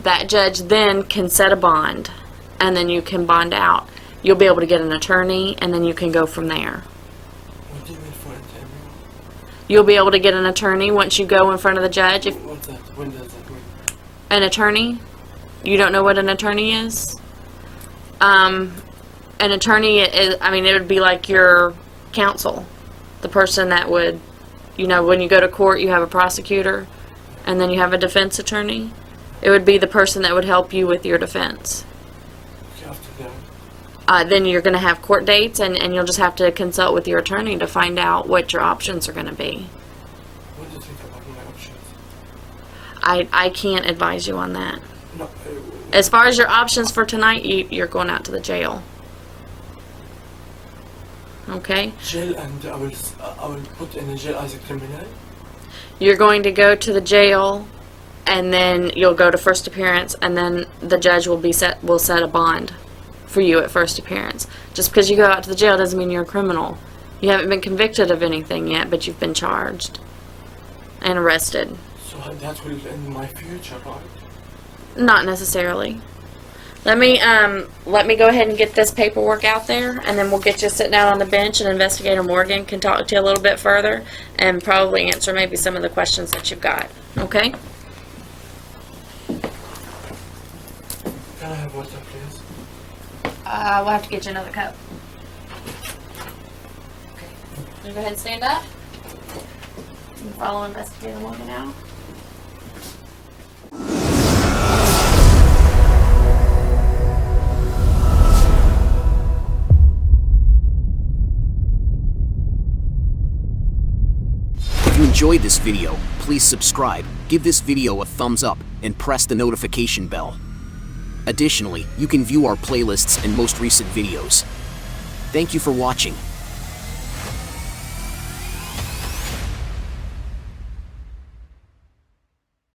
Speaker 22: That judge then can set a bond, and then you can bond out. You'll be able to get an attorney, and then you can go from there.
Speaker 12: What do you mean for interview?
Speaker 22: You'll be able to get an attorney once you go in front of the judge. If
Speaker 12: What's that? When does that mean?
Speaker 22: an attorney, you don't know what an attorney is? An attorney is, I mean, it would be like your counsel. The person that would, you know, when you go to court, you have a prosecutor, and then you have a defense attorney. It would be the person that would help you with your defense.
Speaker 12: Okay, after that.
Speaker 22: Then you're going to have court dates, and you'll just have to consult with your attorney to find out what your options are going to be.
Speaker 12: What do you think about my options?
Speaker 22: I can't advise you on that.
Speaker 12: No.
Speaker 22: As far as your options for tonight, you're going out to the jail. Okay?
Speaker 12: Jail, and I will put in a jail as a criminal.
Speaker 22: You're going to go to the jail, and then you'll go to first appearance, and then the judge will set a bond for you at first appearance. Just because you go out to the jail doesn't mean you're a criminal. You haven't been convicted of anything yet, but you've been charged and arrested.
Speaker 12: So that will end my future, right?
Speaker 22: Not necessarily. Let me go ahead and get this paperwork out there, and then we'll get you sitting out on the bench, and Investigator Morgan can talk to you a little bit further and probably answer maybe some of the questions that you've got. Okay?
Speaker 12: Can I have water, please?
Speaker 22: We'll have to get you another cup. Okay. You go ahead and stand up. You follow Investigator Morgan now.
Speaker 2: If you enjoyed this video, please subscribe, give this video a thumbs up, and press the notification bell. Additionally, you can view our playlists and most recent videos. Thank you for watching.